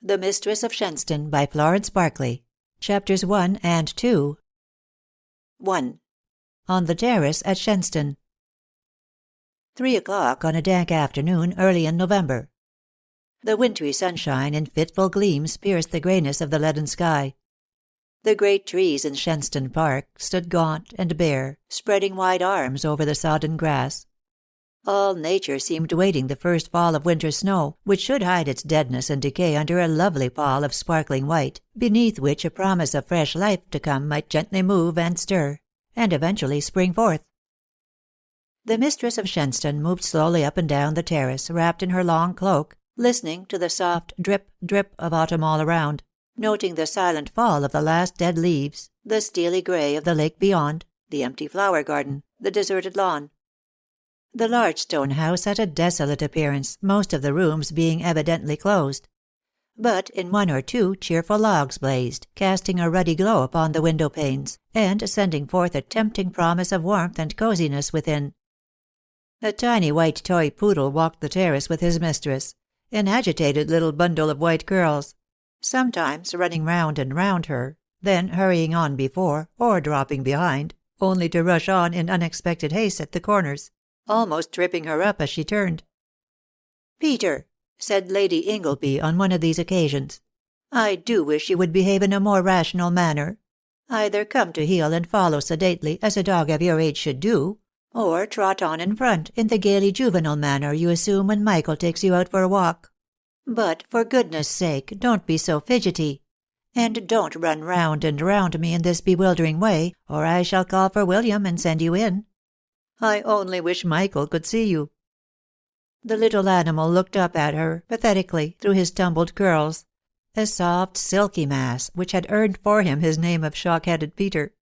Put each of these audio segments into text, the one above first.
The Mistress of Shenstone by Florence Barclay. Chapters 1 and 2. 1. On the Terrace at Shenstone. 3:00 on a dank afternoon early in November. The wintry sunshine in fitful gleams pierced the greyness of the leaden sky. The great trees in Shenstone Park stood gaunt and bare, spreading wide arms over the sodden grass. All nature seemed waiting the first fall of winter snow, which should hide its deadness and decay under a lovely pall of sparkling white, beneath which a promise of fresh life to come might gently move and stir, and eventually spring forth. The Mistress of Shenstone moved slowly up and down the terrace, wrapped in her long cloak, listening to the soft drip, drip of autumn all around, noting the silent fall of the last dead leaves, the steely grey of the lake beyond, the empty flower garden, the deserted lawn. The large stone house had a desolate appearance, most of the rooms being evidently closed. But in one or two cheerful logs blazed, casting a ruddy glow upon the window panes, and sending forth a tempting promise of warmth and coziness within. A tiny white toy poodle walked the terrace with his mistress, an agitated little bundle of white curls, sometimes running round and round her, then hurrying on before, or dropping behind, only to rush on in unexpected haste at the corners, almost tripping her up as she turned. "Peter," said Lady Ingleby on one of these occasions, "I do wish you would behave in a more rational manner. Either come to heel and follow sedately, as a dog of your age should do, or trot on in front in the gaily juvenile manner you assume when Michael takes you out for a walk. But for goodness' sake, don't be so fidgety. And don't run round and round me in this bewildering way, or I shall call for William and send you in. I only wish Michael could see you." The little animal looked up at her pathetically through his tumbled curls, a soft silky mass which had earned for him his name of shock-headed Peter.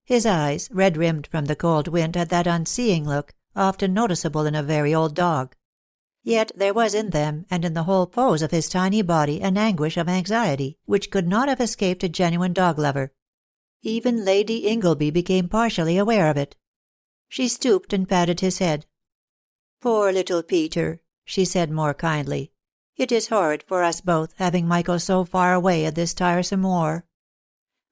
His eyes, red-rimmed from the cold wind, had that unseeing look, often noticeable in a very old dog. Yet there was in them, and in the whole pose of his tiny body, an anguish of anxiety, which could not have escaped a genuine dog-lover. Even Lady Ingleby became partially aware of it. She stooped and patted his head. "Poor little Peter," she said more kindly. "It is horrid for us both, having Michael so far away at this tiresome war.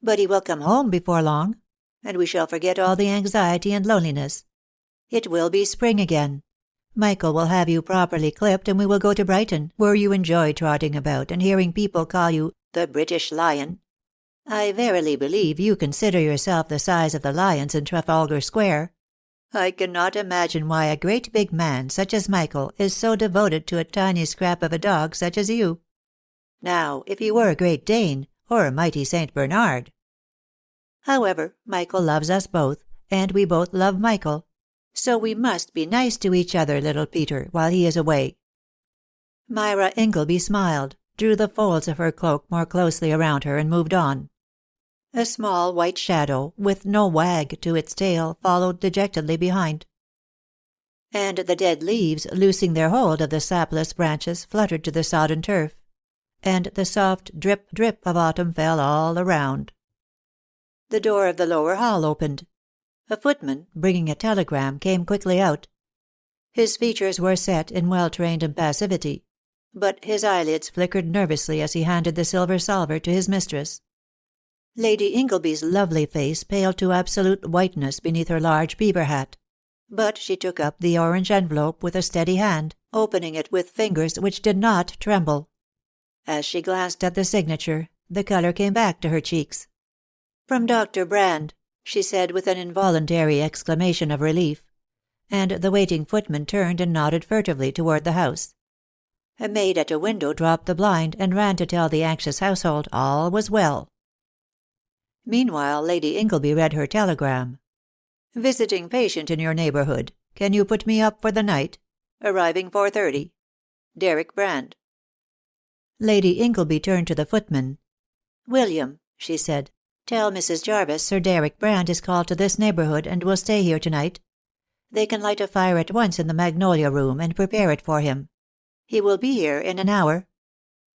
But he will come home before long, and we shall forget all the anxiety and loneliness. It will be spring again. Michael will have you properly clipped, and we will go to Brighton, where you enjoy trotting about and hearing people call you the British Lion. I verily believe you consider yourself the size of the lions in Trafalgar Square. I cannot imagine why a great big man such as Michael is so devoted to a tiny scrap of a dog such as you. Now, if you were a Great Dane, or a mighty Saint Bernard. However, Michael loves us both, and we both love Michael. So we must be nice to each other, little Peter, while he is away." Myra Ingleby smiled, drew the folds of her cloak more closely around her, and moved on. A small white shadow, with no wag to its tail, followed dejectedly behind. And the dead leaves, loosing their hold of the sapless branches, fluttered to the sodden turf. And the soft drip, drip of autumn fell all around. The door of the lower hall opened. A footman, bringing a telegram, came quickly out. His features were set in well-trained impassivity, but his eyelids flickered nervously as he handed the silver salver to his mistress. Lady Ingleby's lovely face paled to absolute whiteness beneath her large beaver hat, but she took up the orange envelope with a steady hand, opening it with fingers which did not tremble. As she glanced at the signature, the colour came back to her cheeks. "From Dr. Brand," she said with an involuntary exclamation of relief, and the waiting footman turned and nodded furtively toward the house. A maid at a window dropped the blind and ran to tell the anxious household all was well. Meanwhile Lady Ingleby read her telegram. "Visiting patient in your neighbourhood. Can you put me up for the night? Arriving 4:30. Deryck Brand." Lady Ingleby turned to the footman. "William," she said, "tell Mrs. Jarvis Sir Deryck Brand is called to this neighbourhood and will stay here tonight. They can light a fire at once in the Magnolia Room and prepare it for him. He will be here in an hour.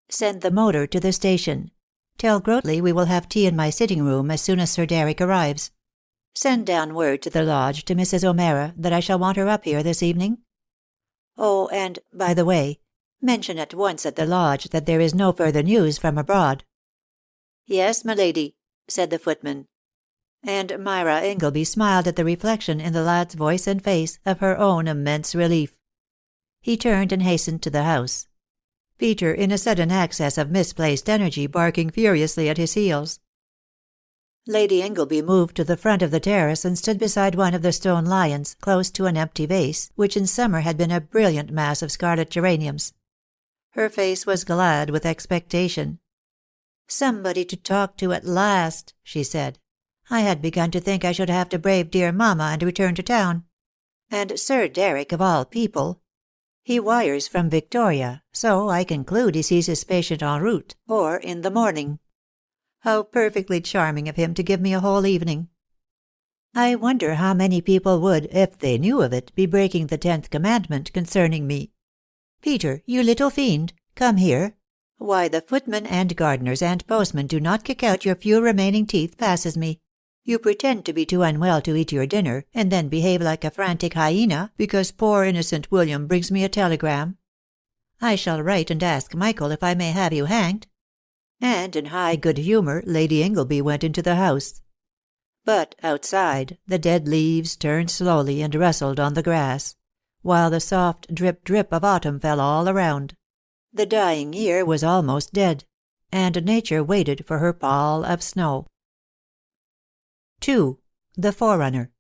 Send the motor to the station. Tell Grotley we will have tea in my sitting room as soon as Sir Deryck arrives. Send down word to the lodge to Mrs. O'Meara that I shall want her up here this evening. Oh, and, by the way, Mention at once at the lodge that there is no further news from abroad." "Yes, m'lady," said the footman. And Myra Ingleby smiled at the reflection in the lad's voice and face of her own immense relief. He turned and hastened to the house. Peter, in a sudden access of misplaced energy, barking furiously at his heels. Lady Ingleby moved to the front of the terrace and stood beside one of the stone lions, close to an empty vase, which in summer had been a brilliant mass of scarlet geraniums. Her face was glad with expectation. "Somebody to talk to at last," she said. "I had begun to think I should have to brave dear mamma and return to town. And Sir Deryck, of all people. He wires from Victoria, so I conclude he sees his patient en route, or in the morning. How perfectly charming of him to give me a whole evening. I wonder how many people would, if they knew of it, be breaking the 10th commandment concerning me. Peter, you little fiend, come here. Why the footmen and gardeners and postmen do not kick out your few remaining teeth passes me. You pretend to be too unwell to eat your dinner, and then behave like a frantic hyena because poor innocent William brings me a telegram. I shall write and ask Michael if I may have you hanged." And in high good humour Lady Ingleby went into the house. But outside, the dead leaves turned slowly and rustled on the grass, while the soft drip-drip of autumn fell all around. The dying year was almost dead, and nature waited for her pall of snow. 2. The Forerunner.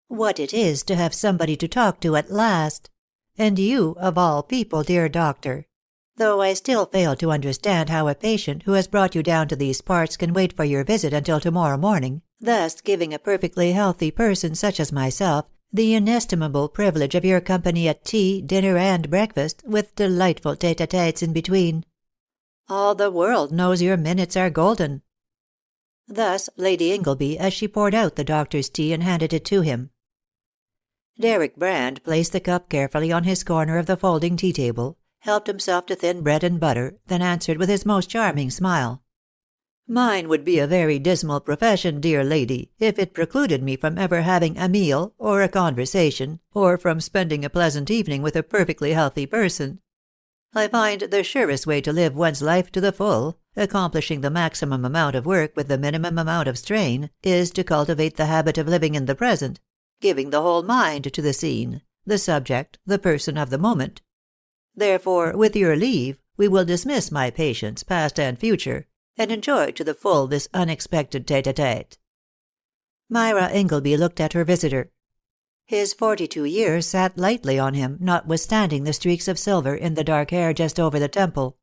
What it is to have somebody to talk to at last! And you, of all people, dear doctor! Though I still fail to understand how a patient who has brought you down to these parts can wait for your visit until tomorrow morning, thus giving a perfectly healthy person such as myself the inestimable privilege of your company at tea, dinner, and breakfast, with delightful tete-a-tetes in between. All the world knows your minutes are golden. Thus Lady Ingleby, as she poured out the doctor's tea and handed it to him. Deryck Brand placed the cup carefully on his corner of the folding tea-table, helped himself to thin bread and butter, then answered with his most charming smile. "Mine would be a very dismal profession, dear lady, if it precluded me from ever having a meal, or a conversation, or from spending a pleasant evening with a perfectly healthy person. I find the surest way to live one's life to the full, accomplishing the maximum amount of work with the minimum amount of strain, is to cultivate the habit of living in the present, giving the whole mind to the scene, the subject, the person of the moment. Therefore, with your leave, we will dismiss my patients, past and future, and enjoy to the full this unexpected tete-a-tete." Myra Ingleby looked at her visitor. His 42 years sat lightly on him, notwithstanding the streaks of silver in the dark hair just over the temple.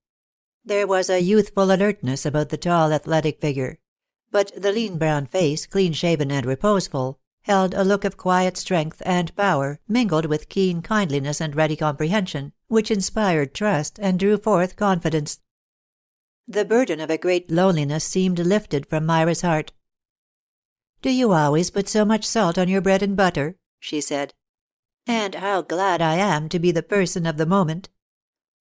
There was a youthful alertness about the tall athletic figure, but the lean brown face, clean-shaven and reposeful, held a look of quiet strength and power, mingled with keen kindliness and ready comprehension, which inspired trust and drew forth confidence. The burden of a great loneliness seemed lifted from Myra's heart. "Do you always put so much salt on your bread and butter?" she said. "And how glad I am to be the person of the moment.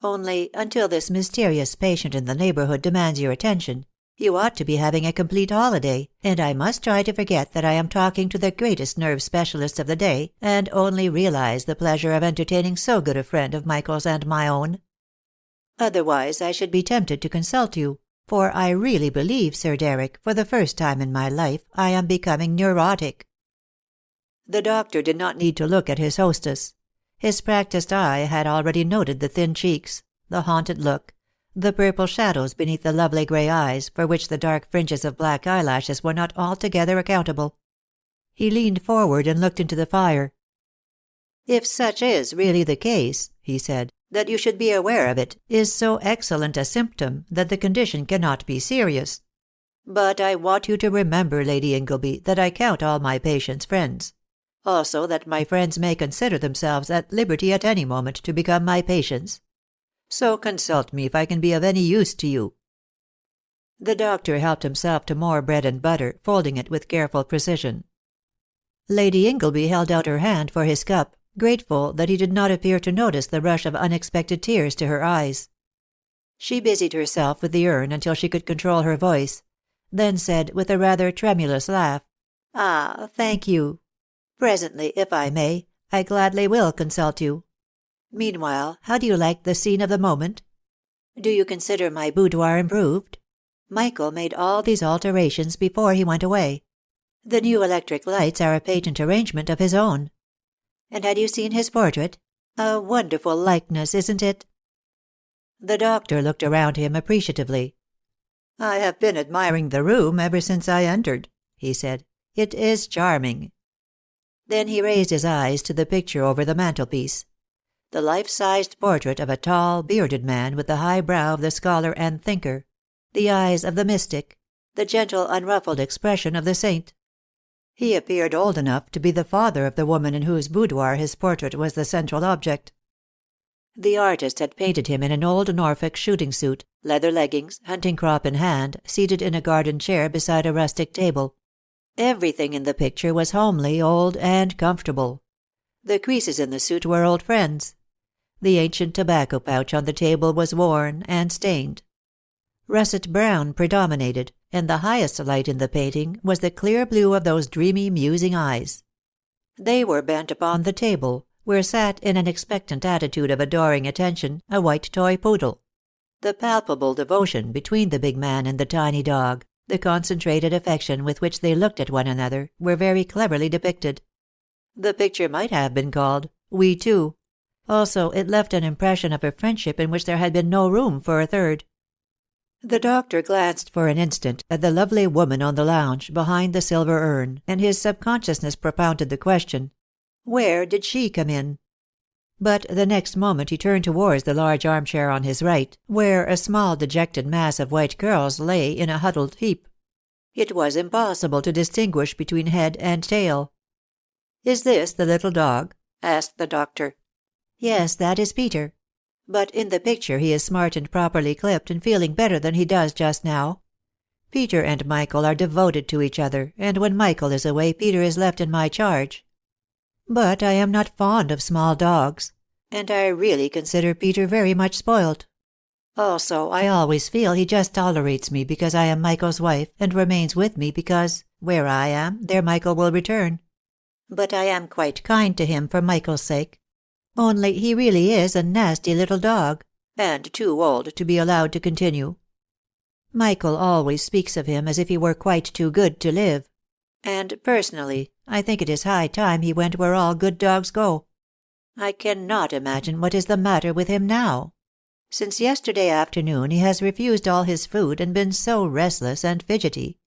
Only, until this mysterious patient in the neighbourhood demands your attention, you ought to be having a complete holiday, and I must try to forget that I am talking to the greatest nerve specialist of the day, and only realize the pleasure of entertaining so good a friend of Michael's and my own. Otherwise I should be tempted to consult you, for I really believe, Sir Deryck, for the first time in my life, I am becoming neurotic." The doctor did not need to look at his hostess. His practised eye had already noted the thin cheeks, the haunted look, the purple shadows beneath the lovely grey eyes, for which the dark fringes of black eyelashes were not altogether accountable. He leaned forward and looked into the fire. "If such is really the case," he said, "that you should be aware of it, is so excellent a symptom that the condition cannot be serious. But I want you to remember, Lady Ingleby, that I count all my patients friends. Also that my friends may consider themselves at liberty at any moment to become my patients. So consult me if I can be of any use to you." The doctor helped himself to more bread and butter, folding it with careful precision. Lady Ingleby held out her hand for his cup, grateful that he did not appear to notice the rush of unexpected tears to her eyes. She busied herself with the urn until she could control her voice, then said with a rather tremulous laugh, "Ah, thank you. Presently, if I may, I gladly will consult you. Meanwhile, how do you like the scene of the moment? Do you consider my boudoir improved? Michael made all these alterations before he went away. The new electric lights are a patent arrangement of his own. And had you seen his portrait? A wonderful likeness, isn't it?" The doctor looked around him appreciatively. "I have been admiring the room ever since I entered," he said. "It is charming." Then he raised his eyes to the picture over the mantelpiece. The life-sized portrait of a tall, bearded man with the high brow of the scholar and thinker, the eyes of the mystic, the gentle, unruffled expression of the saint. He appeared old enough to be the father of the woman in whose boudoir his portrait was the central object. The artist had painted him in an old Norfolk shooting suit, leather leggings, hunting crop in hand, seated in a garden chair beside a rustic table. Everything in the picture was homely, old, and comfortable. The creases in the suit were old friends. The ancient tobacco pouch on the table was worn and stained. Russet brown predominated, and the highest light in the painting was the clear blue of those dreamy, musing eyes. They were bent upon the table, where sat in an expectant attitude of adoring attention a white toy poodle. The palpable devotion between the big man and the tiny dog, the concentrated affection with which they looked at one another, were very cleverly depicted. The picture might have been called "We Two." Also, it left an impression of a friendship in which there had been no room for a third. The doctor glanced for an instant at the lovely woman on the lounge, behind the silver urn, and his subconsciousness propounded the question, where did she come in? But the next moment he turned towards the large armchair on his right, where a small dejected mass of white curls lay in a huddled heap. It was impossible to distinguish between head and tail. "Is this the little dog?" asked the doctor. "Yes, that is Peter. But in the picture he is smart and properly clipped, and feeling better than he does just now. Peter and Michael are devoted to each other, and when Michael is away Peter is left in my charge. But I am not fond of small dogs, and I really consider Peter very much spoilt. Also, I always feel he just tolerates me because I am Michael's wife, and remains with me because, where I am, there Michael will return. But I am quite kind to him for Michael's sake. Only he really is a nasty little dog, and too old to be allowed to continue. Michael always speaks of him as if he were quite too good to live. And personally, I think it is high time he went where all good dogs go. I cannot imagine what is the matter with him now. Since yesterday afternoon he has refused all his food and been so restless and fidgety.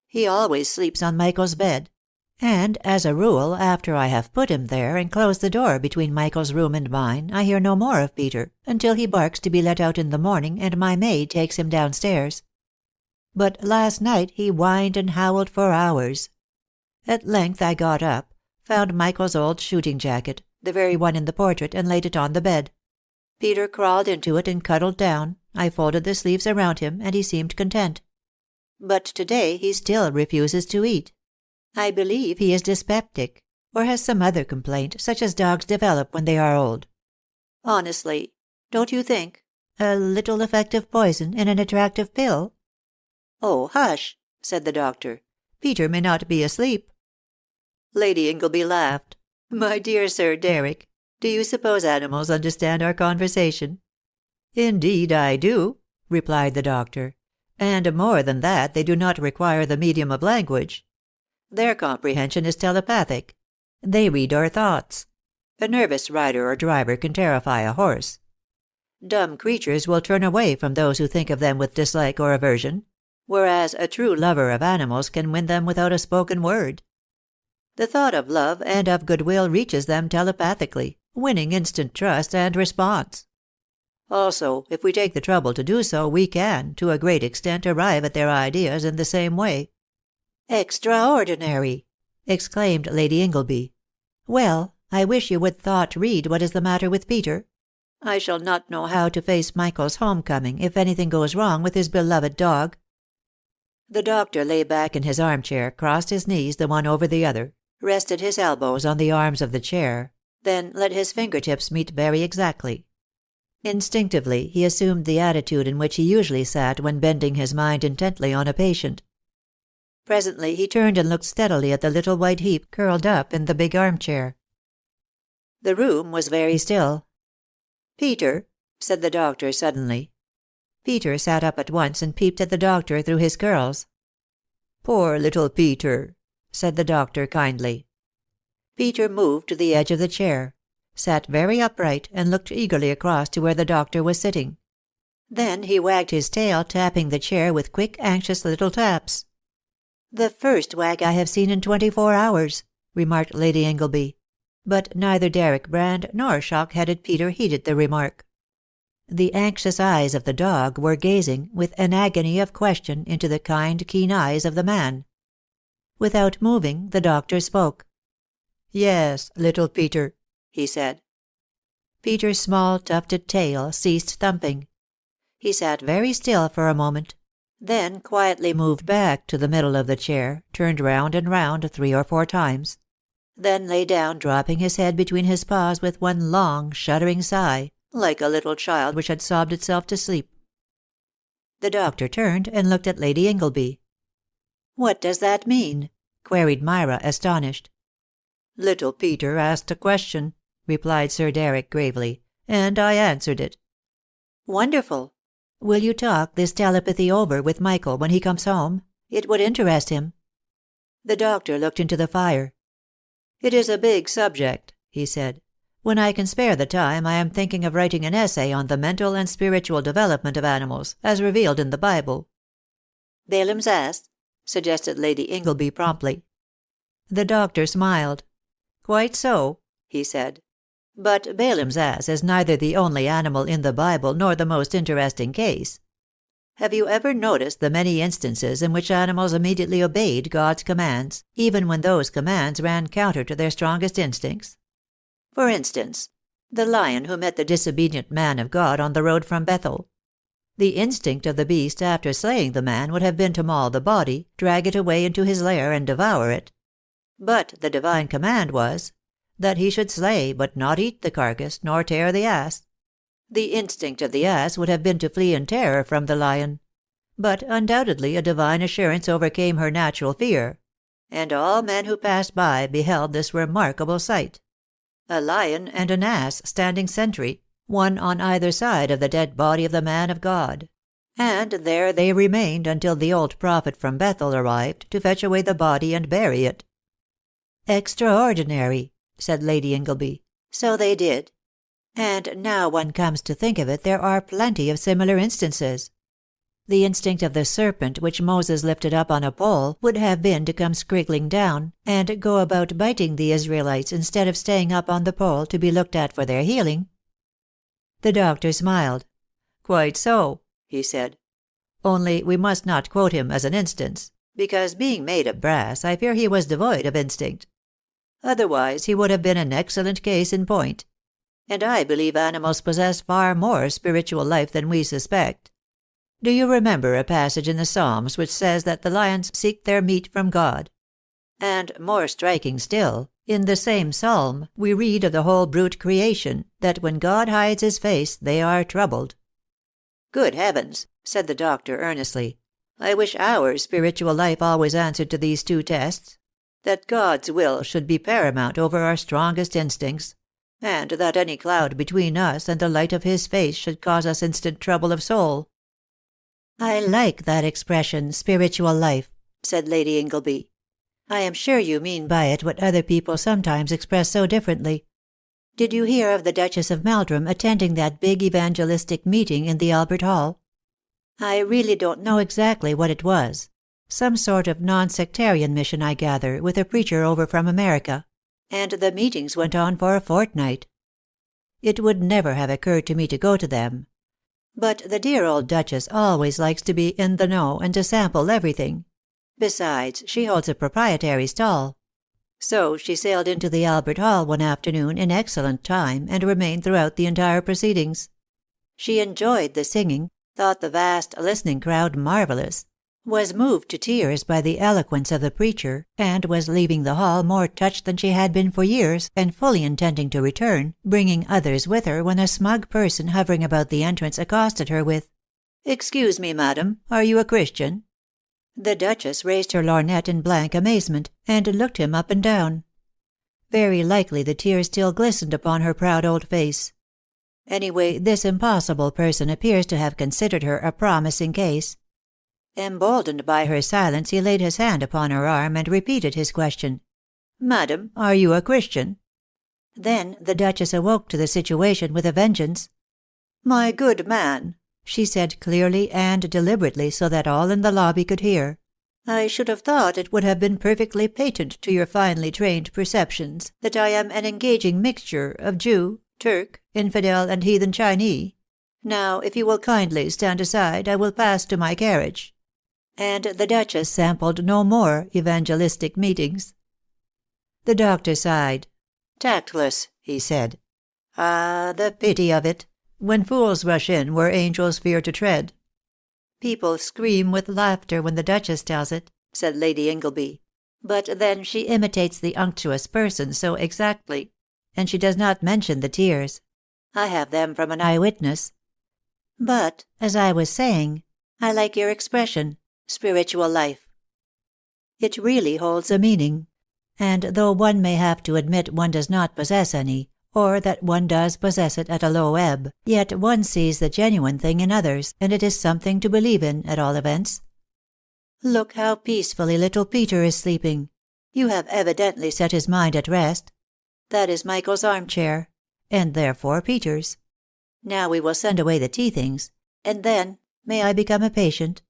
He always sleeps on Michael's bed. And, as a rule, after I have put him there and closed the door between Michael's room and mine, I hear no more of Peter, until he barks to be let out in the morning and my maid takes him downstairs. But last night he whined and howled for hours. At length I got up, found Michael's old shooting jacket, the very one in the portrait, and laid it on the bed. Peter crawled into it and cuddled down. I folded the sleeves around him, and he seemed content. But today he still refuses to eat. I believe he is dyspeptic, or has some other complaint, such as dogs develop when they are old. Honestly, don't you think? A little effective poison in an attractive pill? Oh, hush, said the doctor. Peter may not be asleep. Lady Ingleby laughed. My dear Sir Deryck, do you suppose animals understand our conversation? Indeed I do, replied the doctor. And more than that, they do not require the medium of language. Their comprehension is telepathic. They read our thoughts. A nervous rider or driver can terrify a horse. Dumb creatures will turn away from those who think of them with dislike or aversion, whereas a true lover of animals can win them without a spoken word. The thought of love and of goodwill reaches them telepathically, winning instant trust and response. Also, if we take the trouble to do so, we can, to a great extent, arrive at their ideas in the same way. Extraordinary! Exclaimed Lady Ingleby. Well, I wish you would thought read what is the matter with Peter. I shall not know how to face Michael's homecoming if anything goes wrong with his beloved dog. The doctor lay back in his armchair, crossed his knees the one over the other, rested his elbows on the arms of the chair, then let his fingertips meet very exactly. Instinctively he assumed the attitude in which he usually sat when bending his mind intently on a patient. Presently he turned and looked steadily at the little white heap curled up in the big armchair. The room was very still. "Peter," said the doctor suddenly. Peter sat up at once and peeped at the doctor through his curls. "Poor little Peter," said the doctor kindly. Peter moved to the edge of the chair, sat very upright, and looked eagerly across to where the doctor was sitting. Then he wagged his tail, tapping the chair with quick, anxious little taps. "The first wag I have seen in 24 hours," remarked Lady Ingleby. But neither Deryck Brand nor shock-headed Peter heeded the remark. The anxious eyes of the dog were gazing, with an agony of question, into the kind, keen eyes of the man. Without moving, the doctor spoke. "Yes, little Peter," he said. Peter's small tufted tail ceased thumping. He sat very still for a moment, then quietly moved back to the middle of the chair, turned round and round 3 or 4 times, then lay down, dropping his head between his paws with one long, shuddering sigh, like a little child which had sobbed itself to sleep. The doctor turned and looked at Lady Ingleby. "What does that mean?" queried Myra, astonished. "Little Peter asked a question," replied Sir Deryck gravely, "and I answered it." "Wonderful. Will you talk this telepathy over with Michael when he comes home? It would interest him." The doctor looked into the fire. "It is a big subject," he said. "When I can spare the time, I am thinking of writing an essay on the mental and spiritual development of animals, as revealed in the Bible." "Balaam's ass?" suggested Lady Ingleby promptly. The doctor smiled. "Quite so," he said. "But Balaam's ass is neither the only animal in the Bible nor the most interesting case. Have you ever noticed the many instances in which animals immediately obeyed God's commands, even when those commands ran counter to their strongest instincts? For instance, the lion who met the disobedient man of God on the road from Bethel. The instinct of the beast after slaying the man would have been to maul the body, drag it away into his lair, and devour it. But the divine command was, that he should slay, but not eat the carcass, nor tear the ass. The instinct of the ass would have been to flee in terror from the lion. But undoubtedly a divine assurance overcame her natural fear. And all men who passed by beheld this remarkable sight. A lion and an ass standing sentry, one on either side of the dead body of the man of God. And there they remained until the old prophet from Bethel arrived to fetch away the body and bury it." "Extraordinary," said Lady Ingleby. "So they did. And now one comes to think of it, there are plenty of similar instances. The instinct of the serpent which Moses lifted up on a pole would have been to come scriggling down, and go about biting the Israelites instead of staying up on the pole to be looked at for their healing." The doctor smiled. "Quite so," he said. "Only we must not quote him as an instance, because being made of brass, I fear he was devoid of instinct. Otherwise he would have been an excellent case in point. And I believe animals possess far more spiritual life than we suspect. Do you remember a passage in the Psalms which says that the lions seek their meat from God? And, more striking still, in the same psalm we read of the whole brute creation, that when God hides his face they are troubled." "Good heavens," said the doctor earnestly, "I wish our spiritual life always answered to these 2 tests. That God's will should be paramount over our strongest instincts, and that any cloud between us and the light of his face should cause us instant trouble of soul." "I like that expression, spiritual life," said Lady Ingleby. "I am sure you mean by it what other people sometimes express so differently. Did you hear of the Duchess of Meldrum attending that big evangelistic meeting in the Albert Hall? I really don't know exactly what it was. Some sort of non-sectarian mission, I gather, with a preacher over from America. And the meetings went on for a fortnight. It would never have occurred to me to go to them. But the dear old Duchess always likes to be in the know, and to sample everything. Besides, she holds a proprietary stall. So she sailed into the Albert Hall one afternoon in excellent time, and remained throughout the entire proceedings. She enjoyed the singing, thought the vast listening crowd marvelous, was moved to tears by the eloquence of the preacher, and was leaving the hall more touched than she had been for years, and fully intending to return, bringing others with her, when a smug person hovering about the entrance accosted her with, "Excuse me, madam, are you a Christian?" The Duchess raised her lorgnette in blank amazement, and looked him up and down. Very likely the tears still glistened upon her proud old face. Anyway, this impossible person appears to have considered her a promising case. Emboldened by her silence, he laid his hand upon her arm and repeated his question. "Madam, are you a Christian?" Then the Duchess awoke to the situation with a vengeance. "My good man," she said clearly and deliberately so that all in the lobby could hear, "I should have thought it would have been perfectly patent to your finely trained perceptions that I am an engaging mixture of Jew, Turk, infidel, and heathen Chinee. Now, if you will kindly stand aside, I will pass to my carriage." And the Duchess sampled no more evangelistic meetings. The doctor sighed. "Tactless," he said. "Ah, the pity of it! When fools rush in where angels fear to tread." "People scream with laughter when the Duchess tells it," said Lady Ingleby. "But then she imitates the unctuous person so exactly. And she does not mention the tears. I have them from an eyewitness. But, as I was saying, I like your expression, spiritual life. It really holds a meaning. And though one may have to admit one does not possess any, or that one does possess it at a low ebb, yet one sees the genuine thing in others, and it is something to believe in, at all events. Look how peacefully little Peter is sleeping. You have evidently set his mind at rest. That is Michael's armchair, and therefore Peter's. Now we will send away the tea things, and then may I become a patient?"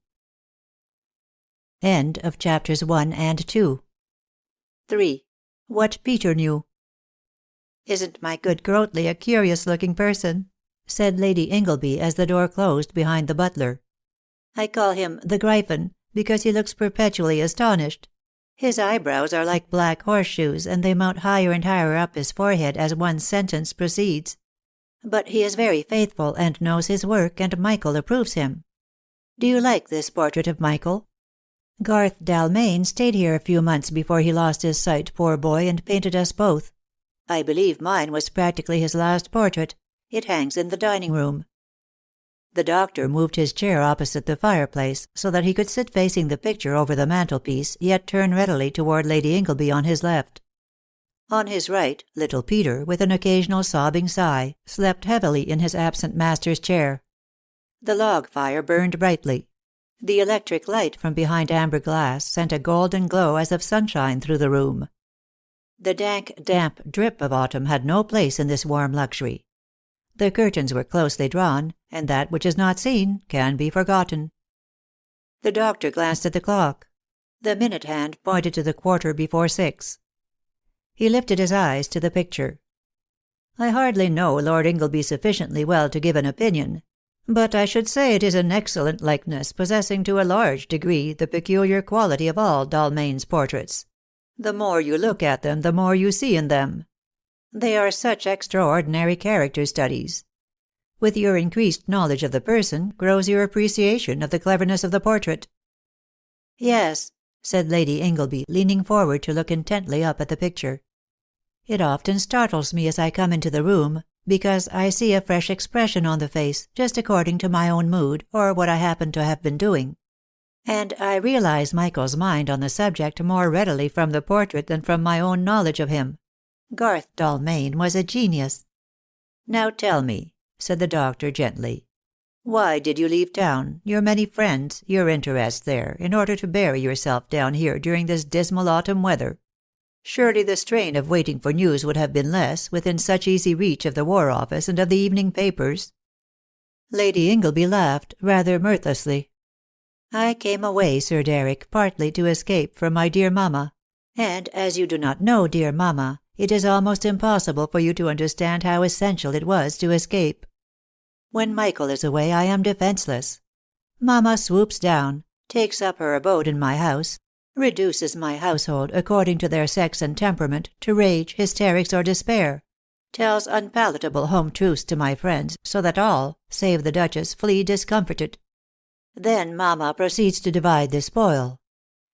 End of chapters 1 and 2. 3. What Peter Knew. "Isn't my good Grotley a curious-looking person?" said Lady Ingleby as the door closed behind the butler. "I call him the Gryphon, because he looks perpetually astonished. His eyebrows are like black horseshoes, and they mount higher and higher up his forehead as one sentence proceeds. But he is very faithful, and knows his work, and Michael approves him. Do you like this portrait of Michael? Garth Dalmain stayed here a few months before he lost his sight, poor boy, and painted us both. I believe mine was practically his last portrait. It hangs in the dining room." The doctor moved his chair opposite the fireplace, so that he could sit facing the picture over the mantelpiece, yet turn readily toward Lady Ingleby on his left. On his right, little Peter, with an occasional sobbing sigh, slept heavily in his absent master's chair. The log fire burned brightly. The electric light from behind amber glass sent a golden glow as of sunshine through the room. The dank, damp drip of autumn had no place in this warm luxury. The curtains were closely drawn, and that which is not seen can be forgotten. The doctor glanced at the clock. The minute hand pointed to the 6:15. He lifted his eyes to the picture. "I hardly know Lord Ingleby sufficiently well to give an opinion, but I should say it is an excellent likeness, possessing to a large degree the peculiar quality of all Dalmain's portraits. The more you look at them, the more you see in them. They are such extraordinary character studies. With your increased knowledge of the person grows your appreciation of the cleverness of the portrait." "Yes," said Lady Ingleby, leaning forward to look intently up at the picture. "It often startles me as I come into the room, because I see a fresh expression on the face, just according to my own mood, or what I happen to have been doing. And I realize Michael's mind on the subject more readily from the portrait than from my own knowledge of him. Garth Dalmain was a genius." "Now tell me," said the doctor gently, "why did you leave town, your many friends, your interests there, in order to bury yourself down here during this dismal autumn weather? Surely the strain of waiting for news would have been less, within such easy reach of the War Office and of the evening papers." Lady Ingleby laughed, rather mirthlessly. "I came away, Sir Deryck, partly to escape from my dear mamma. And as you do not know dear mamma, it is almost impossible for you to understand how essential it was to escape. When Michael is away I am defenseless. Mamma swoops down, takes up her abode in my house, reduces my household, according to their sex and temperament, to rage, hysterics, or despair, tells unpalatable home truths to my friends, so that all, save the Duchess, flee discomforted. Then mamma proceeds to divide the spoil.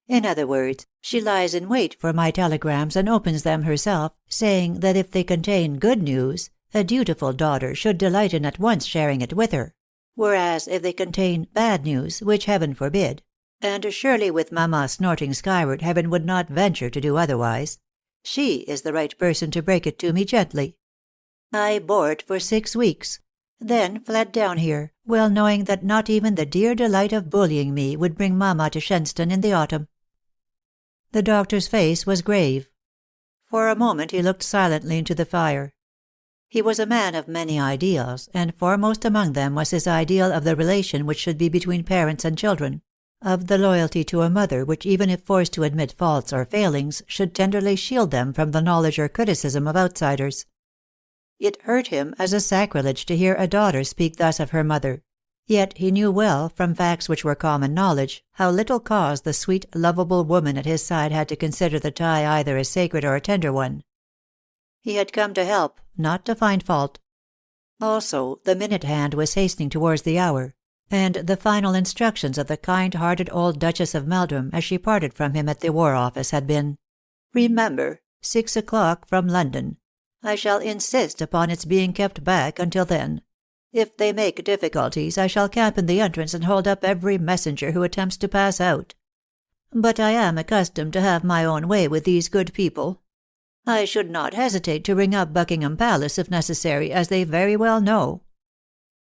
In other words, she lies in wait for my telegrams and opens them herself, saying that if they contain good news, a dutiful daughter should delight in at once sharing it with her; whereas if they contain bad news, which heaven forbid, and surely with mamma snorting skyward heaven would not venture to do otherwise, she is the right person to break it to me gently. I bore it for 6 weeks, then fled down here, well knowing that not even the dear delight of bullying me would bring Mamma to Shenstone in the autumn." The doctor's face was grave. For a moment he looked silently into the fire. He was a man of many ideals, and foremost among them was his ideal of the relation which should be between parents and children, of the loyalty to a mother which, even if forced to admit faults or failings, should tenderly shield them from the knowledge or criticism of outsiders. It hurt him as a sacrilege to hear a daughter speak thus of her mother, yet he knew well, from facts which were common knowledge, how little cause the sweet, lovable woman at his side had to consider the tie either a sacred or a tender one. He had come to help, not to find fault. Also, the minute hand was hastening towards the hour, and the final instructions of the kind-hearted old Duchess of Meldrum as she parted from him at the War Office had been, "Remember, 6 o'clock from London. I shall insist upon its being kept back until then. If they make difficulties, I shall camp in the entrance and hold up every messenger who attempts to pass out. But I am accustomed to have my own way with these good people. I should not hesitate to ring up Buckingham Palace if necessary, as they very well know.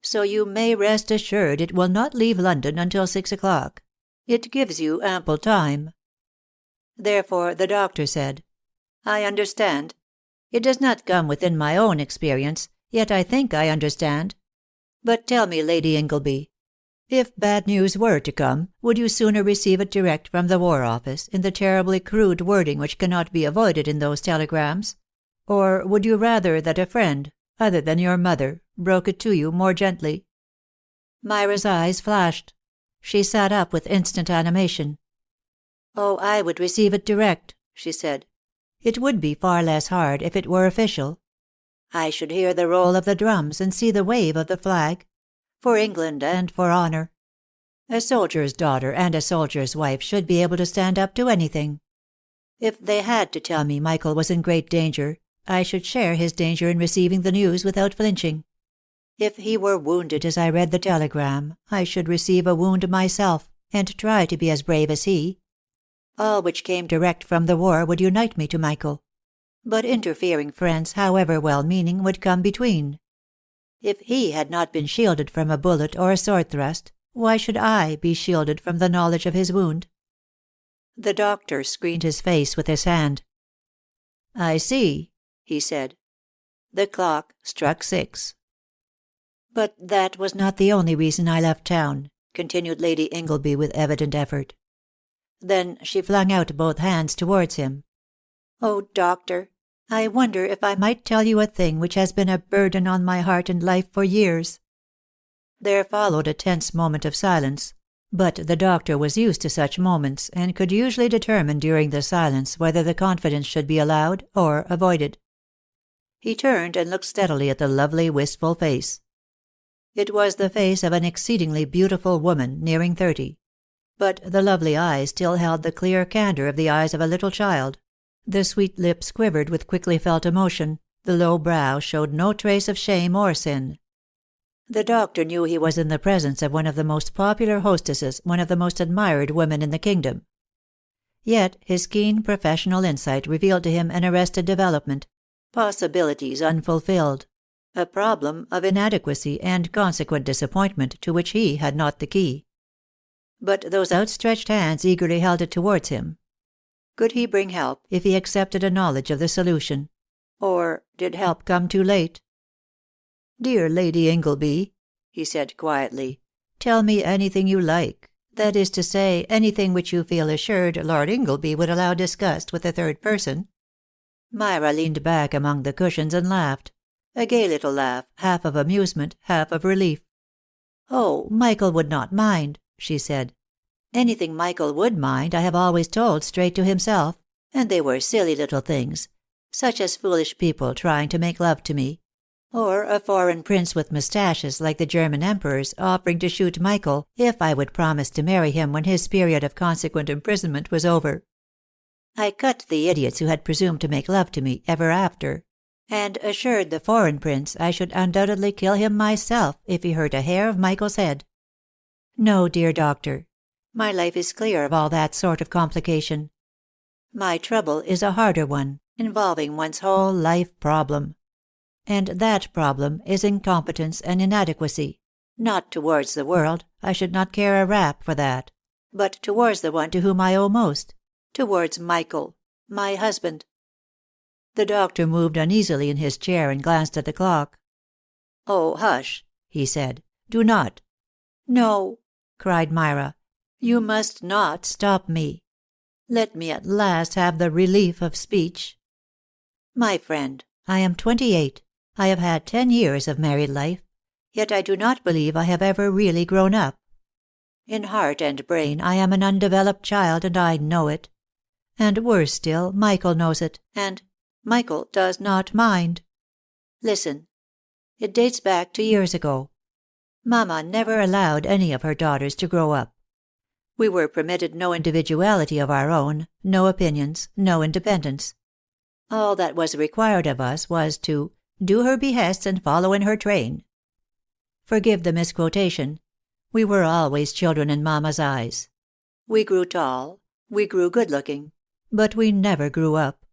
So you may rest assured it will not leave London until 6 o'clock. It gives you ample time." Therefore the doctor said, "I understand. It does not come within my own experience, yet I think I understand. But tell me, Lady Ingleby, if bad news were to come, would you sooner receive it direct from the War Office, in the terribly crude wording which cannot be avoided in those telegrams? Or would you rather that a friend, other than your mother, broke it to you more gently?" Myra's eyes flashed. She sat up with instant animation. "Oh, I would receive it direct," she said. "It would be far less hard if it were official. I should hear the roll of the drums and see the wave of the flag. For England and for honour. A soldier's daughter and a soldier's wife should be able to stand up to anything. If they had to tell me Michael was in great danger, I should share his danger in receiving the news without flinching. If he were wounded as I read the telegram, I should receive a wound myself, and try to be as brave as he. All which came direct from the war would unite me to Michael. But interfering friends, however well-meaning, would come between. If he had not been shielded from a bullet or a sword thrust, why should I be shielded from the knowledge of his wound?" The doctor screened his face with his hand. "I see," he said. The clock struck 6. "But that was not the only reason I left town," continued Lady Ingleby with evident effort. Then she flung out both hands towards him. "Oh, doctor, I wonder if I might tell you a thing which has been a burden on my heart and life for years." There followed a tense moment of silence, but the doctor was used to such moments, and could usually determine during the silence whether the confidence should be allowed or avoided. He turned and looked steadily at the lovely, wistful face. It was the face of an exceedingly beautiful woman, nearing 30. But the lovely eyes still held the clear candour of the eyes of a little child. The sweet lips quivered with quickly felt emotion, the low brow showed no trace of shame or sin. The doctor knew he was in the presence of one of the most popular hostesses, one of the most admired women in the kingdom. Yet his keen professional insight revealed to him an arrested development, possibilities unfulfilled, a problem of inadequacy and consequent disappointment to which he had not the key. But those outstretched hands eagerly held it towards him. Could he bring help if he accepted a knowledge of the solution? Or did help come too late? "Dear Lady Ingleby," he said quietly, "tell me anything you like. That is to say, anything which you feel assured Lord Ingleby would allow discussed with a third person." Myra leaned back among the cushions and laughed. A gay little laugh, half of amusement, half of relief. "Oh, Michael would not mind," she said. "Anything Michael would mind I have always told straight to himself, and they were silly little things, such as foolish people trying to make love to me, or a foreign prince with moustaches like the German emperors offering to shoot Michael if I would promise to marry him when his period of consequent imprisonment was over. I cut the idiots who had presumed to make love to me ever after, and assured the foreign prince I should undoubtedly kill him myself if he hurt a hair of Michael's head. No, dear doctor, my life is clear of all that sort of complication. My trouble is a harder one, involving one's whole life problem. And that problem is incompetence and inadequacy, not towards the world, I should not care a rap for that, but towards the one to whom I owe most, towards Michael, my husband." The doctor moved uneasily in his chair and glanced at the clock. "Oh, hush," he said. "Do not." "No," cried Myra. "You must not stop me. Let me at last have the relief of speech. My friend, I am 28. I have had 10 years of married life, yet I do not believe I have ever really grown up. In heart and brain I am an undeveloped child, and I know it. And worse still, Michael knows it, and Michael does not mind. Listen. It dates back to years ago. Mamma never allowed any of her daughters to grow up. We were permitted no individuality of our own, no opinions, no independence. All that was required of us was to do her behests and follow in her train. Forgive the misquotation. We were always children in Mamma's eyes. We grew tall, we grew good-looking, but we never grew up.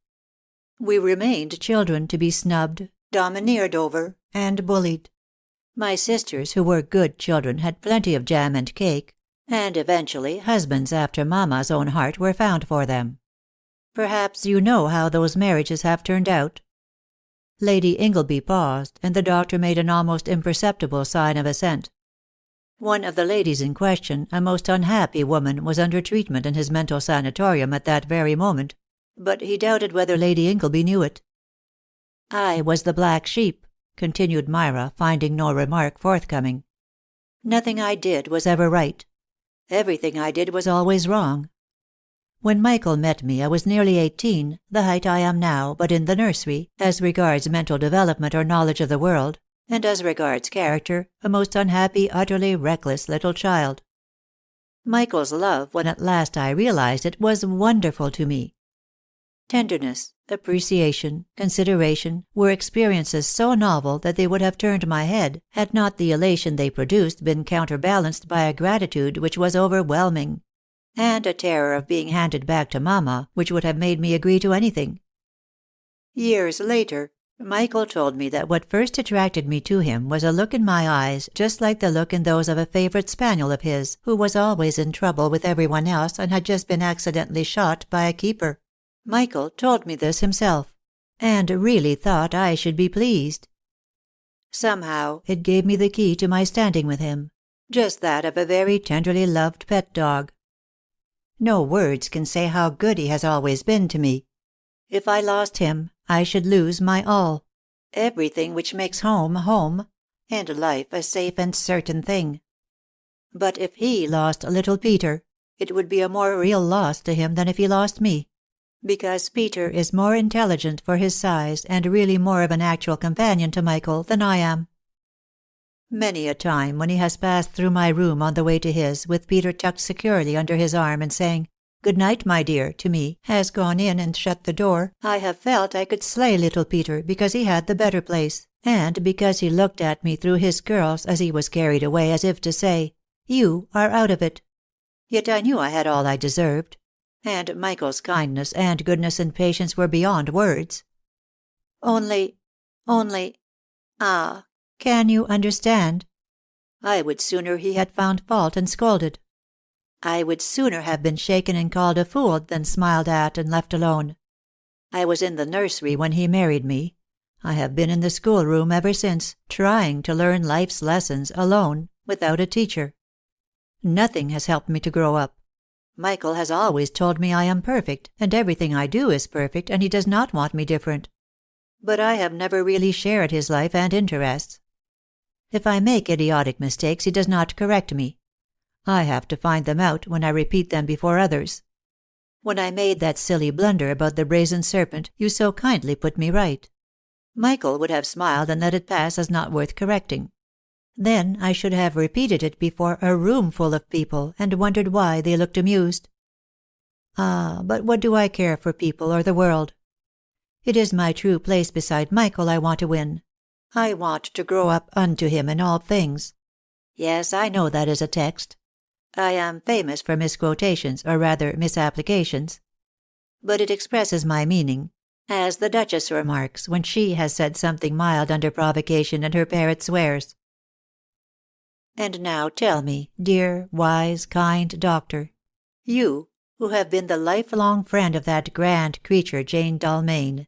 We remained children to be snubbed, domineered over, and bullied. My sisters, who were good children, had plenty of jam and cake, and eventually husbands after Mamma's own heart were found for them. Perhaps you know how those marriages have turned out?" Lady Ingleby paused, and the doctor made an almost imperceptible sign of assent. One of the ladies in question, a most unhappy woman, was under treatment in his mental sanatorium at that very moment, but he doubted whether Lady Ingleby knew it. "I was the black sheep," continued Myra, finding no remark forthcoming. "Nothing I did was ever right. Everything I did was always wrong. When Michael met me I was nearly 18, the height I am now, but in the nursery, as regards mental development or knowledge of the world, and as regards character, a most unhappy, utterly reckless little child. Michael's love, when at last I realized it, was wonderful to me. Tenderness, appreciation, consideration, were experiences so novel that they would have turned my head, had not the elation they produced been counterbalanced by a gratitude which was overwhelming, and a terror of being handed back to Mamma, which would have made me agree to anything. Years later, Michael told me that what first attracted me to him was a look in my eyes just like the look in those of a favourite spaniel of his, who was always in trouble with everyone else and had just been accidentally shot by a keeper. Michael told me this himself, and really thought I should be pleased. Somehow it gave me the key to my standing with him, just that of a very tenderly loved pet dog. No words can say how good he has always been to me. If I lost him, I should lose my all, everything which makes home home, and life a safe and certain thing. But if he lost little Peter, it would be a more real loss to him than if he lost me, because Peter is more intelligent for his size and really more of an actual companion to Michael than I am. Many a time when he has passed through my room on the way to his, with Peter tucked securely under his arm and saying, "Good night, my dear," to me, has gone in and shut the door, I have felt I could slay little Peter because he had the better place, and because he looked at me through his curls as he was carried away, as if to say, "You are out of it." Yet I knew I had all I deserved, and Michael's kindness and goodness and patience were beyond words. Only, can you understand? I would sooner he had found fault and scolded. I would sooner have been shaken and called a fool than smiled at and left alone. I was in the nursery when he married me. I have been in the schoolroom ever since, trying to learn life's lessons alone, without a teacher. Nothing has helped me to grow up. Michael has always told me I am perfect, and everything I do is perfect, and he does not want me different. But I have never really shared his life and interests. If I make idiotic mistakes he does not correct me. I have to find them out when I repeat them before others. When I made that silly blunder about the brazen serpent, you so kindly put me right. Michael would have smiled and let it pass as not worth correcting. Then I should have repeated it before a room full of people, and wondered why they looked amused. But what do I care for people or the world? It is my true place beside Michael I want to win. I want to grow up unto him in all things. Yes, I know that is a text. I am famous for misquotations, or rather misapplications. But it expresses my meaning, as the Duchess remarks when she has said something mild under provocation and her parrot swears. And now tell me, dear, wise, kind doctor, you, who have been the lifelong friend of that grand creature Jane Dalmain,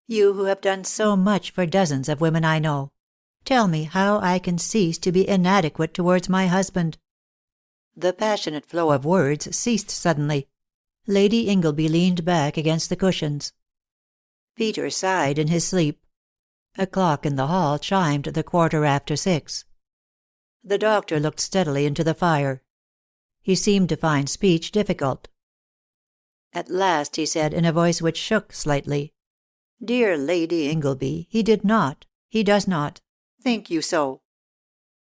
you who have done so much for dozens of women I know, tell me how I can cease to be inadequate towards my husband." The passionate flow of words ceased suddenly. Lady Ingleby leaned back against the cushions. Peter sighed in his sleep. A clock in the hall chimed the 6:15. The doctor looked steadily into the fire. He seemed to find speech difficult. At last he said, in a voice which shook slightly, "Dear Lady Ingleby, he does not think you so."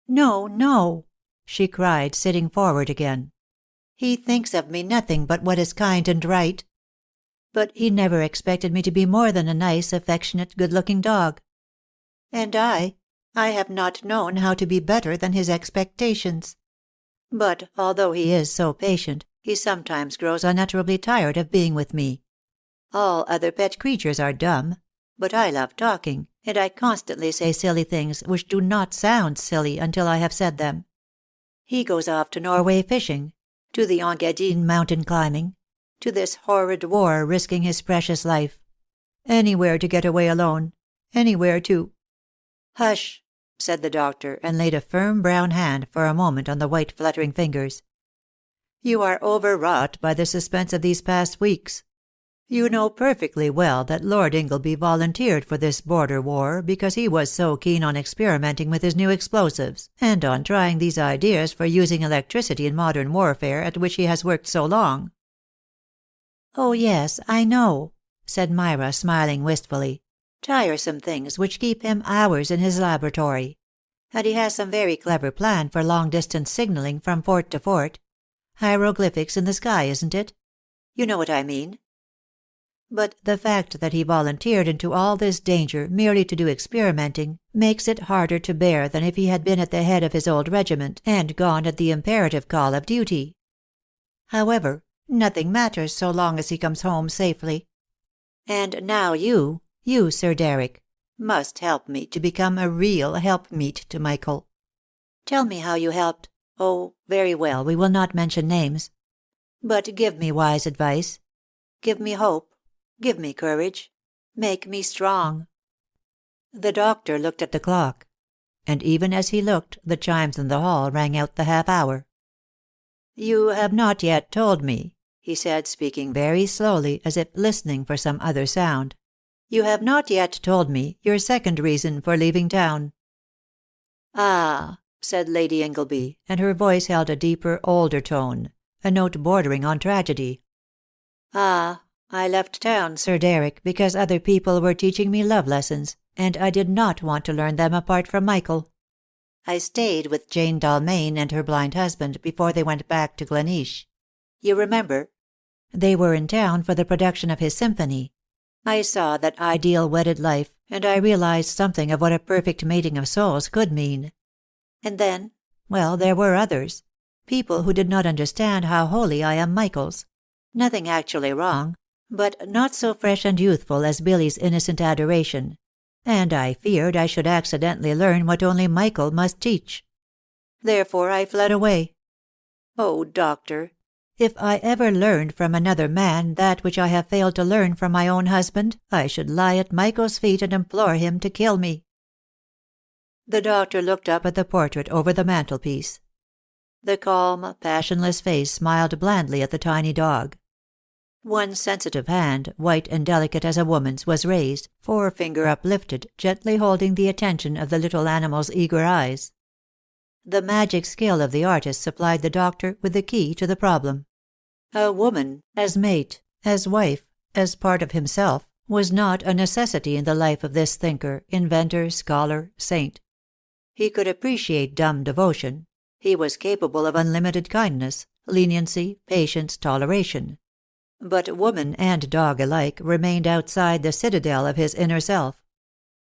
"No, no," she cried, sitting forward again. "He thinks of me nothing but what is kind and right. But he never expected me to be more than a nice, affectionate, good-looking dog. And I have not known how to be better than his expectations. But although he is so patient, he sometimes grows unutterably tired of being with me. All other pet creatures are dumb, but I love talking, and I constantly say silly things which do not sound silly until I have said them. He goes off to Norway fishing, to the Engadine mountain climbing, to this horrid war risking his precious life. Anywhere to get away alone, anywhere to—" "Hush," said the doctor, and laid a firm brown hand for a moment on the white fluttering fingers. "You are overwrought by the suspense of these past weeks. You know perfectly well that Lord Ingleby volunteered for this border war because he was so keen on experimenting with his new explosives, and on trying these ideas for using electricity in modern warfare at which he has worked so long." "Oh yes, I know," said Myra, smiling wistfully. "Tiresome things which keep him hours in his laboratory. And he has some very clever plan for long-distance signaling from fort to fort. Hieroglyphics in the sky, isn't it? You know what I mean. But the fact that he volunteered into all this danger merely to do experimenting makes it harder to bear than if he had been at the head of his old regiment and gone at the imperative call of duty. However, nothing matters so long as he comes home safely. And now you, Sir Deryck, must help me to become a real helpmeet to Michael. Tell me how you helped. Oh, very well, we will not mention names. But give me wise advice. Give me hope. Give me courage. Make me strong." The doctor looked at the clock. And even as he looked, the chimes in the hall rang out the half-hour. "You have not yet told me," he said, speaking very slowly, as if listening for some other sound. "You have not yet told me your second reason for leaving town." "Ah," said Lady Ingleby, and her voice held a deeper, older tone, a note bordering on tragedy. "Ah, I left town, Sir Deryck, because other people were teaching me love lessons, and I did not want to learn them apart from Michael. I stayed with Jane Dalmain and her blind husband before they went back to Gleneesh. You remember? They were in town for the production of his symphony. I saw that ideal wedded life, and I realized something of what a perfect mating of souls could mean. And then, well, there were others. People who did not understand how wholly I am Michael's. Nothing actually wrong, but not so fresh and youthful as Billy's innocent adoration. And I feared I should accidentally learn what only Michael must teach. Therefore I fled away. Oh, doctor, if I ever learned from another man that which I have failed to learn from my own husband, I should lie at Michael's feet and implore him to kill me." The doctor looked up at the portrait over the mantelpiece. The calm, passionless face smiled blandly at the tiny dog. One sensitive hand, white and delicate as a woman's, was raised, forefinger uplifted, gently holding the attention of the little animal's eager eyes. The magic skill of the artist supplied the doctor with the key to the problem. A woman, as mate, as wife, as part of himself, was not a necessity in the life of this thinker, inventor, scholar, saint. He could appreciate dumb devotion. He was capable of unlimited kindness, leniency, patience, toleration. But woman and dog alike remained outside the citadel of his inner self.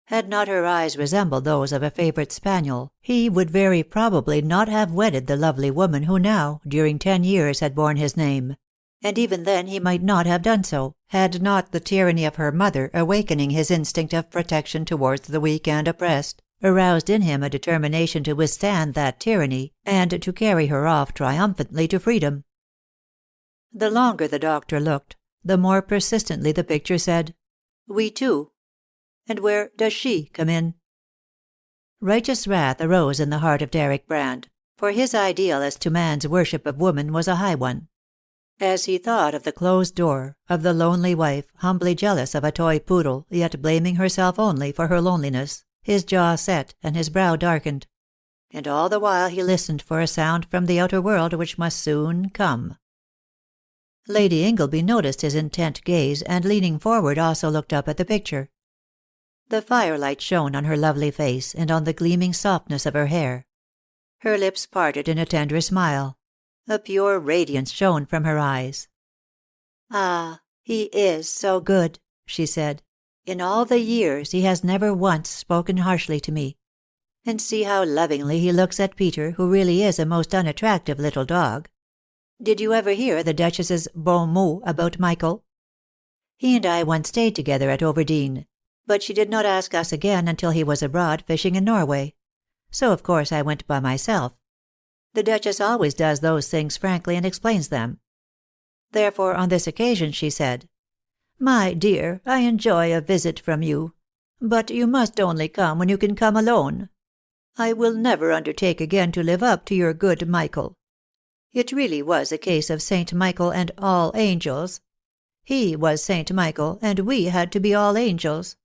Had not her eyes resembled those of a favourite spaniel, he would very probably not have wedded the lovely woman who now, during 10 years, had borne his name. And even then he might not have done so, had not the tyranny of her mother, awakening his instinct of protection towards the weak and oppressed, aroused in him a determination to withstand that tyranny, and to carry her off triumphantly to freedom. The longer the doctor looked, the more persistently the picture said, "We too." And where does she come in? Righteous wrath arose in the heart of Deryck Brand, for his ideal as to man's worship of woman was a high one. As he thought of the closed door, of the lonely wife, humbly jealous of a toy poodle, yet blaming herself only for her loneliness, his jaw set and his brow darkened. And all the while he listened for a sound from the outer world which must soon come. Lady Ingleby noticed his intent gaze, and leaning forward also looked up at the picture. The firelight shone on her lovely face, and on the gleaming softness of her hair. Her lips parted in a tender smile. A pure radiance shone from her eyes. "Ah, he is so good," she said. "In all the years he has never once spoken harshly to me. And see how lovingly he looks at Peter, who really is a most unattractive little dog. Did you ever hear the Duchess's bon mot about Michael? He and I once stayed together at Overdene, but she did not ask us again until he was abroad fishing in Norway. So of course I went by myself. The Duchess always does those things frankly and explains them. Therefore on this occasion she said, 'My dear, I enjoy a visit from you, but you must only come when you can come alone. I will never undertake again to live up to your good Michael. It really was a case of Saint Michael and all angels. He was Saint Michael, and we had to be all angels.'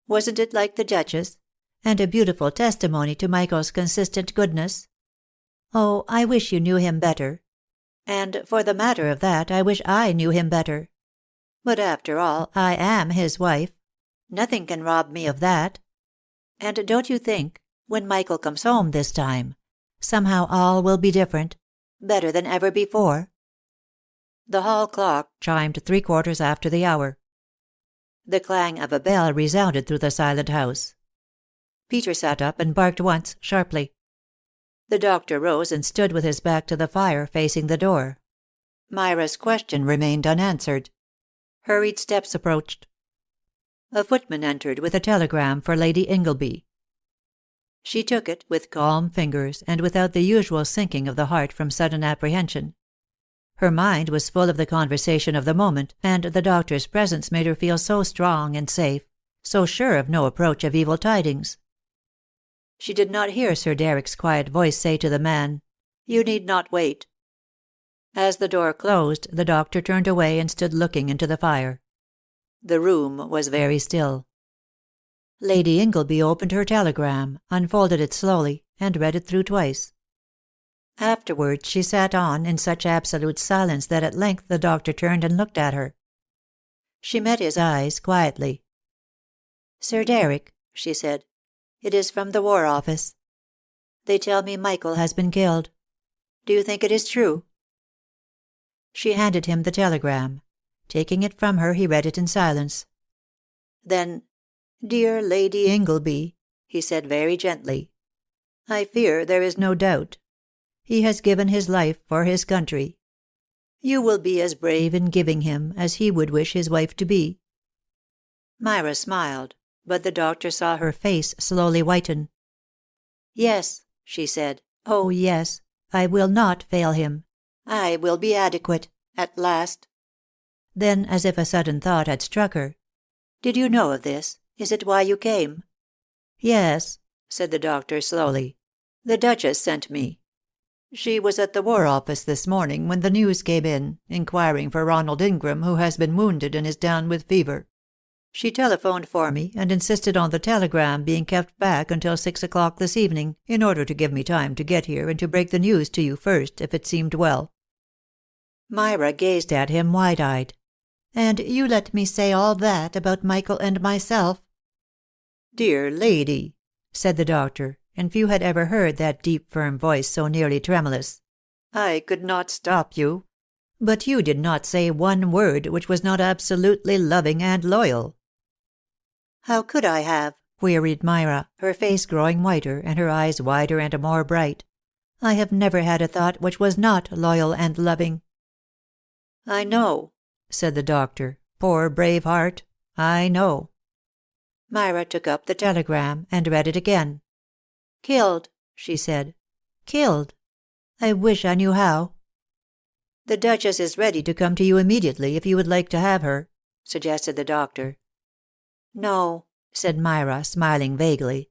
Wasn't it like the Duchess? And a beautiful testimony to Michael's consistent goodness? Oh, I wish you knew him better. And for the matter of that, I wish I knew him better. But after all, I am his wife. Nothing can rob me of that. And don't you think, when Michael comes home this time, somehow all will be different, better than ever before?" The hall clock chimed 3/4 after the hour. The clang of a bell resounded through the silent house. Peter sat up and barked once, sharply. The doctor rose and stood with his back to the fire, facing the door. Myra's question remained unanswered. Hurried steps approached. A footman entered with a telegram for Lady Ingleby. She took it with calm fingers, and without the usual sinking of the heart from sudden apprehension. Her mind was full of the conversation of the moment, and the doctor's presence made her feel so strong and safe, so sure of no approach of evil tidings. She did not hear Sir Deryck's quiet voice say to the man, "You need not wait." As the door closed, the doctor turned away and stood looking into the fire. The room was very still. Lady Ingleby opened her telegram, unfolded it slowly, and read it through twice. Afterwards she sat on in such absolute silence that at length the doctor turned and looked at her. She met his eyes quietly. "Sir Deryck," she said, "it is from the War Office. They tell me Michael has been killed. Do you think it is true?" She handed him the telegram. Taking it from her, he read it in silence. Then, "Dear Lady Ingleby," he said very gently, "I fear there is no doubt. He has given his life for his country. You will be as brave in giving him as he would wish his wife to be." Myra smiled, but the doctor saw her face slowly whiten. "Yes," she said. "Oh, yes. I will not fail him. I will be adequate, at last." Then, as if a sudden thought had struck her, "Did you know of this? Is it why you came?" "Yes," said the doctor slowly. "The Duchess sent me. She was at the War Office this morning when the news came in, inquiring for Ronald Ingram, who has been wounded and is down with fever. She telephoned for me, and insisted on the telegram being kept back until 6 o'clock this evening, in order to give me time to get here and to break the news to you first, if it seemed well." Myra gazed at him wide-eyed. "And you let me say all that about Michael and myself?" "Dear lady," said the doctor, and few had ever heard that deep firm voice so nearly tremulous, "I could not stop you. But you did not say one word which was not absolutely loving and loyal." "How could I have?" queried Myra, her face growing whiter, and her eyes wider and more bright. "I have never had a thought which was not loyal and loving." I know, said the doctor. Poor brave heart. I know. Myra took up the telegram and read it again. Killed, she said. Killed. I wish I knew how. The Duchess is ready to come to you immediately if you would like to have her, suggested the doctor. No, said Myra, smiling vaguely.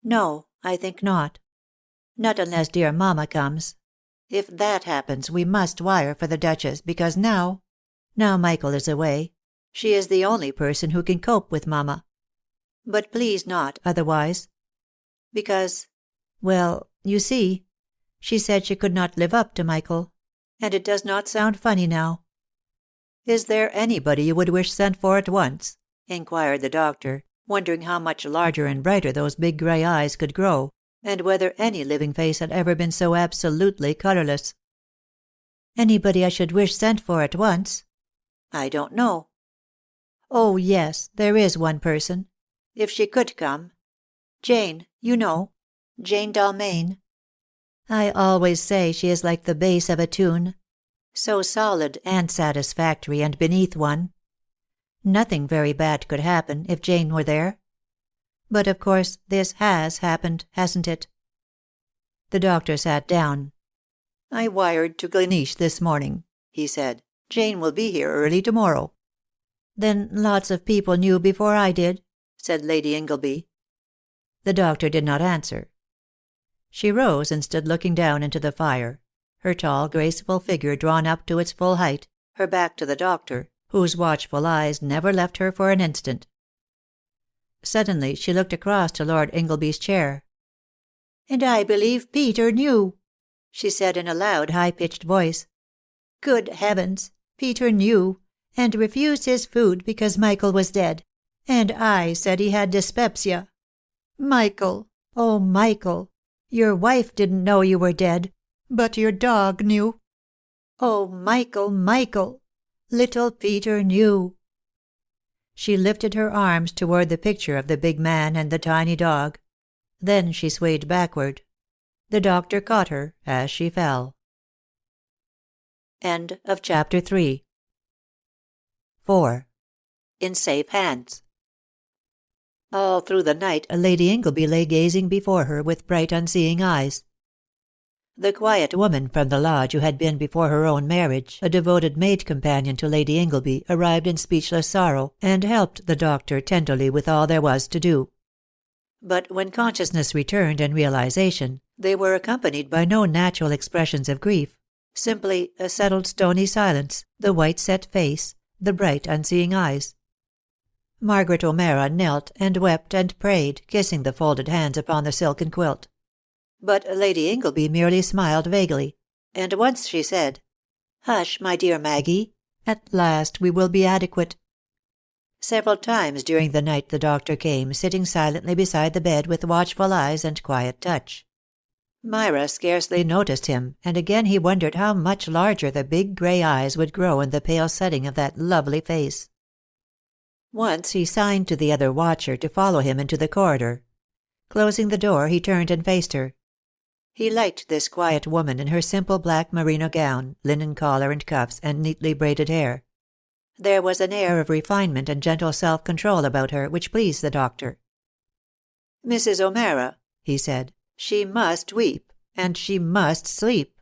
No, I think not. Not unless dear Mamma comes. If that happens, we must wire for the Duchess, because now Michael is away, she is the only person who can cope with Mamma. But please not otherwise. Because, well, you see, she said she could not live up to Michael, and it does not sound funny now. Is there anybody you would wish sent for at once? Inquired the doctor, wondering how much larger and brighter those big grey eyes could grow, and whether any living face had ever been so absolutely colourless. Anybody I should wish sent for at once? I don't know. Oh, yes, there is one person. If she could come. Jane, you know. Jane Dalmain. I always say she is like the bass of a tune. So solid and satisfactory and beneath one. Nothing very bad could happen if Jane were there. But of course this has happened, hasn't it? The doctor sat down. I wired to Gleneesh this morning, he said. Jane will be here early tomorrow. Then lots of people knew before I did, said Lady Ingleby. The doctor did not answer. She rose and stood looking down into the fire, her tall, graceful figure drawn up to its full height, her back to the doctor, whose watchful eyes never left her for an instant. Suddenly she looked across to Lord Ingleby's chair. "And I believe Peter knew," she said in a loud, high-pitched voice. "Good heavens! Peter knew, and refused his food because Michael was dead, and I said he had dyspepsia. Michael, oh Michael, your wife didn't know you were dead, but your dog knew. Oh Michael, Michael, little Peter knew." She lifted her arms toward the picture of the big man and the tiny dog. Then she swayed backward. The doctor caught her as she fell. End of chapter 3. 4. In safe hands. All through the night Lady Ingleby lay gazing before her with bright unseeing eyes. The quiet woman from the lodge who had been before her own marriage a devoted maid companion to Lady Ingleby arrived in speechless sorrow, and helped the doctor tenderly with all there was to do. But when consciousness returned and realization, they were accompanied by no natural expressions of grief, simply a settled stony silence, the white-set face, the bright unseeing eyes. Margaret O'Meara knelt and wept and prayed, kissing the folded hands upon the silken quilt. But Lady Ingleby merely smiled vaguely, and once she said, "Hush, my dear Maggie. At last we will be adequate." Several times during the night the doctor came, sitting silently beside the bed with watchful eyes and quiet touch. Myra scarcely noticed him, and again he wondered how much larger the big grey eyes would grow in the pale setting of that lovely face. Once he signed to the other watcher to follow him into the corridor. Closing the door, he turned and faced her. He liked this quiet woman in her simple black merino gown, linen collar and cuffs, and neatly braided hair. There was an air of refinement and gentle self-control about her which pleased the doctor. "Mrs. O'Meara," he said, "she must weep, and she must sleep."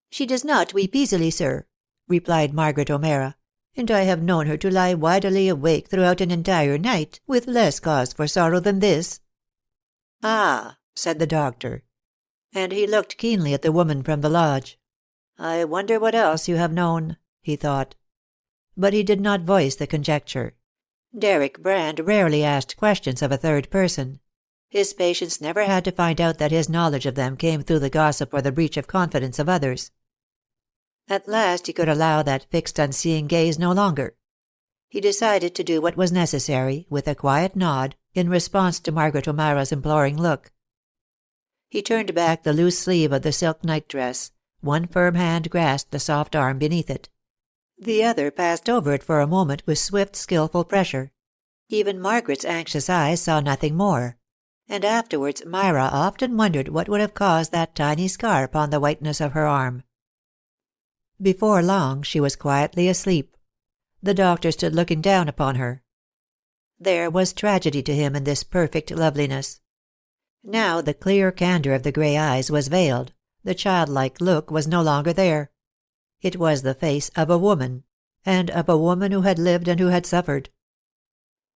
"She does not weep easily, sir," replied Margaret O'Meara, "and I have known her to lie widely awake throughout an entire night, with less cause for sorrow than this." "Ah," said the doctor, and he looked keenly at the woman from the lodge. "I wonder what else you have known," he thought. But he did not voice the conjecture. Deryck Brand rarely asked questions of a third person. His patients never had to find out that his knowledge of them came through the gossip or the breach of confidence of others. At last he could allow that fixed unseeing gaze no longer. He decided to do what was necessary, with a quiet nod, in response to Margaret O'Meara's imploring look. He turned back the loose sleeve of the silk nightdress, one firm hand grasped the soft arm beneath it. The other passed over it for a moment with swift, skillful pressure. Even Margaret's anxious eyes saw nothing more, and afterwards Myra often wondered what would have caused that tiny scar upon the whiteness of her arm. Before long she was quietly asleep. The doctor stood looking down upon her. There was tragedy to him in this perfect loveliness. Now the clear candour of the grey eyes was veiled, the childlike look was no longer there. It was the face of a woman, and of a woman who had lived and who had suffered.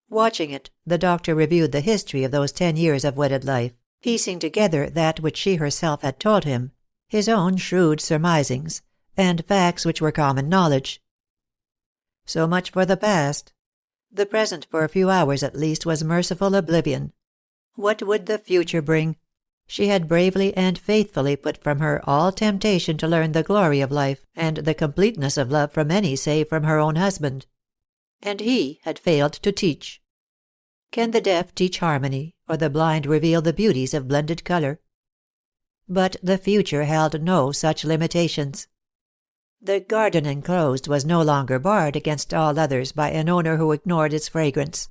Watching it, the doctor reviewed the history of those 10 years of wedded life, piecing together that which she herself had told him, his own shrewd surmisings, and facts which were common knowledge. So much for the past. The present, for a few hours at least, was merciful oblivion. What would the future bring? She had bravely and faithfully put from her all temptation to learn the glory of life and the completeness of love from any save from her own husband. And he had failed to teach. Can the deaf teach harmony, or the blind reveal the beauties of blended colour? But the future held no such limitations. The garden enclosed was no longer barred against all others by an owner who ignored its fragrance.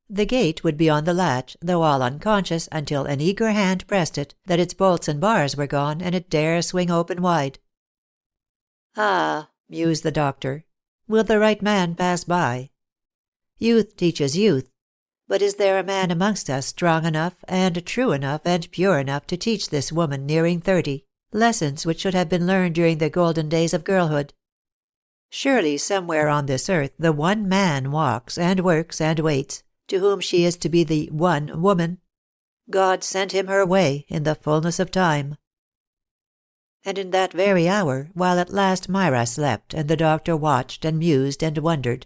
The gate would be on the latch, though all unconscious until an eager hand pressed it, that its bolts and bars were gone, and it dare swing open wide. Ah, mused the doctor, will the right man pass by? Youth teaches youth, but is there a man amongst us strong enough, and true enough, and pure enough to teach this woman nearing 30, lessons which should have been learned during the golden days of girlhood? Surely somewhere on this earth the one man walks, and works, and waits, to whom she is to be the one woman. God sent him her way in the fullness of time. And in that very hour, while at last Myra slept, and the doctor watched and mused and wondered,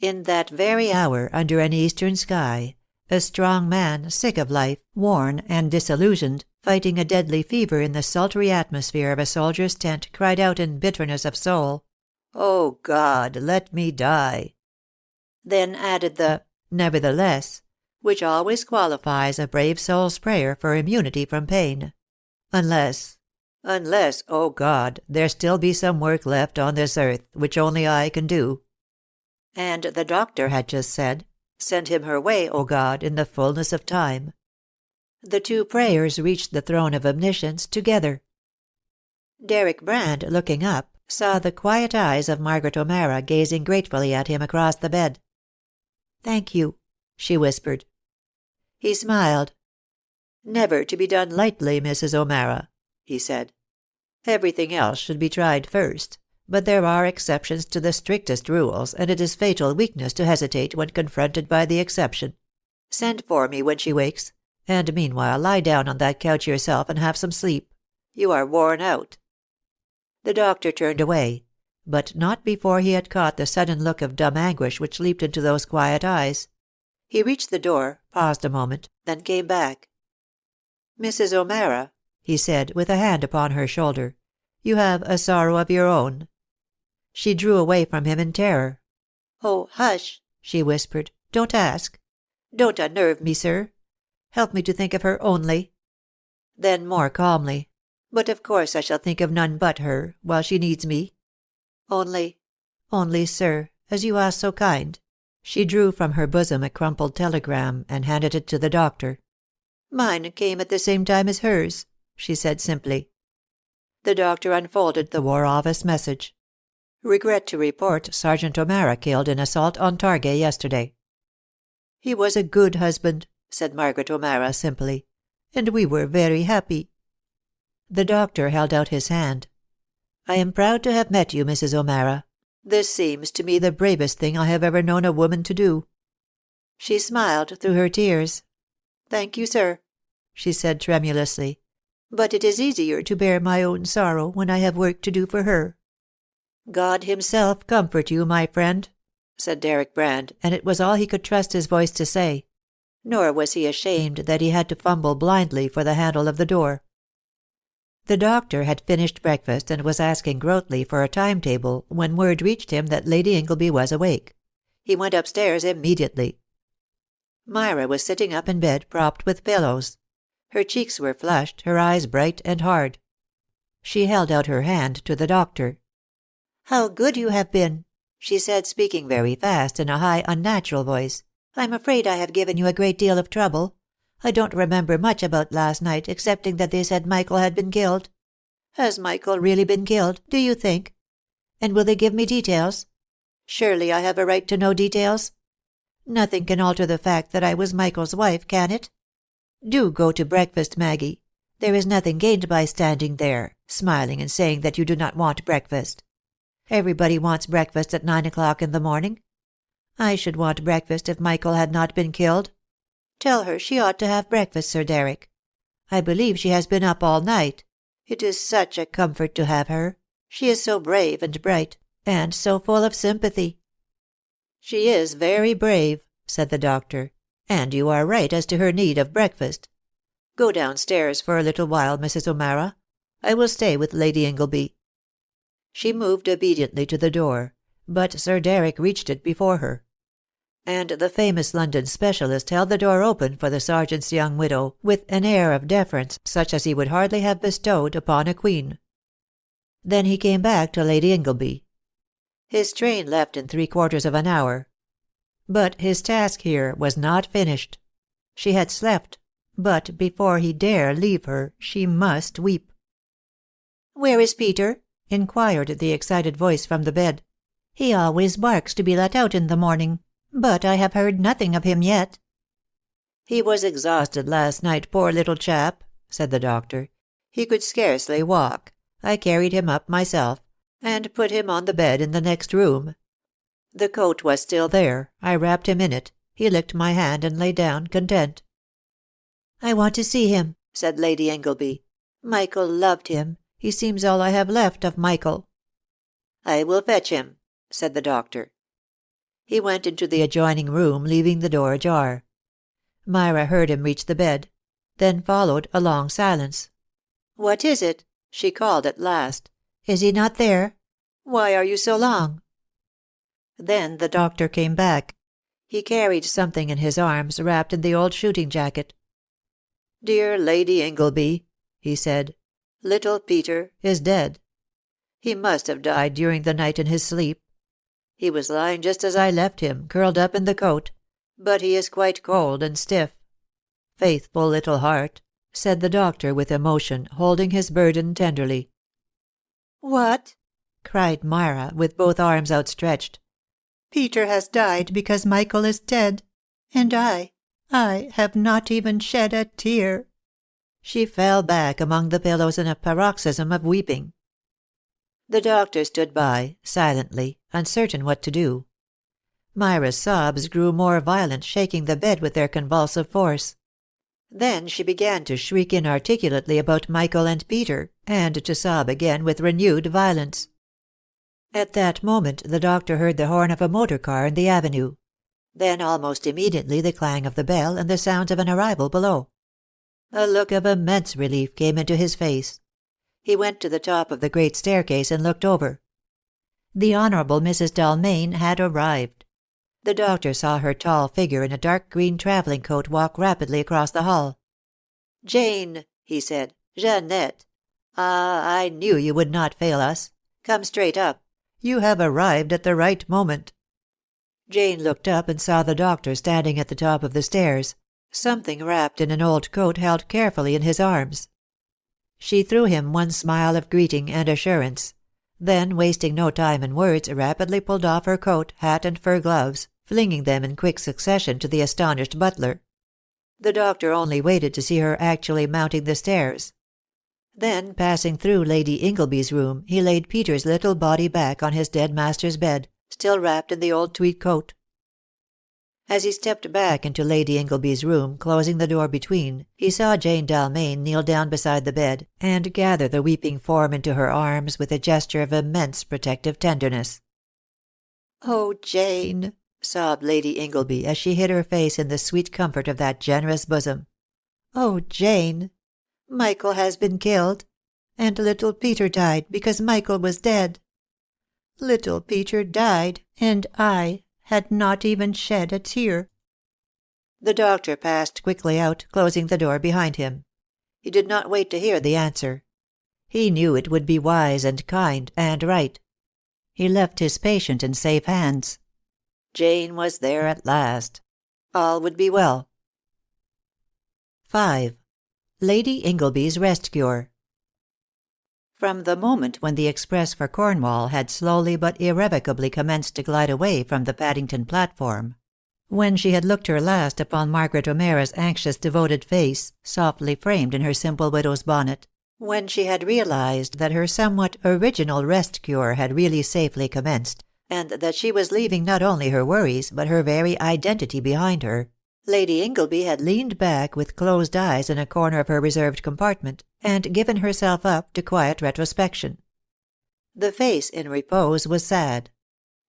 in that very hour, under an eastern sky, a strong man, sick of life, worn and disillusioned, fighting a deadly fever in the sultry atmosphere of a soldier's tent, cried out in bitterness of soul, "O God, let me die!" Then added the "nevertheless," which always qualifies a brave soul's prayer for immunity from pain. Unless, O God, there still be some work left on this earth, which only I can do. And the doctor had just said, "Send him her way, O God, in the fullness of time." The two prayers reached the throne of omniscience together. Deryck Brand, looking up, saw the quiet eyes of Margaret O'Mara gazing gratefully at him across the bed. "Thank you," she whispered. He smiled. "Never to be done lightly, Mrs. O'Mara," he said. "Everything else should be tried first, but there are exceptions to the strictest rules, and it is fatal weakness to hesitate when confronted by the exception. Send for me when she wakes, and meanwhile lie down on that couch yourself and have some sleep. You are worn out." The doctor turned away, but not before he had caught the sudden look of dumb anguish which leaped into those quiet eyes. He reached the door, paused a moment, then came back. "Mrs. O'Mara," he said, with a hand upon her shoulder, "you have a sorrow of your own." She drew away from him in terror. "Oh, hush," she whispered. "Don't ask. Don't unnerve me, sir. Help me to think of her only." Then more calmly, "But of course I shall think of none but her, while she needs me. Only, sir, as you are so kind." She drew from her bosom a crumpled telegram, and handed it to the doctor. "Mine came at the same time as hers," she said simply. The doctor unfolded the War Office message. "Regret to report Sergeant O'Mara killed in assault on Targai yesterday." "He was a good husband," said Margaret O'Mara simply, "and we were very happy." The doctor held out his hand. "I am proud to have met you, Mrs. O'Mara. This seems to me the bravest thing I have ever known a woman to do." She smiled through her tears. "Thank you, sir," she said tremulously, "but it is easier to bear my own sorrow when I have work to do for her." "God himself comfort you, my friend," said Deryck Brand, and it was all he could trust his voice to say. Nor was he ashamed that he had to fumble blindly for the handle of the door. The doctor had finished breakfast and was asking Grotley for a timetable when word reached him that Lady Ingleby was awake. He went upstairs immediately. Myra was sitting up in bed, propped with pillows. Her cheeks were flushed, her eyes bright and hard. She held out her hand to the doctor. "How good you have been," she said, speaking very fast in a high, unnatural voice. "I'm afraid I have given you a great deal of trouble. I don't remember much about last night, excepting that they said Michael had been killed. Has Michael really been killed, do you think? And will they give me details? Surely I have a right to know details. Nothing can alter the fact that I was Michael's wife, can it? Do go to breakfast, Maggie. There is nothing gained by standing there, smiling and saying that you do not want breakfast. Everybody wants breakfast at 9 o'clock in the morning. I should want breakfast if Michael had not been killed. Tell her she ought to have breakfast, Sir Deryck. I believe she has been up all night. It is such a comfort to have her. She is so brave and bright, and so full of sympathy." "She is very brave," said the doctor, "and you are right as to her need of breakfast. Go downstairs for a little while, Mrs. O'Mara. I will stay with Lady Ingleby." She moved obediently to the door, but Sir Deryck reached it before her. And the famous London specialist held the door open for the sergeant's young widow with an air of deference such as he would hardly have bestowed upon a queen. Then he came back to Lady Ingleby. His train left in 3/4 of an hour. But his task here was not finished. She had slept, but before he dare leave her, she must weep. "Where is Peter?" inquired the excited voice from the bed. "He always barks to be let out in the morning, but I have heard nothing of him yet." "He was exhausted last night, poor little chap," said the doctor. "He could scarcely walk. I carried him up myself, and put him on the bed in the next room. The coat was still there. I wrapped him in it. He licked my hand and lay down content." "I want to see him," said Lady Ingleby. "Michael loved him. He seems all I have left of Michael." "I will fetch him," said the doctor. He went into the adjoining room, leaving the door ajar. Myra heard him reach the bed. Then followed a long silence. "What is it?" she called at last. "Is he not there? Why are you so long?" Then the doctor came back. He carried something in his arms wrapped in the old shooting jacket. "Dear Lady Ingleby," he said, "little Peter is dead. He must have died during the night in his sleep. He was lying just as I left him, curled up in the coat, but he is quite cold and stiff. Faithful little heart," said the doctor with emotion, holding his burden tenderly. "What?" cried Myra, with both arms outstretched. "Peter has died because Michael is dead, and I have not even shed a tear." She fell back among the pillows in a paroxysm of weeping. The doctor stood by, silently, uncertain what to do. Myra's sobs grew more violent, shaking the bed with their convulsive force. Then she began to shriek inarticulately about Michael and Peter, and to sob again with renewed violence. At that moment the doctor heard the horn of a motor car in the avenue. Then almost immediately the clang of the bell and the sounds of an arrival below. A look of immense relief came into his face. He went to the top of the great staircase and looked over. The Honourable Mrs. Dalmain had arrived. The doctor saw her tall figure in a dark green travelling coat walk rapidly across the hall. "Jane," he said. "Jeannette. Ah, I knew you would not fail us. Come straight up. You have arrived at the right moment." Jane looked up and saw the doctor standing at the top of the stairs, something wrapped in an old coat held carefully in his arms. She threw him one smile of greeting and assurance, then, wasting no time in words, rapidly pulled off her coat, hat, and fur gloves, flinging them in quick succession to the astonished butler. The doctor only waited to see her actually mounting the stairs. Then, passing through Lady Ingleby's room, he laid Peter's little body back on his dead master's bed, still wrapped in the old tweed coat. As he stepped back into Lady Ingleby's room, closing the door between, he saw Jane Dalmain kneel down beside the bed, and gather the weeping form into her arms with a gesture of immense protective tenderness. "Oh, Jane," sobbed Lady Ingleby, as she hid her face in the sweet comfort of that generous bosom. "Oh, Jane! Michael has been killed, and little Peter died because Michael was dead. Little Peter died, and I had not even shed a tear." The doctor passed quickly out, closing the door behind him. He did not wait to hear the answer. He knew it would be wise and kind and right. He left his patient in safe hands. Jane was there at last. All would be well. 5. Lady Ingleby's Rest Cure. From the moment when the express for Cornwall had slowly but irrevocably commenced to glide away from the Paddington platform, when she had looked her last upon Margaret O'Mara's anxious devoted face, softly framed in her simple widow's bonnet, when she had realized that her somewhat original rest cure had really safely commenced, and that she was leaving not only her worries but her very identity behind her, Lady Ingleby had leaned back with closed eyes in a corner of her reserved compartment, and given herself up to quiet retrospection. The face in repose was sad,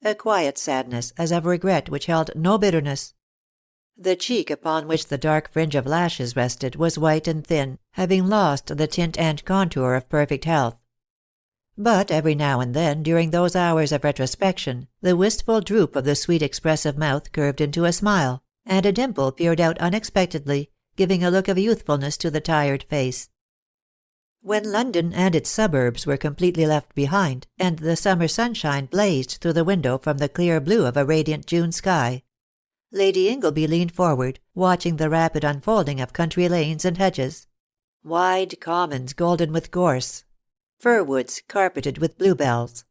a quiet sadness as of regret which held no bitterness. The cheek upon which the dark fringe of lashes rested was white and thin, having lost the tint and contour of perfect health. But every now and then, during those hours of retrospection, the wistful droop of the sweet expressive mouth curved into a smile, and a dimple peered out unexpectedly, giving a look of youthfulness to the tired face. When London and its suburbs were completely left behind, and the summer sunshine blazed through the window from the clear blue of a radiant June sky, Lady Ingleby leaned forward, watching the rapid unfolding of country lanes and hedges, wide commons golden with gorse, fir-woods carpeted with bluebells,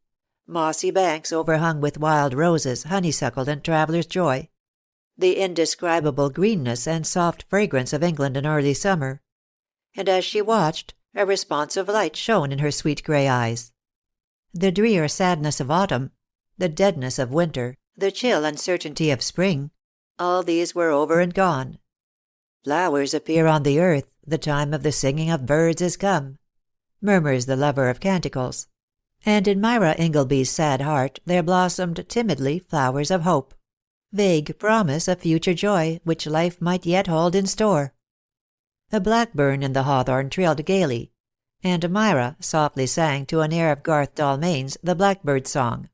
mossy banks overhung with wild roses, honeysuckle, and traveller's joy, the indescribable greenness and soft fragrance of England in early summer, and as she watched, a responsive light shone in her sweet grey eyes. The drear sadness of autumn, the deadness of winter, the chill uncertainty of spring, all these were over and gone. Flowers appear on the earth, the time of the singing of birds is come, murmurs the lover of canticles, and in Myra Ingleby's sad heart there blossomed timidly flowers of hope, vague promise of future joy which life might yet hold in store. A blackburn in the hawthorn trilled gaily, and Myra softly sang to an air of Garth Dalmain's The Blackbird's Song.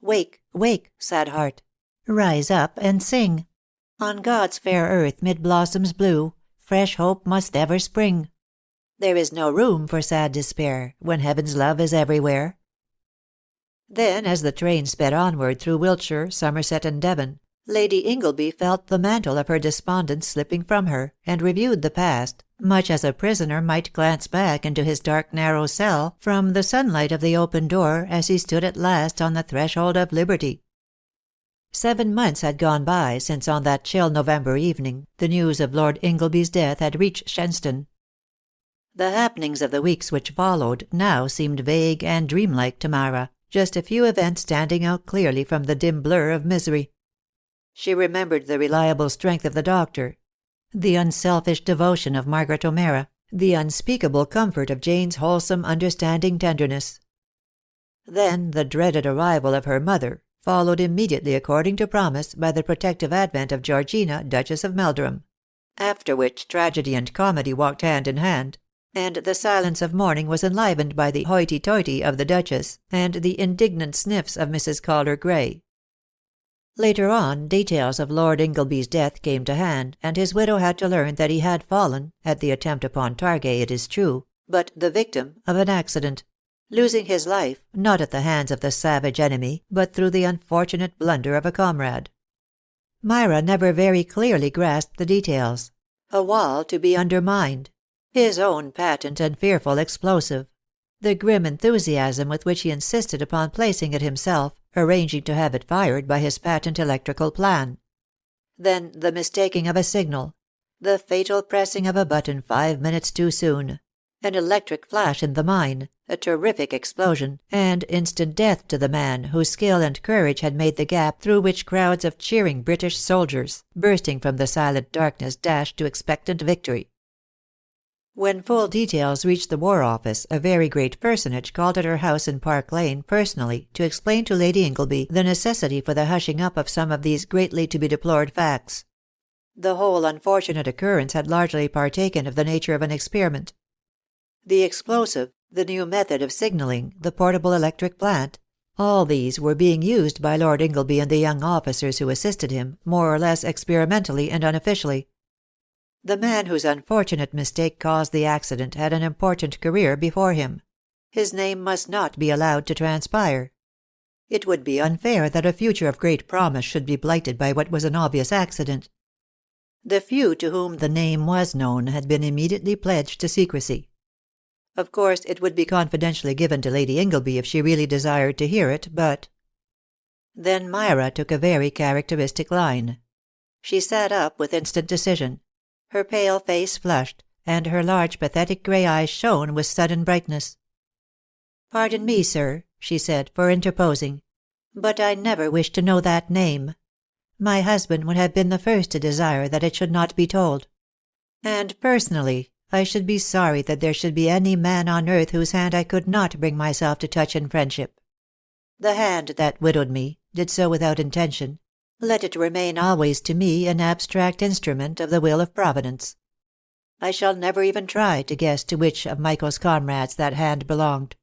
Wake, wake, sad heart, rise up and sing. On God's fair earth mid blossoms blue, fresh hope must ever spring. There is no room for sad despair, when heaven's love is everywhere. Then, as the train sped onward through Wiltshire, Somerset, and Devon, Lady Ingleby felt the mantle of her despondence slipping from her, and reviewed the past, much as a prisoner might glance back into his dark narrow cell from the sunlight of the open door as he stood at last on the threshold of liberty. 7 months had gone by since on that chill November evening the news of Lord Ingleby's death had reached Shenstone. The happenings of the weeks which followed now seemed vague and dreamlike to Myra, just a few events standing out clearly from the dim blur of misery. She remembered the reliable strength of the doctor, the unselfish devotion of Margaret O'Mara, the unspeakable comfort of Jane's wholesome understanding tenderness. Then the dreaded arrival of her mother, followed immediately according to promise by the protective advent of Georgina, Duchess of Meldrum, after which tragedy and comedy walked hand in hand, and the silence of mourning was enlivened by the hoity-toity of the Duchess, and the indignant sniffs of Mrs. Calder Gray. Later on, details of Lord Ingleby's death came to hand, and his widow had to learn that he had fallen, at the attempt upon Targai it is true, but the victim of an accident, losing his life, not at the hands of the savage enemy, but through the unfortunate blunder of a comrade. Myra never very clearly grasped the details. A wall to be undermined, his own patent and fearful explosive, the grim enthusiasm with which he insisted upon placing it himself, arranging to have it fired by his patent electrical plan. Then the mistaking of a signal, the fatal pressing of a button 5 minutes too soon, an electric flash in the mine, a terrific explosion, and instant death to the man whose skill and courage had made the gap through which crowds of cheering British soldiers, bursting from the silent darkness, dashed to expectant victory. When full details reached the War Office, a very great personage called at her house in Park Lane personally to explain to Lady Ingleby the necessity for the hushing up of some of these greatly to be deplored facts. The whole unfortunate occurrence had largely partaken of the nature of an experiment. The explosive, the new method of signalling, the portable electric plant, all these were being used by Lord Ingleby and the young officers who assisted him, more or less experimentally and unofficially. The man whose unfortunate mistake caused the accident had an important career before him. His name must not be allowed to transpire. It would be unfair that a future of great promise should be blighted by what was an obvious accident. The few to whom the name was known had been immediately pledged to secrecy. Of course it would be confidentially given to Lady Ingleby if she really desired to hear it, but Then Myra took a very characteristic line. She sat up with instant decision. Her pale face flushed, and her large pathetic grey eyes shone with sudden brightness. "Pardon me, sir," she said, "for interposing, but I never wished to know that name. My husband would have been the first to desire that it should not be told. And personally, I should be sorry that there should be any man on earth whose hand I could not bring myself to touch in friendship. The hand that widowed me did so without intention. Let it remain always to me an abstract instrument of the will of Providence. I shall never even try to guess to which of Michael's comrades that hand belonged."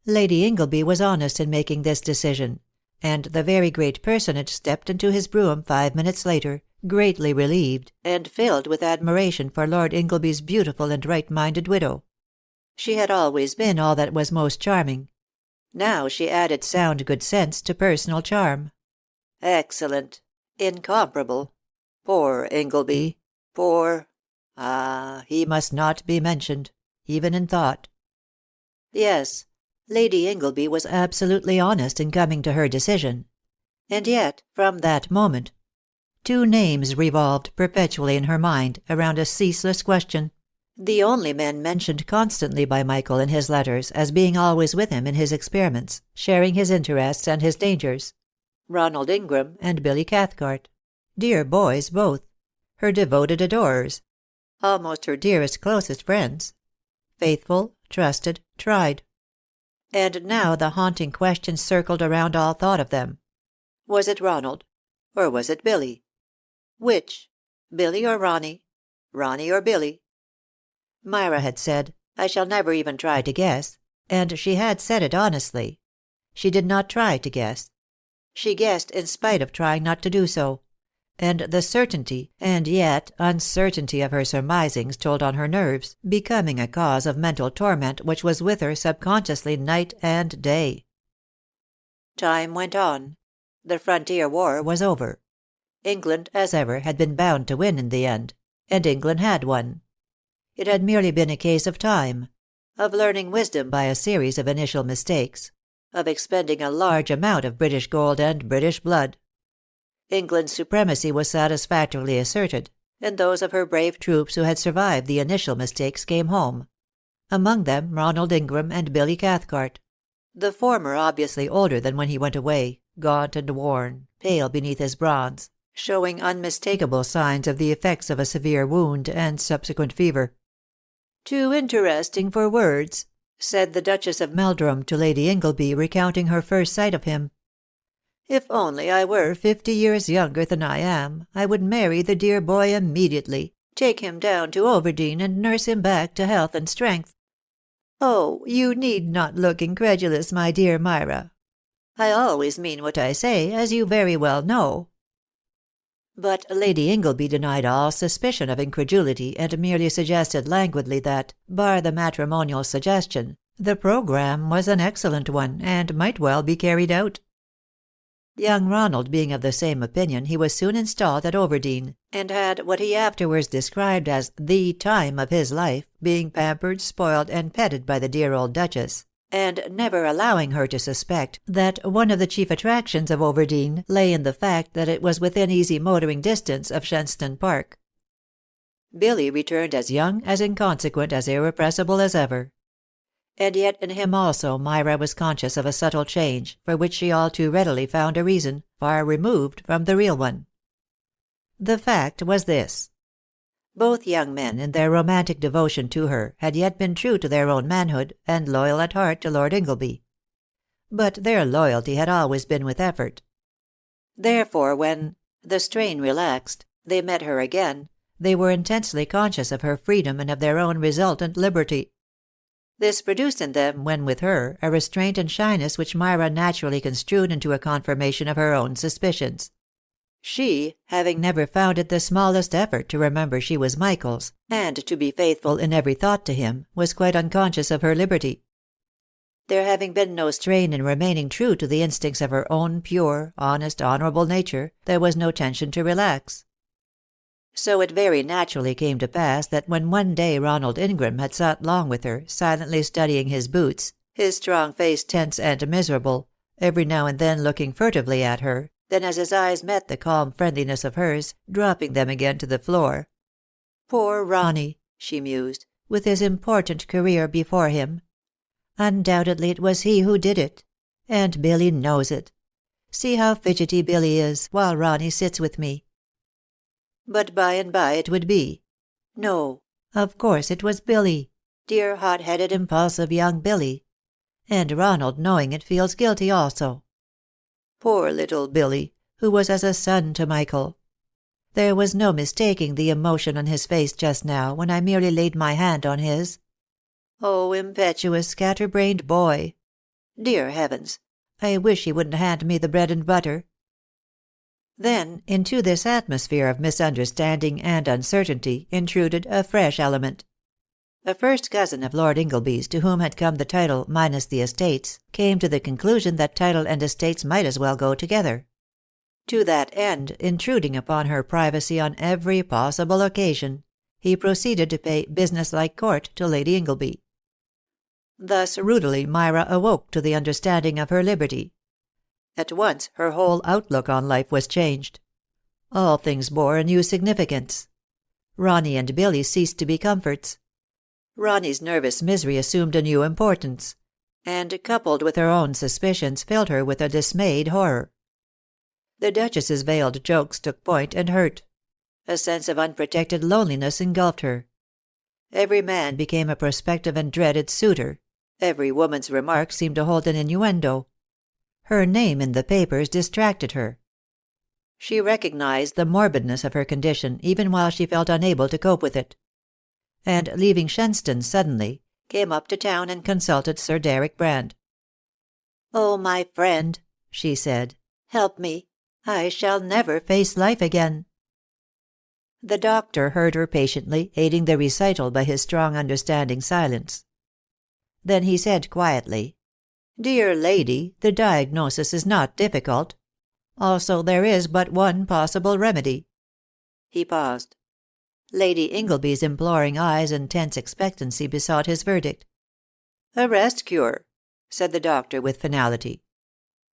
Lady Ingleby was honest in making this decision, and the very great personage stepped into his brougham 5 minutes later, greatly relieved, and filled with admiration for Lord Ingleby's beautiful and right-minded widow. She had always been all that was most charming. Now she added sound good sense to personal charm. Excellent. Incomparable. Poor Ingleby. Poor... he must not be mentioned, even in thought. Yes, Lady Ingleby was absolutely honest in coming to her decision. And yet, from that moment, two names revolved perpetually in her mind around a ceaseless question. The only men mentioned constantly by Michael in his letters as being always with him in his experiments, sharing his interests and his dangers. Ronald Ingram and Billy Cathcart. Dear boys both. Her devoted adorers. Almost her dearest, closest friends. Faithful, trusted, tried. And now the haunting question circled around all thought of them. Was it Ronald? Or was it Billy? Which? Billy or Ronnie? Ronnie or Billy? Myra had said, "I shall never even try to guess," and she had said it honestly. She did not try to guess. She guessed in spite of trying not to do so. And the certainty, and yet uncertainty of her surmisings told on her nerves, becoming a cause of mental torment which was with her subconsciously night and day. Time went on. The frontier war was over. England, as ever, had been bound to win in the end, and England had won. It had merely been a case of time, of learning wisdom by a series of initial mistakes, of expending a large amount of British gold and British blood. England's supremacy was satisfactorily asserted, and those of her brave troops who had survived the initial mistakes came home. Among them Ronald Ingram and Billy Cathcart. The former obviously older than when he went away, gaunt and worn, pale beneath his bronze, showing unmistakable signs of the effects of a severe wound and subsequent fever. "Too interesting for words," said the Duchess of Meldrum to Lady Ingleby, recounting her first sight of him. "If only I were 50 years younger than I am, I would marry the dear boy immediately, take him down to Overdene and nurse him back to health and strength. Oh, you need not look incredulous, my dear Myra. I always mean what I say, as you very well know." But Lady Ingleby denied all suspicion of incredulity, and merely suggested languidly that, bar the matrimonial suggestion, the programme was an excellent one, and might well be carried out. Young Ronald being of the same opinion, he was soon installed at Overdene, and had what he afterwards described as the time of his life, being pampered, spoiled, and petted by the dear old Duchess, and never allowing her to suspect that one of the chief attractions of Overdene lay in the fact that it was within easy motoring distance of Shenstone Park. Billy returned as young, as inconsequent, as irrepressible as ever. And yet in him also Myra was conscious of a subtle change, for which she all too readily found a reason, far removed from the real one. The fact was this. Both young men, in their romantic devotion to her, had yet been true to their own manhood, and loyal at heart to Lord Ingleby. But their loyalty had always been with effort. Therefore when, the strain relaxed, they met her again, they were intensely conscious of her freedom and of their own resultant liberty. This produced in them, when with her, a restraint and shyness which Myra naturally construed into a confirmation of her own suspicions. She, having never found it the smallest effort to remember she was Michael's, and to be faithful in every thought to him, was quite unconscious of her liberty. There having been no strain in remaining true to the instincts of her own pure, honest, honourable nature, there was no tension to relax. So it very naturally came to pass that when one day Ronald Ingram had sat long with her, silently studying his boots, his strong face tense and miserable, every now and then looking furtively at her, then as his eyes met the calm friendliness of hers, dropping them again to the floor. Poor Ronnie, she mused, with his important career before him. Undoubtedly it was he who did it. And Billy knows it. See how fidgety Billy is, while Ronnie sits with me. But by and by it would be. No, of course it was Billy. Dear hot-headed, impulsive young Billy. And Ronald, knowing it, feels guilty also. Poor little Billy, who was as a son to Michael. There was no mistaking the emotion on his face just now, when I merely laid my hand on his. Oh, impetuous, scatter-brained boy. Dear heavens, I wish he wouldn't hand me the bread and butter. Then, into this atmosphere of misunderstanding and uncertainty, intruded a fresh element. A first cousin of Lord Ingleby's, to whom had come the title minus the estates, came to the conclusion that title and estates might as well go together. To that end, intruding upon her privacy on every possible occasion, he proceeded to pay business-like court to Lady Ingleby. Thus rudely Myra awoke to the understanding of her liberty. At once her whole outlook on life was changed. All things bore a new significance. Ronnie and Billy ceased to be comforts. Ronnie's nervous misery assumed a new importance, and coupled with her own suspicions filled her with a dismayed horror. The Duchess's veiled jokes took point and hurt. A sense of unprotected loneliness engulfed her. Every man became a prospective and dreaded suitor. Every woman's remark seemed to hold an innuendo. Her name in the papers distracted her. She recognized the morbidness of her condition, even while she felt unable to cope with it. And, leaving Shenstone suddenly, came up to town and consulted Sir Deryck Brand. "Oh, my friend," she said, "help me. I shall never face life again." The doctor heard her patiently, aiding the recital by his strong understanding silence. Then he said quietly, "Dear lady, the diagnosis is not difficult. Also there is but one possible remedy." He paused. Lady Ingleby's imploring eyes and tense expectancy besought his verdict. "A rest cure," said the doctor with finality.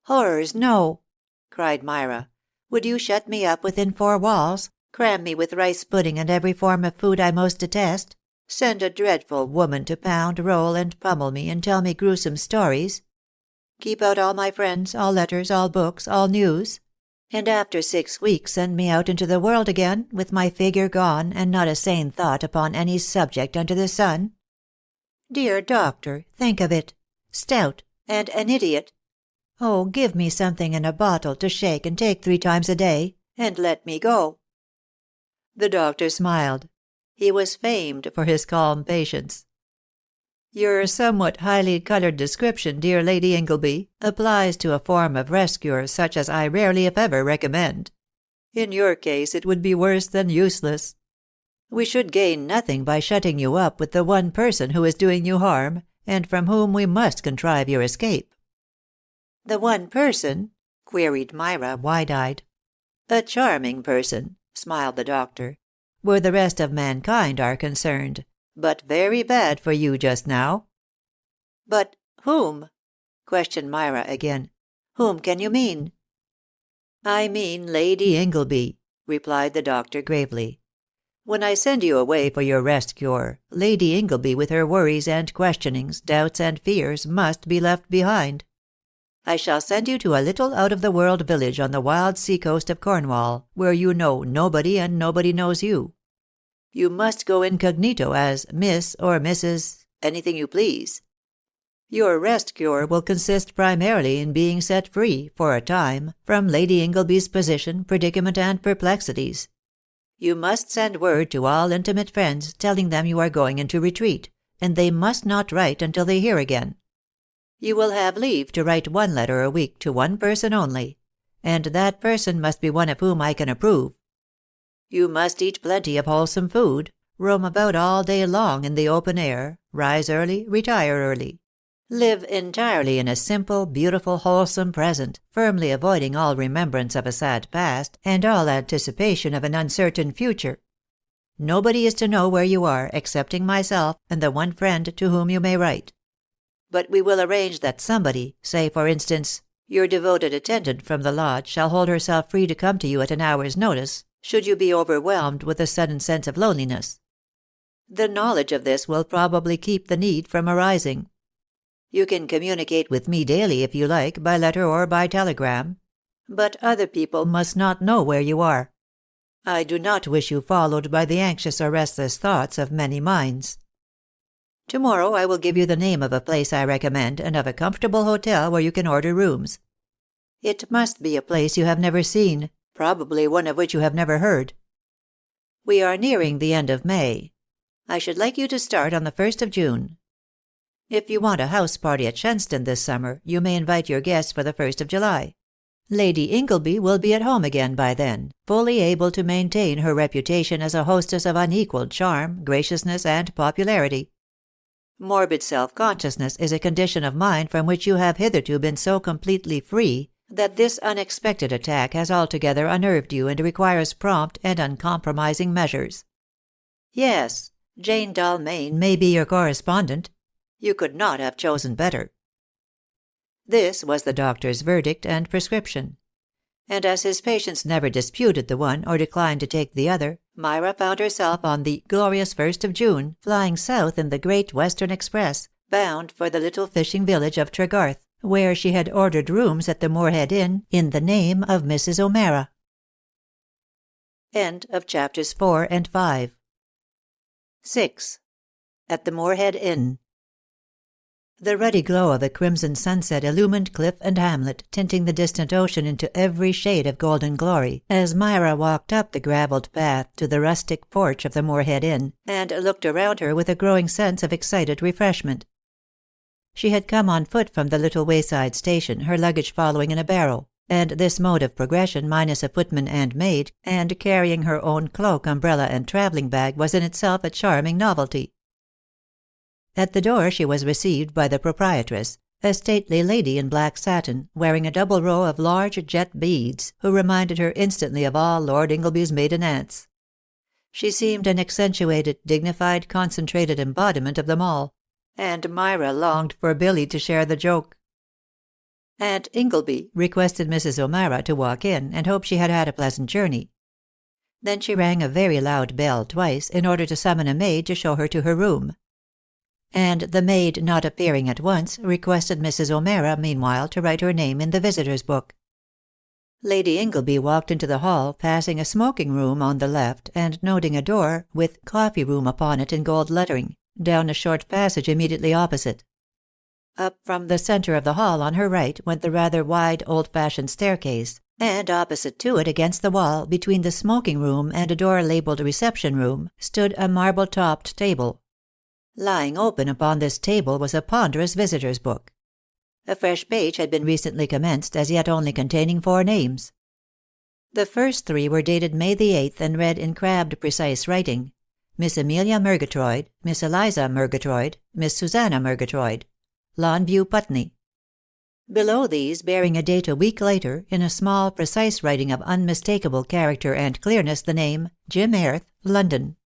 "Horrors, no!" cried Myra. "Would you shut me up within 4 walls, cram me with rice pudding and every form of food I most detest, send a dreadful woman to pound, roll, and pummel me, and tell me gruesome stories? Keep out all my friends, all letters, all books, all news? And after 6 weeks send me out into the world again, with my figure gone, and not a sane thought upon any subject under the sun? Dear doctor, think of it. Stout, and an idiot. Oh, give me something in a bottle to shake and take 3 times a day, and let me go." The doctor smiled. He was famed for his calm patience. "Your somewhat highly coloured description, dear Lady Ingleby, applies to a form of rest cure such as I rarely if ever recommend. In your case it would be worse than useless. We should gain nothing by shutting you up with the one person who is doing you harm, and from whom we must contrive your escape." "The one person?" queried Myra, wide-eyed. "A charming person," smiled the doctor, "where the rest of mankind are concerned, but very bad for you just now." "But whom?" questioned Myra again. "Whom can you mean?" "I mean Lady Ingleby," replied the doctor gravely. "When I send you away for your rest cure, Lady Ingleby with her worries and questionings, doubts and fears, must be left behind. I shall send you to a little out-of-the-world village on the wild sea-coast of Cornwall, where you know nobody and nobody knows you. You must go incognito as Miss or Mrs. anything you please. Your rest cure will consist primarily in being set free, for a time, from Lady Ingleby's position, predicament, and perplexities. You must send word to all intimate friends, telling them you are going into retreat, and they must not write until they hear again. You will have leave to write 1 letter a week to 1 person only, and that person must be one of whom I can approve. You must eat plenty of wholesome food, roam about all day long in the open air, rise early, retire early. Live entirely in a simple, beautiful, wholesome present, firmly avoiding all remembrance of a sad past, and all anticipation of an uncertain future, Nobody is to know where you are, excepting myself and the one friend to whom you may write. But we will arrange that somebody, say for instance, your devoted attendant from the lodge, shall hold herself free to come to you at an hour's notice, should you be overwhelmed with a sudden sense of loneliness. The knowledge of this will probably keep the need from arising. You can communicate with me daily if you like, by letter or by telegram. But other people must not know where you are. I do not wish you followed by the anxious or restless thoughts of many minds. Tomorrow I will give you the name of a place I recommend, and of a comfortable hotel where you can order rooms. It must be a place you have never seen, probably one of which you have never heard. We are nearing the end of May. I should like you to start on the 1st of June. If you want a house party at Shenstone this summer, you may invite your guests for the 1st of July. Lady Ingleby will be at home again by then, fully able to maintain her reputation as a hostess of unequalled charm, graciousness, and popularity. Morbid self-consciousness is a condition of mind from which you have hitherto been so completely free, that this unexpected attack has altogether unnerved you and requires prompt and uncompromising measures. Yes, Jane Dalmain may be your correspondent. You could not have chosen better. This was the doctor's verdict and prescription. And as his patients never disputed the one or declined to take the other, Myra found herself on the glorious 1st of June, flying south in the Great Western Express, bound for the little fishing village of Tregarth, where she had ordered rooms at the Moorhead Inn in the name of Mrs. O'Mara. End of chapters 4 and 5. 6. At the Moorhead Inn. The ruddy glow of a crimson sunset illumined cliff and hamlet, tinting the distant ocean into every shade of golden glory, as Myra walked up the gravelled path to the rustic porch of the Moorhead Inn, and looked around her with a growing sense of excited refreshment. She had come on foot from the little wayside station, her luggage following in a barrow, and this mode of progression, minus a footman and maid, and carrying her own cloak, umbrella, and travelling bag, was in itself a charming novelty. At the door she was received by the proprietress, a stately lady in black satin, wearing a double row of large jet beads, who reminded her instantly of all Lord Ingleby's maiden aunts. She seemed an accentuated, dignified, concentrated embodiment of them all, and Myra longed for Billy to share the joke. Aunt Ingleby requested Mrs. O'Mara to walk in, and hoped she had had a pleasant journey. Then she rang a very loud bell twice, in order to summon a maid to show her to her room. And the maid not appearing at once, requested Mrs. O'Mara meanwhile to write her name in the visitors' book. Lady Ingleby walked into the hall, passing a smoking room on the left, and noting a door with coffee room upon it in gold lettering, down a short passage immediately opposite. Up from the centre of the hall on her right went the rather wide old-fashioned staircase, and opposite to it, against the wall, between the smoking room and a door labelled reception room, stood a marble-topped table. Lying open upon this table was a ponderous visitors' book. A fresh page had been recently commenced, as yet only containing 4 names. The first 3 were dated May the 8th, and read in crabbed precise writing, Miss Amelia Murgatroyd, Miss Eliza Murgatroyd, Miss Susanna Murgatroyd, Longview, Putney. Below these, bearing a date a week later, in a small precise writing of unmistakable character and clearness, the name, Jim Airth, London.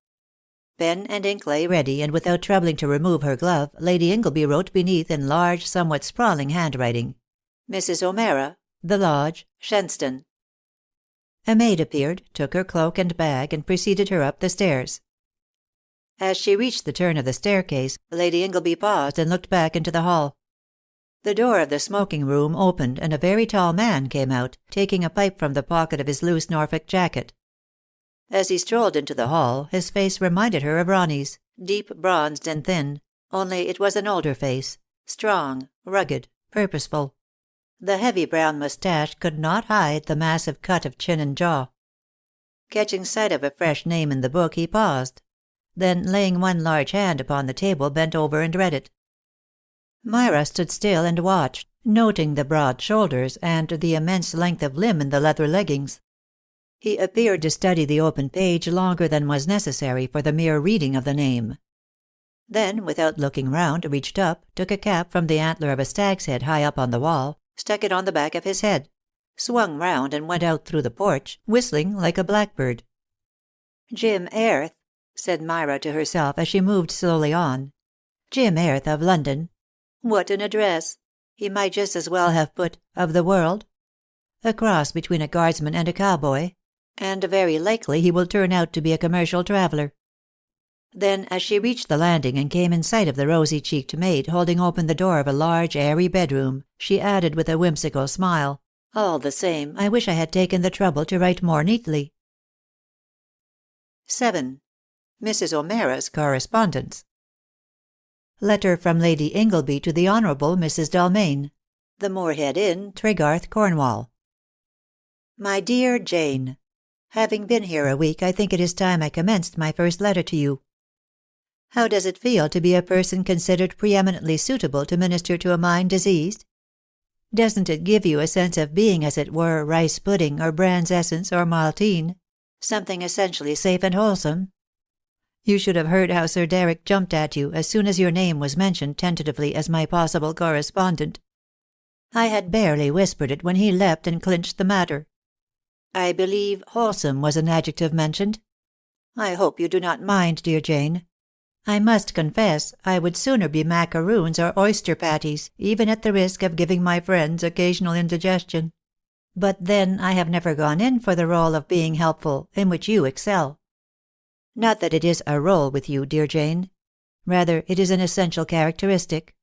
Pen and ink lay ready, and without troubling to remove her glove, Lady Ingleby wrote beneath in large, somewhat sprawling handwriting, Mrs. O'Mara, The Lodge, Shenstone. A maid appeared, took her cloak and bag, and preceded her up the stairs. As she reached the turn of the staircase, Lady Ingleby paused and looked back into the hall. The door of the smoking room opened, and a very tall man came out, taking a pipe from the pocket of his loose Norfolk jacket. As he strolled into the hall, his face reminded her of Ronnie's, deep bronzed and thin, only it was an older face, strong, rugged, purposeful. The heavy brown moustache could not hide the massive cut of chin and jaw. Catching sight of a fresh name in the book, he paused. Then, laying one large hand upon the table, bent over and read it. Myra stood still and watched, noting the broad shoulders and the immense length of limb in the leather leggings. He appeared to study the open page longer than was necessary for the mere reading of the name. Then, without looking round, reached up, took a cap from the antler of a stag's head high up on the wall, stuck it on the back of his head, swung round and went out through the porch, whistling like a blackbird. Jim Airth, said Myra to herself as she moved slowly on. Jim Airth of London. What an address! He might just as well have put of the world. A cross between a guardsman and a cowboy, and very likely he will turn out to be a commercial traveler. Then, as she reached the landing and came in sight of the rosy-cheeked maid holding open the door of a large, airy bedroom, she added with a whimsical smile, "All the same, I wish I had taken the trouble to write more neatly." 7. Mrs. O'Mara's correspondence. Letter from Lady Ingleby to the Honourable Mrs. Dalmain, The Moorhead Inn, Tregarth, Cornwall. My dear Jane, having been here a week, I think it is time I commenced my first letter to you. How does it feel to be a person considered preeminently suitable to minister to a mind diseased? Doesn't it give you a sense of being, as it were, rice pudding, or Brand's essence, or maltine, something essentially safe and wholesome? You should have heard how Sir Deryck jumped at you as soon as your name was mentioned tentatively as my possible correspondent. I had barely whispered it when he leapt and clinched the matter. I believe wholesome was an adjective mentioned. I hope you do not mind, dear Jane. I must confess I would sooner be macaroons or oyster patties, even at the risk of giving my friends occasional indigestion. But then I have never gone in for the rôle of being helpful, in which you excel. Not that it is a rôle with you, dear Jane. Rather, it is an essential characteristic.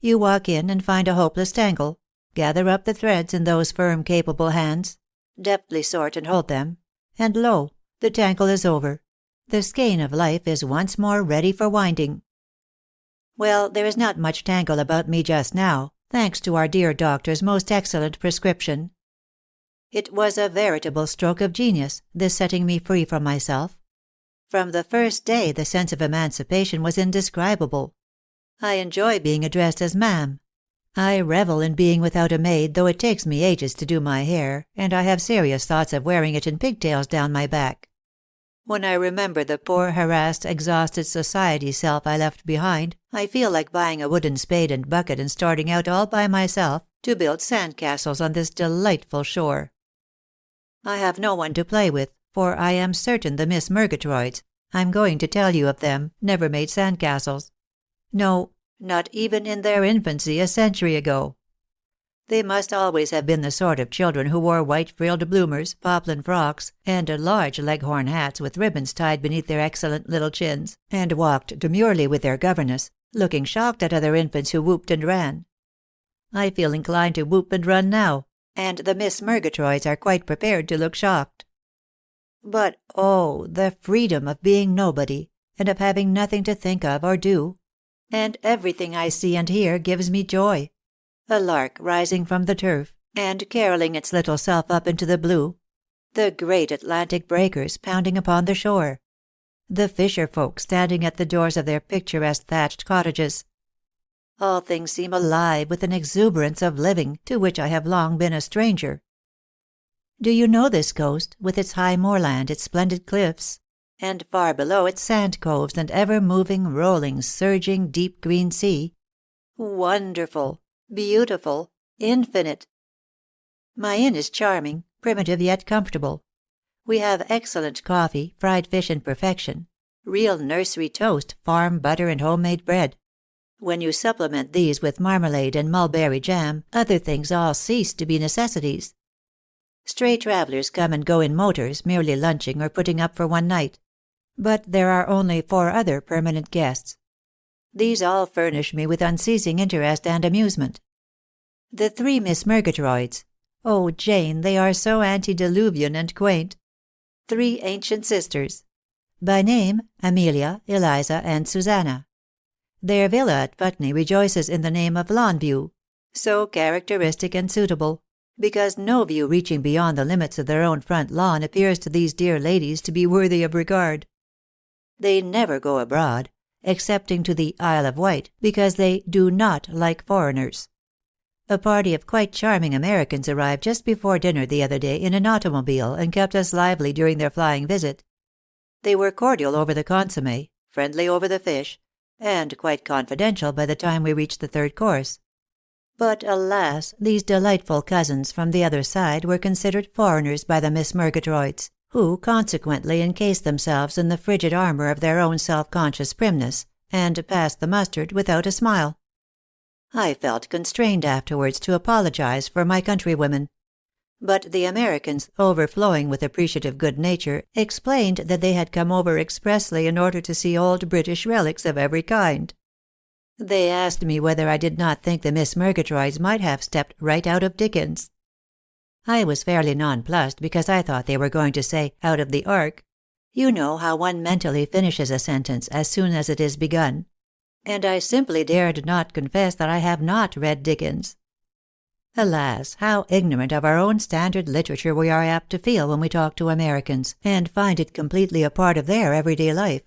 You walk in and find a hopeless tangle, gather up the threads in those firm, capable hands, deftly sort and hold them, and lo, the tangle is over. The skein of life is once more ready for winding. Well, there is not much tangle about me just now, thanks to our dear doctor's most excellent prescription. It was a veritable stroke of genius, this setting me free from myself. From the first day the sense of emancipation was indescribable. I enjoy being addressed as ma'am. I revel in being without a maid, though it takes me ages to do my hair, and I have serious thoughts of wearing it in pigtails down my back. When I remember the poor, harassed, exhausted society self I left behind, I feel like buying a wooden spade and bucket and starting out all by myself to build sand castles on this delightful shore. I have no one to play with, for I am certain the Miss Murgatroyds, I'm going to tell you of them, never made sand castles. No, not even in their infancy a century ago. They must always have been the sort of children who wore white frilled bloomers, poplin frocks, and large leghorn hats with ribbons tied beneath their excellent little chins, and walked demurely with their governess, looking shocked at other infants who whooped and ran. I feel inclined to whoop and run now, and the Miss Murgatroyds are quite prepared to look shocked. But oh, the freedom of being nobody, and of having nothing to think of or do, and everything I see and hear gives me joy. A lark rising from the turf, and carolling its little self up into the blue, the great Atlantic breakers pounding upon the shore, the fisher folk standing at the doors of their picturesque thatched cottages. All things seem alive with an exuberance of living to which I have long been a stranger. Do you know this coast, with its high moorland, its splendid cliffs, and far below its sand coves and ever-moving, rolling, surging, deep green sea? Wonderful! Beautiful, infinite. My inn is charming, primitive yet comfortable. We have excellent coffee, fried fish in perfection, real nursery toast, farm butter and homemade bread. When you supplement these with marmalade and mulberry jam, other things all cease to be necessities. Stray travellers come and go in motors, merely lunching or putting up for one night. But there are only 4 other permanent guests. These all furnish me with unceasing interest and amusement. The 3 Miss Murgatroyds. Oh, Jane, they are so antediluvian and quaint. 3 ancient sisters. By name, Amelia, Eliza, and Susanna. Their villa at Putney rejoices in the name of Lawnview, so characteristic and suitable, because no view reaching beyond the limits of their own front lawn appears to these dear ladies to be worthy of regard. They never go abroad, excepting to the Isle of Wight, because they do not like foreigners. A party of quite charming Americans arrived just before dinner the other day in an automobile and kept us lively during their flying visit. They were cordial over the consommé, friendly over the fish, and quite confidential by the time we reached the 3rd course. But alas, these delightful cousins from the other side were considered foreigners by the Miss Murgatroyds, who consequently encase themselves in the frigid armor of their own self-conscious primness, and pass the mustard without a smile. I felt constrained afterwards to apologize for my countrywomen. But the Americans, overflowing with appreciative good nature, explained that they had come over expressly in order to see old British relics of every kind. They asked me whether I did not think the Miss Murgatroyds might have stepped right out of Dickens. I was fairly nonplussed because I thought they were going to say, out of the Ark. You know how one mentally finishes a sentence as soon as it is begun. And I simply dared not confess that I have not read Dickens. Alas, how ignorant of our own standard literature we are apt to feel when we talk to Americans, and find it completely a part of their everyday life.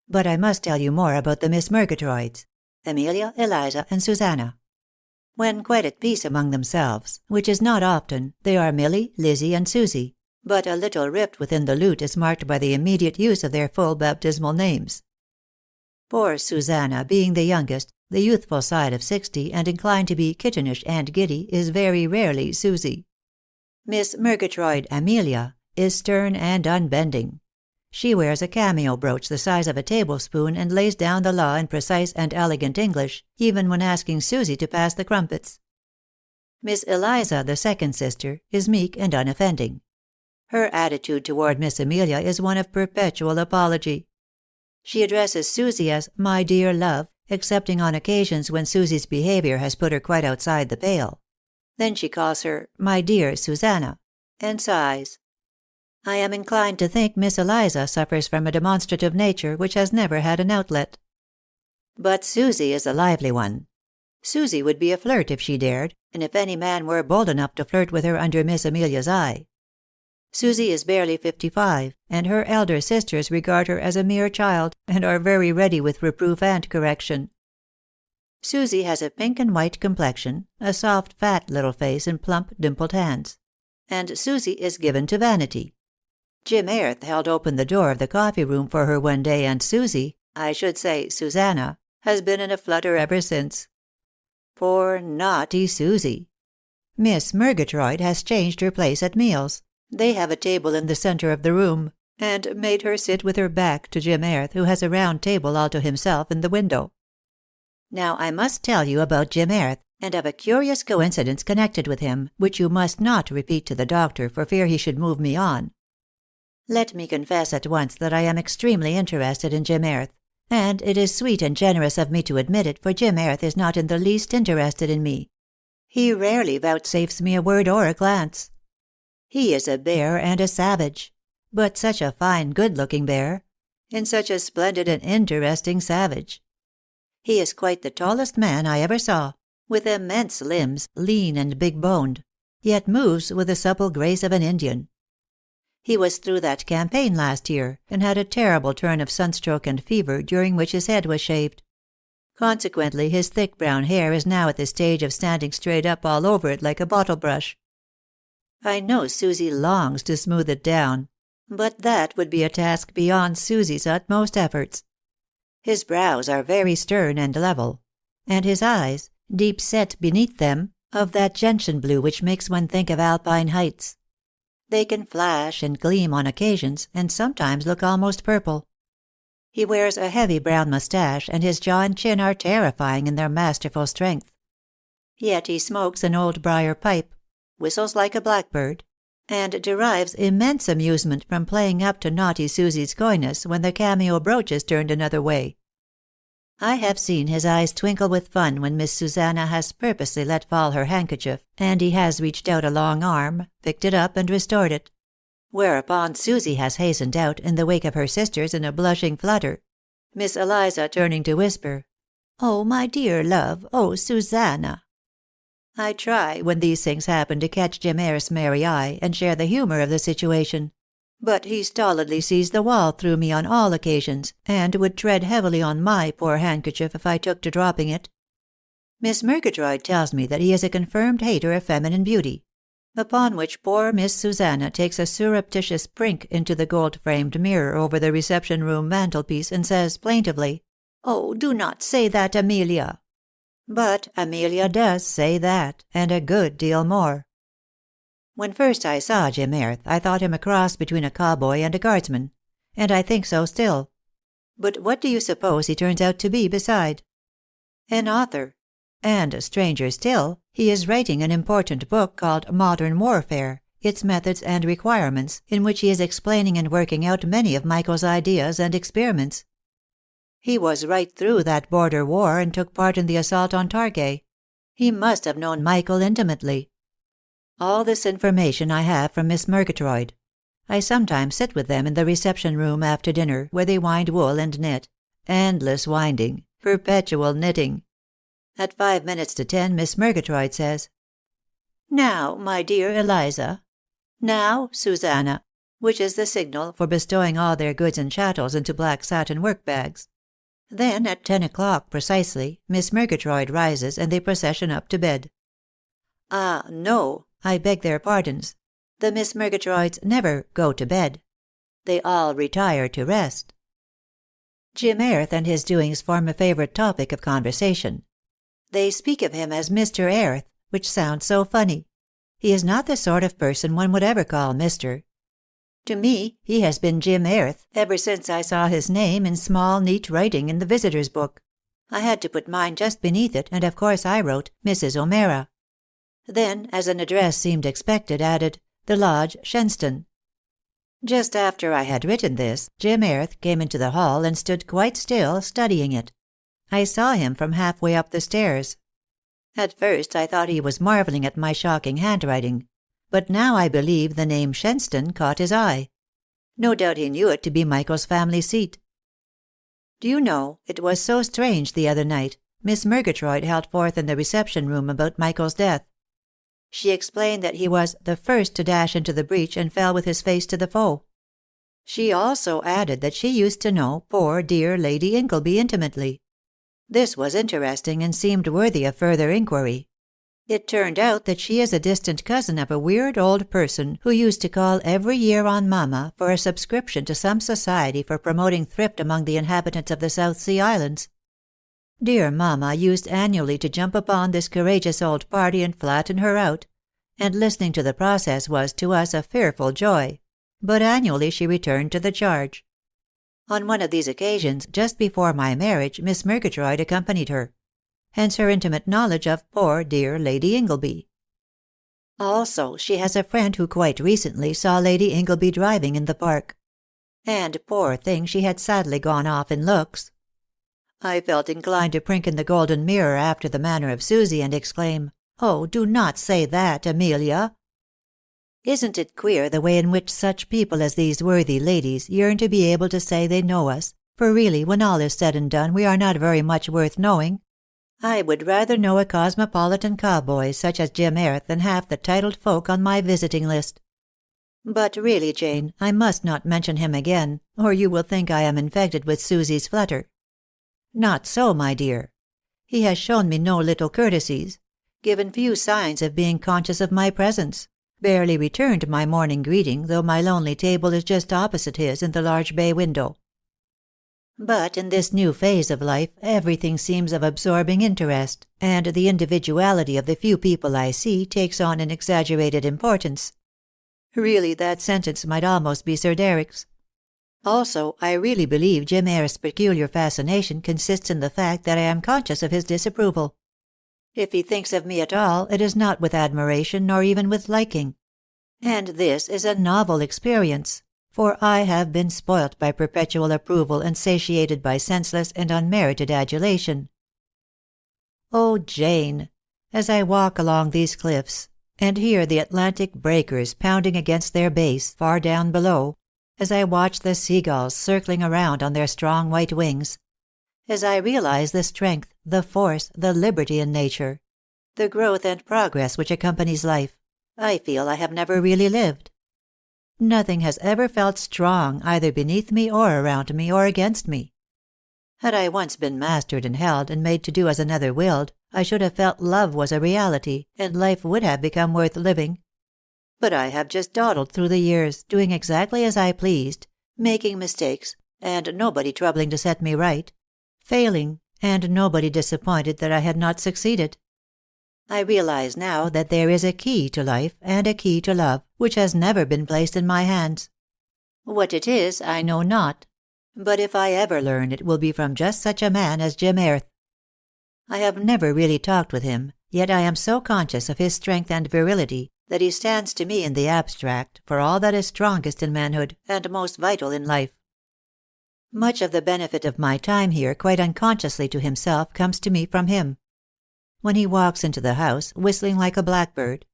But I must tell you more about the Miss Murgatroyds, Amelia, Eliza, and Susanna. When quite at peace among themselves, which is not often, they are Millie, Lizzie, and Susie, but a little rift within the lute is marked by the immediate use of their full baptismal names. Poor Susanna, being the youngest, the youthful side of 60, and inclined to be kittenish and giddy, is very rarely Susie. Miss Murgatroyd, Amelia, is stern and unbending. She wears a cameo brooch the size of a tablespoon and lays down the law in precise and elegant English, even when asking Susie to pass the crumpets. Miss Eliza, the second sister, is meek and unoffending. Her attitude toward Miss Amelia is one of perpetual apology. She addresses Susie as "my dear love," excepting on occasions when Susie's behavior has put her quite outside the pale. Then she calls her "my dear Susanna," and sighs. I am inclined to think Miss Eliza suffers from a demonstrative nature which has never had an outlet. But Susie is a lively one. Susie would be a flirt if she dared, and if any man were bold enough to flirt with her under Miss Amelia's eye. Susie is barely 55, and her elder sisters regard her as a mere child, and are very ready with reproof and correction. Susie has a pink and white complexion, a soft fat little face, and plump dimpled hands. And Susie is given to vanity. Jim Airth held open the door of the coffee-room for her one day, and Susie, I should say Susanna, has been in a flutter ever since. Poor naughty Susie! Miss Murgatroyd has changed her place at meals. They have a table in the center of the room, and made her sit with her back to Jim Airth, who has a round table all to himself in the window. Now I must tell you about Jim Airth, and of a curious coincidence connected with him, which you must not repeat to the doctor for fear he should move me on. Let me confess at once that I am extremely interested in Jim Airth, and it is sweet and generous of me to admit it, for Jim Airth is not in the least interested in me. He rarely vouchsafes me a word or a glance. He is a bear and a savage, but such a fine good-looking bear, and such a splendid and interesting savage. He is quite the tallest man I ever saw, with immense limbs, lean and big-boned, yet moves with the supple grace of an Indian. He was through that campaign last year, and had a terrible turn of sunstroke and fever, during which his head was shaved. Consequently his thick brown hair is now at the stage of standing straight up all over it like a bottle-brush. I know Susie longs to smooth it down, but that would be a task beyond Susie's utmost efforts. His brows are very stern and level, and his eyes, deep set beneath them, of that gentian blue which makes one think of Alpine heights. They can flash and gleam on occasions, and sometimes look almost purple. He wears a heavy brown moustache, and his jaw and chin are terrifying in their masterful strength. Yet he smokes an old briar pipe, whistles like a blackbird, and derives immense amusement from playing up to naughty Susie's coyness when the cameo brooch is turned another way. I have seen his eyes twinkle with fun when Miss Susanna has purposely let fall her handkerchief, and he has reached out a long arm, picked it up, and restored it. Whereupon Susie has hastened out, in the wake of her sisters, in a blushing flutter, Miss Eliza turning to whisper, "Oh, my dear love, oh, Susanna!" I try, when these things happen, to catch Jim Airth's merry eye, and share the humour of the situation. But he stolidly sees the wall through me on all occasions, and would tread heavily on my poor handkerchief if I took to dropping it. Miss Murgatroyd tells me that he is a confirmed hater of feminine beauty, upon which poor Miss Susanna takes a surreptitious prink into the gold-framed mirror over the reception-room mantelpiece, and says plaintively, "Oh, do not say that, Amelia." But Amelia does say that, and a good deal more. When first I saw Jim Airth, I thought him a cross between a cowboy and a guardsman, and I think so still. But what do you suppose he turns out to be beside? An author. And, stranger still, he is writing an important book called Modern Warfare, Its Methods and Requirements, in which he is explaining and working out many of Michael's ideas and experiments. He was right through that border war and took part in the assault on Targai. He must have known Michael intimately. All this information I have from Miss Murgatroyd. I sometimes sit with them in the reception room after dinner, where they wind wool and knit. Endless winding, perpetual knitting. At 5 minutes to 10, Miss Murgatroyd says, "Now, my dear Eliza. Now, Susanna," which is the signal for bestowing all their goods and chattels into black satin work-bags. Then, at 10 o'clock precisely, Miss Murgatroyd rises and they procession up to bed. Ah, no, I beg their pardons. The Miss Murgatroyds never go to bed. They all retire to rest. Jim Airth and his doings form a favourite topic of conversation. They speak of him as Mr. Airth, which sounds so funny. He is not the sort of person one would ever call Mr. To me, he has been Jim Airth ever since I saw his name in small, neat writing in the visitor's book. I had to put mine just beneath it, and of course I wrote Mrs. O'Mara. Then, as an address seemed expected, added, The Lodge, Shenstone. Just after I had written this, Jim Airth came into the hall and stood quite still, studying it. I saw him from halfway up the stairs. At first I thought he was marvelling at my shocking handwriting, but now I believe the name Shenstone caught his eye. No doubt he knew it to be Michael's family seat. Do you know, it was so strange the other night, Miss Murgatroyd held forth in the reception room about Michael's death. She explained that he was the first to dash into the breach and fell with his face to the foe. She also added that she used to know poor dear Lady Ingleby intimately. This was interesting and seemed worthy of further inquiry. It turned out that she is a distant cousin of a weird old person who used to call every year on Mamma for a subscription to some society for promoting thrift among the inhabitants of the South Sea Islands. Dear Mamma used annually to jump upon this courageous old party and flatten her out, and listening to the process was to us a fearful joy, but annually she returned to the charge. On one of these occasions, just before my marriage, Miss Murgatroyd accompanied her. Hence her intimate knowledge of poor dear Lady Ingleby. Also, she has a friend who quite recently saw Lady Ingleby driving in the park. And, poor thing, she had sadly gone off in looks. I felt inclined to prink in the golden mirror after the manner of Susie and exclaim, "Oh, do not say that, Amelia!" Isn't it queer the way in which such people as these worthy ladies yearn to be able to say they know us, for really, when all is said and done, we are not very much worth knowing. I would rather know a cosmopolitan cowboy such as Jim Airth than half the titled folk on my visiting list. But really, Jane, I must not mention him again, or you will think I am infected with Susie's flutter. Not so, my dear. He has shown me no little courtesies, given few signs of being conscious of my presence, barely returned my morning greeting, though my lonely table is just opposite his in the large bay window. But in this new phase of life everything seems of absorbing interest, and the individuality of the few people I see takes on an exaggerated importance. Really, that sentence might almost be Sir Deryck's. Also, I really believe Jim Airth's peculiar fascination consists in the fact that I am conscious of his disapproval. If he thinks of me at all, it is not with admiration nor even with liking. And this is a novel experience, for I have been spoilt by perpetual approval and satiated by senseless and unmerited adulation. Oh, Jane, as I walk along these cliffs, and hear the Atlantic breakers pounding against their base far down below, as I watch the seagulls circling around on their strong white wings, as I realize the strength, the force, the liberty in nature, the growth and progress which accompanies life, I feel I have never really lived. Nothing has ever felt strong either beneath me or around me or against me. Had I once been mastered and held and made to do as another willed, I should have felt love was a reality, and life would have become worth living. But I have just dawdled through the years, doing exactly as I pleased, making mistakes, and nobody troubling to set me right, failing, and nobody disappointed that I had not succeeded. I realize now that there is a key to life and a key to love, which has never been placed in my hands. What it is, I know not. But if I ever learn, it will be from just such a man as Jim Airth. I have never really talked with him, yet I am so conscious of his strength and virility, that he stands to me in the abstract for all that is strongest in manhood and most vital in life. Much of the benefit of my time here, quite unconsciously to himself, comes to me from him. When he walks into the house, whistling like a blackbird,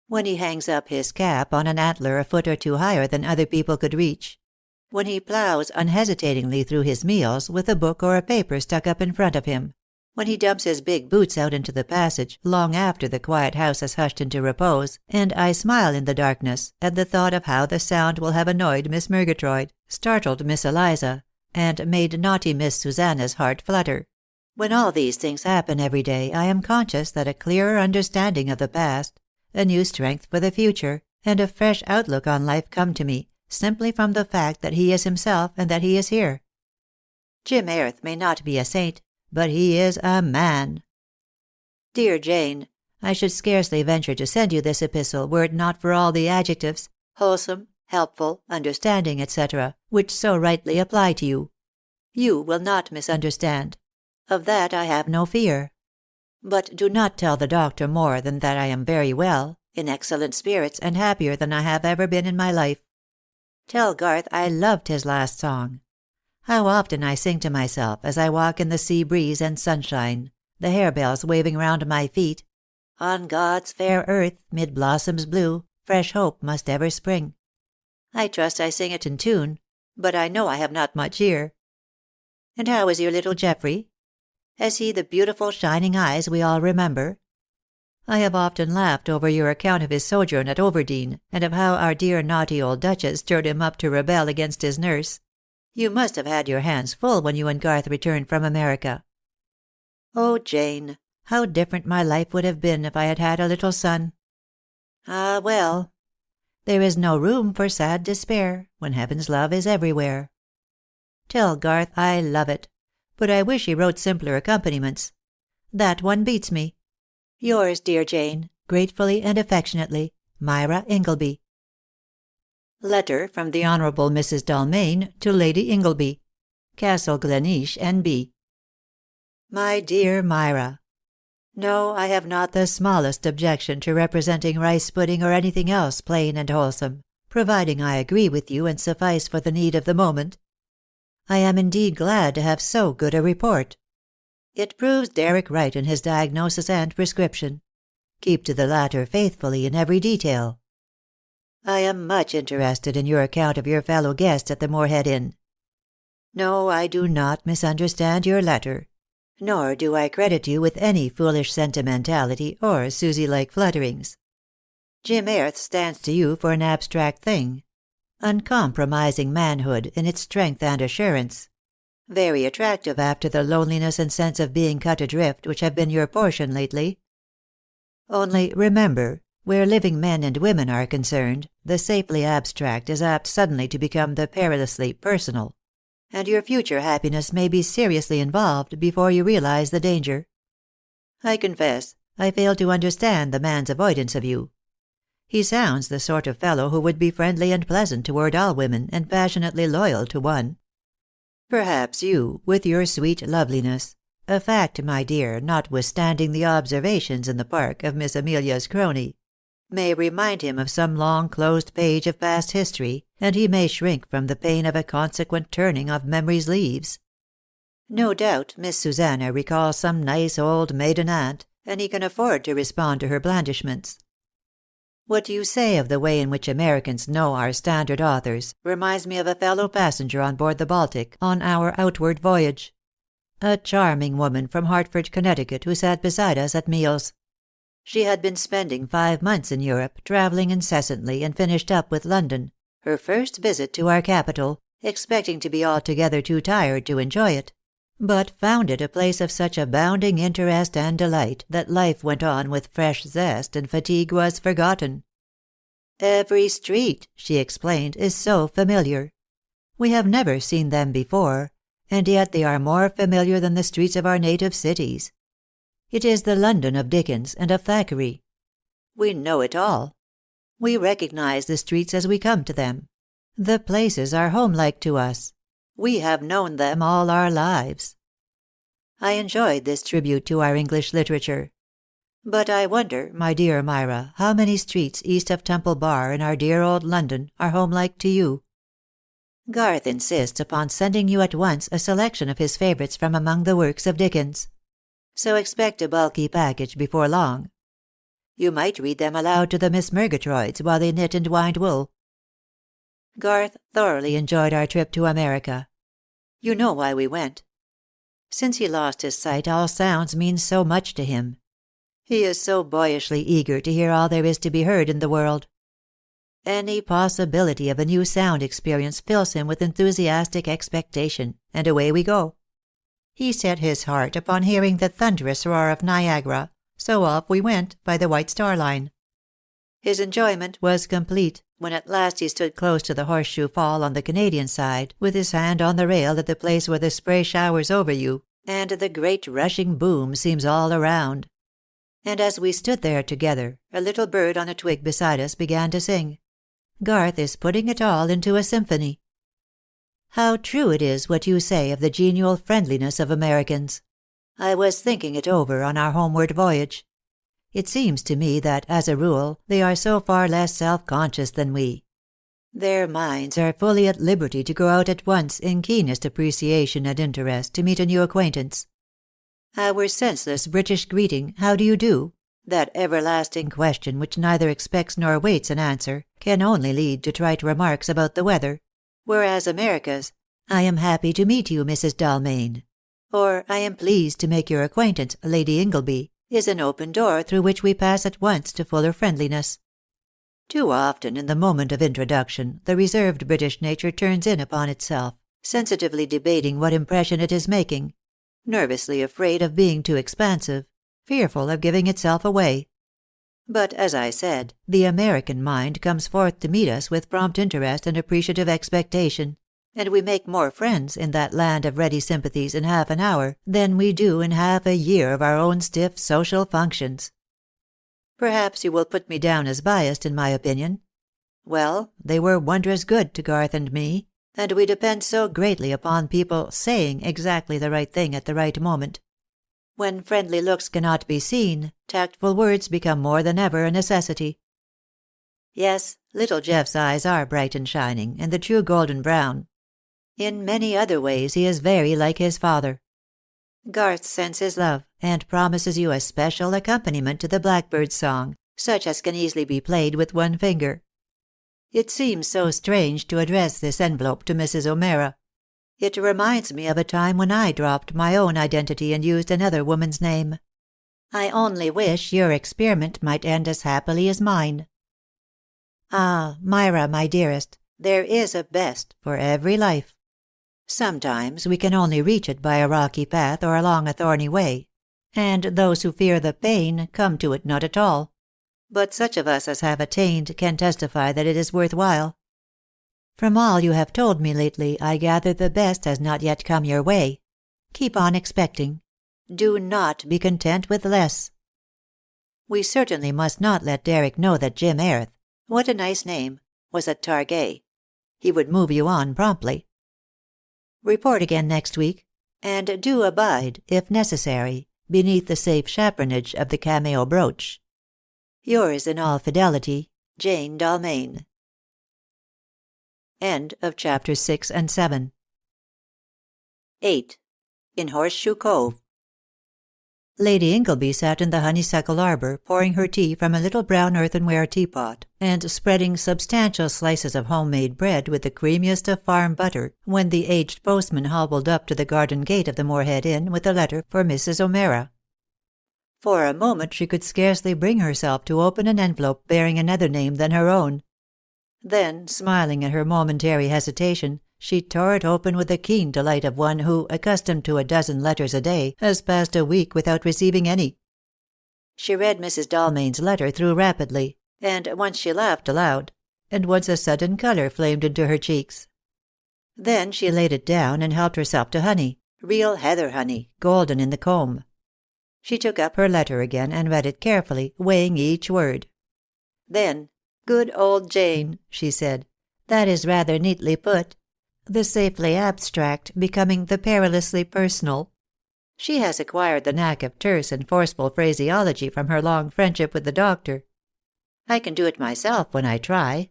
when he hangs up his cap on an antler a foot or two higher than other people could reach, when he plows unhesitatingly through his meals with a book or a paper stuck up in front of him, when he dumps his big boots out into the passage long after the quiet house has hushed into repose, and I smile in the darkness at the thought of how the sound will have annoyed Miss Murgatroyd, startled Miss Eliza, and made naughty Miss Susanna's heart flutter. When all these things happen every day, I am conscious that a clearer understanding of the past, a new strength for the future, and a fresh outlook on life come to me, simply from the fact that he is himself and that he is here. Jim Airth may not be a saint, but he is a man. Dear Jane, I should scarcely venture to send you this epistle were it not for all the adjectives, wholesome, helpful, understanding, etc., which so rightly apply to you. You will not misunderstand. Of that I have no fear. But do not tell the doctor more than that I am very well, in excellent spirits, and happier than I have ever been in my life. Tell Garth I loved his last song. How often I sing to myself as I walk in the sea breeze and sunshine, the harebells waving round my feet. On God's fair earth, mid blossoms blue, fresh hope must ever spring. I trust I sing it in tune, but I know I have not much ear. And how is your little Geoffrey? Has he the beautiful shining eyes we all remember? I have often laughed over your account of his sojourn at Overdene, and of how our dear naughty old Duchess stirred him up to rebel against his nurse. You must have had your hands full when you and Garth returned from America. Oh, Jane, how different my life would have been if I had had a little son. Ah, well, there is no room for sad despair when heaven's love is everywhere. Tell Garth I love it, but I wish he wrote simpler accompaniments. That one beats me. Yours, dear Jane, gratefully and affectionately, Myra Ingleby. Letter from the Honourable Mrs. Dalmain to Lady Ingleby, Castle Gleneesh, N.B. My dear Myra, no, I have not the smallest objection to representing rice pudding or anything else plain and wholesome, providing I agree with you and suffice for the need of the moment. I am indeed glad to have so good a report. It proves Deryck right in his diagnosis and prescription. Keep to the latter faithfully in every detail. I am much interested in your account of your fellow guests at the Moorhead Inn. No, I do not misunderstand your letter, nor do I credit you with any foolish sentimentality or Susie-like flutterings. Jim Airth stands to you for an abstract thing, uncompromising manhood in its strength and assurance, very attractive after the loneliness and sense of being cut adrift which have been your portion lately. Only remember, where living men and women are concerned, the safely abstract is apt suddenly to become the perilously personal, and your future happiness may be seriously involved before you realize the danger. I confess, I fail to understand the man's avoidance of you. He sounds the sort of fellow who would be friendly and pleasant toward all women, and passionately loyal to one. Perhaps you, with your sweet loveliness, a fact, my dear, notwithstanding the observations in the park of Miss Amelia's crony, may remind him of some long-closed page of past history, and he may shrink from the pain of a consequent turning of memory's leaves. No doubt Miss Susanna recalls some nice old maiden aunt, and he can afford to respond to her blandishments. What do you say of the way in which Americans know our standard authors reminds me of a fellow passenger on board the Baltic on our outward voyage. A charming woman from Hartford, Connecticut, who sat beside us at meals. She had been spending 5 months in Europe, travelling incessantly, and finished up with London, her first visit to our capital, expecting to be altogether too tired to enjoy it, but found it a place of such abounding interest and delight that life went on with fresh zest and fatigue was forgotten. Every street, she explained, is so familiar. We have never seen them before, and yet they are more familiar than the streets of our native cities. It is the London of Dickens and of Thackeray. We know it all. We recognize the streets as we come to them. The places are homelike to us. We have known them all our lives. I enjoyed this tribute to our English literature. But I wonder, my dear Myra, how many streets east of Temple Bar in our dear old London are homelike to you? Garth insists upon sending you at once a selection of his favourites from among the works of Dickens. So expect a bulky package before long. You might read them aloud to the Miss Murgatroyds while they knit and wind wool. Garth thoroughly enjoyed our trip to America. You know why we went. Since he lost his sight, all sounds mean so much to him. He is so boyishly eager to hear all there is to be heard in the world. Any possibility of a new sound experience fills him with enthusiastic expectation, and away we go. He set his heart upon hearing the thunderous roar of Niagara, so off we went by the White Star Line. His enjoyment was complete when at last he stood close to the Horseshoe Fall on the Canadian side, with his hand on the rail at the place where the spray showers over you, and the great rushing boom seems all around. And as we stood there together, a little bird on a twig beside us began to sing. Garth is putting it all into a symphony. How true it is what you say of the genial friendliness of Americans. I was thinking it over on our homeward voyage. It seems to me that, as a rule, they are so far less self-conscious than we. Their minds are fully at liberty to go out at once in keenest appreciation and interest to meet a new acquaintance. Our senseless British greeting, "How do you do?" that everlasting question which neither expects nor waits an answer, can only lead to trite remarks about the weather, whereas America's, "I am happy to meet you, Mrs. Dalmain," or "I am pleased to make your acquaintance, Lady Ingleby," is an open door through which we pass at once to fuller friendliness. Too often in the moment of introduction the reserved British nature turns in upon itself, sensitively debating what impression it is making, nervously afraid of being too expansive, fearful of giving itself away. But, as I said, the American mind comes forth to meet us with prompt interest and appreciative expectation, and we make more friends in that land of ready sympathies in half an hour than we do in half a year of our own stiff social functions. Perhaps you will put me down as biased in my opinion. Well, they were wondrous good to Garth and me, and we depend so greatly upon people saying exactly the right thing at the right moment. When friendly looks cannot be seen, tactful words become more than ever a necessity. Yes, little Jeff's eyes are bright and shining, and the true golden brown. In many other ways he is very like his father. Garth sends his love, and promises you a special accompaniment to the blackbird's song, such as can easily be played with one finger. It seems so strange to address this envelope to Mrs. O'Meara. It reminds me of a time when I dropped my own identity and used another woman's name. I only wish your experiment might end as happily as mine. Ah, Myra, my dearest, there is a best for every life. Sometimes we can only reach it by a rocky path or along a thorny way, and those who fear the pain come to it not at all. But such of us as have attained can testify that it is worth while. From all you have told me lately, I gather the best has not yet come your way. Keep on expecting. Do not be content with less. We certainly must not let Deryck know that Jim Airth, what a nice name, was at Targai. He would move you on promptly. Report again next week, and do abide, if necessary, beneath the safe chaperonage of the cameo brooch. Yours in all fidelity, Jane Dalmain. End of chapter 6 and 7. 8. In Horseshoe Cove. Lady Ingleby sat in the honeysuckle arbor, pouring her tea from a little brown earthenware teapot, and spreading substantial slices of homemade bread with the creamiest of farm butter, when the aged postman hobbled up to the garden gate of the Moorhead Inn with a letter for Mrs. O'Meara. For a moment she could scarcely bring herself to open an envelope bearing another name than her own. Then, smiling at her momentary hesitation, she tore it open with the keen delight of one who, accustomed to a dozen letters a day, has passed a week without receiving any. She read Mrs. Dalmain's letter through rapidly, and once she laughed aloud, and once a sudden colour flamed into her cheeks. Then she laid it down and helped herself to honey, real heather honey, golden in the comb. She took up her letter again and read it carefully, weighing each word. Then, "Good old Jane," she said. "That is rather neatly put. The safely abstract becoming the perilously personal. She has acquired the knack of terse and forceful phraseology from her long friendship with the doctor. I can do it myself when I try.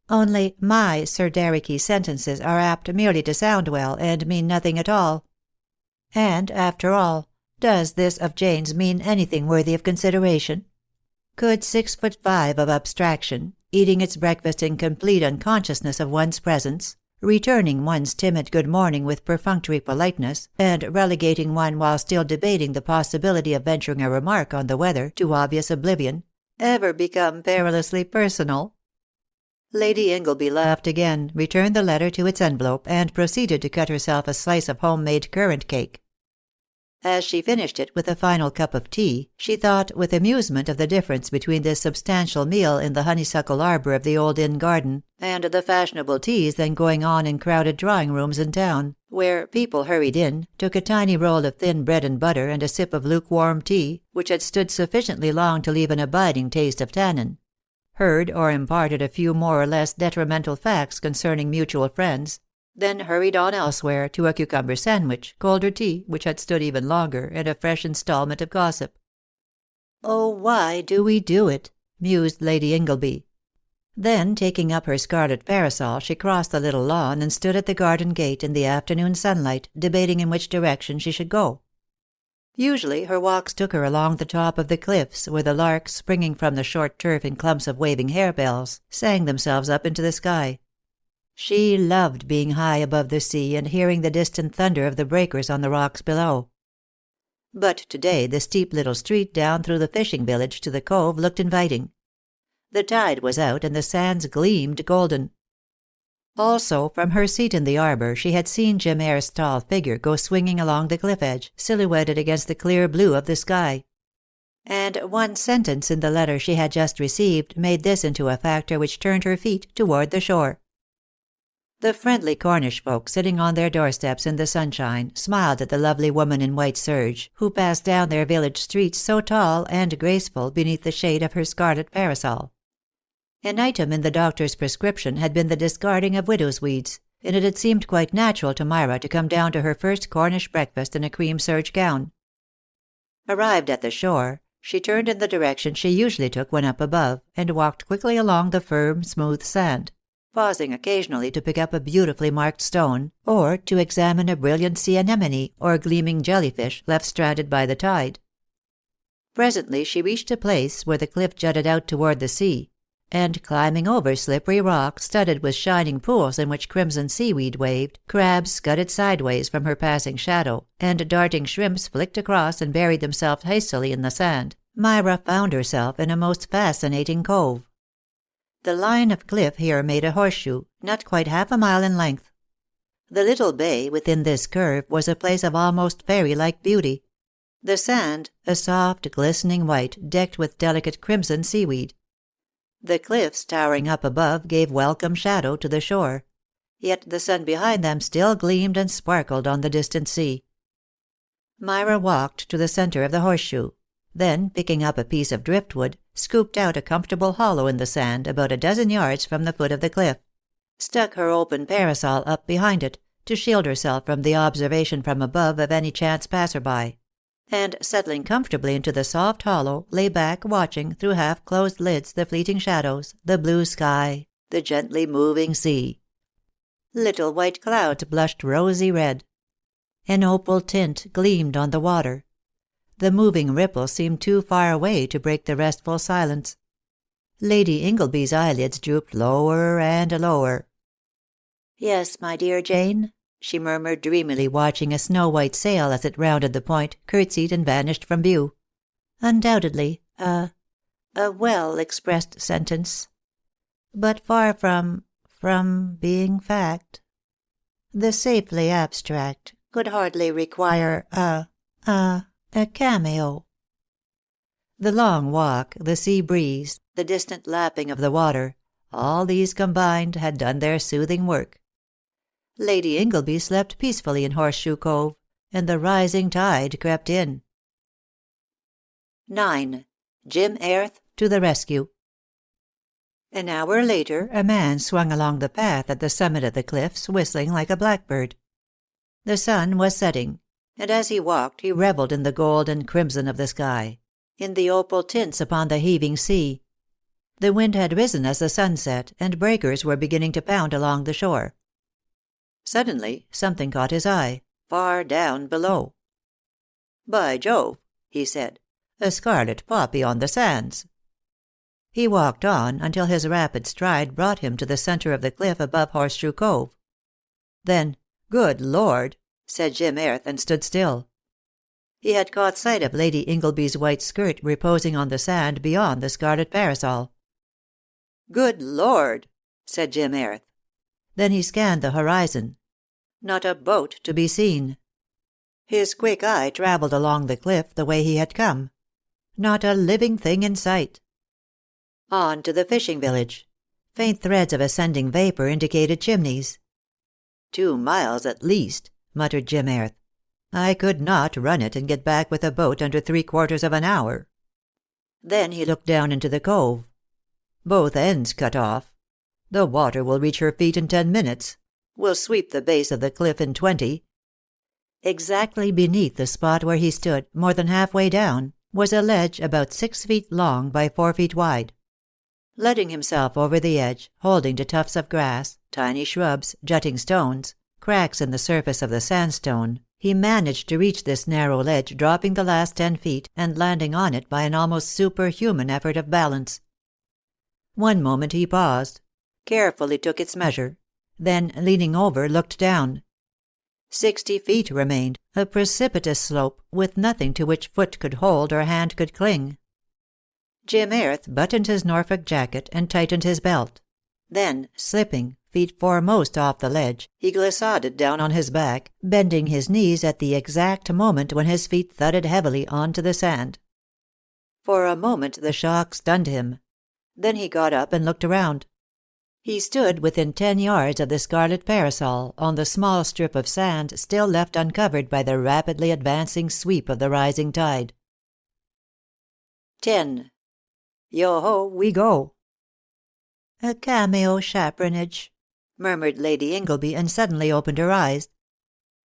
Only my Sir Derycky sentences are apt merely to sound well and mean nothing at all. And, after all, does this of Jane's mean anything worthy of consideration? Could 6'5" of abstraction, eating its breakfast in complete unconsciousness of one's presence, returning one's timid good morning with perfunctory politeness, and relegating one while still debating the possibility of venturing a remark on the weather to obvious oblivion, ever become perilously personal?" Lady Ingleby laughed again, returned the letter to its envelope, and proceeded to cut herself a slice of home-made currant cake. As she finished it with a final cup of tea, she thought with amusement of the difference between this substantial meal in the honeysuckle arbour of the old inn garden, and the fashionable teas then going on in crowded drawing-rooms in town, where people hurried in, took a tiny roll of thin bread and butter and a sip of lukewarm tea, which had stood sufficiently long to leave an abiding taste of tannin, heard or imparted a few more or less detrimental facts concerning mutual friends, then hurried on elsewhere to a cucumber sandwich, colder tea, which had stood even longer, and a fresh instalment of gossip. "Oh, why do we do it?" mused Lady Ingleby. Then, taking up her scarlet parasol, she crossed the little lawn and stood at the garden gate in the afternoon sunlight, debating in which direction she should go. Usually her walks took her along the top of the cliffs, where the larks, springing from the short turf in clumps of waving harebells, sang themselves up into the sky. She loved being high above the sea and hearing the distant thunder of the breakers on the rocks below. But today the steep little street down through the fishing village to the cove looked inviting. The tide was out and the sands gleamed golden. Also, from her seat in the arbour, she had seen Jim Eyre's tall figure go swinging along the cliff edge, silhouetted against the clear blue of the sky. And one sentence in the letter she had just received made this into a factor which turned her feet toward the shore. The friendly Cornish folk sitting on their doorsteps in the sunshine smiled at the lovely woman in white serge, who passed down their village streets so tall and graceful beneath the shade of her scarlet parasol. An item in the doctor's prescription had been the discarding of widow's weeds, and it had seemed quite natural to Myra to come down to her first Cornish breakfast in a cream serge gown. Arrived at the shore, she turned in the direction she usually took when up above, and walked quickly along the firm, smooth sand, pausing occasionally to pick up a beautifully marked stone, or to examine a brilliant sea anemone or gleaming jellyfish left stranded by the tide. Presently she reached a place where the cliff jutted out toward the sea, and climbing over slippery rock studded with shining pools in which crimson seaweed waved, crabs scudded sideways from her passing shadow, and darting shrimps flicked across and buried themselves hastily in the sand, Myra found herself in a most fascinating cove. The line of cliff here made a horseshoe, not quite half a mile in length. The little bay within this curve was a place of almost fairy-like beauty. The sand, a soft, glistening white, decked with delicate crimson seaweed. The cliffs towering up above gave welcome shadow to the shore, yet the sun behind them still gleamed and sparkled on the distant sea. Myra walked to the center of the horseshoe, then, picking up a piece of driftwood, scooped out a comfortable hollow in the sand about a dozen yards from the foot of the cliff, stuck her open parasol up behind it, to shield herself from the observation from above of any chance passer-by, and, settling comfortably into the soft hollow, lay back watching through half-closed lids the fleeting shadows, the blue sky, the gently moving sea. Little white clouds blushed rosy red. An opal tint gleamed on the water. The moving ripple seemed too far away to break the restful silence. Lady Ingleby's eyelids drooped lower and lower. "Yes, my dear Jane," she murmured dreamily, watching a snow-white sail as it rounded the point, curtsied and vanished from view. "Undoubtedly, a well-expressed sentence. But far from being fact. The safely abstract could hardly require a cameo." The long walk, the sea breeze, the distant lapping of the water, all these combined had done their soothing work. Lady Ingleby slept peacefully in Horseshoe Cove, and the rising tide crept in. 9. Jim Airth to the rescue. An hour later, a man swung along the path at the summit of the cliffs, whistling like a blackbird. The sun was setting, and as he walked he revelled in the gold and crimson of the sky, in the opal tints upon the heaving sea. The wind had risen as the sun set, and breakers were beginning to pound along the shore. Suddenly something caught his eye, far down below. "By Jove," he said, "a scarlet poppy on the sands." He walked on until his rapid stride brought him to the center of the cliff above Horseshoe Cove. Then, "Good Lord," said Jim Airth, and stood still. He had caught sight of Lady Ingleby's white skirt reposing on the sand beyond the scarlet parasol. "Good Lord," said Jim Airth. Then he scanned the horizon. Not a boat to be seen. His quick eye traveled along the cliff the way he had come. Not a living thing in sight. On to the fishing village. Faint threads of ascending vapor indicated chimneys. 2 miles at least, muttered Jim Airth. I could not run it and get back with a boat under 3/4 of an hour. Then he looked down into the cove. Both ends cut off. The water will reach her feet in 10 minutes. Will sweep the base of the cliff in 20. Exactly beneath the spot where he stood, more than halfway down, was a ledge about 6 feet long by 4 feet wide. Letting himself over the edge, holding to tufts of grass, tiny shrubs, jutting stones, cracks in the surface of the sandstone, he managed to reach this narrow ledge, dropping the last 10 feet, and landing on it by an almost superhuman effort of balance. One moment he paused, carefully took its measure, then, leaning over, looked down. 60 feet remained, a precipitous slope, with nothing to which foot could hold or hand could cling. Jim Airth buttoned his Norfolk jacket and tightened his belt. Then, slipping, feet foremost off the ledge, he glissaded down on his back, bending his knees at the exact moment when his feet thudded heavily onto the sand. For a moment the shock stunned him. Then he got up and looked around. He stood within 10 yards of the scarlet parasol, on the small strip of sand still left uncovered by the rapidly advancing sweep of the rising tide. 10. Yo-ho, we go. A cameo chaperonage, murmured Lady Ingleby, and suddenly opened her eyes.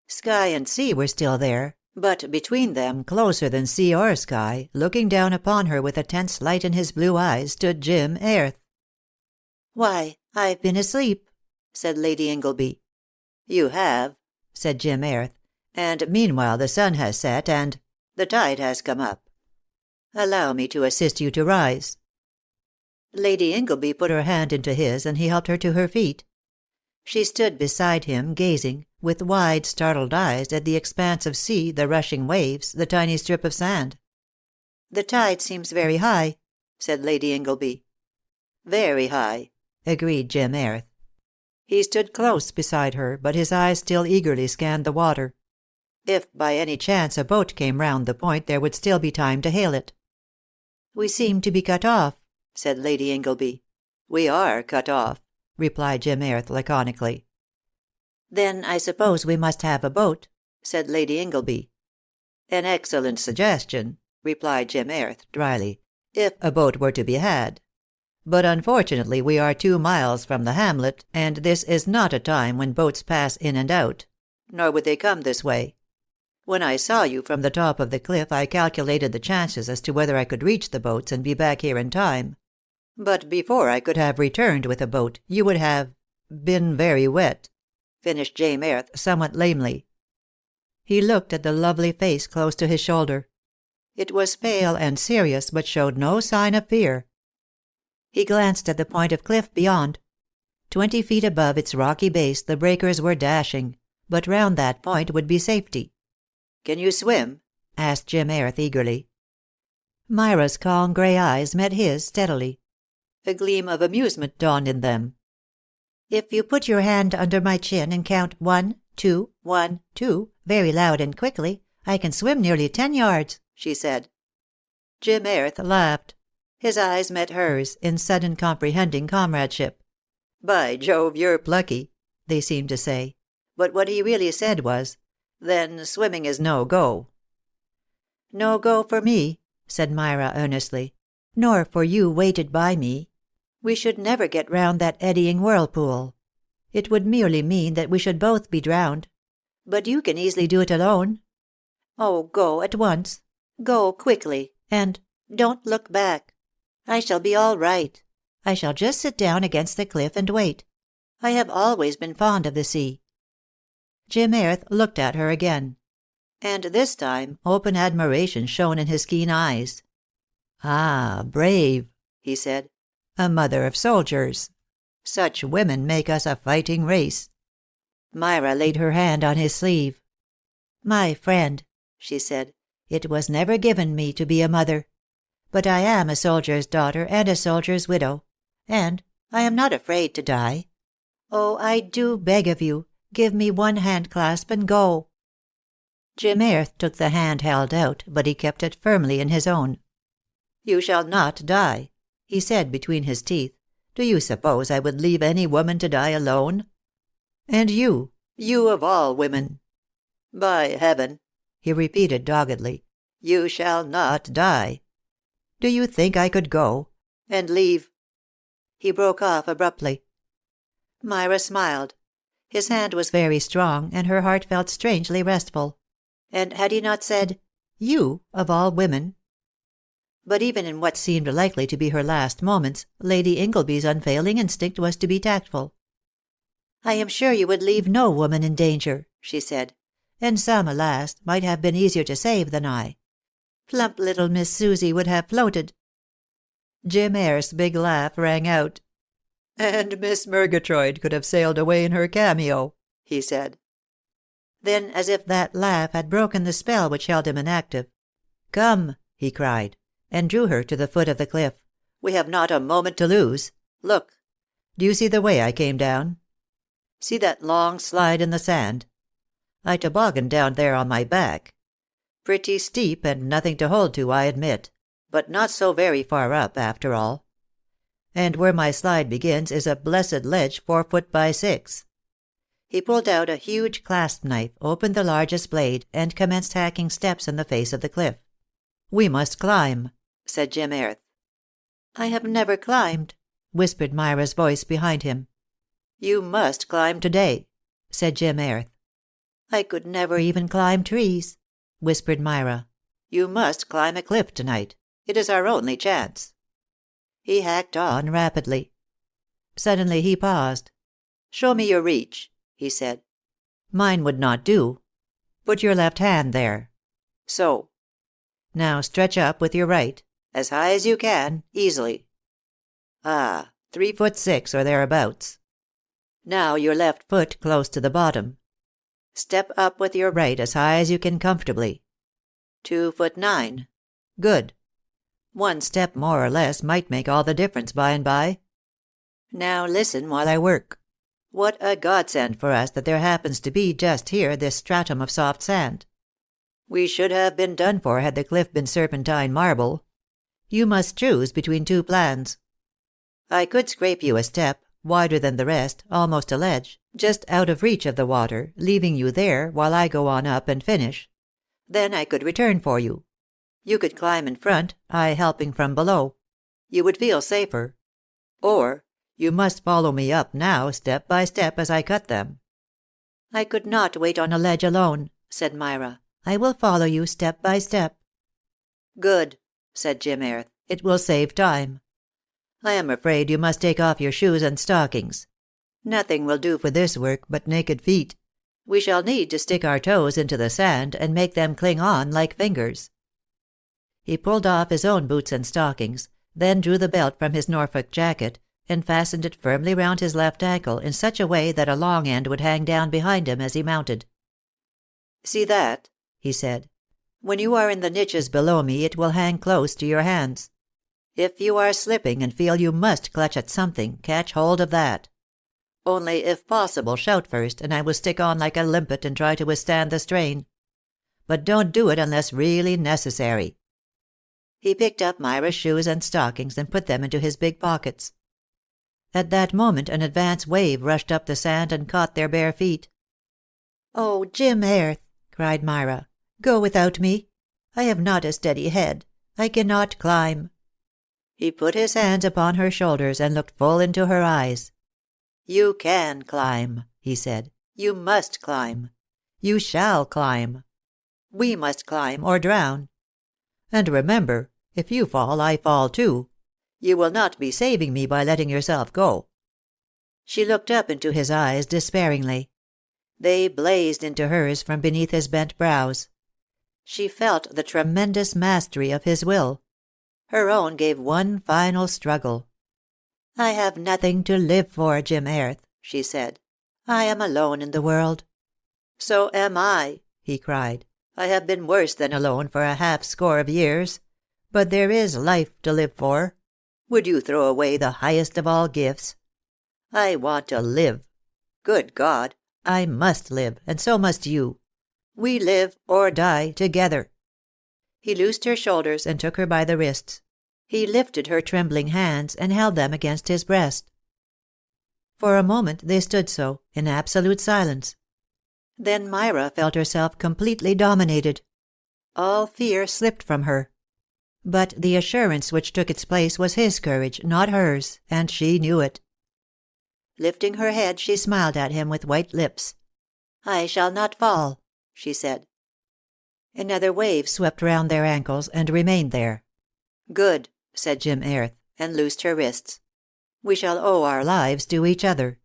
Sky and sea were still there, but between them, closer than sea or sky, looking down upon her with a tense light in his blue eyes, stood Jim Airth. "Why, I've been asleep," said Lady Ingleby. "You have," said Jim Airth, "and meanwhile the sun has set and the tide has come up. Allow me to assist you to rise." Lady Ingleby put her hand into his, and he helped her to her feet. She stood beside him, gazing, with wide, startled eyes, at the expanse of sea, the rushing waves, the tiny strip of sand. "The tide seems very high," said Lady Ingleby. "Very high," agreed Jim Airth. He stood close beside her, but his eyes still eagerly scanned the water. If by any chance a boat came round the point, there would still be time to hail it. "We seem to be cut off," said Lady Ingleby. "We are cut off," replied Jim Airth laconically. "Then I suppose we must have a boat," said Lady Ingleby. "An excellent suggestion," replied Jim Airth dryly, "if a boat were to be had. But unfortunately we are 2 miles from the hamlet, and this is not a time when boats pass in and out. Nor would they come this way. When I saw you from the top of the cliff I calculated the chances as to whether I could reach the boats and be back here in time. But before I could have returned with a boat, you would have been very wet," finished Jim Airth somewhat lamely. He looked at the lovely face close to his shoulder. It was pale and serious, but showed no sign of fear. He glanced at the point of cliff beyond. 20 feet above its rocky base the breakers were dashing, but round that point would be safety. "Can you swim?" asked Jim Airth eagerly. Myra's calm grey eyes met his steadily. A gleam of amusement dawned in them. "If you put your hand under my chin and count 1, 2, 1, 2, very loud and quickly, I can swim nearly 10 yards, she said. Jim Airth laughed. His eyes met hers, in sudden comprehending comradeship. "By Jove, you're plucky," they seemed to say. But what he really said was, "Then swimming is no go." "No go for me," said Myra earnestly, "nor for you weighted by me. We should never get round that eddying whirlpool. It would merely mean that we should both be drowned. But you can easily do it alone. Oh, go at once. Go quickly, and don't look back. I shall be all right. I shall just sit down against the cliff and wait. I have always been fond of the sea." Jim Airth looked at her again. And this time open admiration shone in his keen eyes. "Ah, brave," he said. "A mother of soldiers. Such women make us a fighting race." Myra laid her hand on his sleeve. "My friend," she said, "it was never given me to be a mother. But I am a soldier's daughter and a soldier's widow. And I am not afraid to die. Oh, I do beg of you, give me one hand clasp and go." Jim Airth took the hand held out, but he kept it firmly in his own. "You shall not die," he said between his teeth. "Do you suppose I would leave any woman to die alone? And you of all women. By heaven," he repeated doggedly, "you shall not die. Do you think I could go and leave—" He broke off abruptly. Myra smiled. His hand was very strong, and her heart felt strangely restful. And had he not said, "You of all women"? But even in what seemed likely to be her last moments, Lady Ingleby's unfailing instinct was to be tactful. "I am sure you would leave no woman in danger," she said. "And some, alas, might have been easier to save than I. Plump little Miss Susie would have floated." Jim Airth's big laugh rang out. "And Miss Murgatroyd could have sailed away in her cameo," he said. Then, as if that laugh had broken the spell which held him inactive, "Come," he cried, and drew her to the foot of the cliff. "We have not a moment to lose. Look. Do you see the way I came down? See that long slide in the sand? I tobogganed down there on my back. Pretty steep and nothing to hold to, I admit, but not so very far up, after all. And where my slide begins is a blessed ledge 4 foot by 6. He pulled out a huge clasp knife, opened the largest blade, and commenced hacking steps in the face of the cliff. "We must climb," said Jim Airth. "I have never climbed," whispered Myra's voice behind him. "You must climb today," said Jim Airth. "I could never even climb trees," whispered Myra. "You must climb a cliff tonight. It is our only chance." He hacked on rapidly. Suddenly he paused. "Show me your reach," he said. "Mine would not do. Put your left hand there. So. Now stretch up with your right, as high as you can, easily. 3'6" or thereabouts. Now your left foot close to the bottom. Step up with your right as high as you can comfortably. 2'9". Good. 1 step more or less might make all the difference by and by. Now listen while I work. What a godsend for us that there happens to be just here this stratum of soft sand. We should have been done for had the cliff been serpentine marble. You must choose between 2 plans. I could scrape you a step, wider than the rest, almost a ledge, just out of reach of the water, leaving you there while I go on up and finish. Then I could return for you. You could climb in front, I helping from below. You would feel safer. Or you must follow me up now, step by step, as I cut them." "I could not wait on a ledge alone," said Myra. "I will follow you step by step." "Good," said Jim Airth. "It will save time. I am afraid you must take off your shoes and stockings. Nothing will do for this work but naked feet. We shall need to stick our toes into the sand and make them cling on like fingers." He pulled off his own boots and stockings, then drew the belt from his Norfolk jacket, and fastened it firmly round his left ankle in such a way that a long end would hang down behind him as he mounted. "See that?" he said. "When you are in the niches below me it will hang close to your hands. If you are slipping and feel you must clutch at something, catch hold of that. Only, if possible, shout first, and I will stick on like a limpet and try to withstand the strain. But don't do it unless really necessary." He picked up Myra's shoes and stockings and put them into his big pockets. At that moment an advance wave rushed up the sand and caught their bare feet. "Oh, Jim Airth," cried Myra, "go without me. I have not a steady head. I cannot climb." He put his hands upon her shoulders and looked full into her eyes. "You can climb," he said. "You must climb. You shall climb. We must climb or drown. And remember, if you fall, I fall too. You will not be saving me by letting yourself go." She looked up into his eyes despairingly. They blazed into hers from beneath his bent brows. She felt the tremendous mastery of his will. Her own gave one final struggle. "I have nothing to live for, Jim Airth," she said. "I am alone in the world." "So am I," he cried. "I have been worse than alone for a half-score of years. But there is life to live for. Would you throw away the highest of all gifts? I want to live. Good God, I must live, and so must you. We live or die together." He loosed her shoulders and took her by the wrists. He lifted her trembling hands and held them against his breast. For a moment they stood so, in absolute silence. Then Myra felt herself completely dominated. All fear slipped from her. But the assurance which took its place was his courage, not hers, and she knew it. Lifting her head, she smiled at him with white lips. "I shall not fall," she said. Another wave swept round their ankles and remained there. "Good," said Jim Airth, and loosed her wrists. "We shall owe our lives to each other.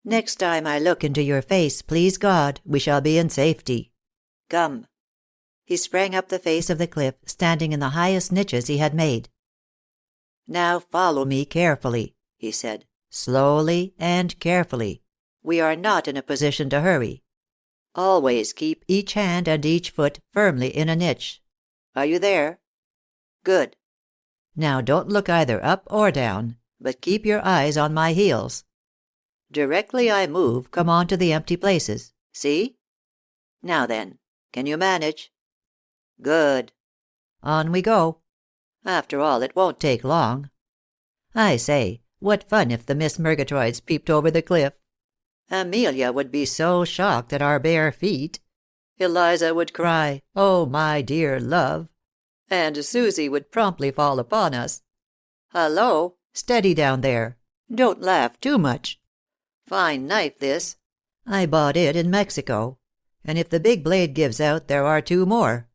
Next time I look into your face, please God, we shall be in safety. Come." He sprang up the face of the cliff, standing in the highest niches he had made. "Now follow me carefully," he said. "Slowly and carefully. We are not in a position to hurry. Always keep each hand and each foot firmly in a niche. Are you there? Good. Now don't look either up or down, but keep your eyes on my heels. Directly I move, come on to the empty places. See? Now then, can you manage? Good. On we go. After all, it won't take long. I say, what fun if the Miss Murgatroyds peeped over the cliff. Amelia would be so shocked at our bare feet. Eliza would cry, 'Oh, my dear love,' and Susie would promptly fall upon us. Hello, steady down there. Don't laugh too much. Fine knife, this. I bought it in Mexico. And if the big blade gives out, there are 2 more.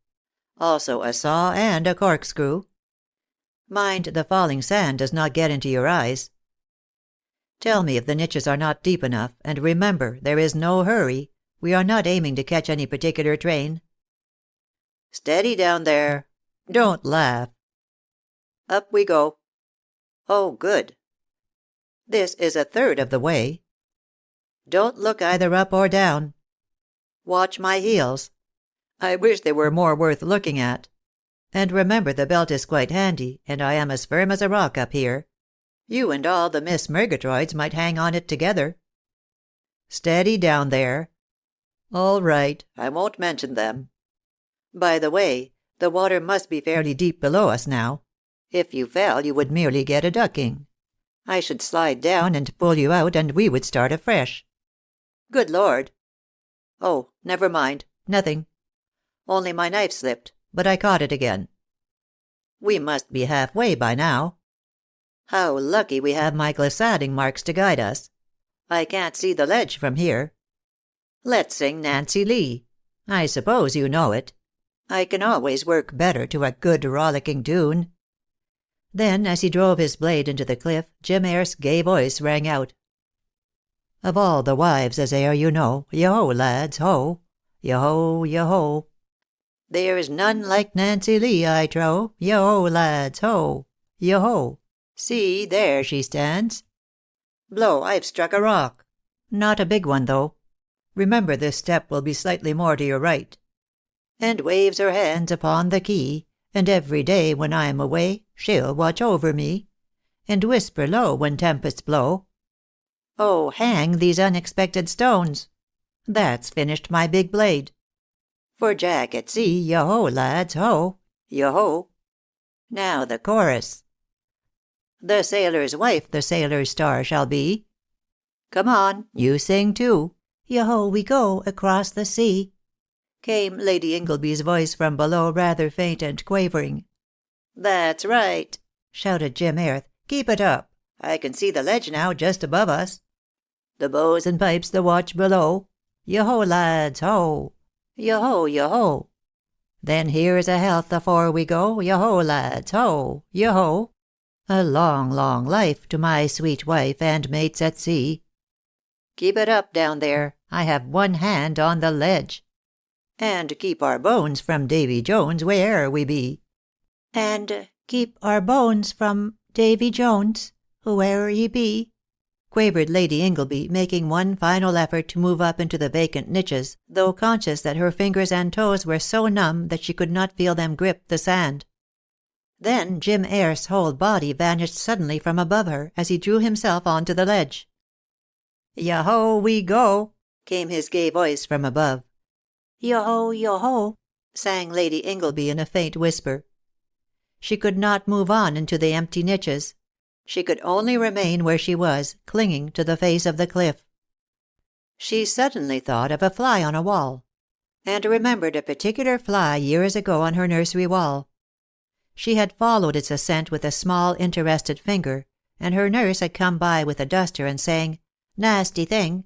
Also a saw and a corkscrew. Mind the falling sand does not get into your eyes. Tell me if the niches are not deep enough, and remember, there is no hurry. We are not aiming to catch any particular train. Steady down there. Don't laugh. Up we go. Oh, good. This is a third of the way. Don't look either up or down. Watch my heels. I wish they were more worth looking at. And remember the belt is quite handy, and I am as firm as a rock up here. You and all the Miss Murgatroyds might hang on it together. Steady down there. All right, I won't mention them. By the way, the water must be fairly deep below us now. If you fell, you would merely get a ducking. I should slide down and pull you out, and we would start afresh. Good Lord. Oh, never mind. Nothing. Only my knife slipped, but I caught it again. We must be halfway by now. How lucky we have my glissading marks to guide us. I can't see the ledge from here. Let's sing Nancy Lee. I suppose you know it. I can always work better to a good rollicking tune. Then, as he drove his blade into the cliff, Jim Airth's gay voice rang out. Of all the wives as e'er you know, yo-ho, lads, ho! Yo-ho, yo-ho! There's none like Nancy Lee, I trow, yo-ho, lads, ho! Yo-ho! See, there she stands. Blow, I've struck a rock. Not a big one, though. Remember this step will be slightly more to your right. And waves her hands upon the key, and every day when I'm away, she'll watch over me, and whisper low when tempests blow. Oh, hang these unexpected stones. That's finished my big blade. For Jack at sea, yo-ho, lads, ho! Yo-ho! Now the chorus. The sailor's wife the sailor's star shall be. Come on, you sing too. Yo-ho we go across the sea. Came Lady Ingleby's voice from below, rather faint and quavering. "That's right," shouted Jim Airth. "Keep it up. I can see the ledge now, just above us. The bows and pipes the watch below. Yo-ho, lads, ho! Yo-ho, yo-ho! Then here's a health afore we go. Yo-ho, lads, ho! Yo-ho! A long, long life to my sweet wife and mates at sea. Keep it up down there. I have one hand on the ledge. And keep our bones from Davy Jones where'er we be. And keep our bones from Davy Jones, whoe'er he be," quavered Lady Ingleby, making one final effort to move up into the vacant niches, though conscious that her fingers and toes were so numb that she could not feel them grip the sand. Then Jim Airth's whole body vanished suddenly from above her, as he drew himself onto the ledge. "Yo-ho, we go!" came his gay voice from above. "Yo-ho, yo-ho!" sang Lady Ingleby in a faint whisper. She could not move on into the empty niches. She could only remain where she was, clinging to the face of the cliff. She suddenly thought of a fly on a wall, and remembered a particular fly years ago on her nursery wall. She had followed its ascent with a small interested finger, and her nurse had come by with a duster and saying, "Nasty thing,"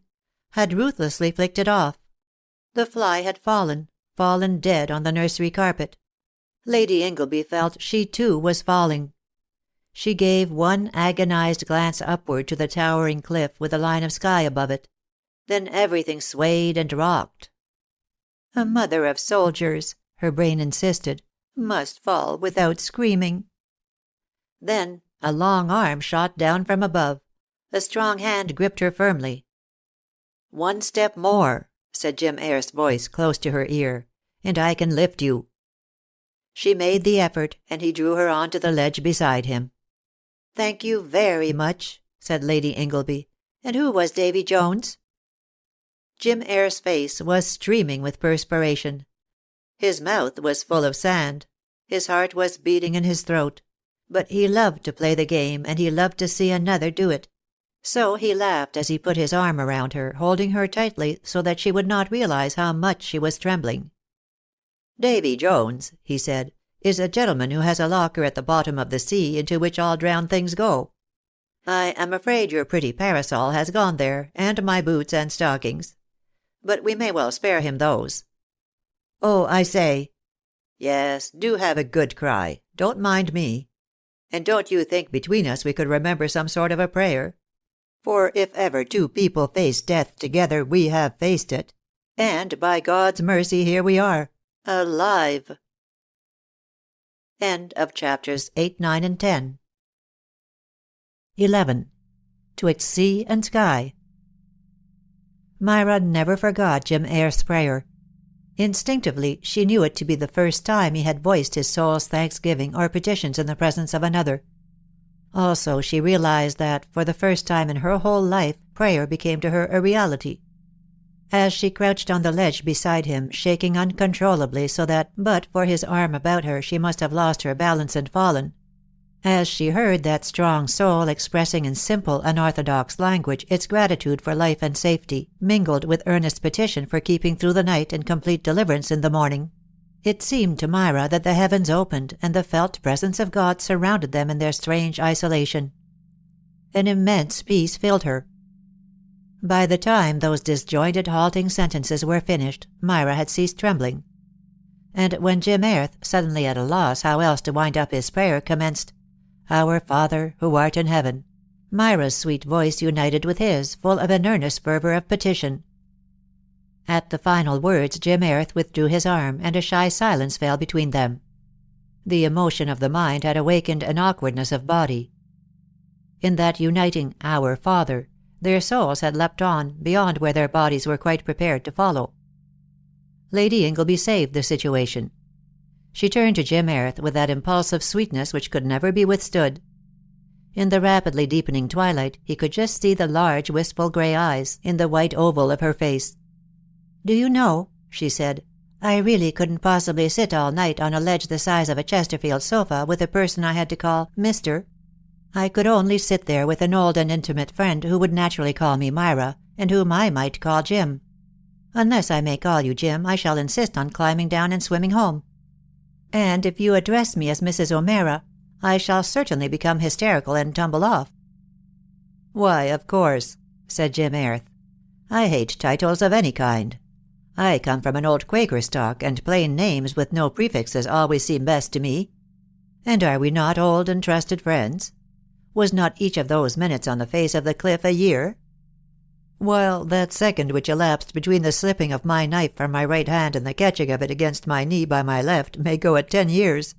had ruthlessly flicked it off. The fly had fallen dead on the nursery carpet. Lady Ingleby felt she too was falling. She gave one agonized glance upward to the towering cliff with a line of sky above it. Then everything swayed and rocked. "A mother of soldiers," her brain insisted, "must fall without screaming." Then a long arm shot down from above. A strong hand gripped her firmly. "One step more," said Jim Airth's voice close to her ear, "and I can lift you." She made the effort, and he drew her onto the ledge beside him. "Thank you very much," said Lady Ingleby. "And who was Davy Jones?" Jim Airth's face was streaming with perspiration. His mouth was full of sand. His heart was beating in his throat. But he loved to play the game, and he loved to see another do it. So he laughed as he put his arm around her, holding her tightly so that she would not realize how much she was trembling. "Davy Jones," he said, "is a gentleman who has a locker at the bottom of the sea into which all drowned things go. I am afraid your pretty parasol has gone there, and my boots and stockings. But we may well spare him those. Oh, I say. Yes, do have a good cry. Don't mind me. And don't you think between us we could remember some sort of a prayer? For if ever two people face death together, we have faced it. And by God's mercy, here we are, alive." End of chapters 8, 9, and 10. 11. Twixt Sea and Sky. Myra never forgot Jim Airth's prayer. Instinctively, she knew it to be the first time he had voiced his soul's thanksgiving or petitions in the presence of another. Also, she realized that, for the first time in her whole life, prayer became to her a reality. As she crouched on the ledge beside him, shaking uncontrollably so that, but for his arm about her, she must have lost her balance and fallen, as she heard that strong soul expressing in simple, unorthodox language its gratitude for life and safety, mingled with earnest petition for keeping through the night and complete deliverance in the morning, it seemed to Myra that the heavens opened and the felt presence of God surrounded them in their strange isolation. An immense peace filled her. By the time those disjointed, halting sentences were finished, Myra had ceased trembling. And when Jim Airth, suddenly at a loss how else to wind up his prayer, commenced, "Our Father, who art in heaven," Myra's sweet voice united with his, full of an earnest fervor of petition. At the final words Jim Airth withdrew his arm, and a shy silence fell between them. The emotion of the mind had awakened an awkwardness of body. In that uniting "Our Father," their souls had leapt on, beyond where their bodies were quite prepared to follow. Lady Ingleby saved the situation. She turned to Jim Airth with that impulsive sweetness which could never be withstood. In the rapidly deepening twilight he could just see the large wistful grey eyes in the white oval of her face. "Do you know," she said, "I really couldn't possibly sit all night on a ledge the size of a Chesterfield sofa with a person I had to call Mr. I could only sit there with an old and intimate friend who would naturally call me Myra, and whom I might call Jim. Unless I may call you Jim, I shall insist on climbing down and swimming home." And if you address me as Mrs. O'Meara, I shall certainly become hysterical and tumble off." "Why, of course," said Jim Airth. "I hate titles of any kind. I come from an old Quaker stock, and plain names with no prefixes always seem best to me. And are we not old and trusted friends? Was not each of those minutes on the face of the cliff a year? While that second which elapsed between the slipping of my knife from my right hand and the catching of it against my knee by my left may go at 10 years.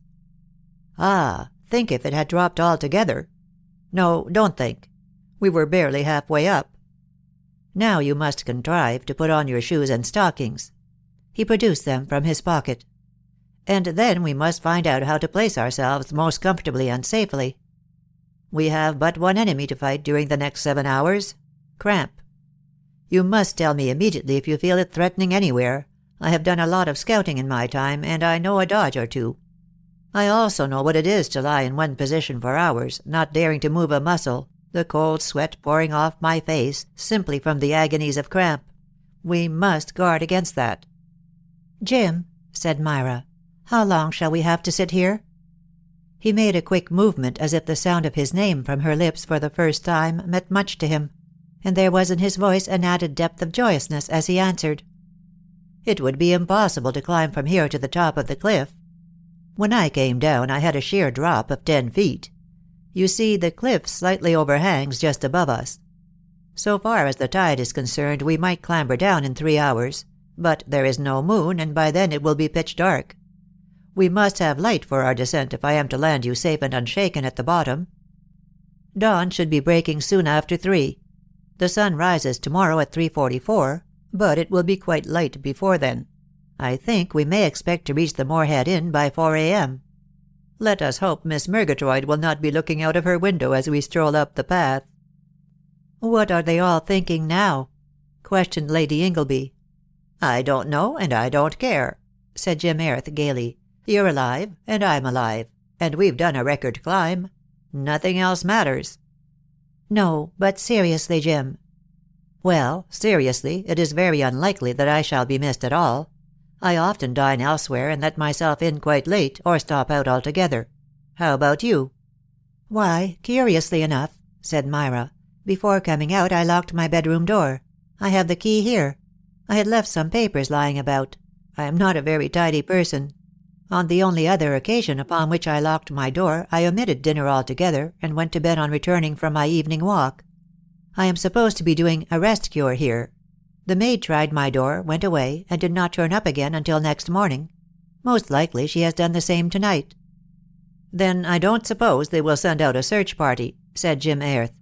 Ah, think if it had dropped altogether. No, don't think. We were barely halfway up. Now you must contrive to put on your shoes and stockings." He produced them from his pocket. "And then we must find out how to place ourselves most comfortably and safely. We have but one enemy to fight during the next 7 hours — cramp. You must tell me immediately if you feel it threatening anywhere. I have done a lot of scouting in my time, and I know a dodge or two. I also know what it is to lie in one position for hours, not daring to move a muscle, the cold sweat pouring off my face, simply from the agonies of cramp. We must guard against that." "Jim," said Myra, "how long shall we have to sit here?" He made a quick movement as if the sound of his name from her lips for the first time meant much to him, and there was in his voice an added depth of joyousness as he answered. "It would be impossible to climb from here to the top of the cliff. When I came down I had a sheer drop of 10 feet. You see, the cliff slightly overhangs just above us. So far as the tide is concerned, we might clamber down in 3 hours, but there is no moon, and by then it will be pitch dark. We must have light for our descent if I am to land you safe and unshaken at the bottom. Dawn should be breaking soon after 3. The sun rises tomorrow at 3:44, but it will be quite light before then. I think we may expect to reach the Moorhead Inn by 4 a.m. Let us hope Miss Murgatroyd will not be looking out of her window as we stroll up the path." "What are they all thinking now?" questioned Lady Ingleby. "I don't know, and I don't care," said Jim Airth gaily. "You're alive, and I'm alive, and we've done a record climb. Nothing else matters." "No, but seriously, Jim." "Well, seriously, it is very unlikely that I shall be missed at all. I often dine elsewhere and let myself in quite late, or stop out altogether. How about you?" "Why, curiously enough," said Myra, "before coming out I locked my bedroom door. I have the key here. I had left some papers lying about. I am not a very tidy person. On the only other occasion upon which I locked my door I omitted dinner altogether, and went to bed on returning from my evening walk. I am supposed to be doing a rest cure here. The maid tried my door, went away, and did not turn up again until next morning. Most likely she has done the same tonight." "Then I don't suppose they will send out a search party," said Jim Airth.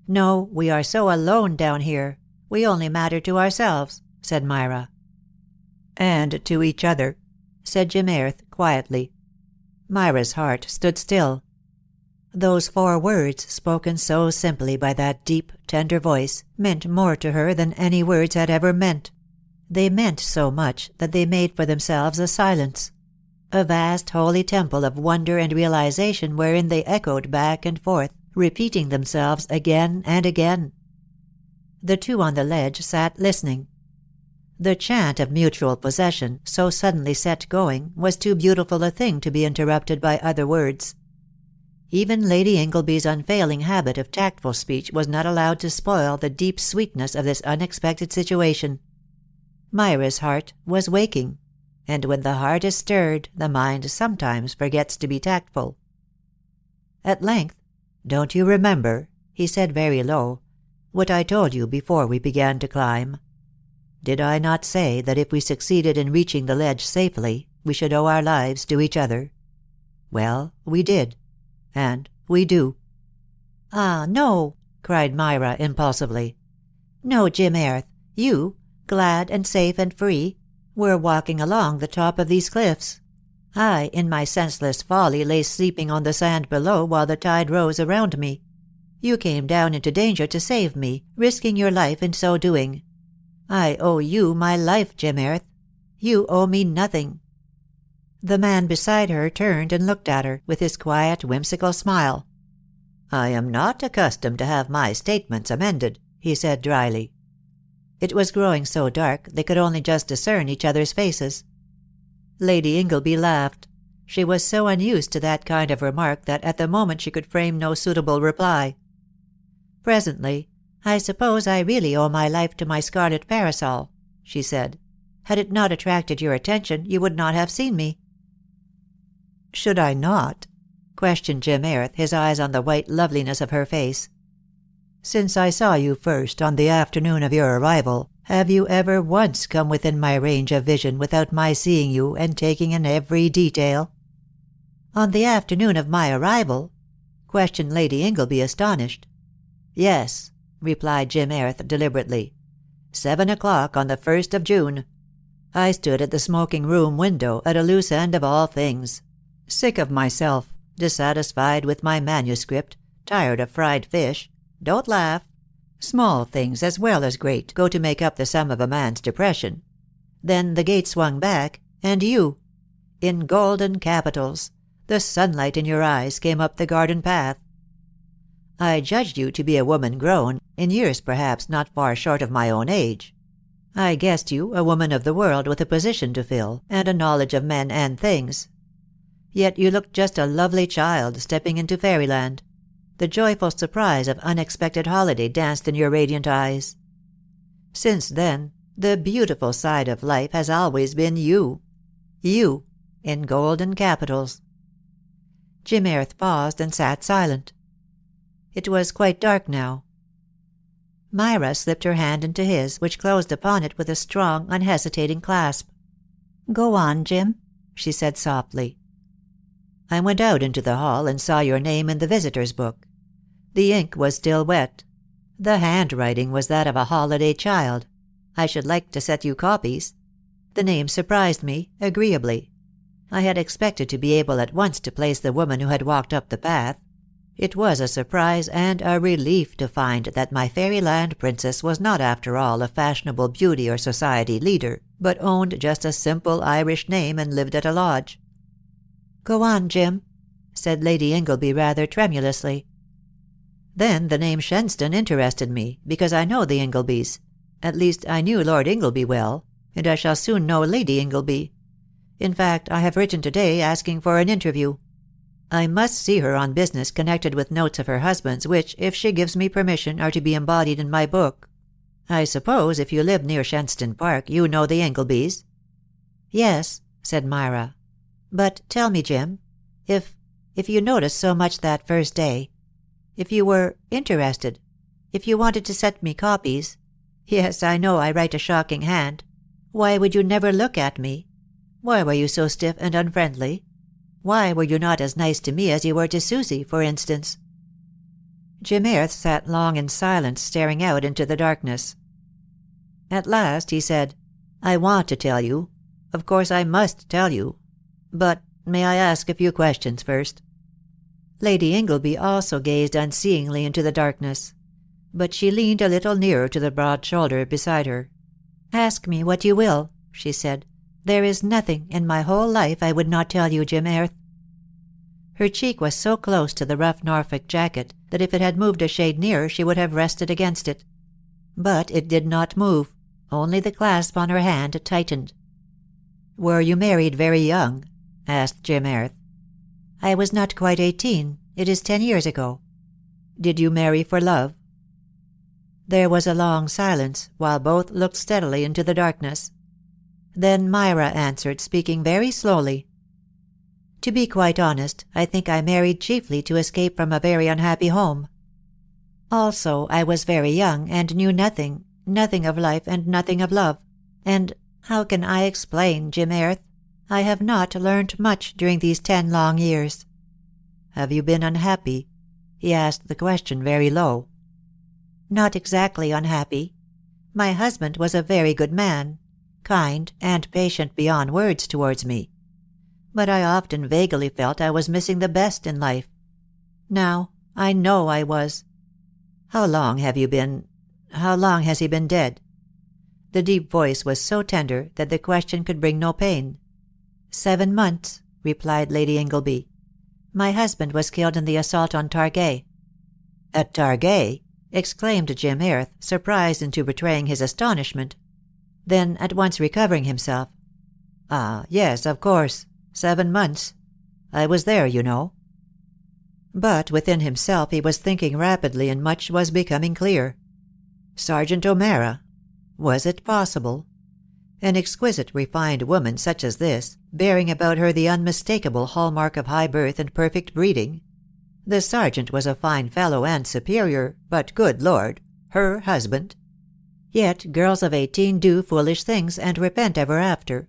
"No, we are so alone down here. We only matter to ourselves," said Myra. "And to each other," said Jim Airth quietly. Myra's heart stood still. Those 4 words, spoken so simply by that deep, tender voice, meant more to her than any words had ever meant. They meant so much that they made for themselves a silence, a vast holy temple of wonder and realization wherein they echoed back and forth, repeating themselves again and again. The two on the ledge sat listening. The chant of mutual possession, so suddenly set going, was too beautiful a thing to be interrupted by other words. Even Lady Ingleby's unfailing habit of tactful speech was not allowed to spoil the deep sweetness of this unexpected situation. Myra's heart was waking, and when the heart is stirred the mind sometimes forgets to be tactful. At length, "Don't you remember," he said very low, "what I told you before we began to climb? Did I not say that if we succeeded in reaching the ledge safely, we should owe our lives to each other? Well, we did. And we do." "Ah, no," cried Myra impulsively. "No, Jim Airth, you, glad and safe and free, were walking along the top of these cliffs. I, in my senseless folly, lay sleeping on the sand below while the tide rose around me. You came down into danger to save me, risking your life in so doing. I owe you my life, Jim Airth. You owe me nothing." The man beside her turned and looked at her, with his quiet, whimsical smile. "I am not accustomed to have my statements amended," he said dryly. It was growing so dark they could only just discern each other's faces. Lady Ingleby laughed. She was so unused to that kind of remark that at the moment she could frame no suitable reply. Presently, "I suppose I really owe my life to my scarlet parasol," she said. "Had it not attracted your attention, you would not have seen me." "Should I not?" questioned Jim Airth, his eyes on the white loveliness of her face. "Since I saw you first on the afternoon of your arrival, have you ever once come within my range of vision without my seeing you and taking in every detail?" "On the afternoon of my arrival?" questioned Lady Ingleby, astonished. "Yes," replied Jim Airth deliberately. 7 o'clock on the 1st of June. I stood at the smoking room window, at a loose end of all things. Sick of myself, dissatisfied with my manuscript, tired of fried fish. Don't laugh. Small things as well as great go to make up the sum of a man's depression. Then the gate swung back, and you, in golden capitals, the sunlight in your eyes, came up the garden path. I judged you to be a woman grown, in years perhaps not far short of my own age. I guessed you a woman of the world with a position to fill, and a knowledge of men and things. Yet you looked just a lovely child stepping into fairyland. The joyful surprise of unexpected holiday danced in your radiant eyes. Since then, the beautiful side of life has always been you. You, in golden capitals." Jim Airth paused and sat silent. It was quite dark now. Myra slipped her hand into his, which closed upon it with a strong, unhesitating clasp. "Go on, Jim," she said softly. "I went out into the hall and saw your name in the visitors' book. The ink was still wet. The handwriting was that of a holiday child. I should like to set you copies. The name surprised me, agreeably. I had expected to be able at once to place the woman who had walked up the path. It was a surprise and a relief to find that my fairyland princess was not after all a fashionable beauty or society leader, but owned just a simple Irish name and lived at a lodge." "Go on, Jim," said Lady Ingleby rather tremulously. "Then the name Shenstone interested me, because I know the Inglebys. At least I knew Lord Ingleby well, and I shall soon know Lady Ingleby. In fact, I have written to-day asking for an interview. I must see her on business connected with notes of her husband's which, if she gives me permission, are to be embodied in my book. I suppose if you live near Shenstone Park you know the Inglebys?" "Yes," said Myra. "But tell me, Jim, if you noticed so much that first day, if you were interested, if you wanted to set me copies, yes, I know I write a shocking hand, why would you never look at me? Why were you so stiff and unfriendly? Why were you not as nice to me as you were to Susie, for instance?" Jim Airth sat long in silence, staring out into the darkness. At last he said, "I want to tell you. Of course I must tell you. But may I ask a few questions first?" Lady Ingleby also gazed unseeingly into the darkness. But she leaned a little nearer to the broad shoulder beside her. "Ask me what you will," she said. "There is nothing in my whole life I would not tell you, Jim Airth." Her cheek was so close to the rough Norfolk jacket that if it had moved a shade nearer she would have rested against it. But it did not move, only the clasp on her hand tightened. "Were you married very young?" asked Jim Airth. "I was not quite 18. It is 10 years ago." "Did you marry for love?" There was a long silence, while both looked steadily into the darkness. Then Myra answered, speaking very slowly. "To be quite honest, I think I married chiefly to escape from a very unhappy home. Also, I was very young, and knew nothing of life and nothing of love. And, how can I explain, Jim Airth? I have not learnt much during these 10 long years." "Have you been unhappy?" He asked the question very low. "Not exactly unhappy. My husband was a very good man, kind and patient beyond words towards me. But I often vaguely felt I was missing the best in life. Now, I know I was." How long has he been dead?" The deep voice was so tender that the question could bring no pain. 7 months, replied Lady Ingleby. "My husband was killed in the assault on Targai." "At Targai?" exclaimed Jim Airth, surprised into betraying his astonishment. Then, at once recovering himself, "Ah, yes, of course. 7 months. I was there, you know." But within himself he was thinking rapidly, and much was becoming clear. Sergeant O'Mara? Was it possible? An exquisite, refined woman such as this, bearing about her the unmistakable hallmark of high birth and perfect breeding. The sergeant was a fine fellow and superior, but, good Lord, her husband. Yet girls of 18 do foolish things and repent ever after.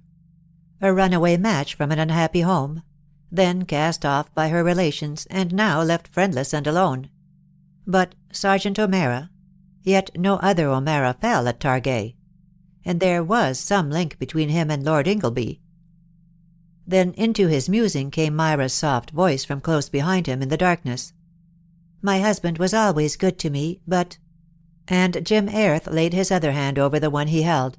A runaway match from an unhappy home, then cast off by her relations, and now left friendless and alone. But Sergeant O'Mara? Yet no other O'Mara fell at Targai. And there was some link between him and Lord Ingleby. Then into his musing came Myra's soft voice from close behind him in the darkness. "My husband was always good to me, but—" And Jim Airth laid his other hand over the one he held.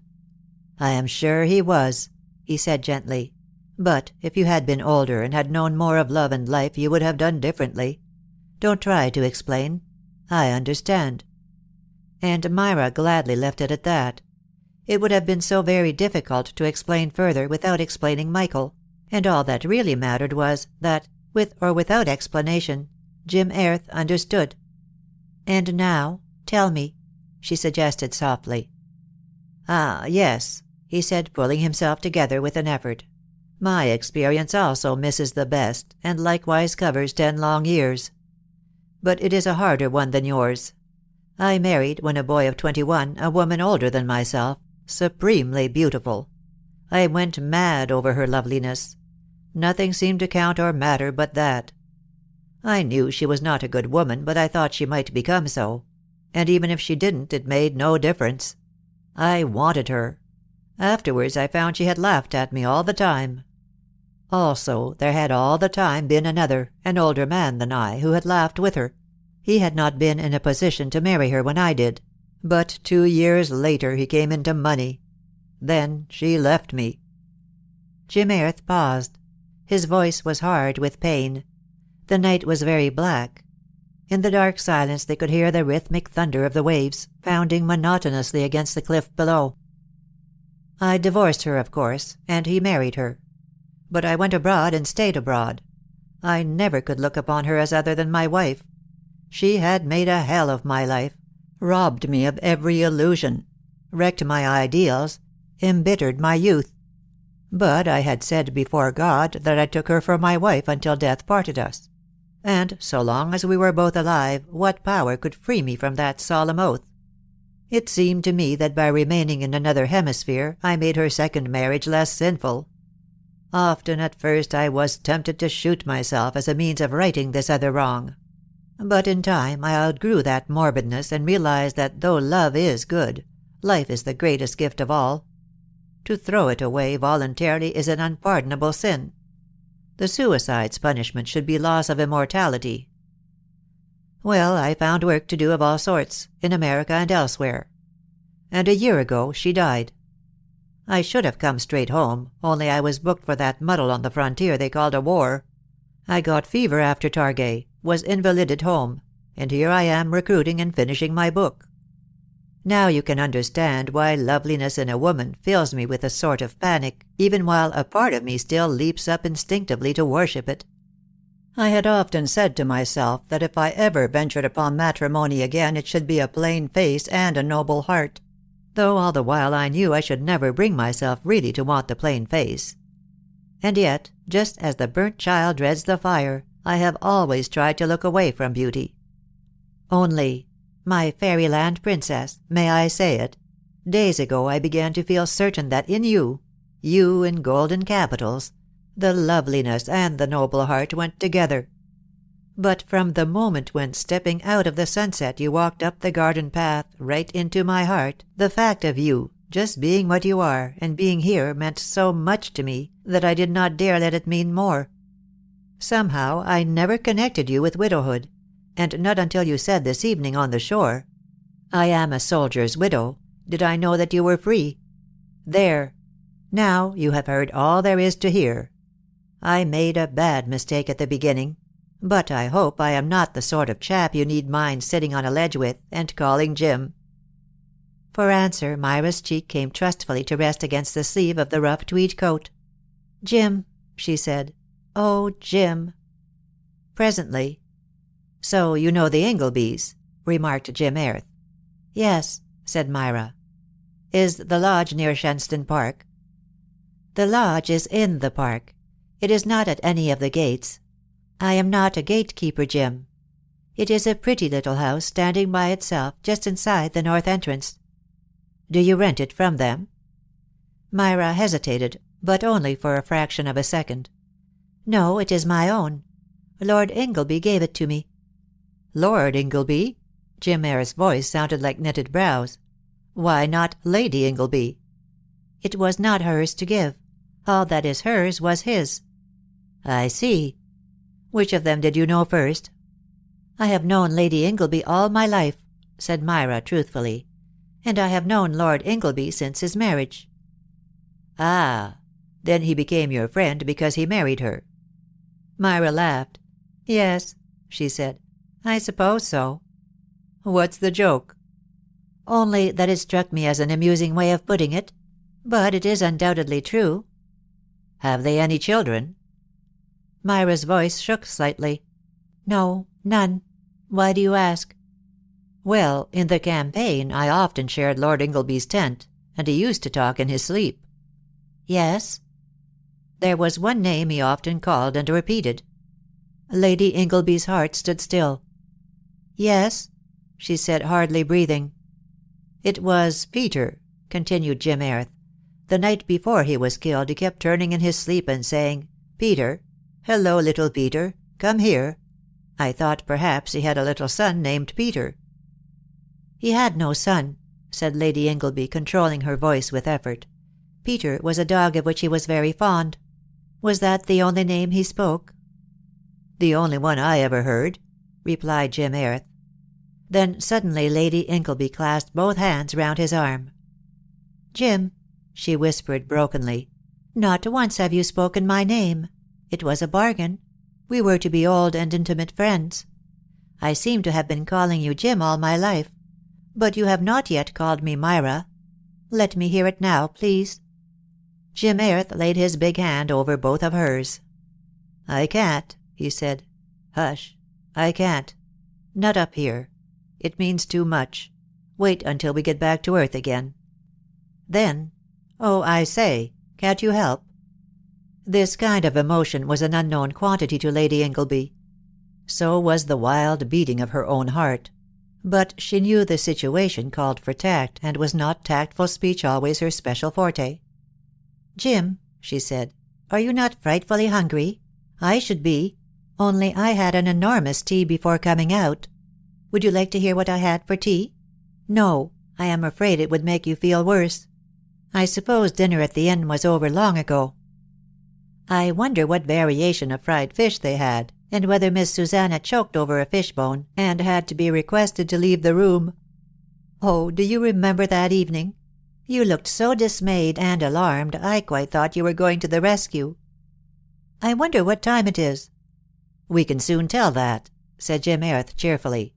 "I am sure he was," he said gently. "But if you had been older and had known more of love and life you would have done differently. Don't try to explain. I understand." And Myra gladly left it at that. It would have been so very difficult to explain further without explaining Michael, and all that really mattered was that, with or without explanation, Jim Airth understood. "And now, tell me," she suggested softly. "Ah, yes," he said, pulling himself together with an effort. "My experience also misses the best, and likewise covers 10 long years. But it is a harder one than yours. I married, when a boy of 21, a woman older than myself, supremely beautiful. I went mad over her loveliness. Nothing seemed to count or matter but that. I knew she was not a good woman, but I thought she might become so. And even if she didn't, it made no difference. I wanted her. Afterwards I found she had laughed at me all the time. Also, there had all the time been another, an older man than I, who had laughed with her. He had not been in a position to marry her when I did. But 2 years later he came into money. Then she left me." Jim Airth paused. His voice was hard with pain. The night was very black. In the dark silence they could hear the rhythmic thunder of the waves, pounding monotonously against the cliff below. "I divorced her, of course, and he married her. But I went abroad and stayed abroad. I never could look upon her as other than my wife. She had made a hell of my life, robbed me of every illusion, wrecked my ideals, embittered my youth. But I had said before God that I took her for my wife until death parted us. And so long as we were both alive, what power could free me from that solemn oath? It seemed to me that by remaining in another hemisphere I made her second marriage less sinful. Often at first I was tempted to shoot myself as a means of righting this other wrong. But in time I outgrew that morbidness and realized that though love is good, life is the greatest gift of all. To throw it away voluntarily is an unpardonable sin. The suicide's punishment should be loss of immortality. Well, I found work to do of all sorts, in America and elsewhere. And a year ago she died. I should have come straight home, only I was booked for that muddle on the frontier they called a war. I got fever after Targai, was invalided home, and here I am recruiting and finishing my book. Now you can understand why loveliness in a woman fills me with a sort of panic, even while a part of me still leaps up instinctively to worship it. I had often said to myself that if I ever ventured upon matrimony again it should be a plain face and a noble heart, though all the while I knew I should never bring myself really to want the plain face. And yet, just as the burnt child dreads the fire, I have always tried to look away from beauty. Only, my fairyland princess, may I say it? Days ago I began to feel certain that in you in golden capitals, the loveliness and the noble heart went together. But from the moment when, stepping out of the sunset, you walked up the garden path right into my heart, the fact of you, just being what you are, and being here, meant so much to me that I did not dare let it mean more. Somehow I never connected you with widowhood, and not until you said this evening on the shore, "I am a soldier's widow," did I know that you were free. There. Now you have heard all there is to hear. I made a bad mistake at the beginning, but I hope I am not the sort of chap you need mind sitting on a ledge with, and calling Jim." For answer, Myra's cheek came trustfully to rest against the sleeve of the rough tweed coat. "Jim," she said, Oh, Jim. Presently. So you know the Inglebys, remarked Jim Airth. Yes, said Myra. Is the lodge near Shenstone Park? The lodge is in the park. It is not at any of the gates. I am not a gatekeeper, Jim. It is a pretty little house standing by itself just inside the north entrance. Do you rent it from them? Myra hesitated, but only for a fraction of a second. No, it is my own. Lord Ingleby gave it to me. Lord Ingleby? Jim Airth's voice sounded like knitted brows. Why not Lady Ingleby? It was not hers to give. All that is hers was his. I see. Which of them did you know first? I have known Lady Ingleby all my life, said Myra truthfully, and I have known Lord Ingleby since his marriage. Ah, then he became your friend because he married her. Myra laughed. Yes, she said, I suppose so. What's the joke? Only that it struck me as an amusing way of putting it. But it is undoubtedly true. Have they any children? Myra's voice shook slightly. No, none. Why do you ask? Well, in the campaign I often shared Lord Ingleby's tent, and he used to talk in his sleep. Yes? There was one name he often called and repeated. Lady Ingleby's heart stood still. Yes, she said, hardly breathing. It was Peter, continued Jim Airth. The night before he was killed he kept turning in his sleep and saying, Peter, hello, little Peter, come here. I thought perhaps he had a little son named Peter. He had no son, said Lady Ingleby, controlling her voice with effort. Peter was a dog of which he was very fond. Was that the only name he spoke? The only one I ever heard, replied Jim Airth. Then suddenly Lady Ingleby clasped both hands round his arm. Jim, she whispered brokenly, not once have you spoken my name. It was a bargain. We were to be old and intimate friends. I seem to have been calling you Jim all my life. But you have not yet called me Myra. Let me hear it now, please. Jim Airth laid his big hand over both of hers. I can't, he said. Hush. I can't. Not up here. It means too much. Wait until we get back to Earth again. Then, oh, I say, can't you help? This kind of emotion was an unknown quantity to Lady Ingleby. So was the wild beating of her own heart. But she knew the situation called for tact, and was not tactful speech always her special forte? Jim, she said, are you not frightfully hungry? I should be. Only I had an enormous tea before coming out. Would you like to hear what I had for tea? No, I am afraid it would make you feel worse. I suppose dinner at the inn was over long ago. I wonder what variation of fried fish they had, and whether Miss Susanna choked over a fishbone, and had to be requested to leave the room. Oh, do you remember that evening? You looked so dismayed and alarmed, I quite thought you were going to the rescue. I wonder what time it is. We can soon tell that, said Jim Airth cheerfully.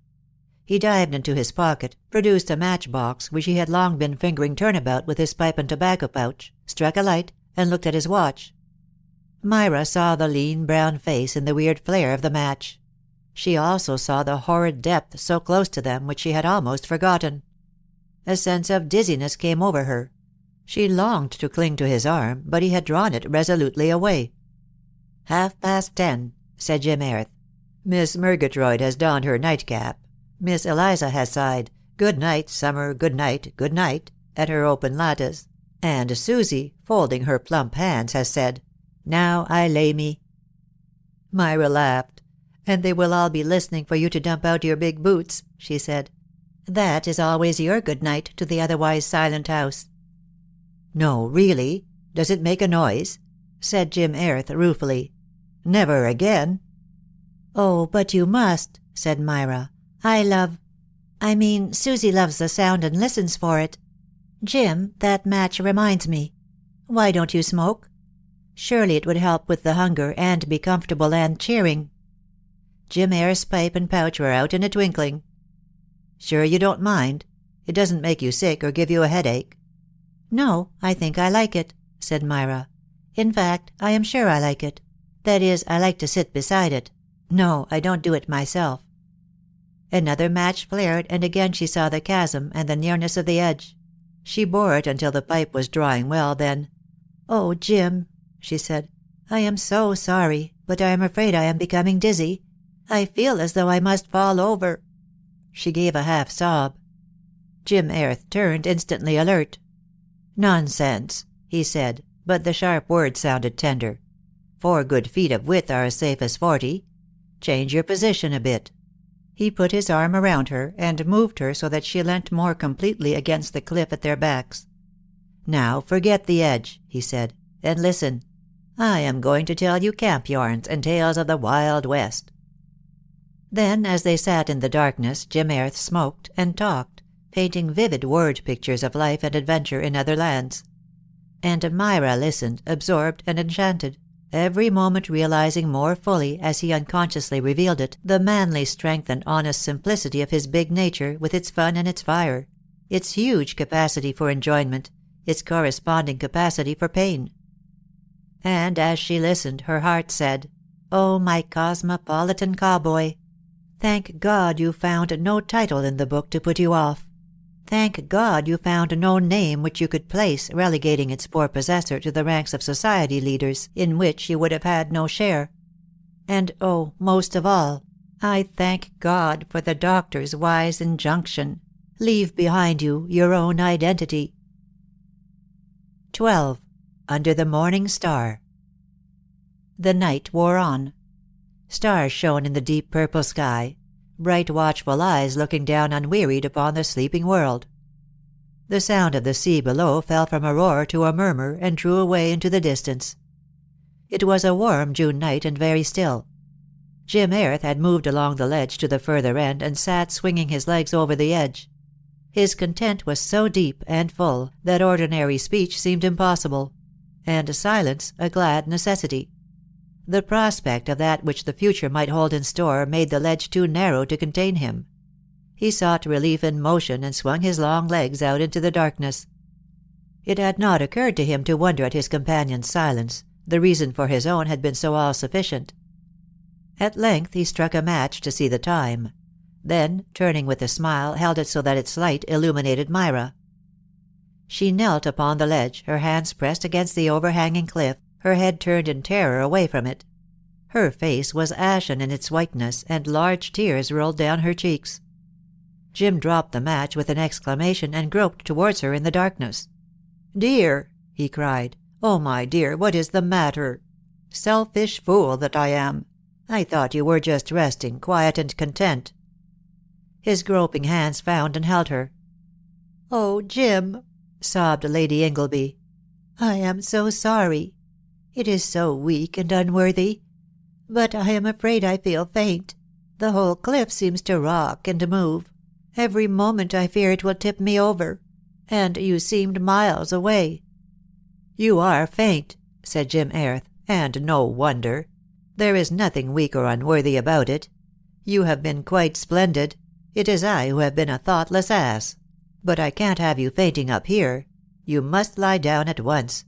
He dived into his pocket, produced a matchbox which he had long been fingering turnabout with his pipe and tobacco pouch, struck a light, and looked at his watch. Myra saw the lean brown face in the weird flare of the match. She also saw the horrid depth so close to them which she had almost forgotten. A sense of dizziness came over her. She longed to cling to his arm, but he had drawn it resolutely away. 10:30, said Jim Airth. Miss Murgatroyd has donned her nightcap. Miss Eliza has sighed, "Good night, summer, good night," at her open lattice, and Susie, folding her plump hands, has said, "Now I lay me." Myra laughed. "And they will all be listening for you to dump out your big boots," she said. "That is always your good night to the otherwise silent house." "No, really? Does it make a noise?" said Jim Airth ruefully. "Never again." "Oh, but you must," said Myra. Susie loves the sound and listens for it. Jim, that match reminds me. Why don't you smoke? Surely it would help with the hunger, and be comfortable and cheering." Jim Airth's pipe and pouch were out in a twinkling. "Sure you don't mind? It doesn't make you sick or give you a headache?" "No, I think I like it," said Myra. "In fact, I am sure I like it. That is, I like to sit beside it. No, I don't do it myself." Another match flared, and again she saw the chasm and the nearness of the edge. She bore it until the pipe was drawing well, then, "Oh, Jim," she said, "I am so sorry, but I am afraid I am becoming dizzy. I feel as though I must fall over." She gave a half sob. Jim Airth turned, instantly alert. "Nonsense," he said, but the sharp words sounded tender. "4 good feet of width are as safe as 40. Change your position a bit." He put his arm around her, and moved her so that she leant more completely against the cliff at their backs. "Now forget the edge," he said, "and listen. I am going to tell you camp yarns and tales of the Wild West." Then, as they sat in the darkness, Jim Airth smoked and talked, painting vivid word pictures of life and adventure in other lands. And Myra listened, absorbed and enchanted, every moment realizing more fully, as he unconsciously revealed it, the manly strength and honest simplicity of his big nature, with its fun and its fire, its huge capacity for enjoyment, its corresponding capacity for pain. And as she listened, her heart said, "Oh, my cosmopolitan cowboy! Thank God you found no title in the book to put you off. Thank God you found no name which you could place, relegating its poor possessor to the ranks of society leaders, in which you would have had no share. And oh, most of all, I thank God for the doctor's wise injunction, leave behind you your own identity." 12. Under the Morning Star. The night wore on. Stars shone in the deep purple sky, bright watchful eyes looking down unwearied upon the sleeping world. The sound of the sea below fell from a roar to a murmur, and drew away into the distance. It was a warm June night, and very still. Jim Airth had moved along the ledge to the further end, and sat swinging his legs over the edge. His content was so deep and full that ordinary speech seemed impossible, and silence a glad necessity. The prospect of that which the future might hold in store made the ledge too narrow to contain him. He sought relief in motion, and swung his long legs out into the darkness. It had not occurred to him to wonder at his companion's silence, the reason for his own had been so all-sufficient. At length he struck a match to see the time, then, turning with a smile, held it so that its light illuminated Myra. She knelt upon the ledge, her hands pressed against the overhanging cliff, her head turned in terror away from it. Her face was ashen in its whiteness, and large tears rolled down her cheeks. Jim dropped the match with an exclamation, and groped towards her in the darkness. "Dear!" he cried. "Oh, my dear, what is the matter? Selfish fool that I am! I thought you were just resting, quiet and content." His groping hands found and held her. "Oh, Jim!" sobbed Lady Ingleby. "I am so sorry. It is so weak and unworthy. But I am afraid I feel faint. The whole cliff seems to rock and move. Every moment I fear it will tip me over. And you seemed miles away." "You are faint," said Jim Airth, "and no wonder. There is nothing weak or unworthy about it. You have been quite splendid. It is I who have been a thoughtless ass. But I can't have you fainting up here. You must lie down at once.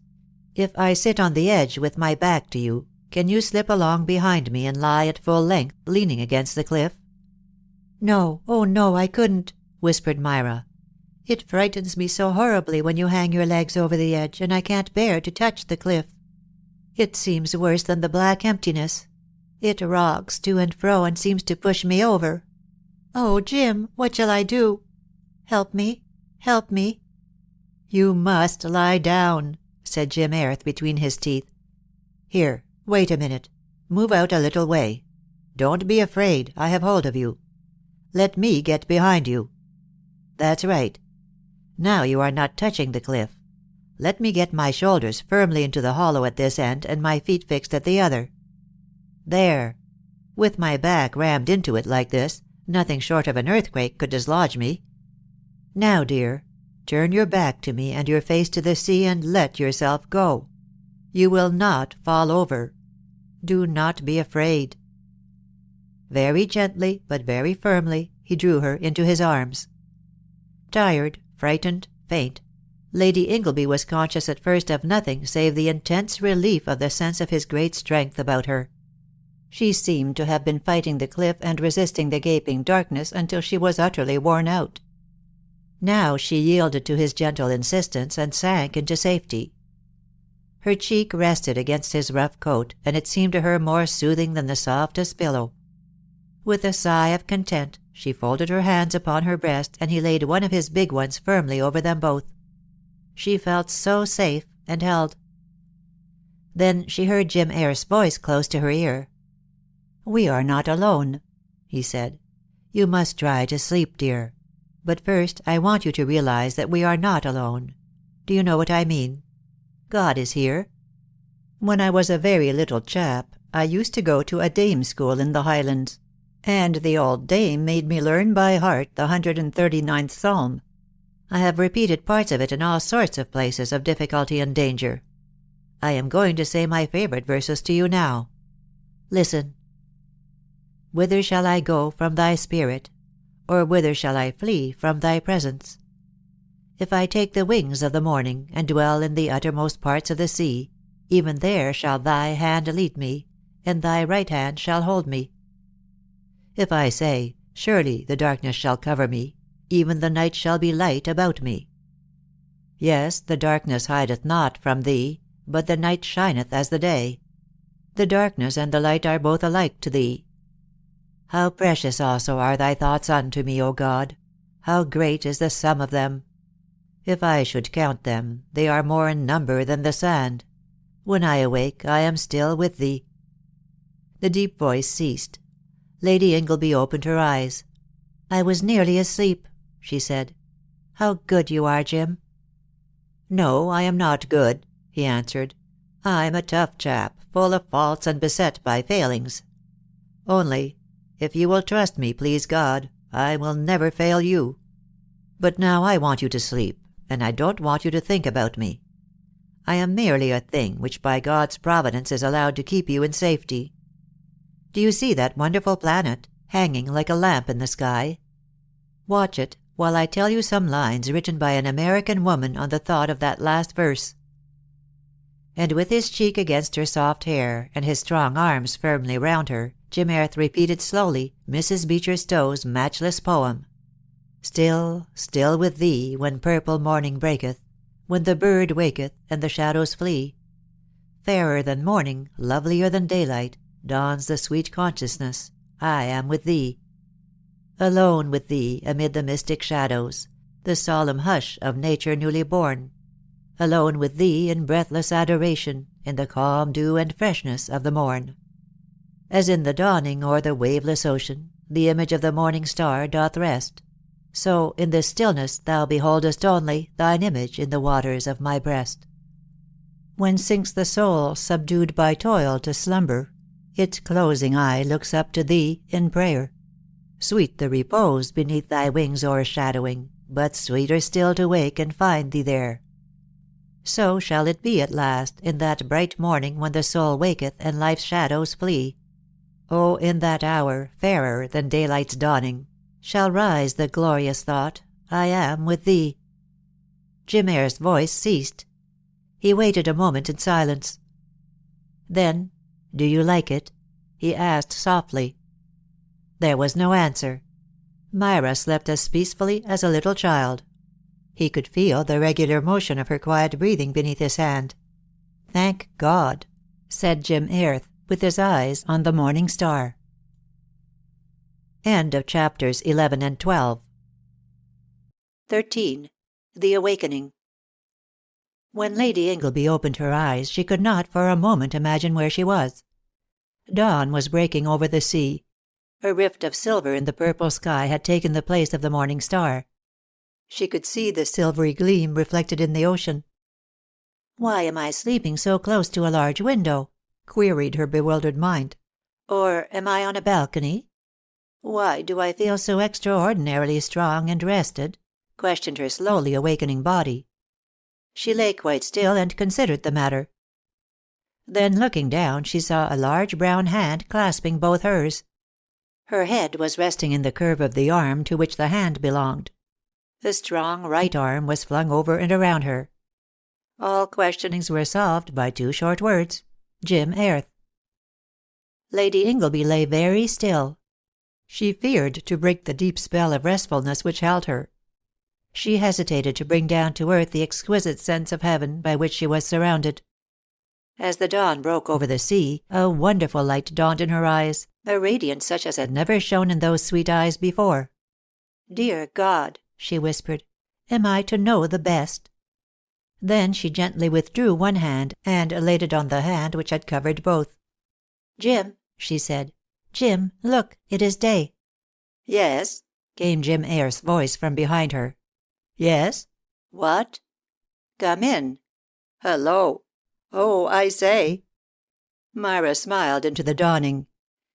If I sit on the edge with my back to you, can you slip along behind me and lie at full length, leaning against the cliff?" "No, oh no, I couldn't," whispered Myra. "It frightens me so horribly when you hang your legs over the edge, and I can't bear to touch the cliff. It seems worse than the black emptiness. It rocks to and fro and seems to push me over. Oh, Jim, what shall I do? Help me, help me." "You must lie down," said Jim Airth between his teeth. "Here, wait a minute. Move out a little way. Don't be afraid, I have hold of you. Let me get behind you. That's right. Now you are not touching the cliff. Let me get my shoulders firmly into the hollow at this end, and my feet fixed at the other. There. With my back rammed into it like this, nothing short of an earthquake could dislodge me. Now, dear, turn your back to me and your face to the sea, and let yourself go. You will not fall over. Do not be afraid." Very gently, but very firmly, he drew her into his arms. Tired, frightened, faint, Lady Ingleby was conscious at first of nothing save the intense relief of the sense of his great strength about her. She seemed to have been fighting the cliff and resisting the gaping darkness until she was utterly worn out. Now she yielded to his gentle insistence and sank into safety. Her cheek rested against his rough coat, and it seemed to her more soothing than the softest pillow. With a sigh of content, she folded her hands upon her breast, and he laid one of his big ones firmly over them both. She felt so safe and held. Then she heard Jim Eyre's voice close to her ear. "We are not alone," he said. "You must try to sleep, dear. But first I want you to realize that we are not alone. Do you know what I mean? God is here. When I was a very little chap, I used to go to a dame school in the Highlands, and the old dame made me learn by heart the 139th Psalm. I have repeated parts of it in all sorts of places of difficulty and danger. I am going to say my favorite verses to you now. Listen. Whither shall I go from thy spirit? Or whither shall I flee from thy presence? If I take the wings of the morning, and dwell in the uttermost parts of the sea, even there shall thy hand lead me, and thy right hand shall hold me. If I say, Surely the darkness shall cover me, even the night shall be light about me. Yes, the darkness hideth not from thee, but the night shineth as the day. The darkness and the light are both alike to thee. How precious also are thy thoughts unto me, O God! How great is the sum of them! If I should count them, they are more in number than the sand. When I awake, I am still with thee." The deep voice ceased. Lady Ingleby opened her eyes. "I was nearly asleep," she said. "How good you are, Jim." "No, I am not good," he answered. "I'm a tough chap, full of faults and beset by failings. Only, if you will trust me, please God, I will never fail you. But now I want you to sleep, and I don't want you to think about me. I am merely a thing which by God's providence is allowed to keep you in safety. Do you see that wonderful planet, hanging like a lamp in the sky? Watch it, while I tell you some lines written by an American woman on the thought of that last verse." And with his cheek against her soft hair, and his strong arms firmly round her, Jim Airth repeated slowly Mrs. Beecher Stowe's matchless poem: "Still, still with thee, when purple morning breaketh, when the bird waketh, and the shadows flee. Fairer than morning, lovelier than daylight, dawns the sweet consciousness, I am with thee. Alone with thee, amid the mystic shadows, the solemn hush of nature newly born. Alone with thee in breathless adoration, in the calm dew and freshness of the morn. As in the dawning o'er the waveless ocean, the image of the morning star doth rest, so in this stillness thou beholdest only thine image in the waters of my breast. When sinks the soul subdued by toil to slumber, its closing eye looks up to thee in prayer. Sweet the repose beneath thy wings o'ershadowing, but sweeter still to wake and find thee there. So shall it be at last, in that bright morning when the soul waketh and life's shadows flee. Oh, in that hour, fairer than daylight's dawning, shall rise the glorious thought, I am with thee." Jim Eyre's voice ceased. He waited a moment in silence. Then, "Do you like it?" he asked softly. There was no answer. Myra slept as peacefully as a little child. He could feel the regular motion of her quiet breathing beneath his hand. "Thank God," said Jim Airth, with his eyes on the morning star. End of chapters 11 and 12. 13. The Awakening. When Lady Ingleby opened her eyes, she could not for a moment imagine where she was. Dawn was breaking over the sea. A rift of silver in the purple sky had taken the place of the morning star. She could see the silvery gleam reflected in the ocean. "Why am I sleeping so close to a large window?" queried her bewildered mind. "Or am I on a balcony? Why do I feel so extraordinarily strong and rested?" questioned her slowly awakening body. She lay quite still and considered the matter. Then, looking down, she saw a large brown hand clasping both hers. Her head was resting in the curve of the arm to which the hand belonged. The strong right arm was flung over and around her. All questionings were solved by 2 short words: Jim Airth. Lady Ingleby lay very still. She feared to break the deep spell of restfulness which held her. She hesitated to bring down to earth the exquisite sense of heaven by which she was surrounded. As the dawn broke over the sea, a wonderful light dawned in her eyes, a radiance such as had never shone in those sweet eyes before. "Dear God," she whispered, "am I to know the best?" Then she gently withdrew one hand, and laid it on the hand which had covered both. "Jim," she said. "Jim, look, it is day." "Yes," came Jim Airth's voice from behind her. "Yes? What?" "Come in." "Hello. Oh, I say." Myra smiled into the dawning.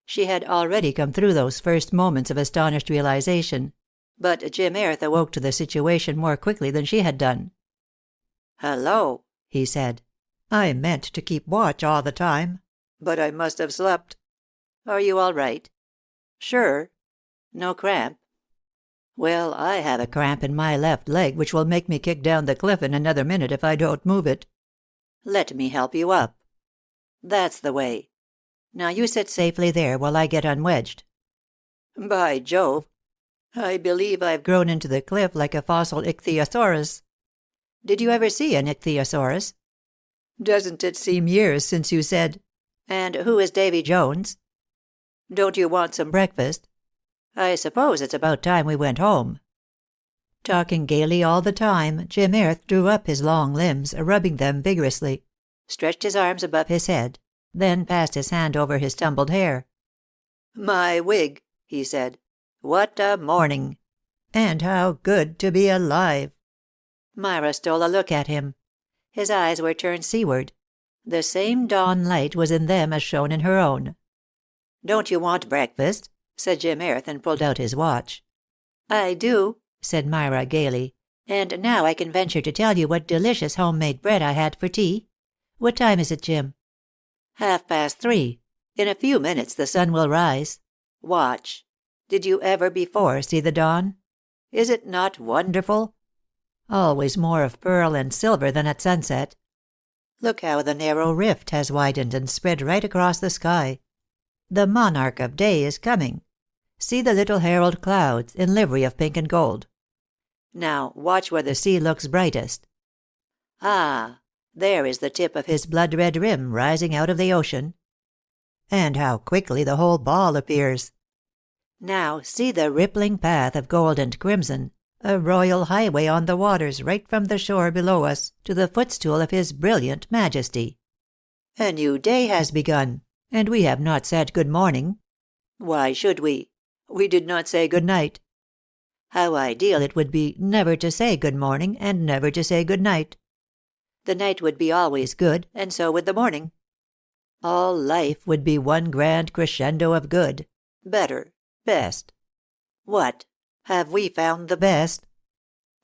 She had already come through those first moments of astonished realization. But Jim Airth awoke to the situation more quickly than she had done. "Hello," he said. "I meant to keep watch all the time. But I must have slept. Are you all right?" "Sure." "No cramp?" "Well, I have a cramp in my left leg which will make me kick down the cliff in another minute if I don't move it." "Let me help you up. That's the way. Now you sit safely there while I get unwedged. By Jove, I believe I've grown into the cliff like a fossil ichthyosaurus. Did you ever see an ichthyosaurus? Doesn't it seem years since you said, 'And who is Davy Jones?' Don't you want some breakfast? I suppose it's about time we went home." Talking gaily all the time, Jim Airth drew up his long limbs, rubbing them vigorously, stretched his arms above his head, then passed his hand over his tumbled hair. "My wig," he said. "What a morning! And how good to be alive!" Myra stole a look at him. His eyes were turned seaward. The same dawn light was in them as shone in her own. "Don't you want breakfast?" said Jim Airth, and pulled out his watch. "I do," said Myra gaily. "And now I can venture to tell you what delicious home-made bread I had for tea. What time is it, Jim?" 3:30. In a few minutes the sun will rise. Watch. Did you ever before see the dawn? Is it not wonderful? Always more of pearl and silver than at sunset. Look how the narrow rift has widened and spread right across the sky. The monarch of day is coming. See the little herald clouds, in livery of pink and gold. Now watch where the sea looks brightest. Ah, there is the tip of his blood-red rim rising out of the ocean. And how quickly the whole ball appears. Now see the rippling path of gold and crimson, a royal highway on the waters right from the shore below us to the footstool of his brilliant majesty. A new day has begun, and we have not said good morning. Why should we? We did not say good night. How ideal it would be never to say good morning and never to say good night. The night would be always good, and so would the morning. All life would be one grand crescendo of good, better, best. What? Have we found the best?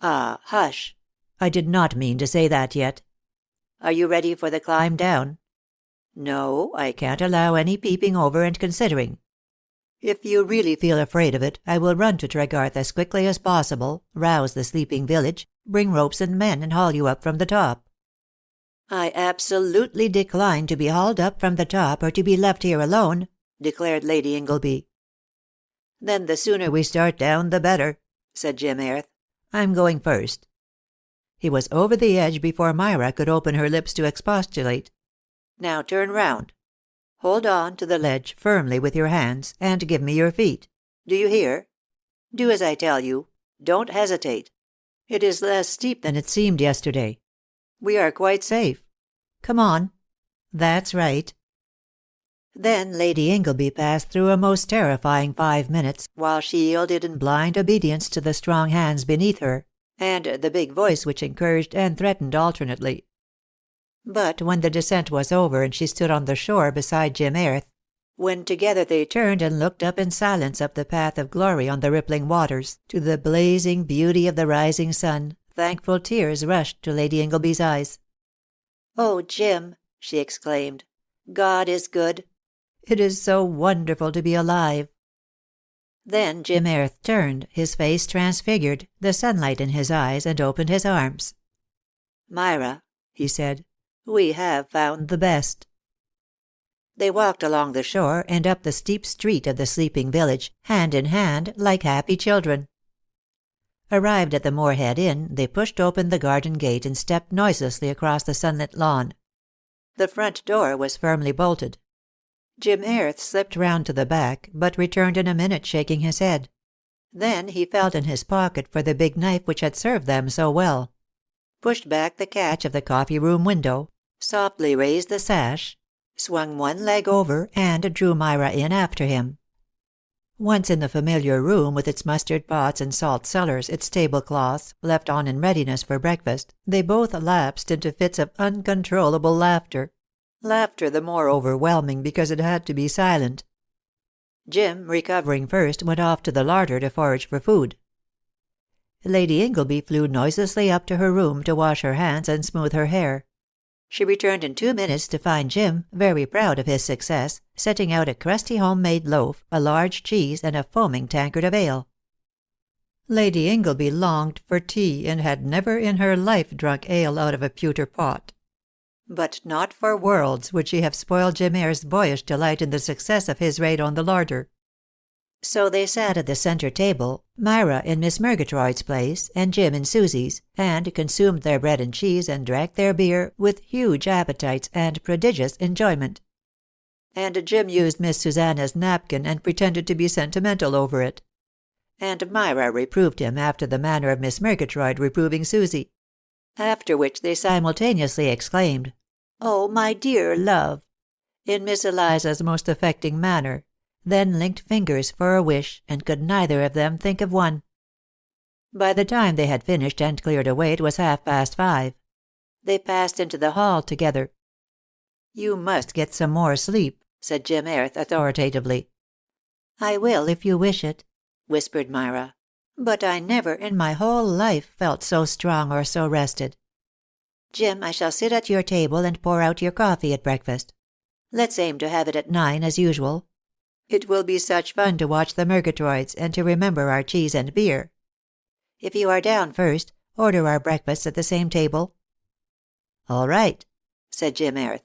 Ah, hush. I did not mean to say that yet. Are you ready for the climb down? No, I can't allow any peeping over and considering. If you really feel afraid of it, I will run to Tregarth as quickly as possible, rouse the sleeping village, bring ropes and men, and haul you up from the top. I absolutely decline to be hauled up from the top or to be left here alone, declared Lady Ingleby. Then the sooner we start down the better, said Jim Airth. I'm going first. He was over the edge before Myra could open her lips to expostulate. Now turn round. Hold on to the ledge firmly with your hands, and give me your feet. Do you hear? Do as I tell you. Don't hesitate. It is less steep than it seemed yesterday. We are quite safe. Come on. That's right. Then Lady Ingleby passed through a most terrifying 5 minutes, while she yielded in blind obedience to the strong hands beneath her, and the big voice which encouraged and threatened alternately. But when the descent was over and she stood on the shore beside Jim Airth, when together they turned and looked up in silence up the path of glory on the rippling waters, to the blazing beauty of the rising sun, thankful tears rushed to Lady Ingleby's eyes. "Oh, Jim," she exclaimed, "God is good. It is so wonderful to be alive." Then Jim Airth turned, his face transfigured, the sunlight in his eyes, and opened his arms. "Myra," he said, "we have found the best." They walked along the shore and up the steep street of the sleeping village, hand in hand, like happy children. Arrived at the Moorhead Inn, they pushed open the garden gate and stepped noiselessly across the sunlit lawn. The front door was firmly bolted. Jim Airth slipped round to the back, but returned in a minute, shaking his head. Then he felt in his pocket for the big knife which had served them so well, pushed back the catch of the coffee-room window, softly raised the sash, swung one leg over, and drew Myra in after him. Once in the familiar room with its mustard pots and salt cellars, its tablecloths, left on in readiness for breakfast, they both lapsed into fits of uncontrollable laughter. Laughter the more overwhelming because it had to be silent. Jim, recovering first, went off to the larder to forage for food. Lady Ingleby flew noiselessly up to her room to wash her hands and smooth her hair. She returned in 2 minutes to find Jim, very proud of his success, setting out a crusty home-made loaf, a large cheese, and a foaming tankard of ale. Lady Ingleby longed for tea, and had never in her life drunk ale out of a pewter pot. But not for worlds would she have spoiled Jim Airth's boyish delight in the success of his raid on the larder. So they sat at the centre table, Myra in Miss Murgatroyd's place, and Jim in Susie's, and consumed their bread and cheese and drank their beer with huge appetites and prodigious enjoyment. And Jim used Miss Susanna's napkin and pretended to be sentimental over it. And Myra reproved him after the manner of Miss Murgatroyd reproving Susie. After which they simultaneously exclaimed, "Oh, my dear love," in Miss Eliza's most affecting manner, then linked fingers for a wish, and could neither of them think of one. By the time they had finished and cleared away, it was 5:30. They passed into the hall together. "You must get some more sleep," said Jim Airth authoritatively. "I will, if you wish it," whispered Myra. "But I never in my whole life felt so strong or so rested. Jim, I shall sit at your table and pour out your coffee at breakfast. Let's aim to have it at 9, as usual. It will be such fun to watch the Murgatroyds, and to remember our cheese and beer. If you are down first, order our breakfasts at the same table." "All right," said Jim Airth.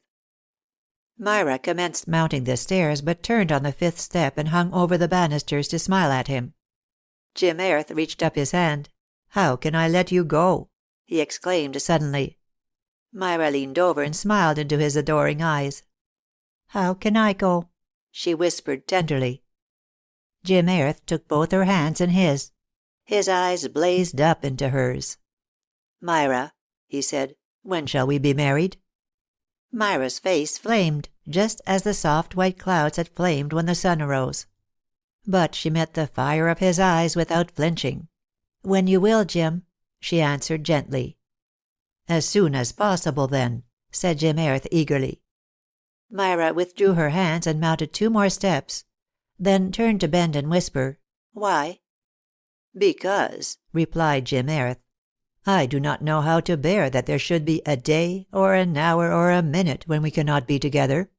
Myra commenced mounting the stairs, but turned on the 5th step and hung over the banisters to smile at him. Jim Airth reached up his hand. "How can I let you go?" he exclaimed suddenly. Myra leaned over and smiled into his adoring eyes. "How can I go?" she whispered tenderly. Jim Airth took both her hands in his. His eyes blazed up into hers. "Myra," he said, "when shall we be married?" Myra's face flamed, just as the soft white clouds had flamed when the sun arose. But she met the fire of his eyes without flinching. "When you will, Jim," she answered gently. "As soon as possible, then," said Jim Airth eagerly. Myra withdrew her hands and mounted 2 more steps, then turned to bend and whisper, "Why?" "Because," replied Jim Airth, "I do not know how to bear that there should be a day, or an hour, or a minute when we cannot be together."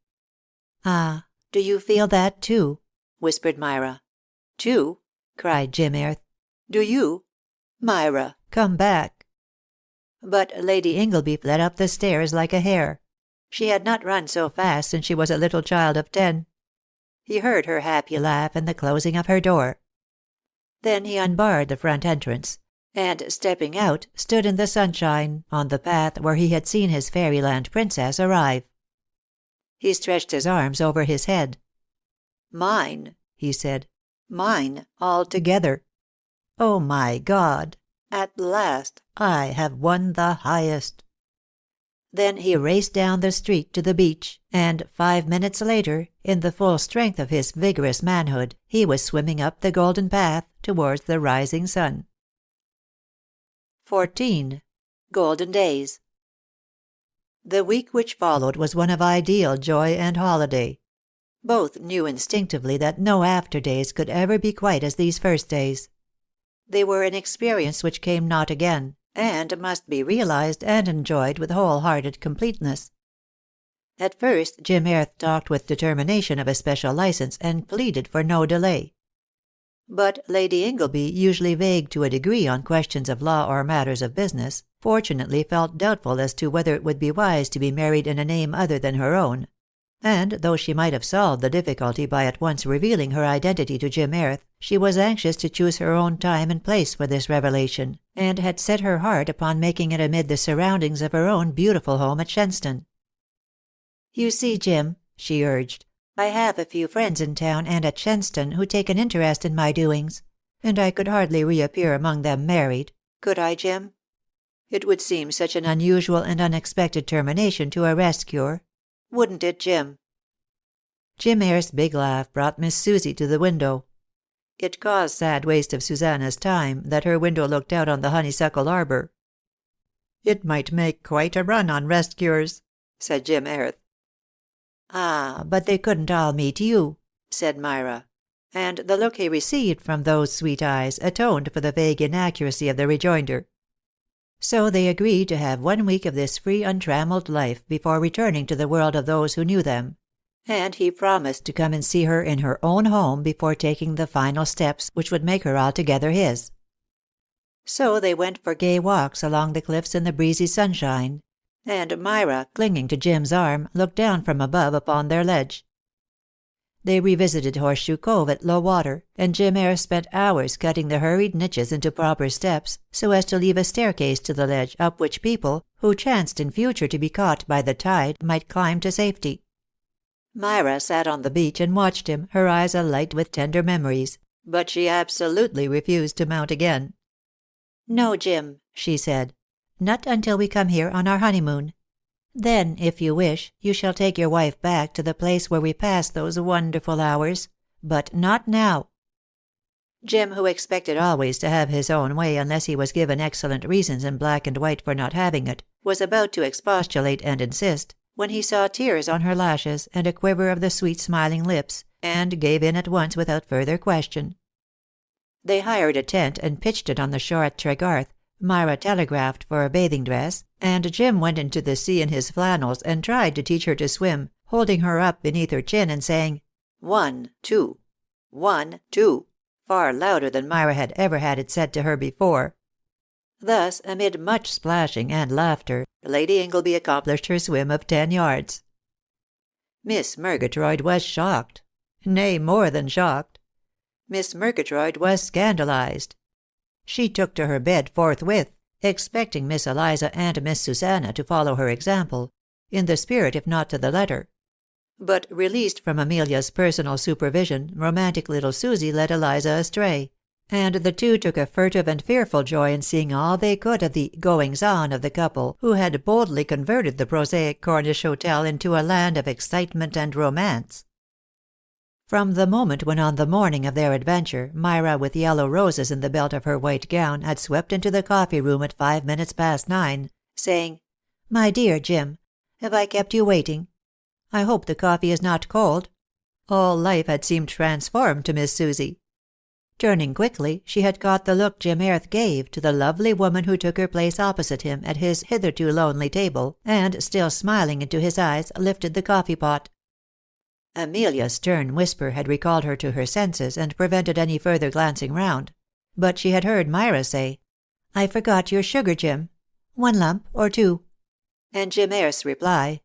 "Ah, do you feel that too?" whispered Myra. "Too?" cried Jim Airth. "Do you? Myra, come back." But Lady Ingleby fled up the stairs like a hare. She had not run so fast since she was a little child of 10. He heard her happy laugh and the closing of her door. Then he unbarred the front entrance, and stepping out, stood in the sunshine, on the path where he had seen his fairyland princess arrive. He stretched his arms over his head. "Mine," he said. "Mine altogether. Oh, my God! At last I have won the highest." Then he raced down the street to the beach, and 5 minutes later, in the full strength of his vigorous manhood, he was swimming up the golden path towards the rising sun. 14. Golden Days. The week which followed was one of ideal joy and holiday. Both knew instinctively that no after days could ever be quite as these first days. They were an experience which came not again, and must be realized and enjoyed with whole-hearted completeness. At first Jim Airth talked with determination of a special license, and pleaded for no delay. But Lady Ingleby, usually vague to a degree on questions of law or matters of business, fortunately felt doubtful as to whether it would be wise to be married in a name other than her own; and though she might have solved the difficulty by at once revealing her identity to Jim Airth, she was anxious to choose her own time and place for this revelation, and had set her heart upon making it amid the surroundings of her own beautiful home at Shenstone. "You see, Jim," she urged, "I have a few friends in town and at Shenstone who take an interest in my doings, and I could hardly reappear among them married. Could I, Jim? It would seem such an unusual and unexpected termination to a rest cure. Wouldn't it, Jim?" Jim Airth's big laugh brought Miss Susie to the window. It caused sad waste of Susanna's time that her window looked out on the honeysuckle arbour. "It might make quite a run on rest cures," said Jim Airth. "Ah, but they couldn't all meet you," said Myra; and the look he received from those sweet eyes atoned for the vague inaccuracy of the rejoinder. So they agreed to have 1 week of this free untrammeled life before returning to the world of those who knew them; and he promised to come and see her in her own home before taking the final steps which would make her altogether his. So they went for gay walks along the cliffs in the breezy sunshine, and Myra, clinging to Jim's arm, looked down from above upon their ledge. They revisited Horseshoe Cove at low water, and Jim Airth spent hours cutting the hurried niches into proper steps, so as to leave a staircase to the ledge, up which people, who chanced in future to be caught by the tide, might climb to safety. Myra sat on the beach and watched him, her eyes alight with tender memories, but she absolutely refused to mount again. "No, Jim," she said, "not until we come here on our honeymoon. Then, if you wish, you shall take your wife back to the place where we passed those wonderful hours, but not now." Jim, who expected always to have his own way unless he was given excellent reasons in black and white for not having it, was about to expostulate and insist, when he saw tears on her lashes and a quiver of the sweet smiling lips, and gave in at once without further question. They hired a tent and pitched it on the shore at Tregarth. Myra telegraphed for a bathing dress, and Jim went into the sea in his flannels and tried to teach her to swim, holding her up beneath her chin and saying, 1, 2, 1, 2, far louder than Myra had ever had it said to her before. Thus, amid much splashing and laughter, Lady Ingleby accomplished her swim of 10 yards. Miss Murgatroyd was shocked. Nay, more than shocked. Miss Murgatroyd was scandalized. She took to her bed forthwith, expecting Miss Eliza and Miss Susanna to follow her example, in the spirit if not to the letter. But released from Amelia's personal supervision, romantic little Susie led Eliza astray, and the two took a furtive and fearful joy in seeing all they could of the goings-on of the couple who had boldly converted the prosaic Cornish hotel into a land of excitement and romance. From the moment when on the morning of their adventure Myra, with yellow roses in the belt of her white gown, had swept into the coffee-room at 5 minutes past 9, saying, "My dear Jim, have I kept you waiting? I hope the coffee is not cold," all life had seemed transformed to Miss Susie. Turning quickly, she had caught the look Jim Airth gave to the lovely woman who took her place opposite him at his hitherto lonely table, and, still smiling into his eyes, lifted the coffee-pot. Amelia's stern whisper had recalled her to her senses and prevented any further glancing round; but she had heard Myra say, "I forgot your sugar, Jim. 1 lump or 2?" And Jim Airth's reply,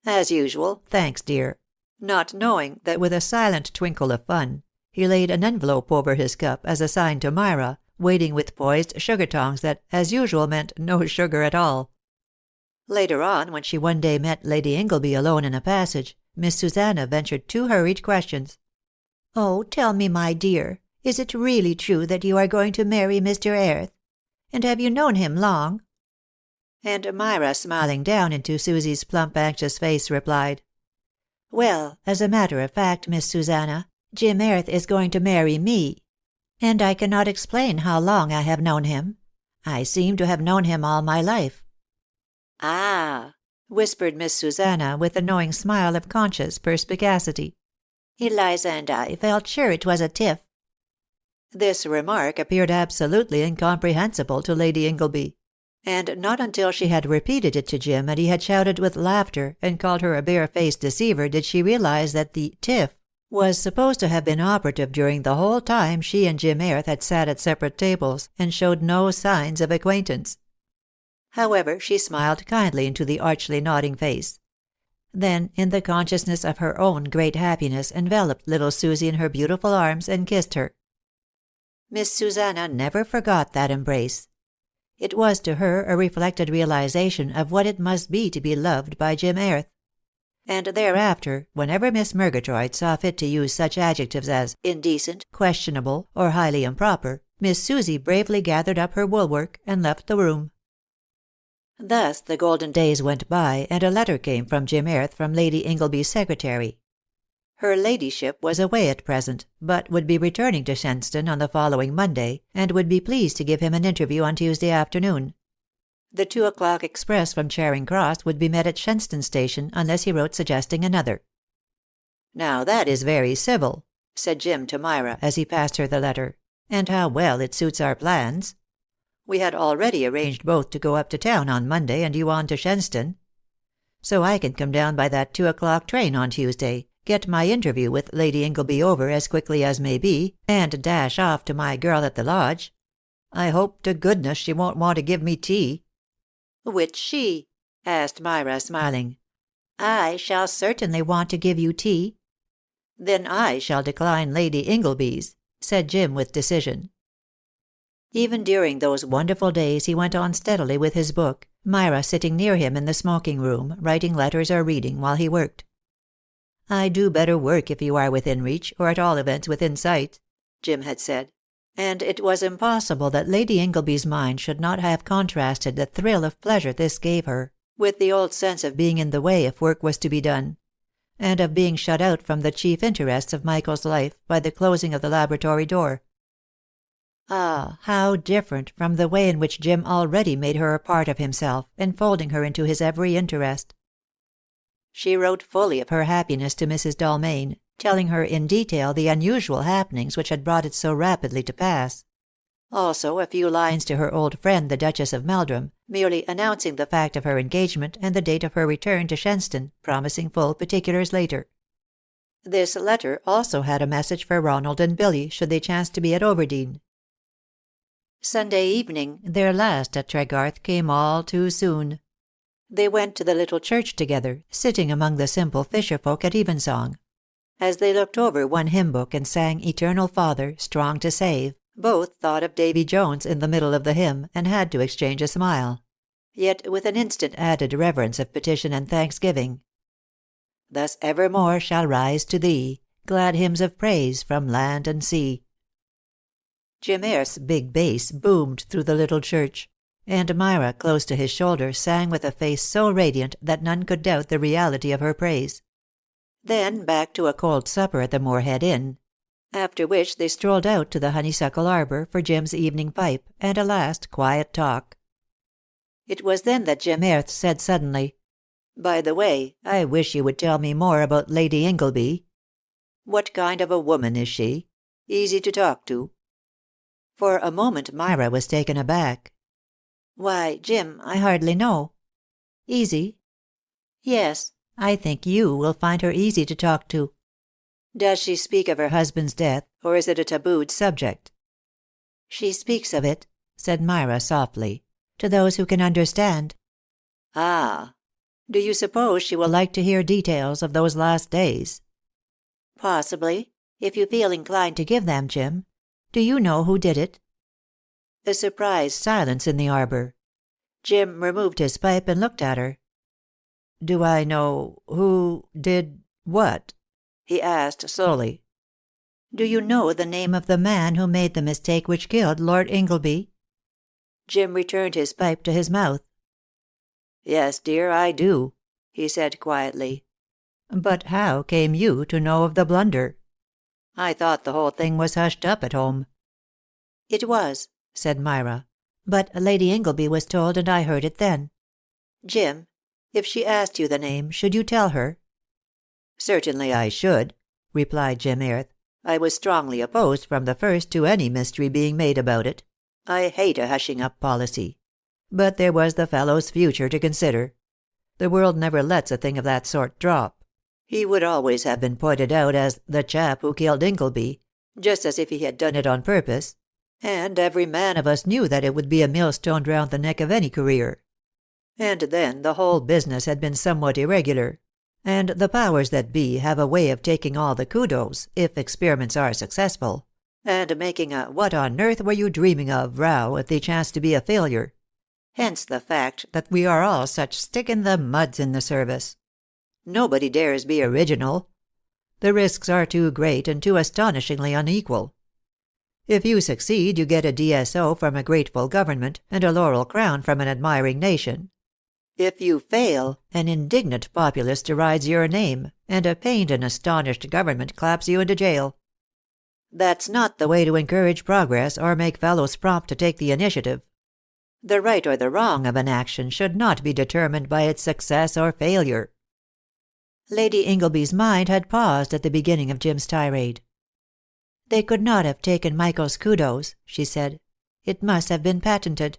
"As usual, thanks, dear," not knowing that with a silent twinkle of fun, he laid an envelope over his cup as a sign to Myra, waiting with poised sugar tongs that "as usual" meant no sugar at all. Later on, when she one day met Lady Ingleby alone in a passage, Miss Susanna ventured 2 hurried questions. "Oh, tell me, my dear, is it really true that you are going to marry Mr. Airth? And have you known him long?" And Myra, smiling down into Susie's plump, anxious face, replied, "Well, as a matter of fact, Miss Susanna, Jim Airth is going to marry me. And I cannot explain how long I have known him. I seem to have known him all my life." "Ah," whispered Miss Susanna, with a knowing smile of conscious perspicacity. "Eliza and I felt sure it was a tiff." This remark appeared absolutely incomprehensible to Lady Ingleby, and not until she had repeated it to Jim and he had shouted with laughter and called her a bare-faced deceiver did she realize that the "tiff" was supposed to have been operative during the whole time she and Jim Airth had sat at separate tables, and showed no signs of acquaintance. However, she smiled kindly into the archly nodding face. Then, in the consciousness of her own great happiness, enveloped little Susie in her beautiful arms and kissed her. Miss Susanna never forgot that embrace. It was to her a reflected realization of what it must be to be loved by Jim Airth. And thereafter, whenever Miss Murgatroyd saw fit to use such adjectives as indecent, questionable, or highly improper, Miss Susie bravely gathered up her woolwork and left the room. Thus the golden days went by, and a letter came from Jim Airth from Lady Ingleby's secretary. Her ladyship was away at present, but would be returning to Shenstone on the following Monday, and would be pleased to give him an interview on Tuesday afternoon. The 2:00 express from Charing Cross would be met at Shenstone station unless he wrote suggesting another. "Now that is very civil," said Jim to Myra as he passed her the letter, "and how well it suits our plans. We had already arranged both to go up to town on Monday and you on to Shenstone. So I can come down by that 2:00 train on Tuesday, get my interview with Lady Ingleby over as quickly as may be, and dash off to my girl at the lodge. I hope to goodness she won't want to give me tea." "Which she?" asked Myra, smiling. "I shall certainly want to give you tea." "Then I shall decline Lady Ingleby's," said Jim with decision. Even during those wonderful days he went on steadily with his book, Myra sitting near him in the smoking room, writing letters or reading while he worked. "I do better work if you are within reach, or at all events within sight," Jim had said. And it was impossible that Lady Ingleby's mind should not have contrasted the thrill of pleasure this gave her, with the old sense of being in the way if work was to be done, and of being shut out from the chief interests of Michael's life by the closing of the laboratory door. Ah, how different from the way in which Jim already made her a part of himself, enfolding her into his every interest. She wrote fully of her happiness to Mrs. Dalmain, telling her in detail the unusual happenings which had brought it so rapidly to pass. Also a few lines to her old friend the Duchess of Meldrum, merely announcing the fact of her engagement and the date of her return to Shenstone, promising full particulars later. This letter also had a message for Ronald and Billy, should they chance to be at Overdene. Sunday evening, their last at Tregarth, came all too soon. They went to the little church together, sitting among the simple fisher-folk at evensong. As they looked over one hymn-book and sang Eternal Father, Strong to Save, both thought of Davy Jones in the middle of the hymn, and had to exchange a smile. Yet with an instant added reverence of petition and thanksgiving. Thus evermore shall rise to thee glad hymns of praise from land and sea. Jim Airth's big bass boomed through the little church, and Myra, close to his shoulder, sang with a face so radiant that none could doubt the reality of her praise. Then back to a cold supper at the Moorhead Inn, after which they strolled out to the honeysuckle arbor for Jim's evening pipe, and a last quiet talk. It was then that Jim Airth said suddenly, "By the way, I wish you would tell me more about Lady Ingleby. What kind of a woman is she? Easy to talk to?" For a moment Myra was taken aback. "Why, Jim, I hardly know. Easy? Yes, I think you will find her easy to talk to." "Does she speak of her husband's death, or is it a tabooed subject?" "She speaks of it," said Myra softly, "to those who can understand." "Ah. Do you suppose she will like to hear details of those last days?" "Possibly, if you feel inclined to give them, Jim. Do you know who did it?" A surprised silence in the arbor. Jim removed his pipe and looked at her. "Do I know who did what?" he asked slowly. "Do you know the name of the man who made the mistake which killed Lord Ingleby?" Jim returned his pipe to his mouth. "Yes, dear, I do," he said quietly. "But how came you to know of the blunder? I thought the whole thing was hushed up at home." "It was," said Myra. "But Lady Ingleby was told, and I heard it then. Jim, if she asked you the name, should you tell her?" "Certainly I should," replied Jim Airth. "I was strongly opposed from the first to any mystery being made about it. I hate a hushing up policy. But there was the fellow's future to consider. The world never lets a thing of that sort drop. He would always have been pointed out as the chap who killed Ingleby, just as if he had done it on purpose, and every man of us knew that it would be a millstone round the neck of any career. And then the whole business had been somewhat irregular, and the powers that be have a way of taking all the kudos, if experiments are successful, and making a "what on earth were you dreaming of" row if they chance to be a failure. Hence the fact that we are all such stick-in-the-muds in the service. Nobody dares be original. The risks are too great and too astonishingly unequal. If you succeed, you get a DSO from a grateful government, and a laurel crown from an admiring nation. If you fail, an indignant populace derides your name, and a pained and astonished government claps you into jail. That's not the way to encourage progress or make fellows prompt to take the initiative. The right or the wrong of an action should not be determined by its success or failure. Lady Ingleby's mind had paused at the beginning of Jim's tirade. "They could not have taken Michael's kudos," she said. "It must have been patented.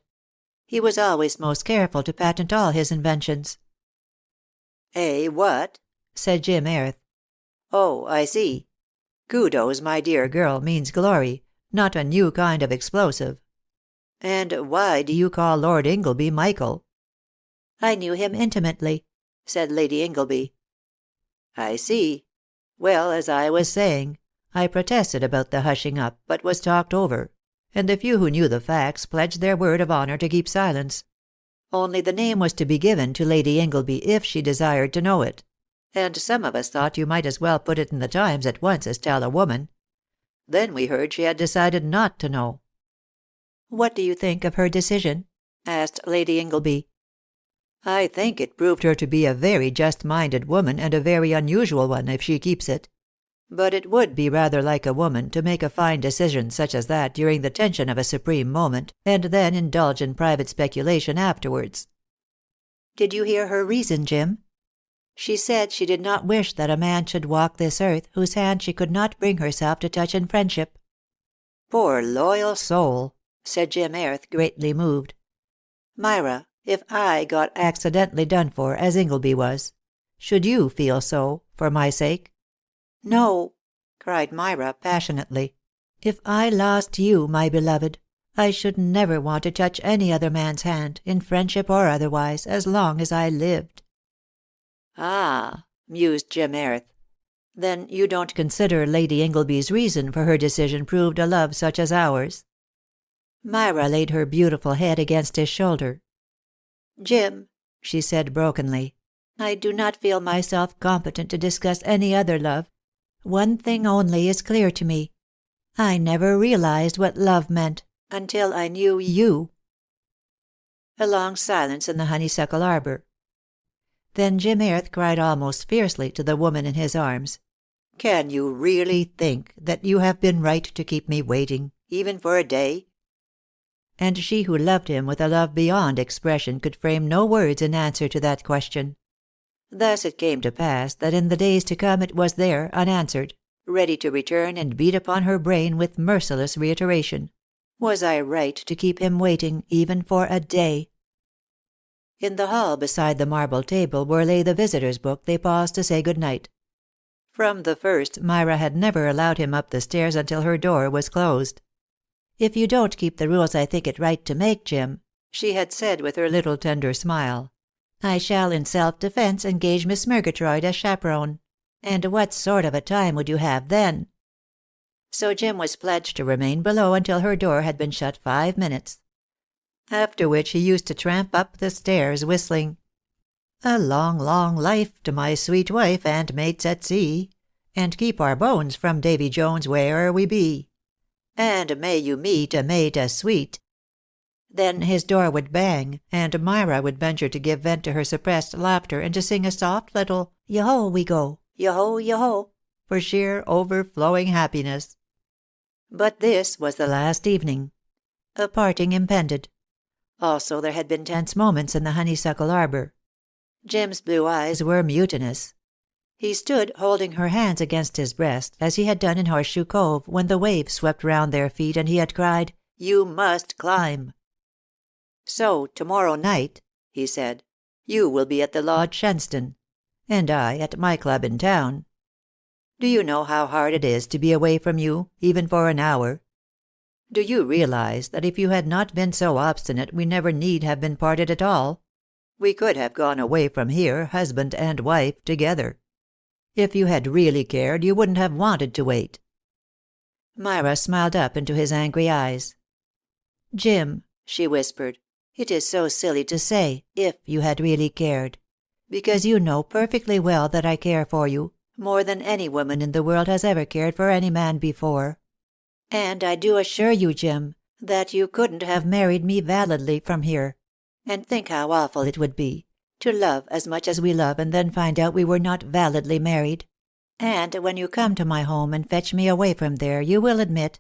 He was always most careful to patent all his inventions." What?" said Jim Airth. "Oh, I see. Kudos, my dear girl, means glory, not a new kind of explosive. And why do you call Lord Ingleby Michael?" "I knew him intimately," said Lady Ingleby. "I see. Well, as I was saying, I protested about the hushing up, but was talked over, and the few who knew the facts pledged their word of honour to keep silence. Only the name was to be given to Lady Ingleby if she desired to know it, and some of us thought you might as well put it in the Times at once as tell a woman. Then we heard she had decided not to know." "What do you think of her decision?" asked Lady Ingleby. "I think it proved her to be a very just-minded woman, and a very unusual one, if she keeps it. But it would be rather like a woman to make a fine decision such as that during the tension of a supreme moment, and then indulge in private speculation afterwards." "Did you hear her reason, Jim? She said she did not wish that a man should walk this earth whose hand she could not bring herself to touch in friendship." "Poor loyal soul," said Jim Airth, greatly moved. "Myra, if I got accidentally done for, as Ingleby was, should you feel so, for my sake?" "No," cried Myra passionately. "If I lost you, my beloved, I should never want to touch any other man's hand, in friendship or otherwise, as long as I lived." "Ah," mused Jim Airth. "Then you don't consider Lady Ingleby's reason for her decision proved a love such as ours?" Myra laid her beautiful head against his shoulder. "Jim," she said brokenly, "I do not feel myself competent to discuss any other love. One thing only is clear to me. I never realized what love meant until I knew you." A long silence in the honeysuckle arbor. Then Jim Airth cried almost fiercely to the woman in his arms. "Can you really think that you have been right to keep me waiting, even for a day?" And she who loved him with a love beyond expression could frame no words in answer to that question. Thus it came to pass that in the days to come it was there, unanswered, ready to return and beat upon her brain with merciless reiteration. Was I right to keep him waiting, even for a day? In the hall beside the marble table where lay the visitor's book they paused to say good night. From the first Myra had never allowed him up the stairs until her door was closed. "If you don't keep the rules I think it right to make, Jim," she had said with her little tender smile, "I shall in self-defense engage Miss Murgatroyd as chaperone. And what sort of a time would you have then?" So Jim was pledged to remain below until her door had been shut 5 minutes. After which he used to tramp up the stairs whistling, "A long, long life to my sweet wife and mates at sea, and keep our bones from Davy Jones where'er we be. And may you meet a mate as sweet." Then his door would bang, and Myra would venture to give vent to her suppressed laughter and to sing a soft little "Yo-ho we go, yo-ho, yo-ho," for sheer overflowing happiness. But this was the last evening. A parting impended. Also there had been tense moments in the honeysuckle arbor. Jim's blue eyes were mutinous. He stood holding her hands against his breast, as he had done in Horseshoe Cove, when the waves swept round their feet and he had cried, "You must climb." "So tomorrow night," he said, "you will be at the Lord Shenstone. and I at my club in town. Do you know how hard it is to be away from you, even for an hour? Do you realize that if you had not been so obstinate we never need have been parted at all? We could have gone away from here, husband and wife, together. If you had really cared, you wouldn't have wanted to wait." Myra smiled up into his angry eyes. "Jim," she whispered, "it is so silly to say, if you had really cared. Because you know perfectly well that I care for you, more than any woman in the world has ever cared for any man before. And I do assure you, Jim, that you couldn't have married me validly from here. And think how awful it would be, to love as much as we love and then find out we were not validly married. And when you come to my home and fetch me away from there, you will admit,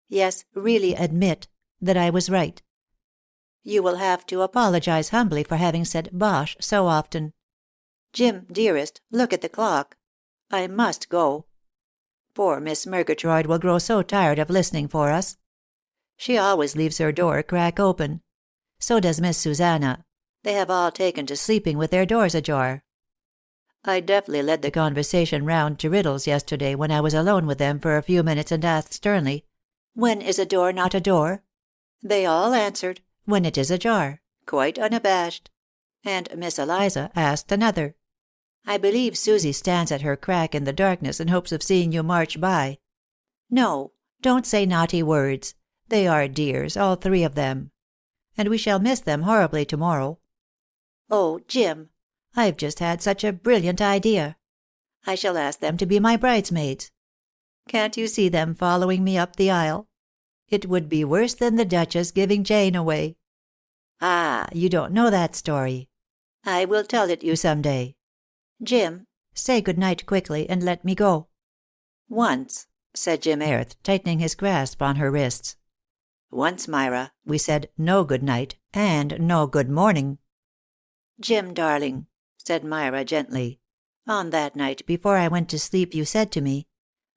yes, really admit, that I was right. You will have to apologize humbly for having said bosh so often. Jim, dearest, look at the clock. I must go. Poor Miss Murgatroyd will grow so tired of listening for us. She always leaves her door crack open. So does Miss Susanna. They have all taken to sleeping with their doors ajar. I deftly led the conversation round to riddles yesterday when I was alone with them for a few minutes and asked sternly, 'When is a door not a door?' They all answered, 'When it is ajar,' quite unabashed. And Miss Eliza asked another. I believe Susie stands at her crack in the darkness in hopes of seeing you march by. No, don't say naughty words. They are dears, all three of them. And we shall miss them horribly tomorrow. Oh, Jim, I've just had such a brilliant idea. I shall ask them to be my bridesmaids. Can't you see them following me up the aisle? It would be worse than the Duchess giving Jane away. Ah, you don't know that story. I will tell it you some day. Jim, say good night quickly, and let me go." "Once," said Jim Airth, tightening his grasp on her wrists. "Once, Myra, we said no good night, and no good morning." "Jim, darling," said Myra gently, "on that night before I went to sleep you said to me,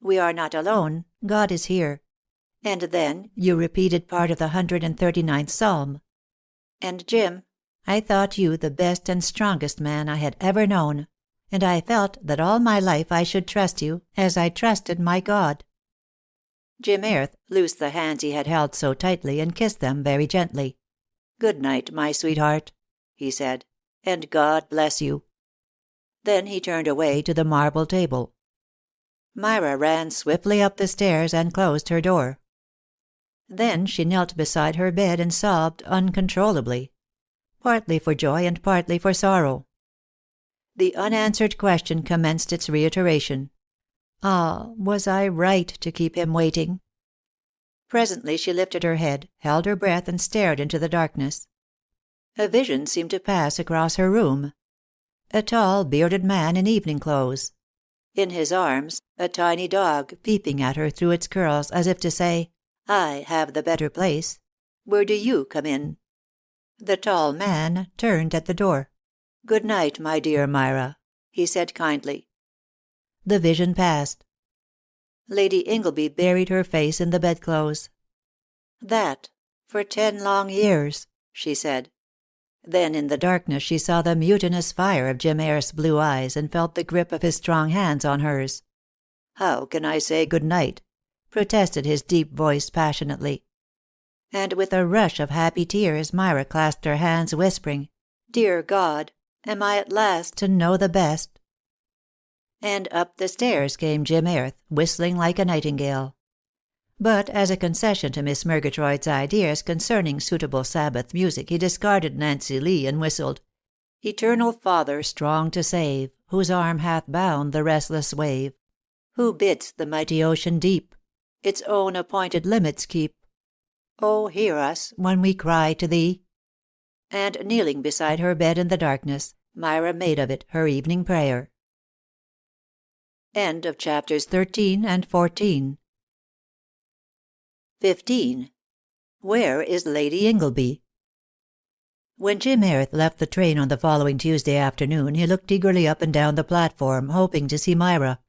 'We are not alone, God is here.' And then you repeated part of the 139th Psalm. And Jim, I thought you the best and strongest man I had ever known, and I felt that all my life I should trust you, as I trusted my God." Jim Airth loosed the hands he had held so tightly and kissed them very gently. "Good night, my sweetheart," he said, "and God bless you." Then he turned away to the marble table. Myra ran swiftly up the stairs and closed her door. Then she knelt beside her bed and sobbed uncontrollably, partly for joy and partly for sorrow. The unanswered question commenced its reiteration. Ah, was I right to keep him waiting? Presently she lifted her head, held her breath, and stared into the darkness. A vision seemed to pass across her room. A tall, bearded man in evening clothes. In his arms, a tiny dog, peeping at her through its curls, as if to say, "I have the better place. Where do you come in?" The tall man turned at the door. "Good night, my dear Myra," he said kindly. The vision passed. Lady Ingleby buried her face in the bedclothes. "That, for 10 long years," she said. Then in the darkness she saw the mutinous fire of Jim Airth's blue eyes, and felt the grip of his strong hands on hers. "How can I say good night?" protested his deep voice passionately. And with a rush of happy tears Myra clasped her hands, whispering, "Dear God, am I at last to know the best?" And up the stairs came Jim Airth, whistling like a nightingale. But as a concession to Miss Murgatroyd's ideas concerning suitable Sabbath music he discarded Nancy Lee and whistled, "Eternal Father strong to save, whose arm hath bound the restless wave, who bids the mighty ocean deep its own appointed limits keep. Oh, hear us when we cry to thee." And kneeling beside her bed in the darkness, Myra made of it her evening prayer. End of chapters 13 and 14. 15. Where is Lady Ingleby? When Jim Airth left the train on the following Tuesday afternoon he looked eagerly up and down the platform, hoping to see Myra.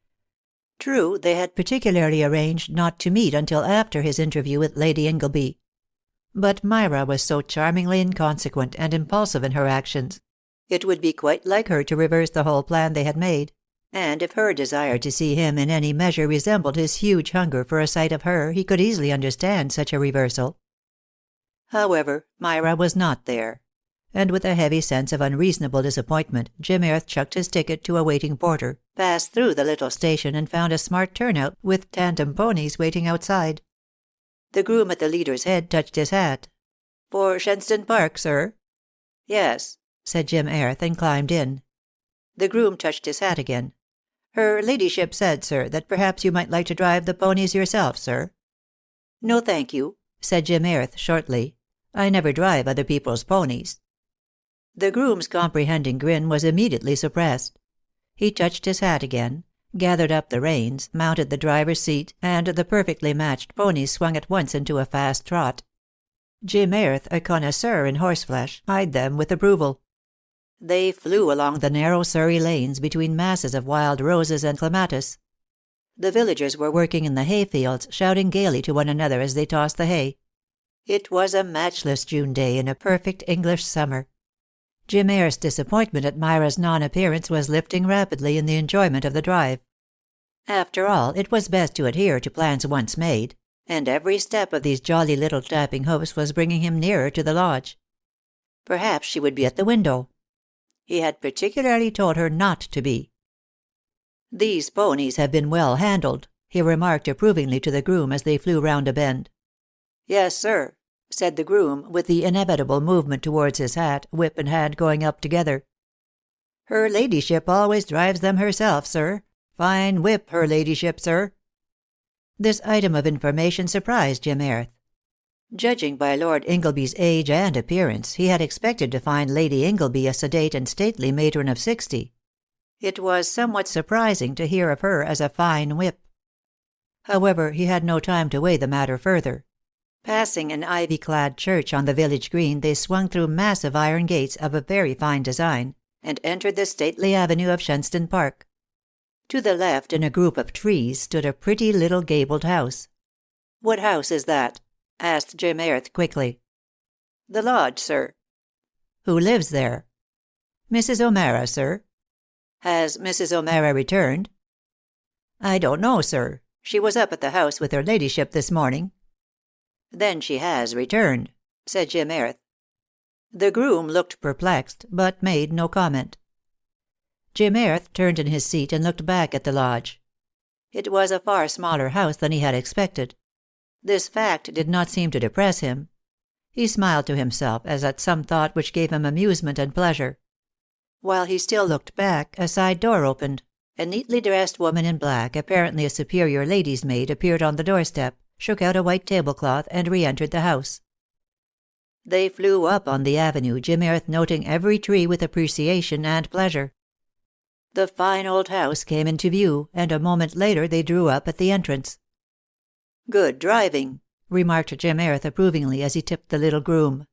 True, they had particularly arranged not to meet until after his interview with Lady Ingleby. But Myra was so charmingly inconsequent and impulsive in her actions, It would be quite like her to reverse the whole plan they had made, and if her desire to see him in any measure resembled his huge hunger for a sight of her, he could easily understand such a reversal. However, Myra was not there, and with a heavy sense of unreasonable disappointment, Jim Airth chucked his ticket to a waiting porter, passed through the little station, and found a smart turnout with tandem ponies waiting outside. The groom at the leader's head touched his hat. "For Shenstone Park, sir?" "Yes," said Jim Airth, and climbed in. The groom touched his hat again. "Her ladyship said, sir, that perhaps you might like to drive the ponies yourself, sir." "No, thank you," said Jim Airth shortly. "I never drive other people's ponies." The groom's comprehending grin was immediately suppressed. He touched his hat again, gathered up the reins, mounted the driver's seat, and the perfectly matched ponies swung at once into a fast trot. Jim Airth, a connoisseur in horseflesh, eyed them with approval. They flew along the narrow Surrey lanes between masses of wild roses and clematis. The villagers were working in the hayfields, shouting gaily to one another as they tossed the hay. It was a matchless June day in a perfect English summer. Jim Airth's disappointment at Myra's non-appearance was lifting rapidly in the enjoyment of the drive. After all, it was best to adhere to plans once made, and every step of these jolly little tapping hoofs was bringing him nearer to the lodge. Perhaps she would be at the window. He had particularly told her not to be. "These ponies have been well handled," he remarked approvingly to the groom as they flew round a bend. "Yes, sir," said the groom, with the inevitable movement towards his hat, whip and hand going up together. "Her ladyship always drives them herself, sir. Fine whip, her ladyship, sir." This item of information surprised Jim Airth. Judging by Lord Ingleby's age and appearance, he had expected to find Lady Ingleby a sedate and stately matron of 60. It was somewhat surprising to hear of her as a fine whip. However, he had no time to weigh the matter further. Passing an ivy-clad church on the village green, they swung through massive iron gates of a very fine design, and entered the stately avenue of Shenstone Park. To the left, in a group of trees, stood a pretty little gabled house. "What house is that?" asked Jim Airth quickly. "The lodge, sir." "Who lives there?" "Mrs. O'Mara, sir." "Has Mrs. O'Mara returned?" "I don't know, sir. She was up at the house with her ladyship this morning." "Then she has returned," said Jim Airth. The groom looked perplexed, but made no comment. Jim Airth turned in his seat and looked back at the lodge. It was a far smaller house than he had expected. This fact did not seem to depress him. He smiled to himself as at some thought which gave him amusement and pleasure. While he still looked back, a side door opened. A neatly dressed woman in black, apparently a superior lady's maid, appeared on the doorstep, shook out a white tablecloth, and re-entered the house. They flew up on the avenue, Jim Airth noting every tree with appreciation and pleasure. The fine old house came into view, and a moment later they drew up at the entrance. "Good driving," remarked Jim Airth approvingly as he tipped the little groom.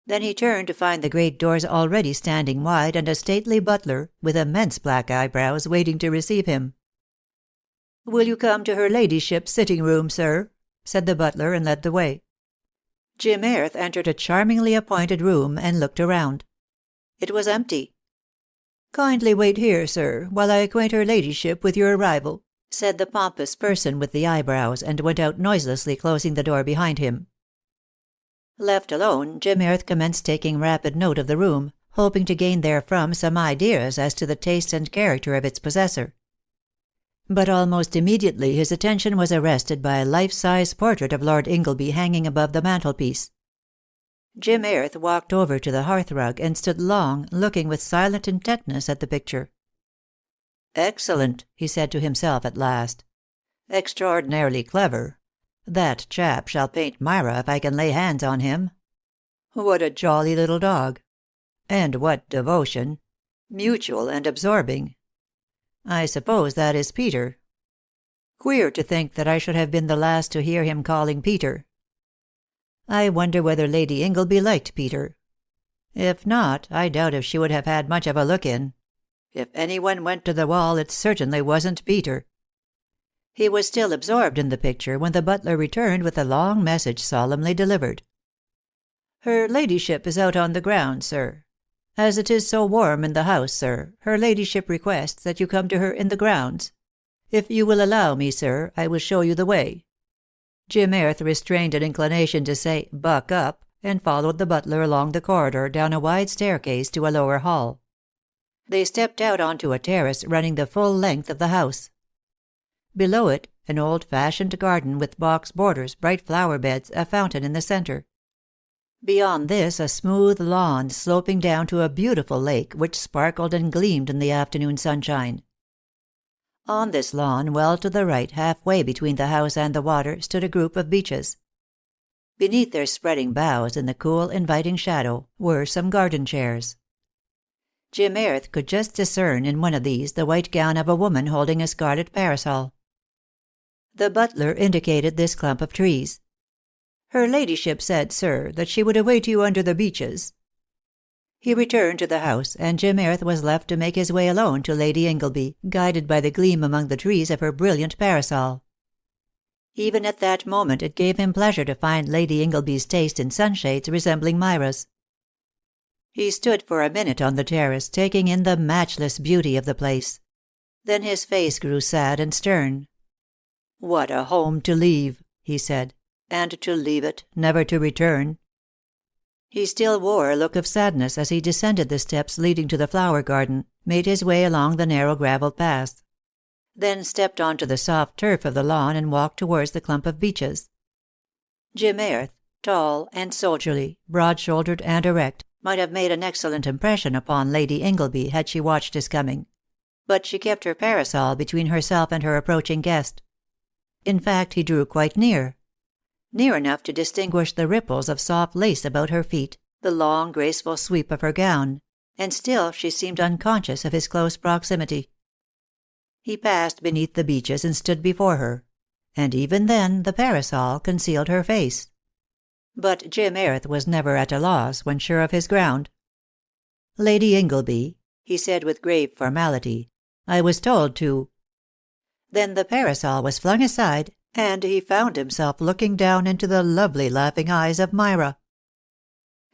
Then he turned to find the great doors already standing wide, and a stately butler, with immense black eyebrows, waiting to receive him. "Will you come to her ladyship's sitting-room, sir?" said the butler, and led the way. Jim Airth entered a charmingly appointed room, and looked around. It was empty. "Kindly wait here, sir, while I acquaint her ladyship with your arrival," said the pompous person with the eyebrows, and went out noiselessly, closing the door behind him. Left alone, Jim Airth commenced taking rapid note of the room, hoping to gain therefrom some ideas as to the taste and character of its possessor. But almost immediately his attention was arrested by a life-size portrait of Lord Ingleby hanging above the mantelpiece. Jim Airth walked over to the hearthrug and stood long, looking with silent intentness at the picture. "Excellent," he said to himself at last. "Extraordinarily clever. That chap shall paint Myra if I can lay hands on him. What a jolly little dog. And what devotion. Mutual and absorbing. I suppose that is Peter. Queer to think that I should have been the last to hear him calling Peter. I wonder whether Lady Ingleby liked Peter. If not, I doubt if she would have had much of a look in. If anyone went to the wall, it certainly wasn't Peter." He was still absorbed in the picture when the butler returned with a long message solemnly delivered. "Her ladyship is out on the ground, sir. As it is so warm in the house, sir, her ladyship requests that you come to her in the grounds. If you will allow me, sir, I will show you the way." Jim Airth restrained an inclination to say, "Buck up," and followed the butler along the corridor, down a wide staircase to a lower hall. They stepped out onto a terrace running the full length of the house. Below it, an old-fashioned garden with box borders, bright flower beds, a fountain in the center. Beyond this a smooth lawn sloping down to a beautiful lake which sparkled and gleamed in the afternoon sunshine. On this lawn, well to the right, halfway between the house and the water, stood a group of beeches. Beneath their spreading boughs, in the cool, inviting shadow, were some garden chairs. Jim Airth could just discern in one of these the white gown of a woman holding a scarlet parasol. The butler indicated this clump of trees. "Her ladyship said, sir, that she would await you under the beeches." He returned to the house, and Jim Airth was left to make his way alone to Lady Ingleby, guided by the gleam among the trees of her brilliant parasol. Even at that moment it gave him pleasure to find Lady Ingleby's taste in sunshades resembling Myra's. He stood for a minute on the terrace, taking in the matchless beauty of the place. Then his face grew sad and stern. "What a home to leave," he said, "and to leave it, never to return." He still wore a look of sadness as he descended the steps leading to the flower garden, made his way along the narrow gravel paths. Then stepped onto the soft turf of the lawn and walked towards the clump of beeches. Jim Airth, tall and soldierly, broad-shouldered and erect, might have made an excellent impression upon Lady Ingleby had she watched his coming. But she kept her parasol between herself and her approaching guest. In fact, he drew quite near. Near enough to distinguish the ripples of soft lace about her feet, the long graceful sweep of her gown, and still she seemed unconscious of his close proximity. He passed beneath the beeches and stood before her, and even then the parasol concealed her face. But Jim Airth was never at a loss when sure of his ground. "Lady Ingleby," he said with grave formality, "I was told to—" Then the parasol was flung aside, and he found himself looking down into the lovely laughing eyes of Myra.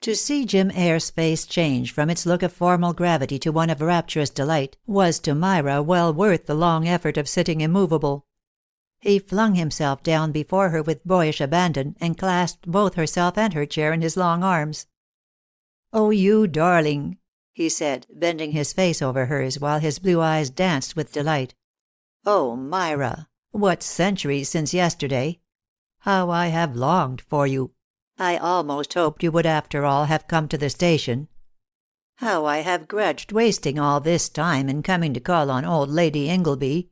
To see Jim Airth's face change from its look of formal gravity to one of rapturous delight was to Myra well worth the long effort of sitting immovable. He flung himself down before her with boyish abandon, and clasped both herself and her chair in his long arms. "Oh, you darling," he said, bending his face over hers, while his blue eyes danced with delight. "Oh, Myra, what centuries since yesterday! How I have longed for you! I almost hoped you would after all have come to the station. How I have grudged wasting all this time in coming to call on old Lady Ingleby!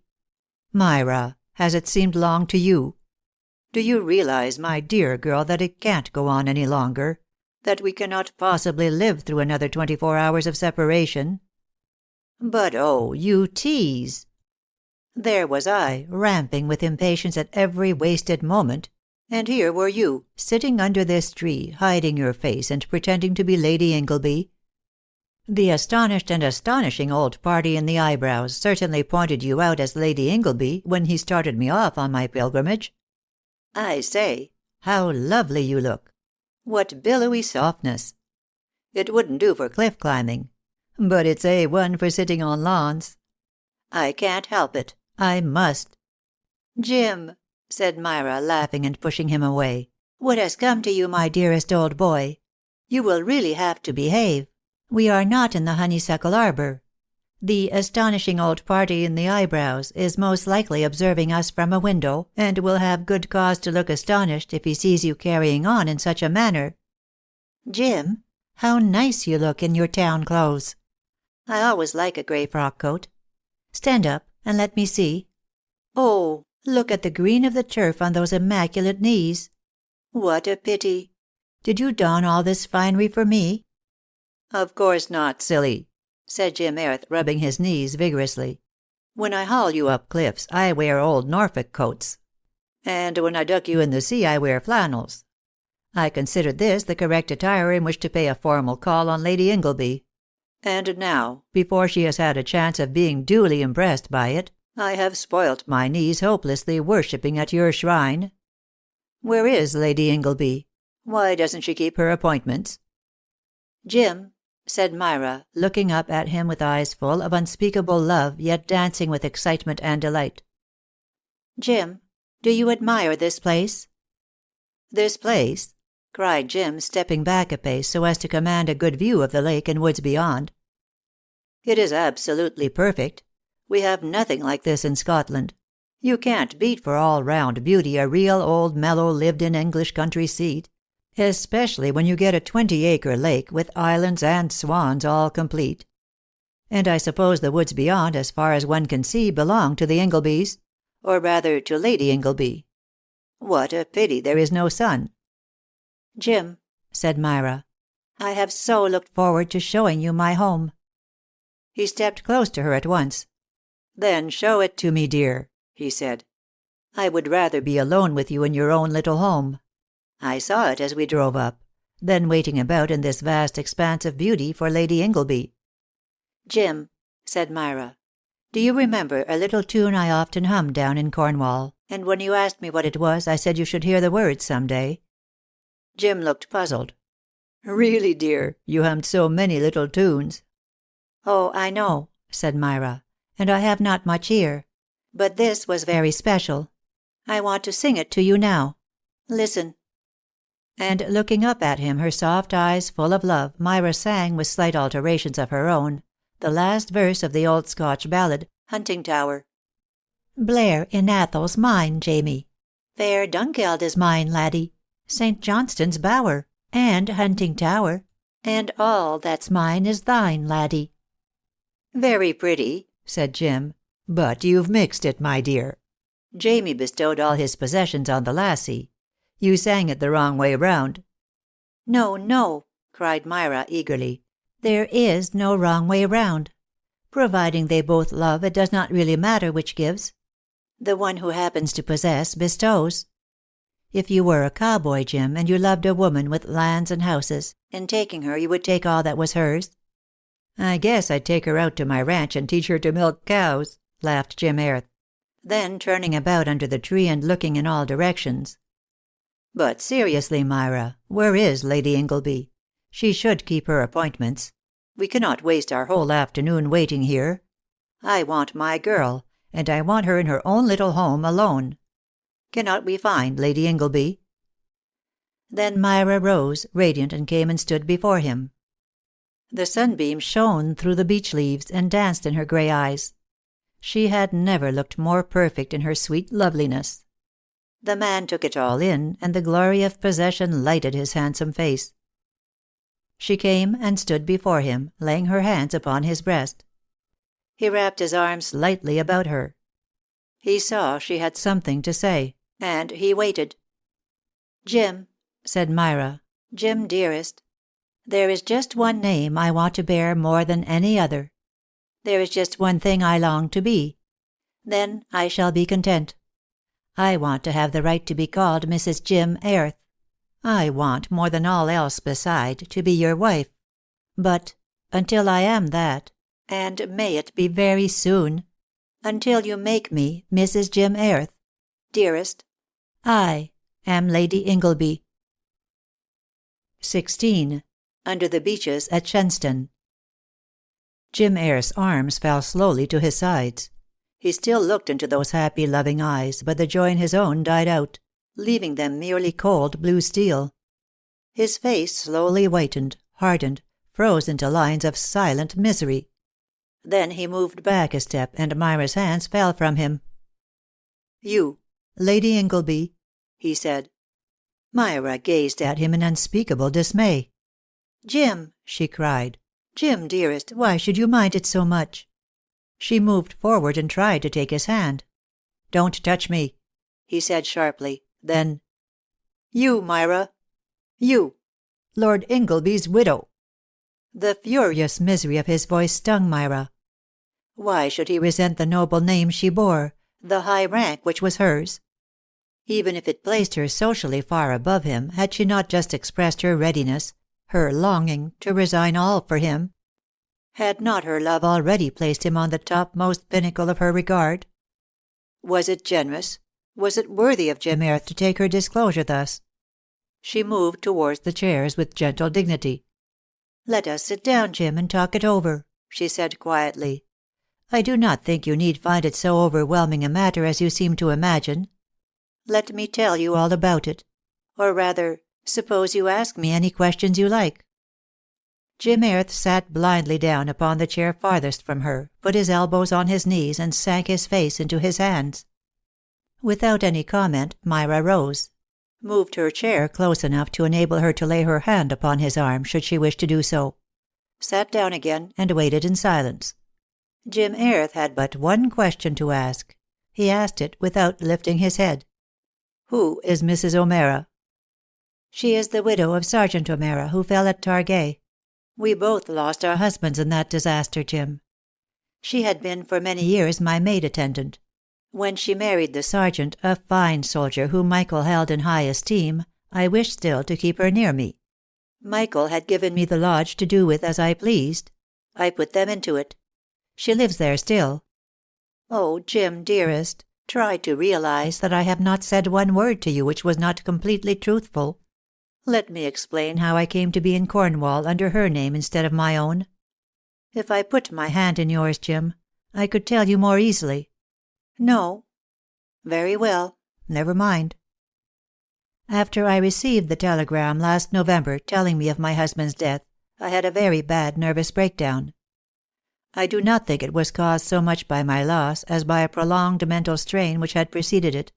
Myra, has it seemed long to you? Do you realize, my dear girl, that it can't go on any longer? That we cannot possibly live through another 24 hours of separation? But oh, you tease! There was I, ramping with impatience at every wasted moment, and here were you, sitting under this tree, hiding your face and pretending to be Lady Ingleby. The astonished and astonishing old party in the eyebrows certainly pointed you out as Lady Ingleby when he started me off on my pilgrimage. I say, how lovely you look! What billowy softness! It wouldn't do for cliff climbing, but it's A1 for sitting on lawns. I can't help it. I must." "Jim," said Myra, laughing and pushing him away, "what has come to you, my dearest old boy? You will really have to behave. We are not in the honeysuckle arbor. The astonishing old party in the eyebrows is most likely observing us from a window, and will have good cause to look astonished if he sees you carrying on in such a manner. Jim, how nice you look in your town clothes. I always like a grey frock coat. Stand up, and let me see. Oh, look at the green of the turf on those immaculate knees. What a pity! Did you don all this finery for me?" "Of course not, silly," said Jim Airth, rubbing his knees vigorously. "When I haul you up cliffs, I wear old Norfolk coats. And when I duck you in the sea, I wear flannels. I considered this the correct attire in which to pay a formal call on Lady Ingleby. And now, before she has had a chance of being duly impressed by it, I have spoilt my knees hopelessly worshipping at your shrine. Where is Lady Ingleby? Why doesn't she keep her appointments?" "Jim," said Myra, looking up at him with eyes full of unspeakable love, yet dancing with excitement and delight. "Jim, do you admire this place?" "This place?" cried Jim, stepping back a pace so as to command a good view of the lake and woods beyond. "It is absolutely perfect. We have nothing like this in Scotland. You can't beat for all-round beauty a real old mellow lived-in English country seat, especially when you get a 20-acre lake with islands and swans all complete. And I suppose the woods beyond, as far as one can see, belong to the Inglebys, or rather to Lady Ingleby. What a pity there is no son." "Jim," said Myra, "I have so looked forward to showing you my home." He stepped close to her at once. "Then show it to me, dear," he said. "I would rather be alone with you in your own little home. I saw it as we drove up, then waiting about in this vast expanse of beauty for Lady Ingleby." "Jim," said Myra, "do you remember a little tune I often hummed down in Cornwall, and when you asked me what it was I said you should hear the words some day?" Jim looked puzzled. "Really, dear, you hummed so many little tunes." "Oh, I know," said Myra, "and I have not much ear. But this was very special. I want to sing it to you now. Listen." And looking up at him, her soft eyes full of love, Myra sang, with slight alterations of her own, the last verse of the old Scotch ballad, Huntingtower. "Blair in Athol's mine, Jamie. Fair Dunkeld is mine, laddie. St. Johnston's bower, and Huntingtower, and all that's mine is thine, laddie." "Very pretty," said Jim, "but you've mixed it, my dear. Jamie bestowed all his possessions on the lassie. You sang it the wrong way round." "No, no," cried Myra eagerly. "There is no wrong way round. Providing they both love, it does not really matter which gives. The one who happens to possess bestows. If you were a cowboy, Jim, and you loved a woman with lands and houses, in taking her you would take all that was hers." "I guess I'd take her out to my ranch and teach her to milk cows," laughed Jim Airth. Then turning about under the tree and looking in all directions. "But seriously, Myra, where is Lady Ingleby? She should keep her appointments. We cannot waste our whole afternoon waiting here. I want my girl, and I want her in her own little home alone. Cannot we find Lady Ingleby?" Then Myra rose, radiant, and came and stood before him. The sunbeams shone through the beech leaves and danced in her grey eyes. She had never looked more perfect in her sweet loveliness. The man took it all in, and the glory of possession lighted his handsome face. She came and stood before him, laying her hands upon his breast. He wrapped his arms lightly about her. He saw she had something to say, and he waited. "Jim," said Myra, "Jim dearest, there is just one name I want to bear more than any other. There is just one thing I long to be. Then I shall be content. I want to have the right to be called Mrs. Jim Airth. I want, more than all else beside, to be your wife. But until I am that, and may it be very soon, until you make me Mrs. Jim Airth, dearest, I am Lady Ingleby." 16. Under the Beeches at Shenstone. Jim Airth's arms fell slowly to his sides. He still looked into those happy, loving eyes, but the joy in his own died out, leaving them merely cold blue steel. His face slowly whitened, hardened, froze into lines of silent misery. Then he moved back a step, and Myra's hands fell from him. "You, Lady Ingleby?" he said. Myra gazed at him in unspeakable dismay. "Jim," she cried. "Jim, dearest, why should you mind it so much?" She moved forward and tried to take his hand. "Don't touch me," he said sharply. Then, "You, Myra. You, Lord Ingleby's widow." The furious misery of his voice stung Myra. Why should he resent the noble name she bore, the high rank which was hers? Even if it placed her socially far above him, had she not just expressed her readiness, her longing, to resign all for him? Had not her love already placed him on the topmost pinnacle of her regard? Was it generous, was it worthy of Jim Airth to take her disclosure thus? She moved towards the chairs with gentle dignity. "Let us sit down, Jim, and talk it over," she said quietly. "I do not think you need find it so overwhelming a matter as you seem to imagine. Let me tell you all about it. Or rather, suppose you ask me any questions you like." Jim Airth sat blindly down upon the chair farthest from her, put his elbows on his knees, and sank his face into his hands. Without any comment, Myra rose, moved her chair close enough to enable her to lay her hand upon his arm should she wish to do so, sat down again, and waited in silence. Jim Airth had but one question to ask. He asked it without lifting his head. "Who is Mrs. O'Meara?" "She is the widow of Sergeant O'Meara, who fell at Targai. We both lost our husbands in that disaster, Jim. She had been for many years my maid attendant. When she married the sergeant, a fine soldier whom Michael held in high esteem, I wished still to keep her near me. Michael had given me the lodge to do with as I pleased. I put them into it. She lives there still. Oh, Jim, dearest, try to realize that I have not said one word to you which was not completely truthful. Let me explain how I came to be in Cornwall under her name instead of my own. If I put my hand in yours, Jim, I could tell you more easily. No? Very well. Never mind. After I received the telegram last November telling me of my husband's death, I had a very bad nervous breakdown. I do not think it was caused so much by my loss as by a prolonged mental strain which had preceded it.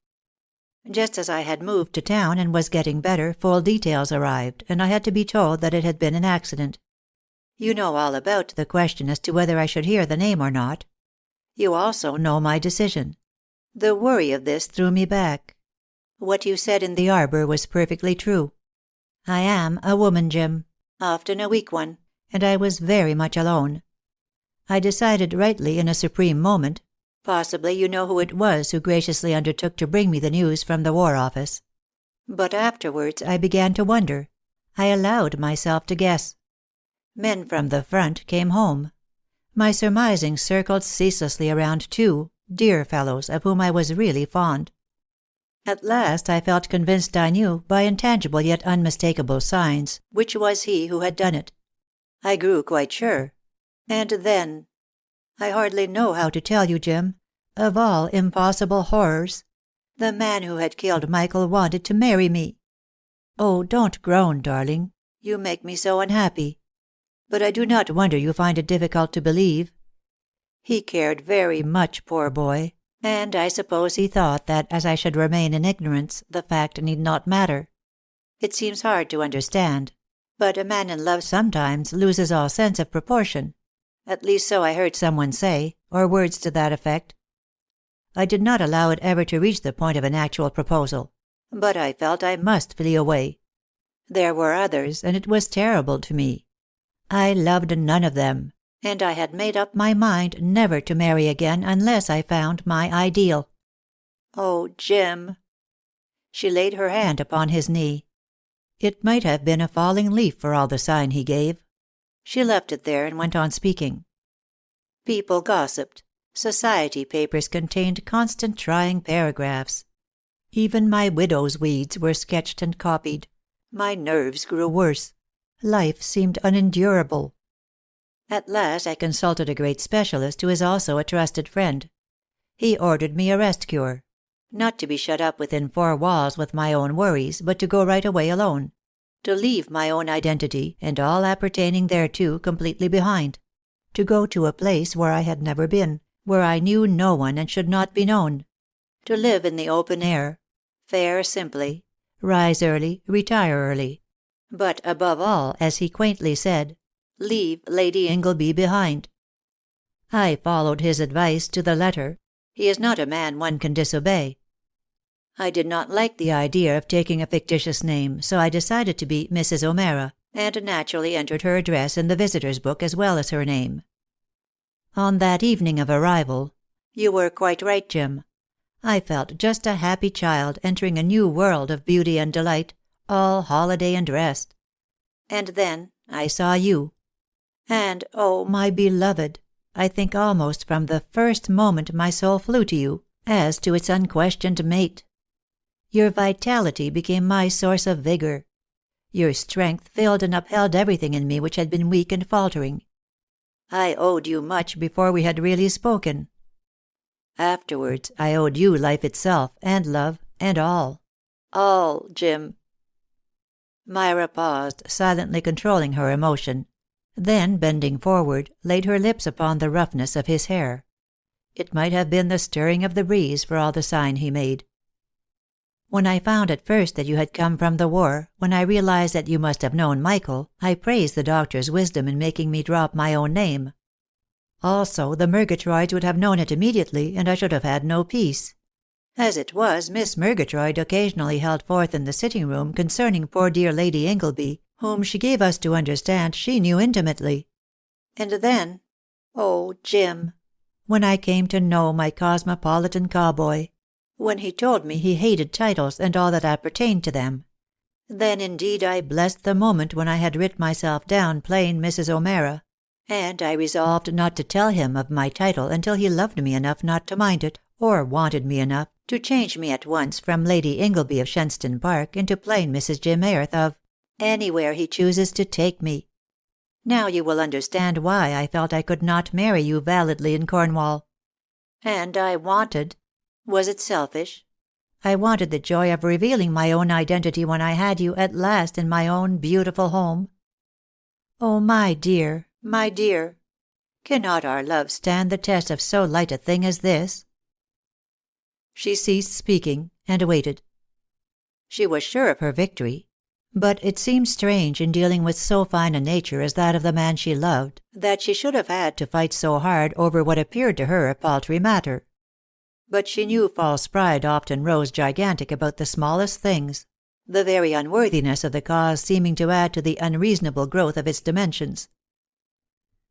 Just as I had moved to town and was getting better, full details arrived, and I had to be told that it had been an accident. You know all about the question as to whether I should hear the name or not. You also know my decision. The worry of this threw me back. What you said in the arbor was perfectly true. I am a woman, Jim, often a weak one, and I was very much alone. I decided rightly in a supreme moment. Possibly you know who it was who graciously undertook to bring me the news from the War Office. But afterwards I began to wonder. I allowed myself to guess. Men from the front came home. My surmising circled ceaselessly around two, dear fellows, of whom I was really fond. At last I felt convinced I knew, by intangible yet unmistakable signs, which was he who had done it. I grew quite sure. And then— I hardly know how to tell you, Jim. Of all impossible horrors, the man who had killed Michael wanted to marry me. Oh, don't groan, darling. You make me so unhappy. But I do not wonder you find it difficult to believe. He cared very much, poor boy, and I suppose he thought that, as I should remain in ignorance, the fact need not matter. It seems hard to understand, but a man in love sometimes loses all sense of proportion. At least so I heard someone say, or words to that effect. I did not allow it ever to reach the point of an actual proposal, but I felt I must flee away. There were others, and it was terrible to me. I loved none of them, and I had made up my mind never to marry again unless I found my ideal. Oh, Jim. She laid her hand upon his knee. It might have been a falling leaf for all the sign he gave. She left it there and went on speaking. People gossiped. Society papers contained constant trying paragraphs. Even my widow's weeds were sketched and copied. My nerves grew worse. Life seemed unendurable. At last I consulted a great specialist who is also a trusted friend. He ordered me a rest cure. Not to be shut up within 4 walls with my own worries, but to go right away alone. To leave my own identity, and all appertaining thereto, completely behind. To go to a place where I had never been, where I knew no one and should not be known. To live in the open air, fare simply, rise early, retire early. But above all, as he quaintly said, leave Lady Ingleby behind. I followed his advice to the letter. He is not a man one can disobey. I did not like the idea of taking a fictitious name, so I decided to be Mrs. O'Meara, and naturally entered her address in the visitor's book as well as her name. On that evening of arrival, you were quite right, Jim. I felt just a happy child entering a new world of beauty and delight, all holiday and rest. And then I saw you. And, oh, my beloved, I think almost from the first moment my soul flew to you, as to its unquestioned mate. Your vitality became my source of vigor. Your strength filled and upheld everything in me which had been weak and faltering. I owed you much before we had really spoken. Afterwards, I owed you life itself, and love, and all. All, Jim." Myra paused, silently controlling her emotion. Then, bending forward, laid her lips upon the roughness of his hair. It might have been the stirring of the breeze for all the sign he made. "When I found at first that you had come from the war, when I realized that you must have known Michael, I praised the doctor's wisdom in making me drop my own name. Also, the Murgatroyds would have known it immediately, and I should have had no peace. As it was, Miss Murgatroyd occasionally held forth in the sitting-room concerning poor dear Lady Ingleby, whom she gave us to understand she knew intimately. And then, oh, Jim, when I came to know my cosmopolitan cowboy, when he told me he hated titles and all that appertained to them, then indeed I blessed the moment when I had writ myself down plain Mrs. O'Meara, and I resolved not to tell him of my title until he loved me enough not to mind it, or wanted me enough to change me at once from Lady Ingleby of Shenstone Park into plain Mrs. Jim Airth of anywhere he chooses to take me. Now you will understand why I felt I could not marry you validly in Cornwall. And I wanted— was it selfish? I wanted the joy of revealing my own identity when I had you at last in my own beautiful home. Oh, my dear, cannot our love stand the test of so light a thing as this?" She ceased speaking, and waited. She was sure of her victory. But it seemed strange in dealing with so fine a nature as that of the man she loved, that she should have had to fight so hard over what appeared to her a paltry matter. But she knew false pride often rose gigantic about the smallest things, the very unworthiness of the cause seeming to add to the unreasonable growth of its dimensions.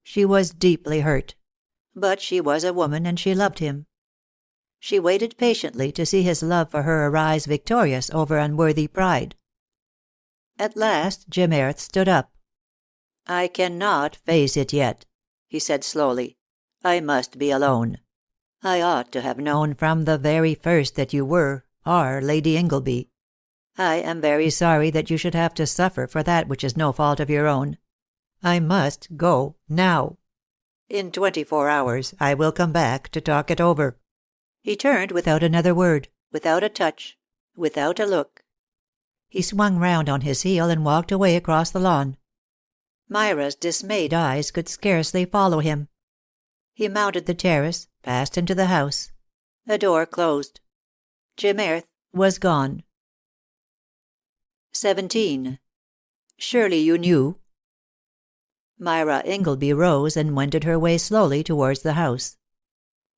She was deeply hurt. But she was a woman, and she loved him. She waited patiently to see his love for her arise victorious over unworthy pride. At last Jim Airth stood up. "I cannot face it yet," he said slowly. "I must be alone. I ought to have known from the very first that you are Lady Ingleby. I am very sorry that you should have to suffer for that which is no fault of your own. I must go now. In 24 hours I will come back to talk it over." He turned without another word, without a touch, without a look. He swung round on his heel and walked away across the lawn. Myra's dismayed eyes could scarcely follow him. He mounted the terrace, passed into the house. A door closed. Jim Airth was gone. 17. Surely you knew? Myra Ingleby rose and wended her way slowly towards the house.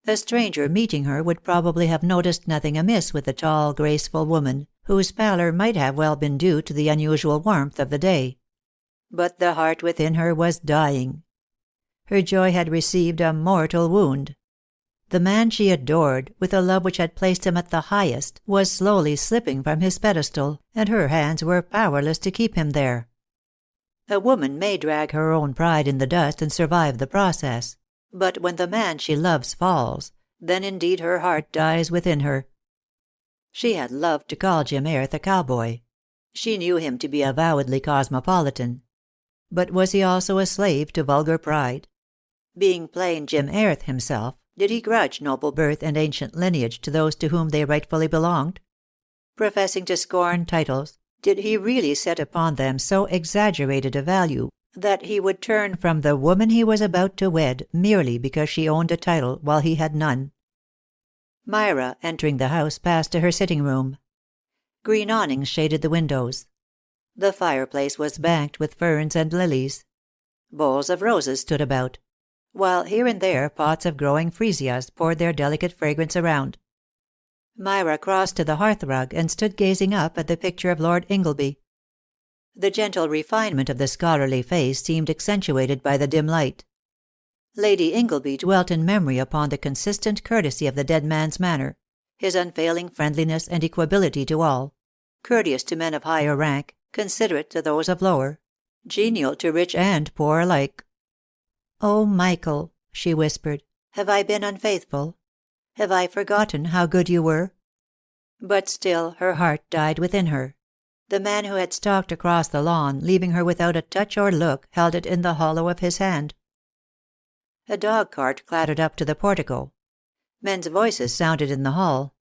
A stranger meeting her would probably have noticed nothing amiss with the tall, graceful woman, whose pallor might have well been due to the unusual warmth of the day. But the heart within her was dying. Her joy had received a mortal wound. The man she adored, with a love which had placed him at the highest, was slowly slipping from his pedestal, and her hands were powerless to keep him there. A woman may drag her own pride in the dust and survive the process, but when the man she loves falls, then indeed her heart dies within her. She had loved to call Jim Airth a cowboy. She knew him to be avowedly cosmopolitan. But was he also a slave to vulgar pride? Being plain Jim Airth himself, did he grudge noble birth and ancient lineage to those to whom they rightfully belonged? Professing to scorn titles, did he really set upon them so exaggerated a value that he would turn from the woman he was about to wed merely because she owned a title while he had none? Myra, entering the house, passed to her sitting-room. Green awnings shaded the windows. The fireplace was banked with ferns and lilies. Bowls of roses stood about, while here and there pots of growing freesias poured their delicate fragrance around. Myra crossed to the hearth-rug and stood gazing up at the picture of Lord Ingleby. The gentle refinement of the scholarly face seemed accentuated by the dim light. Lady Ingleby dwelt in memory upon the consistent courtesy of the dead man's manner, his unfailing friendliness and equability to all, courteous to men of higher rank, considerate to those of lower, genial to rich and poor alike. "Oh, Michael," she whispered, "have I been unfaithful? Have I forgotten how good you were?" But still her heart died within her. The man who had stalked across the lawn, leaving her without a touch or look, held it in the hollow of his hand. A dog-cart clattered up to the portico. Men's voices sounded in the hall.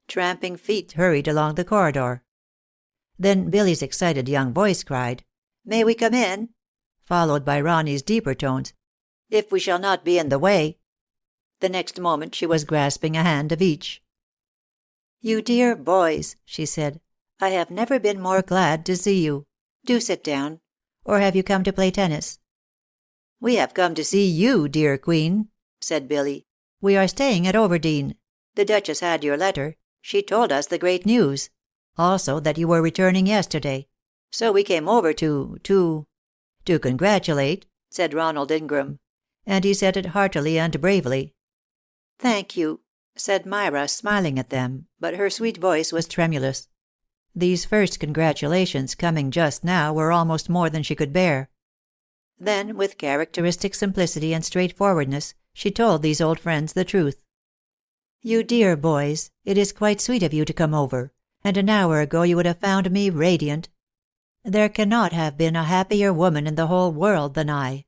Tramping feet hurried along the corridor. Then Billy's excited young voice cried, "May we come in?" followed by Ronnie's deeper tones, "If we shall not be in the way." The next moment she was grasping a hand of each. "You dear boys," she said, "I have never been more glad to see you. Do sit down. Or have you come to play tennis?" "We have come to see you, dear Queen," said Billy. "We are staying at Overdene. The Duchess had your letter. She told us the great news. Also that you were returning yesterday. So we came over to congratulate," said Ronald Ingram. And he said it heartily and bravely. "Thank you," said Myra, smiling at them, but her sweet voice was tremulous. These first congratulations, coming just now, were almost more than she could bear. Then, with characteristic simplicity and straightforwardness, she told these old friends the truth. "You dear boys, it is quite sweet of you to come over, and an hour ago you would have found me radiant. There cannot have been a happier woman in the whole world than I.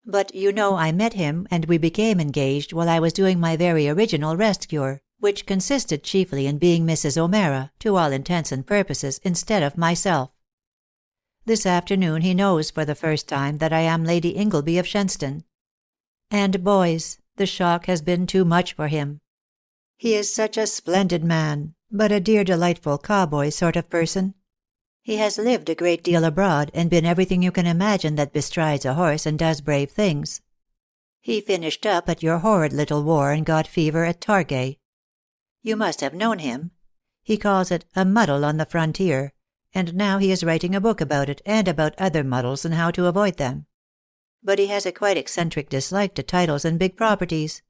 But you know I met him and we became engaged while I was doing my very original rest cure, which consisted chiefly in being Mrs. O'Mara, to all intents and purposes, instead of myself. This afternoon he knows for the first time that I am Lady Ingleby of Shenstone. And boys, the shock has been too much for him. He is such a splendid man, but a dear delightful cowboy sort of person. He has lived a great deal abroad, and been everything you can imagine that bestrides a horse and does brave things. He finished up at your horrid little war and got fever at Targai. You must have known him. He calls it a muddle on the frontier, and now he is writing a book about it, and about other muddles and how to avoid them. But he has a quite eccentric dislike to titles and big properties.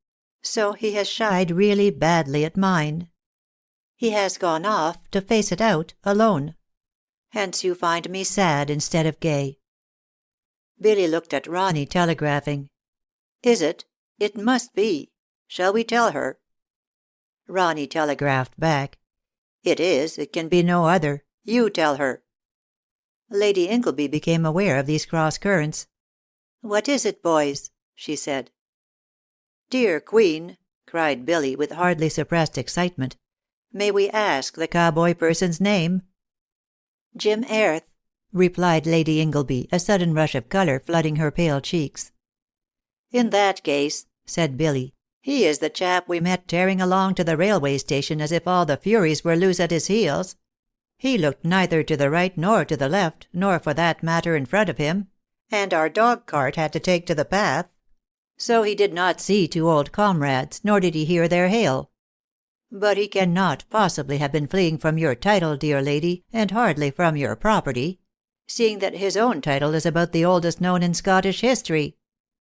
So he has shied really badly at mine. He has gone off, to face it out, alone. Hence you find me sad instead of gay." Billy looked at Ronnie, telegraphing, "Is it? It must be. Shall we tell her?" Ronnie telegraphed back, "It is. It can be no other. You tell her." Lady Ingleby became aware of these cross currents. "What is it, boys?" she said. "Dear Queen," cried Billy, with hardly suppressed excitement, "may we ask the cowboy person's name?" "Jim Airth," replied Lady Ingleby, a sudden rush of colour flooding her pale cheeks. "In that case," said Billy, "he is the chap we met tearing along to the railway station as if all the Furies were loose at his heels. He looked neither to the right nor to the left, nor for that matter in front of him, and our dog-cart had to take to the path. So he did not see two old comrades, nor did he hear their hail. But he cannot possibly have been fleeing from your title, dear lady, and hardly from your property, seeing that his own title is about the oldest known in Scottish history,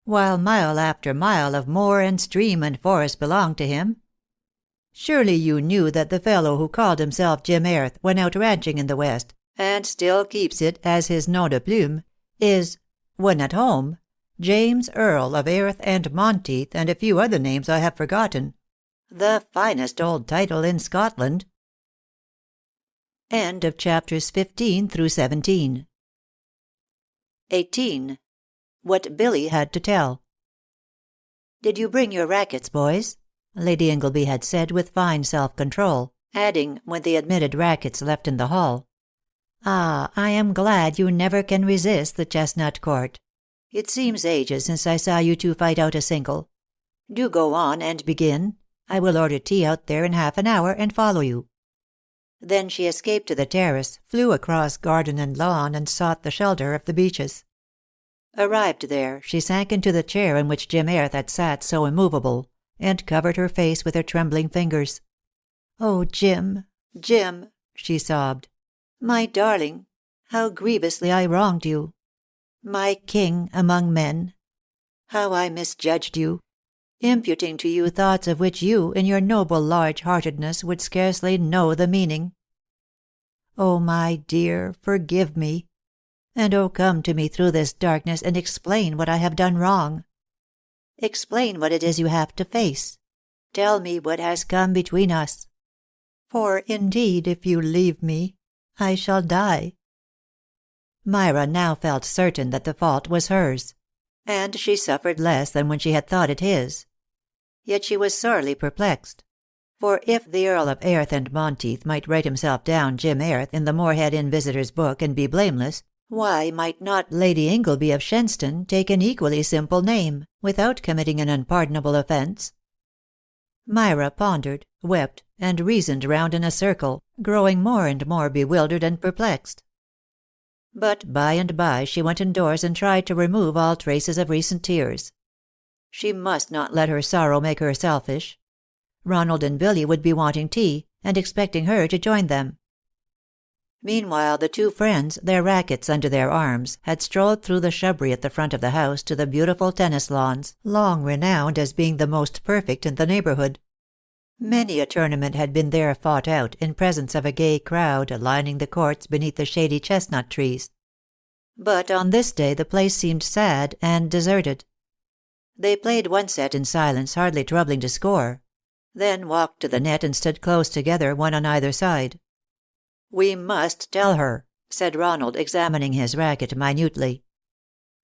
while mile after mile of moor and stream and forest belong to him. Surely you knew that the fellow who called himself Jim Airth went out ranching in the West, and still keeps it as his nom de plume, is, when at home, James Earl of Airth and Monteith, and a few other names I have forgotten. The finest old title in Scotland." End of chapters 15 through 17. 18. What Billy had to tell. "Did you bring your rackets, boys?" Lady Ingleby had said with fine self-control, adding, when they admitted rackets left in the hall, "Ah, I am glad you never can resist the chestnut court. It seems ages since I saw you two fight out a single. Do go on and begin. I will order tea out there in half an hour and follow you." Then she escaped to the terrace, flew across garden and lawn, and sought the shelter of the beeches. Arrived there, she sank into the chair in which Jim Airth had sat so immovable, and covered her face with her trembling fingers. "Oh, Jim, Jim," she sobbed, "my darling, how grievously I wronged you. My king among men. How I misjudged you, imputing to you thoughts of which you, in your noble large-heartedness, would scarcely know the meaning. Oh, my dear, forgive me. And oh, come to me through this darkness and explain what I have done wrong. Explain what it is you have to face. Tell me what has come between us. For indeed, if you leave me, I shall die." Myra now felt certain that the fault was hers. And she suffered less than when she had thought it his. Yet she was sorely perplexed. For if the Earl of Airth and Monteith might write himself down Jim Airth in the Moorhead Inn visitor's book and be blameless, why might not Lady Ingleby of Shenstone take an equally simple name, without committing an unpardonable offence? Myra pondered, wept, and reasoned round in a circle, growing more and more bewildered and perplexed. But by and by she went indoors and tried to remove all traces of recent tears. She must not let her sorrow make her selfish. Ronald and Billy would be wanting tea, and expecting her to join them. Meanwhile the two friends, their rackets under their arms, had strolled through the shrubbery at the front of the house to the beautiful tennis lawns, long renowned as being the most perfect in the neighbourhood. Many a tournament had been there fought out, in presence of a gay crowd lining the courts beneath the shady chestnut trees. But on this day the place seemed sad and deserted. They played one set in silence, hardly troubling to score; then walked to the net and stood close together, one on either side. "We must tell her," said Ronald, examining his racket minutely.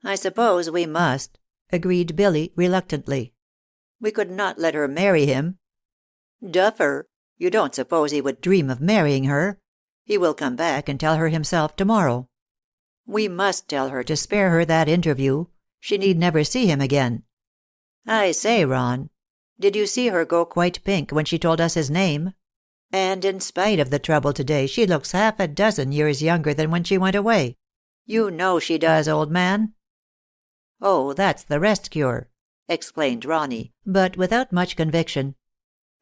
"I suppose we must," agreed Billy, reluctantly. "We could not let her marry him." "Duffer! You don't suppose he would dream of marrying her? He will come back and tell her himself to-morrow. We must tell her, to spare her that interview. She need never see him again. I say, Ron, did you see her go quite pink when she told us his name? And in spite of the trouble today, she looks half a dozen years younger than when she went away. You know she does, old man." "Oh, that's the rest cure," explained Ronny, but without much conviction.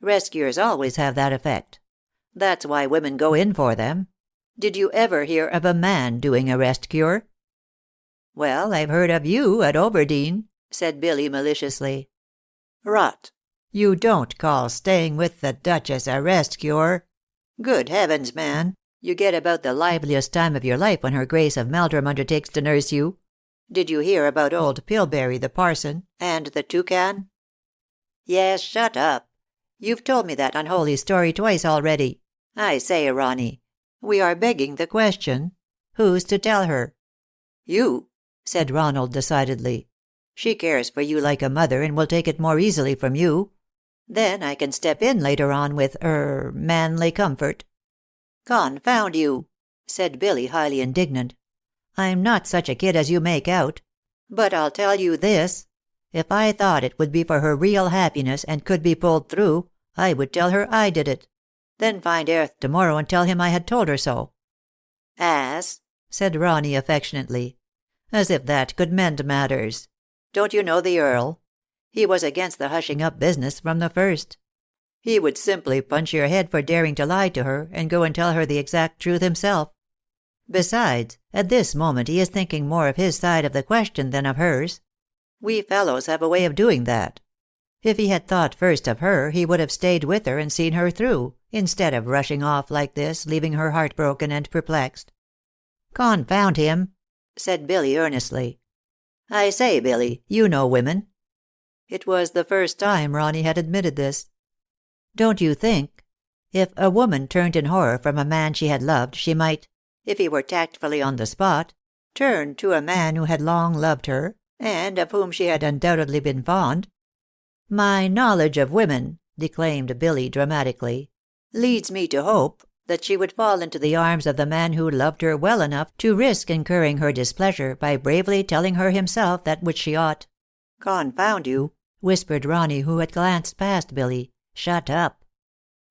"Rest cures always have that effect. That's why women go in for them. Did you ever hear of a man doing a rest cure?" "Well, I've heard of you at Overdene," said Billy maliciously. "Rot. You don't call staying with the Duchess a rest cure? Good heavens, man, you get about the liveliest time of your life when her Grace of Meldrum undertakes to nurse you. Did you hear about old Pilberry the parson, and the toucan?" "Yes, shut up. You've told me that unholy story twice already. I say, Ronny, we are begging the question. Who's to tell her?" "You," said Ronald decidedly. "She cares for you like a mother, and will take it more easily from you. Then I can step in later on with manly comfort." "Confound you," said Billy, highly indignant. "I'm not such a kid as you make out. But I'll tell you this. If I thought it would be for her real happiness, and could be pulled through, I would tell her I did it. Then find Airth tomorrow and tell him I had told her so." "Ass," said Ronny affectionately. "As if that could mend matters. Don't you know the Earl? He was against the hushing up business from the first. He would simply punch your head for daring to lie to her, and go and tell her the exact truth himself. Besides, at this moment he is thinking more of his side of the question than of hers. We fellows have a way of doing that. If he had thought first of her, he would have stayed with her and seen her through, instead of rushing off like this, leaving her heartbroken and perplexed." "Confound him," said Billy earnestly. "I say, Billy, you know women." It was the first time Ronny had admitted this. "Don't you think, if a woman turned in horror from a man she had loved, she might, if he were tactfully on the spot, turn to a man who had long loved her, and of whom she had undoubtedly been fond?" "My knowledge of women," declaimed Billy dramatically, "leads me to hope that she would fall into the arms of the man who loved her well enough to risk incurring her displeasure by bravely telling her himself that which she ought." "Confound you," whispered Ronny, who had glanced past Billy. "Shut up.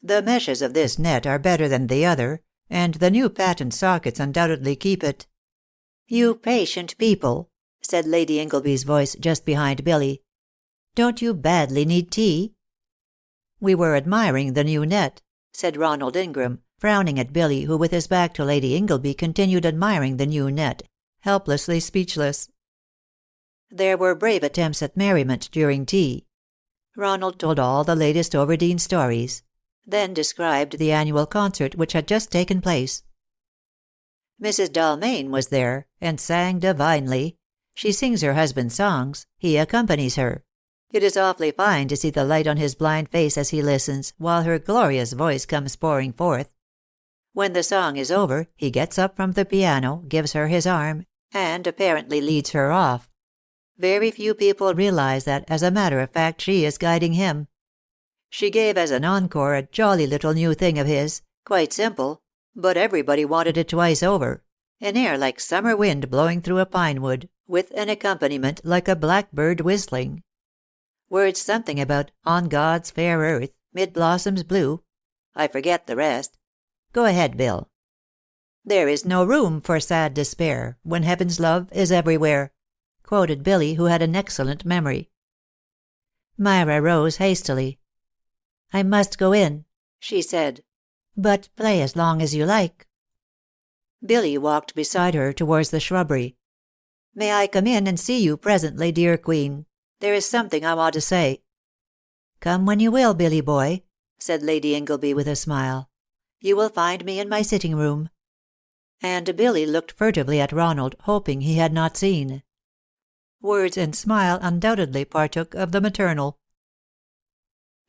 The meshes of this net are better than the other, and the new patent sockets undoubtedly keep it." "You patient people," said Lady Ingleby's voice just behind Billy. "Don't you badly need tea?" "We were admiring the new net," said Ronald Ingram, frowning at Billy, who with his back to Lady Ingleby continued admiring the new net, helplessly speechless. There were brave attempts at merriment during tea. Ronald told all the latest Overdene stories, then described the annual concert which had just taken place. Mrs. Dalmain was there, and sang divinely. She sings her husband's songs, he accompanies her. It is awfully fine to see the light on his blind face as he listens, while her glorious voice comes pouring forth. When the song is over, he gets up from the piano, gives her his arm, and apparently leads her off. Very few people realize that, as a matter of fact, she is guiding him. She gave as an encore a jolly little new thing of his, quite simple, but everybody wanted it twice over. An air like summer wind blowing through a pine wood, with an accompaniment like a blackbird whistling. Words something about "on God's fair earth, mid blossoms blue." I forget the rest. Go ahead, Bill. "There is no room for sad despair, when heaven's love is everywhere," quoted Billy, who had an excellent memory. Myra rose hastily. "I must go in," she said. "But play as long as you like." Billy walked beside her towards the shrubbery. "May I come in and see you presently, dear Queen? There is something I want to say." "Come when you will, Billy boy," said Lady Ingleby with a smile. "You will find me in my sitting room." And Billy looked furtively at Ronald, hoping he had not seen. Words and smile undoubtedly partook of the maternal.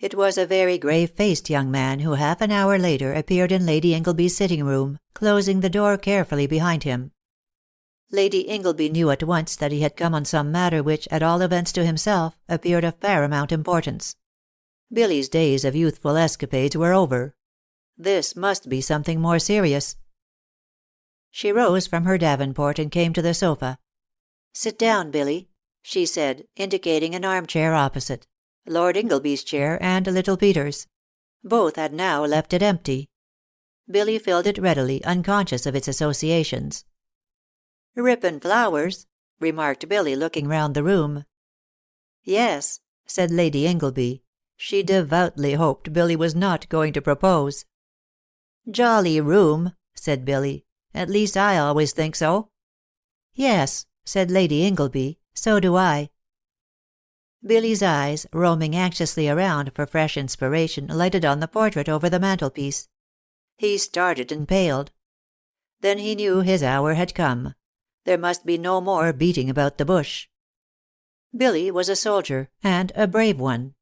It was a very grave-faced young man who half an hour later appeared in Lady Ingleby's sitting room, closing the door carefully behind him. Lady Ingleby knew at once that he had come on some matter which, at all events to himself, appeared of paramount importance. Billy's days of youthful escapades were over. This must be something more serious. She rose from her davenport and came to the sofa. "Sit down, Billy," she said, indicating an armchair opposite. Lord Ingleby's chair and little Peter's. Both had now left it empty. Billy filled it readily, unconscious of its associations. "Rippin' flowers," remarked Billy, looking round the room. "Yes," said Lady Ingleby. She devoutly hoped Billy was not going to propose. "Jolly room," said Billy. "At least I always think so." "Yes," said Lady Ingleby, "so do I." Billy's eyes, roaming anxiously around for fresh inspiration, lighted on the portrait over the mantelpiece. He started and paled. Then he knew his hour had come. There must be no more beating about the bush. Billy was a soldier, and a brave one.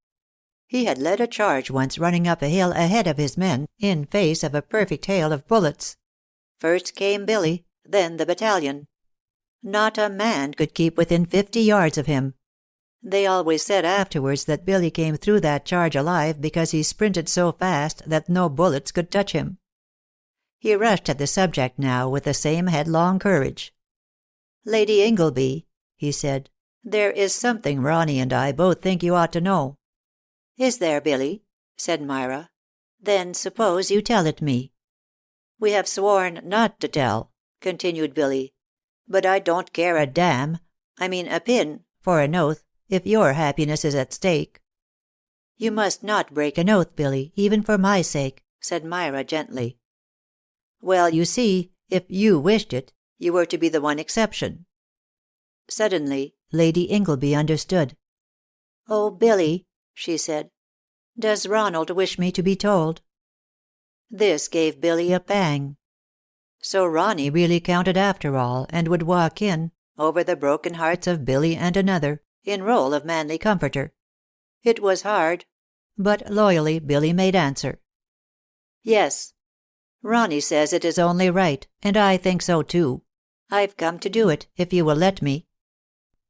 He had led a charge once, running up a hill ahead of his men, in face of a perfect hail of bullets. First came Billy, then the battalion. Not a man could keep within 50 yards of him. They always said afterwards that Billy came through that charge alive because he sprinted so fast that no bullets could touch him. He rushed at the subject now with the same headlong courage. "Lady Ingleby," he said, "there is something Ronny and I both think you ought to know." "Is there, Billy?" said Myra. "Then suppose you tell it me." "We have sworn not to tell," continued Billy. "But I don't care a damn, I mean a pin, for an oath, if your happiness is at stake." "You must not break an oath, Billy, even for my sake," said Myra gently. "Well, you see, if you wished it, you were to be the one exception." Suddenly, Lady Ingleby understood. "Oh, Billy," she said, "does Ronald wish me to be told?" This gave Billy a pang. So Ronny really counted after all, and would walk in, over the broken hearts of Billy and another, in role of manly comforter. It was hard, but loyally Billy made answer. "Yes. Ronny says it is only right, and I think so too. I've come to do it, if you will let me."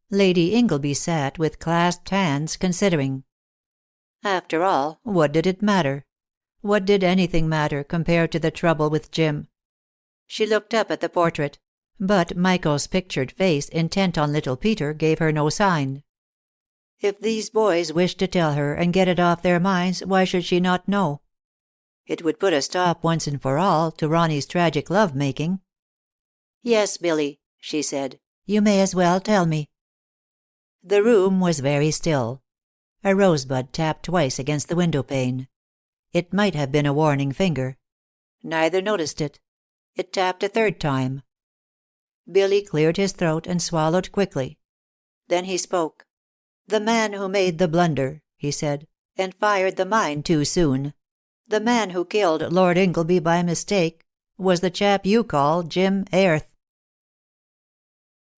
Lady Ingleby sat with clasped hands, considering. After all, what did it matter? What did anything matter, compared to the trouble with Jim? She looked up at the portrait, but Michael's pictured face, intent on little Peter, gave her no sign. If these boys wished to tell her and get it off their minds, why should she not know? It would put a stop once and for all to Ronny's tragic love-making. "Yes, Billy," she said, "you may as well tell me." The room was very still. A rosebud tapped twice against the window-pane. It might have been a warning finger. Neither noticed it. It tapped a third time. Billy cleared his throat and swallowed quickly. Then he spoke. "The man who made the blunder," he said, "and fired the mine too soon, the man who killed Lord Ingleby by mistake, was the chap you call Jim Airth."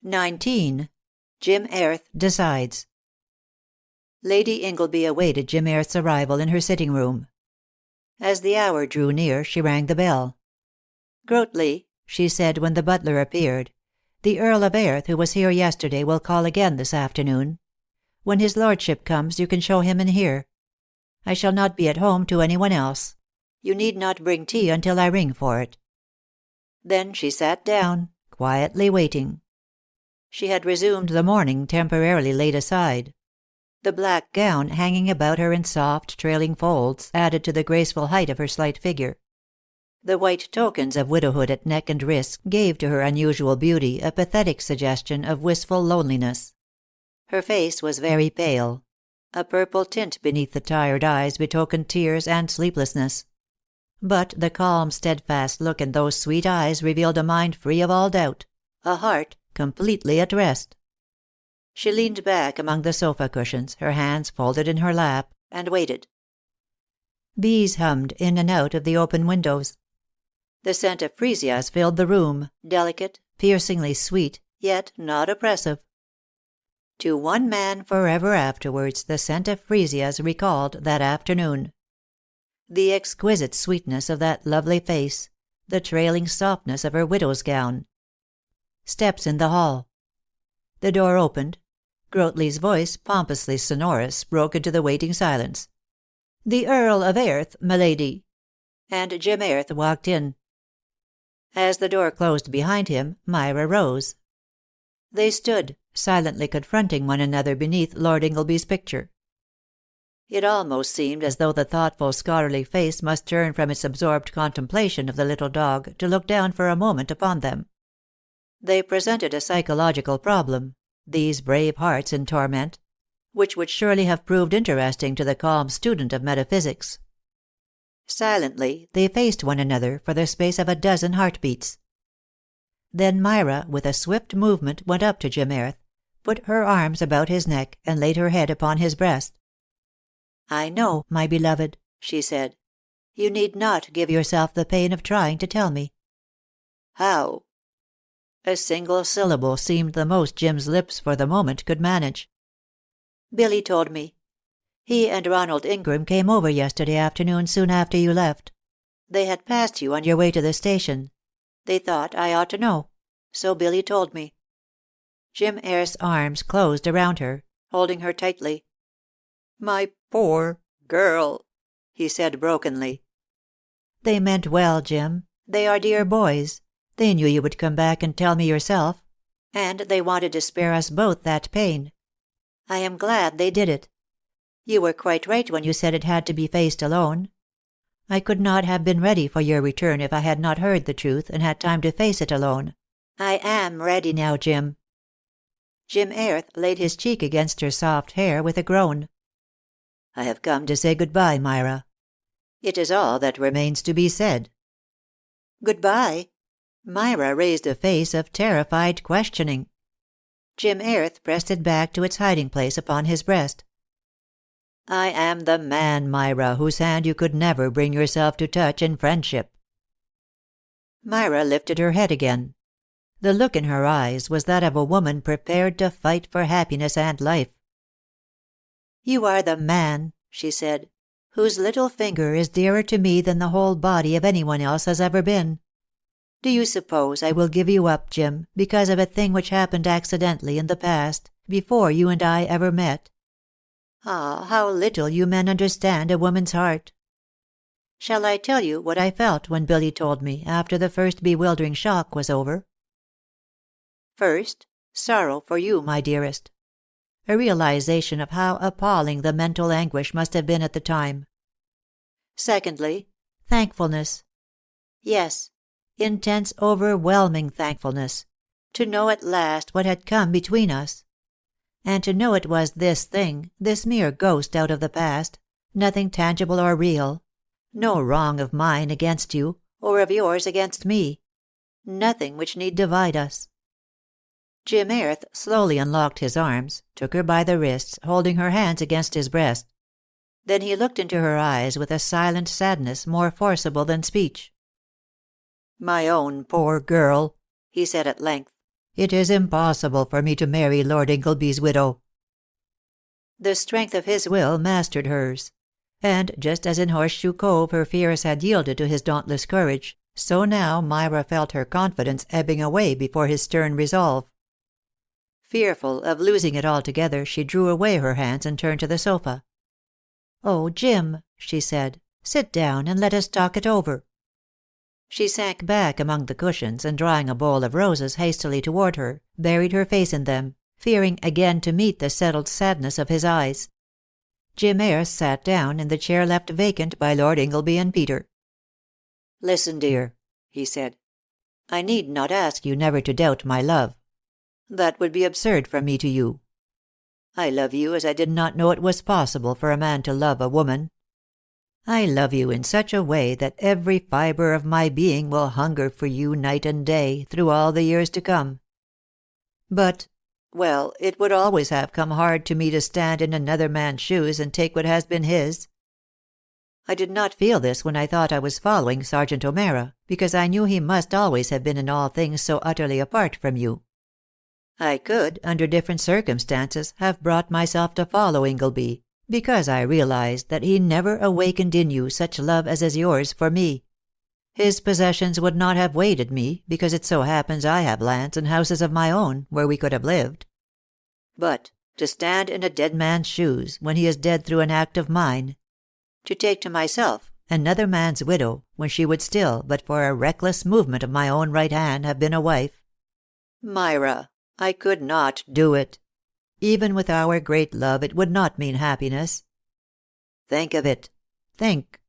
19. Jim Airth decides. Lady Ingleby awaited Jim Airth's arrival in her sitting room. As the hour drew near, she rang the bell. "Grotley," she said when the butler appeared, "the Earl of Airth, who was here yesterday, will call again this afternoon. When his lordship comes you can show him in here. I shall not be at home to anyone else. You need not bring tea until I ring for it." Then she sat down, quietly waiting. She had resumed the mourning temporarily laid aside. The black gown hanging about her in soft, trailing folds added to the graceful height of her slight figure. The white tokens of widowhood at neck and wrist gave to her unusual beauty a pathetic suggestion of wistful loneliness. Her face was very pale. A purple tint beneath the tired eyes betokened tears and sleeplessness. But the calm, steadfast look in those sweet eyes revealed a mind free of all doubt, a heart completely at rest. She leaned back among the sofa cushions, her hands folded in her lap, and waited. Bees hummed in and out of the open windows. The scent of freesias filled the room, delicate, piercingly sweet, yet not oppressive. To one man forever afterwards the scent of freesias recalled that afternoon. The exquisite sweetness of that lovely face, the trailing softness of her widow's gown. Steps in the hall. The door opened. Grotley's voice, pompously sonorous, broke into the waiting silence. "The Earl of Airth, milady." And Jim Airth walked in. As the door closed behind him, Myra rose. They stood, silently confronting one another beneath Lord Ingleby's picture. It almost seemed as though the thoughtful scholarly face must turn from its absorbed contemplation of the little dog to look down for a moment upon them. They presented a psychological problem, these brave hearts in torment, which would surely have proved interesting to the calm student of metaphysics. Silently they faced one another for the space of a dozen heartbeats. Then Myra, with a swift movement, went up to Jim Airth, put her arms about his neck, and laid her head upon his breast. "I know, my beloved," she said. "You need not give yourself the pain of trying to tell me." "How?" A single syllable seemed the most Jim's lips for the moment could manage. "Billy told me. He and Ronald Ingram came over yesterday afternoon soon after you left. They had passed you on your way to the station. They thought I ought to know. So Billy told me." Jim Airth's arms closed around her, holding her tightly. "My poor girl," he said brokenly. "They meant well, Jim. They are dear boys. They knew you would come back and tell me yourself. And they wanted to spare us both that pain. I am glad they did it. You were quite right when you said it had to be faced alone. I could not have been ready for your return if I had not heard the truth and had time to face it alone. I am ready now, Jim." Jim Airth laid his cheek against her soft hair with a groan. "I have come to say good-bye, Myra. It is all that remains to be said." "Good-bye?" Myra raised a face of terrified questioning. Jim Airth pressed it back to its hiding place upon his breast. "I am the man, Myra, whose hand you could never bring yourself to touch in friendship." Myra lifted her head again. The look in her eyes was that of a woman prepared to fight for happiness and life. "You are the man," she said, "whose little finger is dearer to me than the whole body of anyone else has ever been. Do you suppose I will give you up, Jim, because of a thing which happened accidentally in the past, before you and I ever met? Ah, how little you men understand a woman's heart. Shall I tell you what I felt when Billy told me, after the first bewildering shock was over? First, sorrow for you, my dearest. A realization of how appalling the mental anguish must have been at the time. Secondly, thankfulness. Yes, intense, overwhelming thankfulness, to know at last what had come between us. And to know it was this thing, this mere ghost out of the past, nothing tangible or real, no wrong of mine against you, or of yours against me, nothing which need divide us." Jim Airth slowly unlocked his arms, took her by the wrists, holding her hands against his breast. Then he looked into her eyes with a silent sadness more forcible than speech. "My own poor girl," he said at length, "it is impossible for me to marry Lord Ingleby's widow." The strength of his will mastered hers; and just as in Horseshoe Cove her fears had yielded to his dauntless courage, So now Myra felt her confidence ebbing away before his stern resolve. Fearful of losing it altogether, she drew away her hands and turned to the sofa. "Oh, Jim," she said, "sit down and let us talk it over." She sank back among the cushions, and drawing a bowl of roses hastily toward her, buried her face in them, fearing again to meet the settled sadness of his eyes. Jim Airth sat down in the chair left vacant by Lord Ingleby and Peter. "Listen, dear," he said. "I need not ask you never to doubt my love. That would be absurd from me to you. I love you as I did not know it was possible for a man to love a woman. I love you in such a way that every fiber of my being will hunger for you night and day through all the years to come. But, well, it would always have come hard to me to stand in another man's shoes and take what has been his. I did not feel this when I thought I was following Sergeant O'Meara, because I knew he must always have been in all things so utterly apart from you. I could, under different circumstances, have brought myself to follow Ingleby, because I realized that he never awakened in you such love as is yours for me. His possessions would not have weighted me, because it so happens I have lands and houses of my own, where we could have lived. But to stand in a dead man's shoes, when he is dead through an act of mine, to take to myself another man's widow, when she would still, but for a reckless movement of my own right hand, have been a wife. Myra, I could not do it. Even with our great love, it would not mean happiness. Think of it. Think.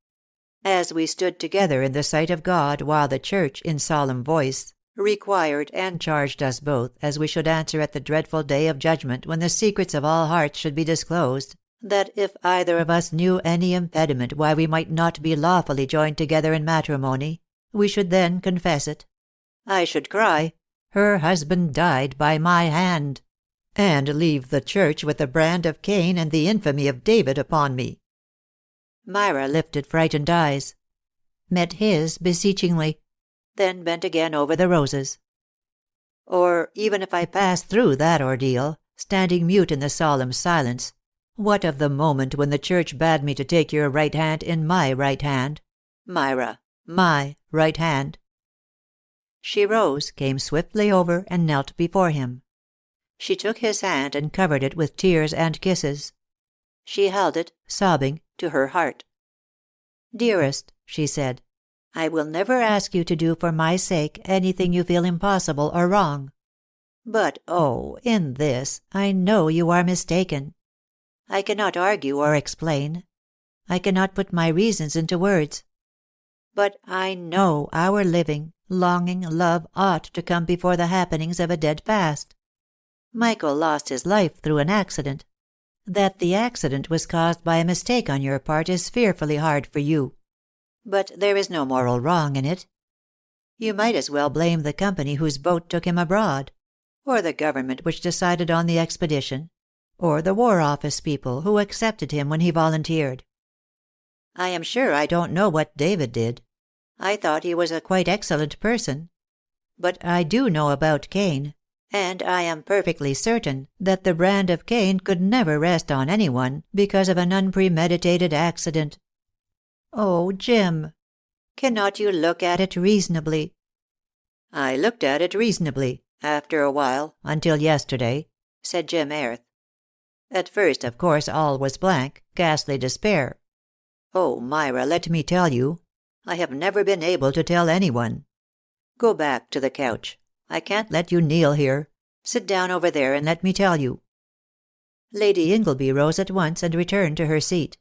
As we stood together in the sight of God, while the Church, in solemn voice, required and charged us both, as we should answer at the dreadful day of judgment when the secrets of all hearts should be disclosed, that if either of us knew any impediment why we might not be lawfully joined together in matrimony, we should then confess it. I should cry, "Her husband died by my hand," and leave the Church with the brand of Cain and the infamy of David upon me. Myra lifted frightened eyes, met his beseechingly, then bent again over the roses. Or even if I passed through that ordeal, standing mute in the solemn silence, what of the moment when the Church bade me to take your right hand in my right hand, Myra, my right hand? She rose, came swiftly over, and knelt before him. She took his hand and covered it with tears and kisses. She held it, sobbing, to her heart. "Dearest," she said, "I will never ask you to do for my sake anything you feel impossible or wrong. But, oh, in this, I know you are mistaken. I cannot argue or explain. I cannot put my reasons into words. But I know our living, longing love ought to come before the happenings of a dead past. Michael lost his life through an accident. That the accident was caused by a mistake on your part is fearfully hard for you. But there is no moral wrong in it. You might as well blame the company whose boat took him abroad, or the government which decided on the expedition, or the War Office people who accepted him when he volunteered. I am sure I don't know what David did. I thought he was a quite excellent person. But I do know about Cain, and I am perfectly certain that the brand of Cain could never rest on anyone because of an unpremeditated accident. Oh, Jim, cannot you look at it reasonably?" "I looked at it reasonably, after a while, until yesterday," said Jim Airth. "At first, of course, all was blank, ghastly despair. Oh, Myra, let me tell you, I have never been able to tell anyone. Go back to the couch. I can't let you kneel here. Sit down over there and let me tell you." Lady Ingleby rose at once and returned to her seat.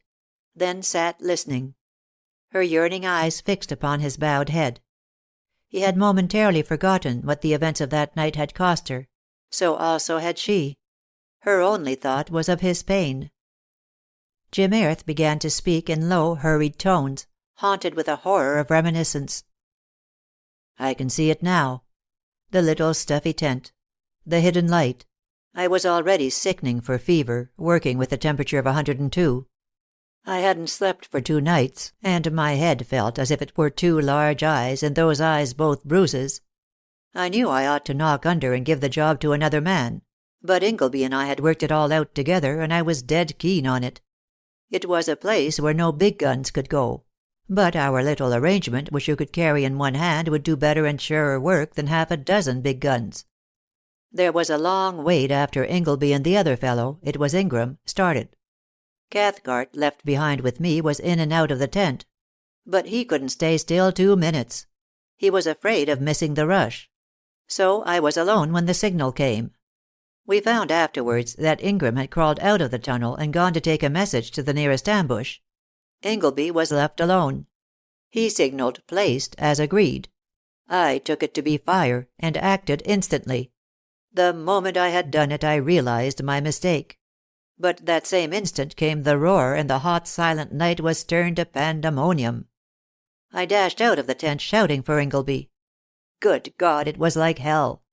Then sat listening, her yearning eyes fixed upon his bowed head. He had momentarily forgotten what the events of that night had cost her. So also had she. Her only thought was of his pain. Jim Airth began to speak in low, hurried tones, haunted with a horror of reminiscence. "I can see it now. The little stuffy tent. The hidden light. I was already sickening for fever, working with a temperature of 102. I hadn't slept for 2 nights, and my head felt as if it were 2 large eyes, and those eyes both bruises. I knew I ought to knock under and give the job to another man, but Ingleby and I had worked it all out together, and I was dead keen on it. It was a place where no big guns could go. But our little arrangement, which you could carry in one hand, would do better and surer work than 6 big guns. There was a long wait after Ingleby and the other fellow, it was Ingram, started. Cathcart, left behind with me, was in and out of the tent. But he couldn't stay still 2 minutes. He was afraid of missing the rush. So I was alone when the signal came. We found afterwards that Ingram had crawled out of the tunnel and gone to take a message to the nearest ambush. Ingleby was left alone. He signaled "placed" as agreed. I took it to be fire, and acted instantly. The moment I had done it I realized my mistake. But that same instant came the roar, and the hot silent night was turned to pandemonium. I dashed out of the tent shouting for Ingleby. Good God, it was like hell.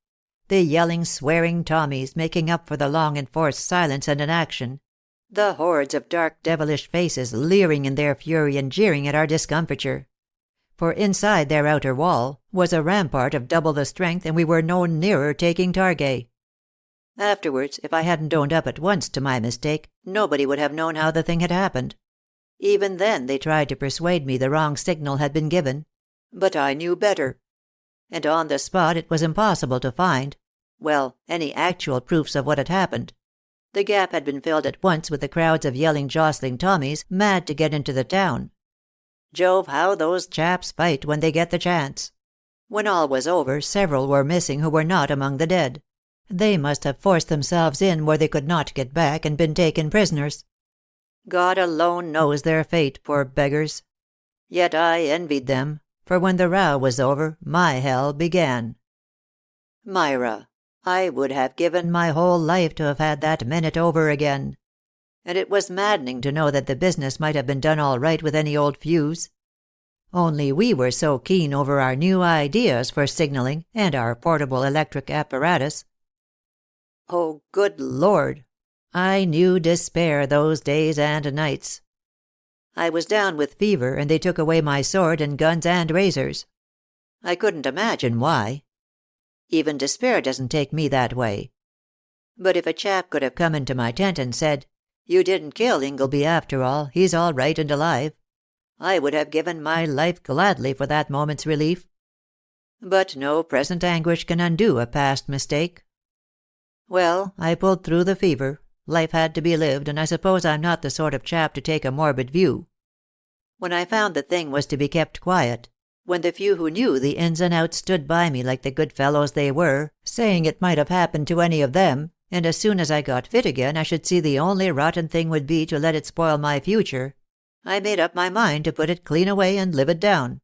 The yelling, swearing Tommies making up for the long enforced silence and inaction. The hordes of dark devilish faces leering in their fury and jeering at our discomfiture. For inside their outer wall was a rampart of double the strength, and we were no nearer taking Targai. Afterwards, if I hadn't owned up at once to my mistake, nobody would have known how the thing had happened. Even then they tried to persuade me the wrong signal had been given. But I knew better. And on the spot it was impossible to find, well, any actual proofs of what had happened. The gap had been filled at once with the crowds of yelling, jostling Tommies, mad to get into the town. Jove, how those chaps fight when they get the chance! When all was over, several were missing who were not among the dead. They must have forced themselves in where they could not get back, and been taken prisoners. God alone knows their fate, poor beggars. Yet I envied them, for when the row was over, my hell began. Myra, I would have given my whole life to have had that minute over again. And it was maddening to know that the business might have been done all right with any old fuse. Only we were so keen over our new ideas for signaling, and our portable electric apparatus. Oh, good Lord! I knew despair those days and nights. I was down with fever, and they took away my sword and guns and razors. I couldn't imagine why. Even despair doesn't take me that way. But if a chap could have come into my tent and said, "You didn't kill Ingleby after all, he's all right and alive," I would have given my life gladly for that moment's relief. But no present anguish can undo a past mistake. Well, I pulled through the fever. Life had to be lived, and I suppose I'm not the sort of chap to take a morbid view. When I found the thing was to be kept quiet, when the few who knew the ins and outs stood by me like the good fellows they were, saying it might have happened to any of them, and as soon as I got fit again I should see the only rotten thing would be to let it spoil my future, I made up my mind to put it clean away and live it down.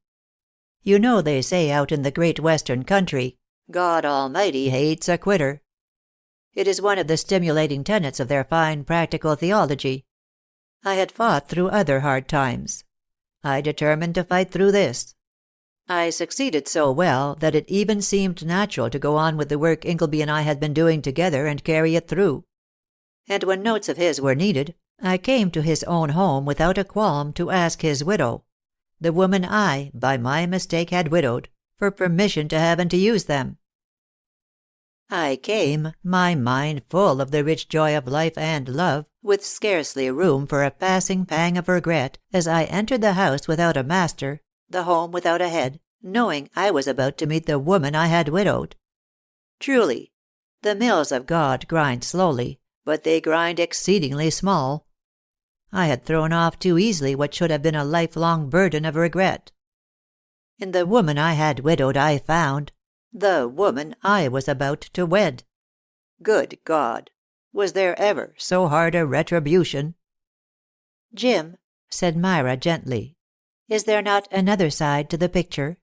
You know they say out in the great western country, God Almighty hates a quitter. It is one of the stimulating tenets of their fine practical theology. I had fought through other hard times. I determined to fight through this. I succeeded so well that it even seemed natural to go on with the work Ingleby and I had been doing together and carry it through. And when notes of his were needed, I came to his own home without a qualm to ask his widow, the woman I, by my mistake, had widowed, for permission to have and to use them. I came, my mind full of the rich joy of life and love, with scarcely room for a passing pang of regret, as I entered the house without a master, the home without a head, knowing I was about to meet the woman I had widowed. Truly, the mills of God grind slowly, but they grind exceedingly small. I had thrown off too easily what should have been a lifelong burden of regret. In the woman I had widowed I found the woman I was about to wed. Good God! Was there ever so hard a retribution? "Jim," said Myra gently, "is there not another side to the picture?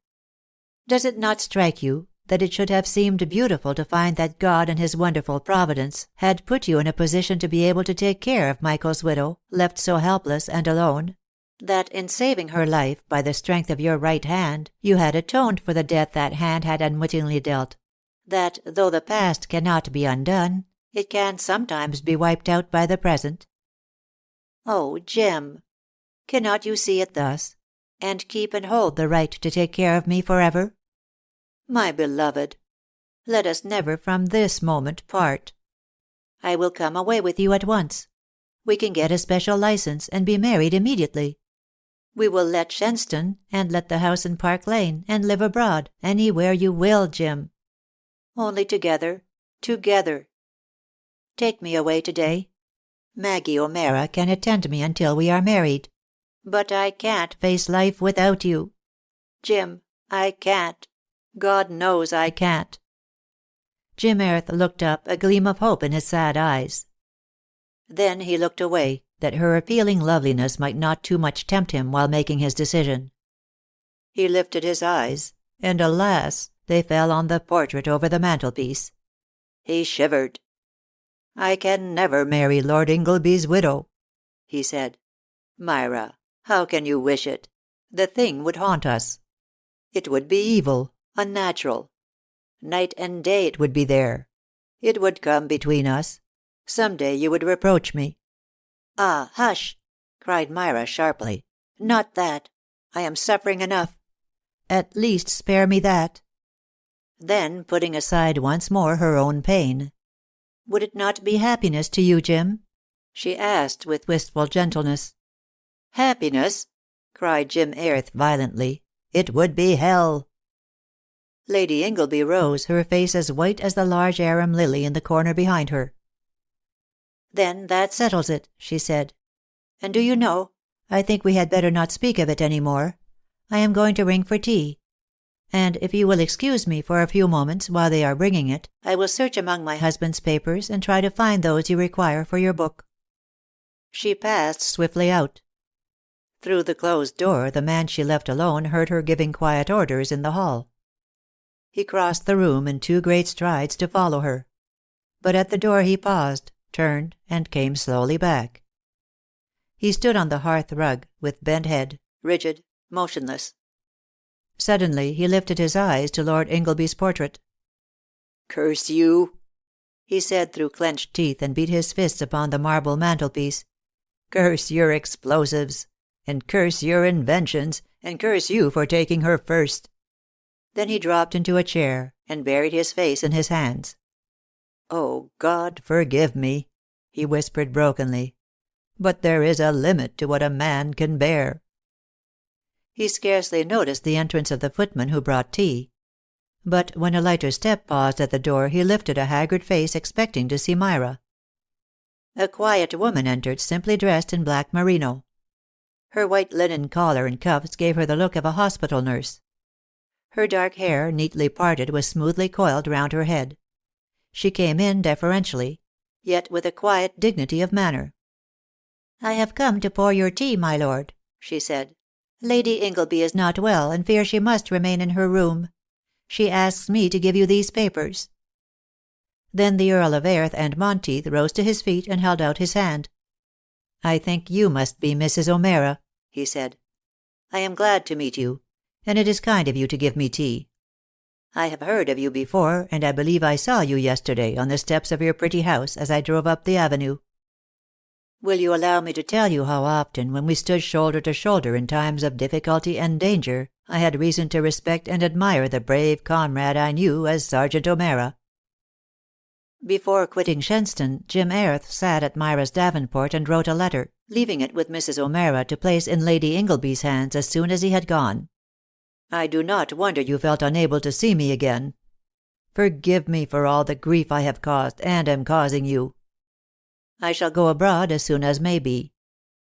Does it not strike you that it should have seemed beautiful to find that God in his wonderful providence had put you in a position to be able to take care of Michael's widow, left so helpless and alone? That in saving her life by the strength of your right hand, you had atoned for the death that hand had unwittingly dealt? That, though the past cannot be undone, it can sometimes be wiped out by the present? Oh, Jim! Cannot you see it thus, and keep and hold the right to take care of me forever? My beloved, let us never from this moment part. I will come away with you at once. We can get a special license, and be married immediately. We will let Shenstone, and let the house in Park Lane, and live abroad, anywhere you will, Jim. Only together, together. Take me away today. Maggie O'Meara can attend me until we are married. But I can't face life without you. Jim, I can't. God knows I can't." Jim Airth looked up, a gleam of hope in his sad eyes. Then he looked away, that her appealing loveliness might not too much tempt him while making his decision. He lifted his eyes, and alas, they fell on the portrait over the mantelpiece. He shivered. "I can never marry Lord Ingleby's widow," he said. "Myra, how can you wish it? The thing would haunt us. It would be evil, unnatural. Night and day it would be there. It would come between us. Some day you would reproach me." "Ah, hush!" cried Myra sharply. "Not that. I am suffering enough. At least spare me that." Then, putting aside once more her own pain, "Would it not be happiness to you, Jim?" she asked with wistful gentleness. "Happiness?" cried Jim Airth violently. "It would be hell." Lady Ingleby rose, her face as white as the large arum lily in the corner behind her. "Then that settles it," she said. "And do you know, I think we had better not speak of it any more. I am going to ring for tea. And if you will excuse me for a few moments while they are bringing it, I will search among my husband's papers and try to find those you require for your book." She passed swiftly out. Through the closed door the man she left alone heard her giving quiet orders in the hall. He crossed the room in 2 great strides to follow her. But at the door he paused, turned, and came slowly back. He stood on the hearth rug, with bent head, rigid, motionless. Suddenly he lifted his eyes to Lord Ingleby's portrait. "Curse you!" he said through clenched teeth, and beat his fists upon the marble mantelpiece. "Curse your explosives! And curse your inventions! And curse you for taking her first!" Then he dropped into a chair, and buried his face in his hands. "Oh, God, forgive me," he whispered brokenly. "But there is a limit to what a man can bear." He scarcely noticed the entrance of the footman who brought tea. But when a lighter step paused at the door he lifted a haggard face, expecting to see Myra. A quiet woman entered, simply dressed in black merino. Her white linen collar and cuffs gave her the look of a hospital nurse. Her dark hair, neatly parted, was smoothly coiled round her head. She came in deferentially, yet with a quiet dignity of manner. "I have come to pour your tea, my lord," she said. "Lady Ingleby is not well, and fears she must remain in her room. She asks me to give you these papers." Then the Earl of Airth and Monteith rose to his feet and held out his hand. "I think you must be Mrs. O'Meara," he said. "I am glad to meet you, and it is kind of you to give me tea. I have heard of you before, and I believe I saw you yesterday on the steps of your pretty house as I drove up the avenue. Will you allow me to tell you how often, when we stood shoulder to shoulder in times of difficulty and danger, I had reason to respect and admire the brave comrade I knew as Sergeant O'Meara?" Before quitting Shenstone, Jim Airth sat at Myra's davenport and wrote a letter, leaving it with Mrs. O'Meara to place in Lady Ingleby's hands as soon as he had gone. "I do not wonder you felt unable to see me again. Forgive me for all the grief I have caused and am causing you. I shall go abroad as soon as may be,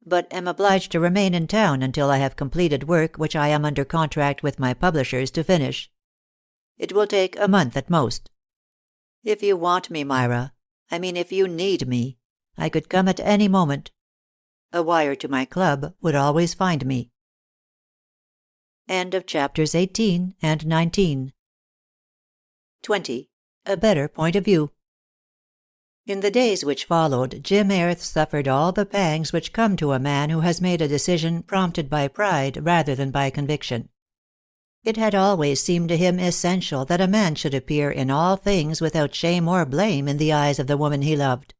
but am obliged to remain in town until I have completed work which I am under contract with my publishers to finish. It will take a month at most. If you want me, Myra, I mean if you need me, I could come at any moment. A wire to my club would always find me." End of chapters 18 and 19. 20. A better point of view. In the days which followed, Jim Airth suffered all the pangs which come to a man who has made a decision prompted by pride rather than by conviction. It had always seemed to him essential that a man should appear in all things without shame or blame in the eyes of the woman he loved.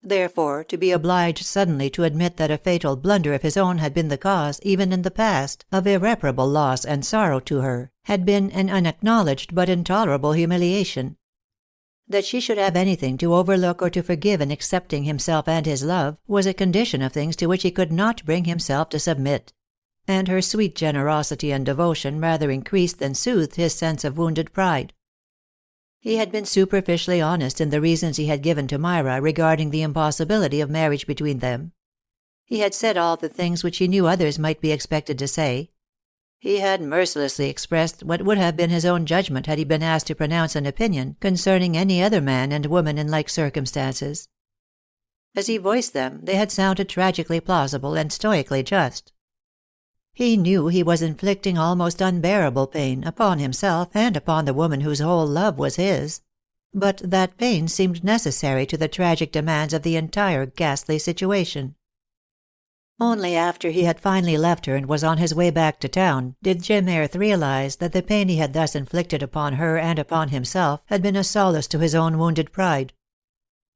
Therefore, to be obliged suddenly to admit that a fatal blunder of his own had been the cause, even in the past, of irreparable loss and sorrow to her, had been an unacknowledged but intolerable humiliation. That she should have anything to overlook or to forgive in accepting himself and his love, was a condition of things to which he could not bring himself to submit. and her sweet generosity and devotion rather increased than soothed his sense of wounded pride. He had been superficially honest in the reasons he had given to Myra regarding the impossibility of marriage between them. He had said all the things which he knew others might be expected to say. He had mercilessly expressed what would have been his own judgment had he been asked to pronounce an opinion concerning any other man and woman in like circumstances. As he voiced them, they had sounded tragically plausible and stoically just. He knew he was inflicting almost unbearable pain upon himself and upon the woman whose whole love was his, but that pain seemed necessary to the tragic demands of the entire ghastly situation. Only after he had finally left her and was on his way back to town did Jim Airth realize that the pain he had thus inflicted upon her and upon himself had been a solace to his own wounded pride.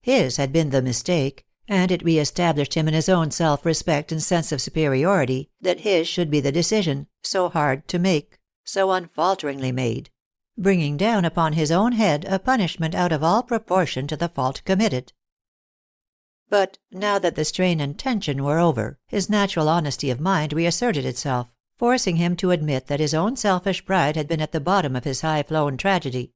His had been the mistake, and it re-established him in his own self-respect and sense of superiority, that his should be the decision, so hard to make, so unfalteringly made, bringing down upon his own head a punishment out of all proportion to the fault committed. But now that the strain and tension were over, his natural honesty of mind reasserted itself, forcing him to admit that his own selfish pride had been at the bottom of his high-flown tragedy.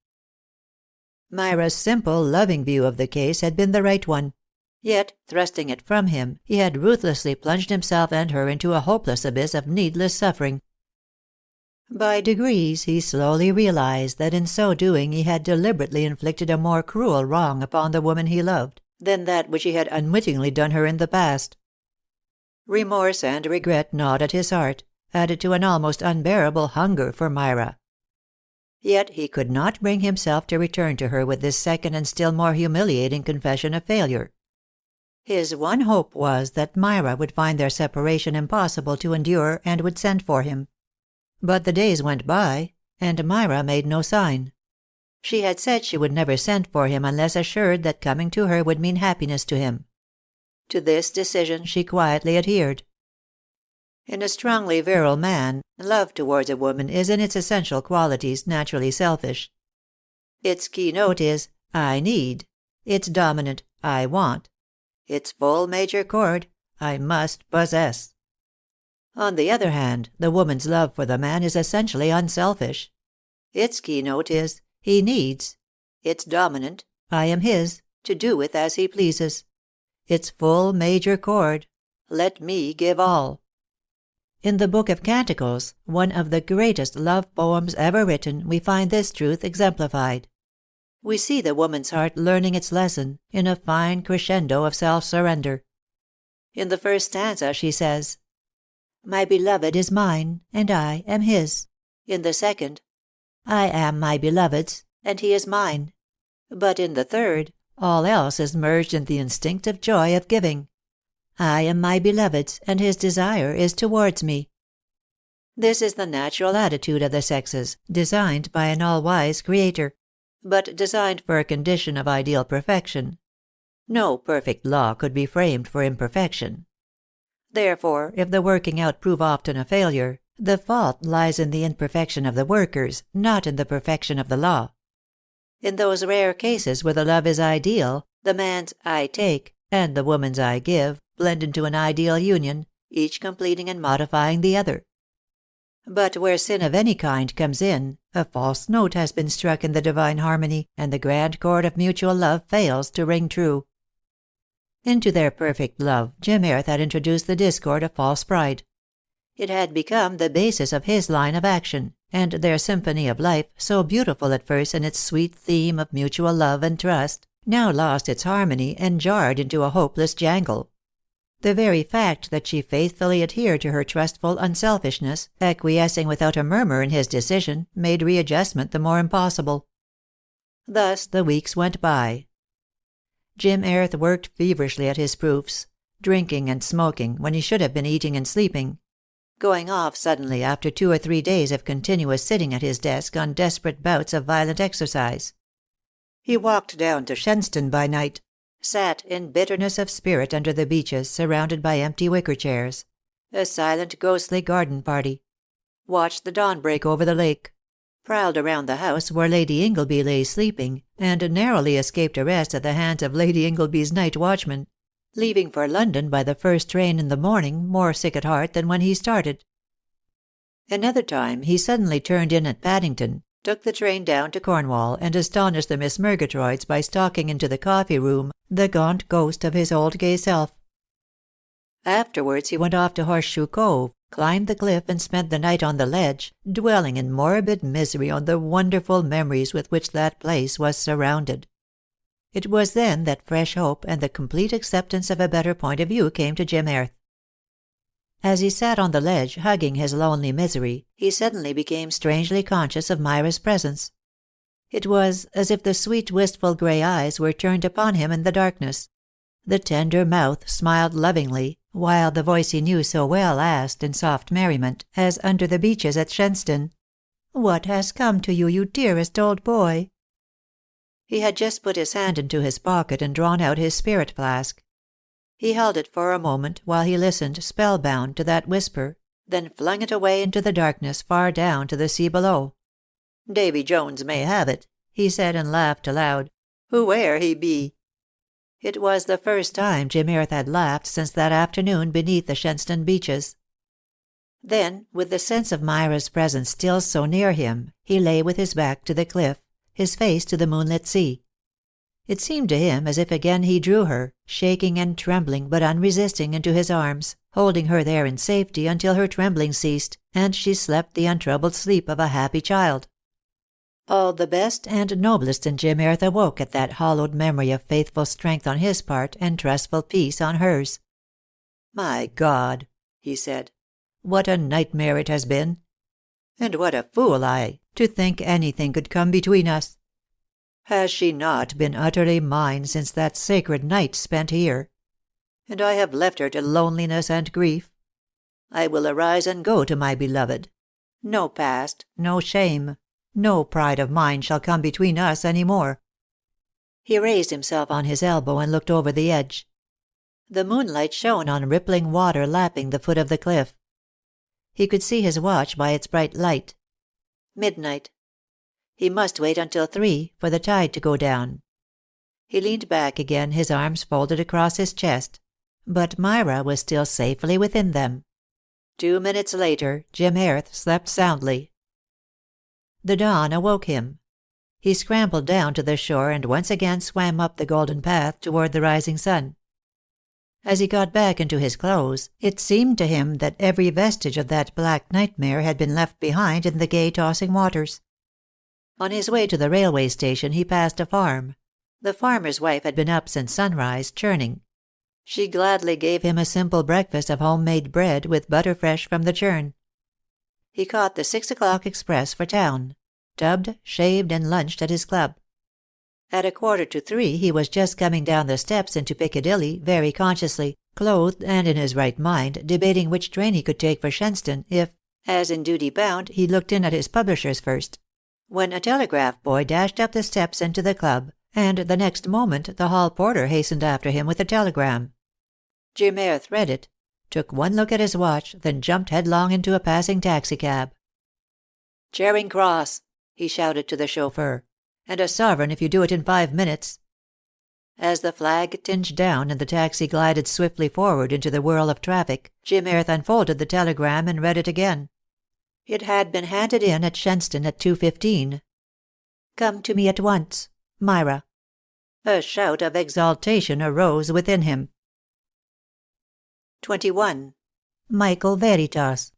Myra's simple, loving view of the case had been the right one. Yet, thrusting it from him, he had ruthlessly plunged himself and her into a hopeless abyss of needless suffering. By degrees he slowly realized that in so doing he had deliberately inflicted a more cruel wrong upon the woman he loved than that which he had unwittingly done her in the past. Remorse and regret gnawed at his heart, added to an almost unbearable hunger for Myra. Yet he could not bring himself to return to her with this second and still more humiliating confession of failure. His one hope was that Myra would find their separation impossible to endure and would send for him. But the days went by, and Myra made no sign. She had said she would never send for him unless assured that coming to her would mean happiness to him. To this decision she quietly adhered. In a strongly virile man, love towards a woman is in its essential qualities naturally selfish. Its keynote is, I need. Its dominant, I want. Its full major chord, I must possess. On the other hand, the woman's love for the man is essentially unselfish. Its keynote is, he needs. Its dominant, I am his, to do with as he pleases. Its full major chord, let me give all. In the Book of Canticles, one of the greatest love poems ever written, we find this truth exemplified. We see the woman's heart learning its lesson in a fine crescendo of self-surrender. In the first stanza she says, My beloved is mine, and I am his. In the second, I am my beloved's, and he is mine. But in the third, all else is merged in the instinctive joy of giving. I am my beloved's, and his desire is towards me. This is the natural attitude of the sexes, designed by an all-wise Creator, but designed for a condition of ideal perfection. No perfect law could be framed for imperfection. Therefore, if the working out prove often a failure, the fault lies in the imperfection of the workers, not in the perfection of the law. In those rare cases where the love is ideal, the man's I take and the woman's I give blend into an ideal union, each completing and modifying the other. But where sin of any kind comes in, a false note has been struck in the divine harmony, and the grand chord of mutual love fails to ring true. Into their perfect love Jim Airth had introduced the discord of false pride. It had become the basis of his line of action, and their symphony of life, so beautiful at first in its sweet theme of mutual love and trust, now lost its harmony and jarred into a hopeless jangle. The very fact that she faithfully adhered to her trustful unselfishness, acquiescing without a murmur in his decision, made readjustment the more impossible. Thus the weeks went by. Jim Airth worked feverishly at his proofs, drinking and smoking when he should have been eating and sleeping, going off suddenly after 2 or 3 days of continuous sitting at his desk on desperate bouts of violent exercise. He walked down to Shenstone by night, sat in bitterness of spirit under the beeches surrounded by empty wicker chairs, a silent ghostly garden party, watched the dawn break over the lake, prowled around the house where Lady Ingleby lay sleeping, and narrowly escaped arrest at the hands of Lady Ingleby's night watchman, leaving for London by the first train in the morning more sick at heart than when he started. Another time he suddenly turned in at Paddington, took the train down to Cornwall, and astonished the Miss Murgatroyds by stalking into the coffee-room, the gaunt ghost of his old gay self. Afterwards he went off to Horseshoe Cove, climbed the cliff, and spent the night on the ledge, dwelling in morbid misery on the wonderful memories with which that place was surrounded. It was then that fresh hope and the complete acceptance of a better point of view came to Jim Airth. As he sat on the ledge, hugging his lonely misery, he suddenly became strangely conscious of Myra's presence. It was as if the sweet wistful grey eyes were turned upon him in the darkness. The tender mouth smiled lovingly, while the voice he knew so well asked in soft merriment, as under the beeches at Shenstone, "What has come to you, you dearest old boy?" He had just put his hand into his pocket and drawn out his spirit flask. He held it for a moment while he listened, spellbound, to that whisper, then flung it away into the darkness far down to the sea below. "Davy Jones may have it," he said, and laughed aloud. "Whoe'er he be." It was the first time Jim Airth had laughed since that afternoon beneath the Shenstone beeches. Then, with the sense of Myra's presence still so near him, he lay with his back to the cliff, his face to the moonlit sea. It seemed to him as if again he drew her, shaking and trembling but unresisting, into his arms, holding her there in safety until her trembling ceased, and she slept the untroubled sleep of a happy child. All the best and noblest in Jim Airth awoke at that hallowed memory of faithful strength on his part and trustful peace on hers. "My God," he said, "what a nightmare it has been! And what a fool I, to think anything could come between us! Has she not been utterly mine since that sacred night spent here? And I have left her to loneliness and grief. I will arise and go to my beloved. No past, no shame, no pride of mine shall come between us any more." He raised himself on his elbow and looked over the edge. The moonlight shone on rippling water lapping the foot of the cliff. He could see his watch by its bright light. Midnight. He must wait until 3 for the tide to go down. He leaned back again, his arms folded across his chest. But Myra was still safely within them. 2 minutes later, Jim Airth slept soundly. The dawn awoke him. He scrambled down to the shore and once again swam up the golden path toward the rising sun. As he got back into his clothes, it seemed to him that every vestige of that black nightmare had been left behind in the gay tossing waters. On his way to the railway station he passed a farm. The farmer's wife had been up since sunrise, churning. She gladly gave him a simple breakfast of home-made bread with butter fresh from the churn. He caught the 6 o'clock express for town, tubbed, shaved, and lunched at his club. At 2:45 he was just coming down the steps into Piccadilly, very consciously, clothed and in his right mind, debating which train he could take for Shenstone if, as in duty bound, he looked in at his publisher's first, when a telegraph boy dashed up the steps into the club, and the next moment the hall porter hastened after him with a telegram. Jim Airth read it, took one look at his watch, then jumped headlong into a passing taxicab. "Charing Cross," he shouted to the chauffeur, "and a sovereign if you do it in 5 minutes." As the flag tinged down and the taxi glided swiftly forward into the whirl of traffic, Jim Airth unfolded the telegram and read it again. It had been handed in at Shenstone at 2:15. "Come to me at once. Myra." A shout of exultation arose within him. 21. Michael Veritas.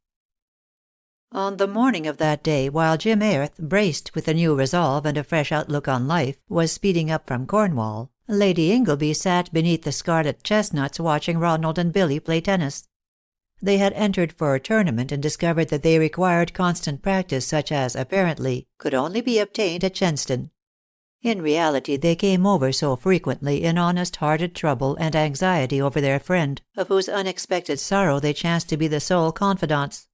On the morning of that day, while Jim Airth, braced with a new resolve and a fresh outlook on life, was speeding up from Cornwall, Lady Ingleby sat beneath the scarlet chestnuts watching Ronald and Billy play tennis. They had entered for a tournament and discovered that they required constant practice such as, apparently, could only be obtained at Shenstone. In reality they came over so frequently in honest-hearted trouble and anxiety over their friend, of whose unexpected sorrow they chanced to be the sole confidants.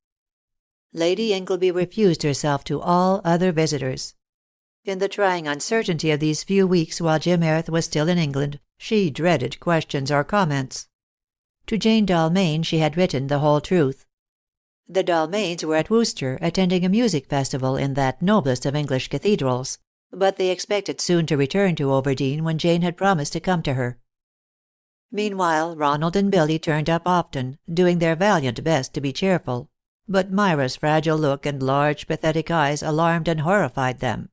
Lady Ingleby refused herself to all other visitors. In the trying uncertainty of these few weeks while Jim Airth was still in England, she dreaded questions or comments. To Jane Dalmain she had written the whole truth. The Dalmains were at Worcester, attending a music festival in that noblest of English cathedrals, but they expected soon to return to Overdene when Jane had promised to come to her. Meanwhile Ronald and Billy turned up often, doing their valiant best to be cheerful, but Myra's fragile look and large pathetic eyes alarmed and horrified them.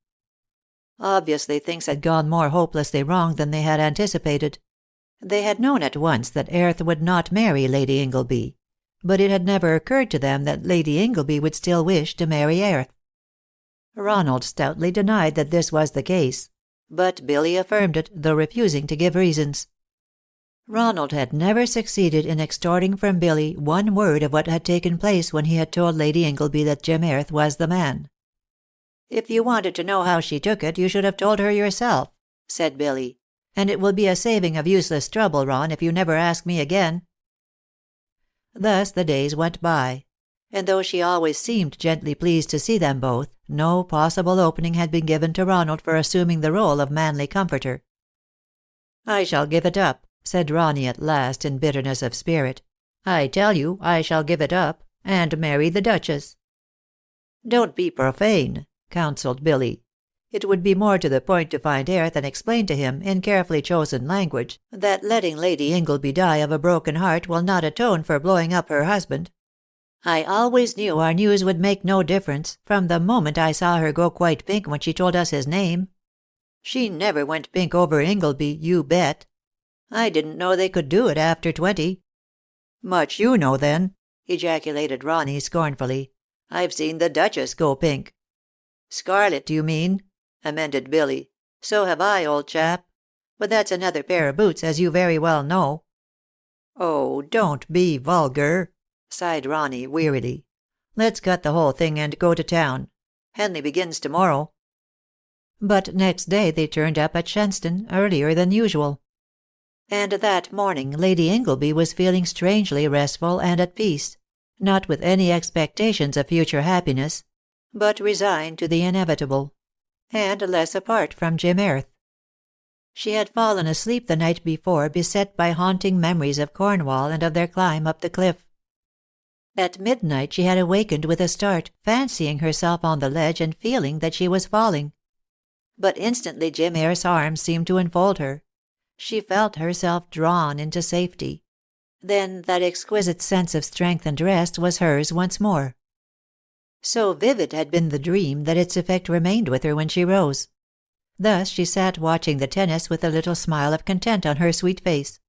Obviously things had gone more hopelessly wrong than they had anticipated. They had known at once that Airth would not marry Lady Ingleby, but it had never occurred to them that Lady Ingleby would still wish to marry Airth. Ronald stoutly denied that this was the case, but Billy affirmed it, though refusing to give reasons. Ronald had never succeeded in extorting from Billy one word of what had taken place when he had told Lady Ingleby that Jim Airth was the man. "If you wanted to know how she took it, you should have told her yourself," said Billy, "and it will be a saving of useless trouble, Ron, if you never ask me again." Thus the days went by, and though she always seemed gently pleased to see them both, no possible opening had been given to Ronald for assuming the role of manly comforter. "I shall give it up," said Ronnie at last, in bitterness of spirit. "I tell you, I shall give it up, and marry the Duchess." "Don't be profane," counselled Billy. "It would be more to the point to find Airth and explain to him, in carefully chosen language, that letting Lady Ingleby die of a broken heart will not atone for blowing up her husband. I always knew our news would make no difference, from the moment I saw her go quite pink when she told us his name. She never went pink over Ingleby, you bet. I didn't know they could do it after 20. "Much you know, then," ejaculated Ronnie scornfully. "I've seen the Duchess go pink." "Scarlet, you mean," amended Billy. "So have I, old chap. But that's another pair of boots, as you very well know." "Oh, don't be vulgar," sighed Ronnie wearily. "Let's cut the whole thing and go to town. Henley begins tomorrow." But next day they turned up at Shenstone earlier than usual. And that morning Lady Ingleby was feeling strangely restful and at peace, not with any expectations of future happiness, but resigned to the inevitable, and less apart from Jim Airth. She had fallen asleep the night before, beset by haunting memories of Cornwall and of their climb up the cliff. At midnight she had awakened with a start, fancying herself on the ledge and feeling that she was falling. But instantly Jim Airth's arms seemed to enfold her. She felt herself drawn into safety. Then that exquisite sense of strength and rest was hers once more. So vivid had been the dream that its effect remained with her when she rose. Thus she sat watching the tennis with a little smile of content on her sweet face.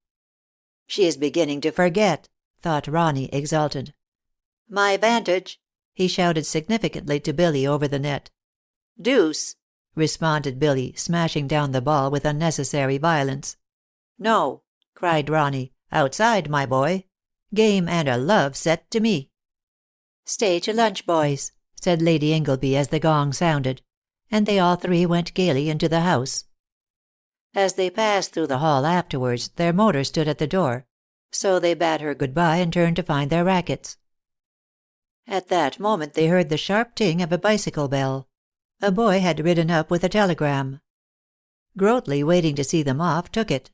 "She is beginning to forget," thought Ronnie, exultant. "My vantage," he shouted significantly to Billy over the net. "Deuce," responded Billy, smashing down the ball with unnecessary violence. "No," cried Ronnie. "Outside, my boy. Game and a love set to me." "Stay to lunch, boys," said Lady Ingleby as the gong sounded, and they all three went gaily into the house. As they passed through the hall afterwards, their motor stood at the door, so they bade her good-bye and turned to find their rackets. At that moment they heard the sharp ting of a bicycle bell. A boy had ridden up with a telegram. Grotley, waiting to see them off, took it,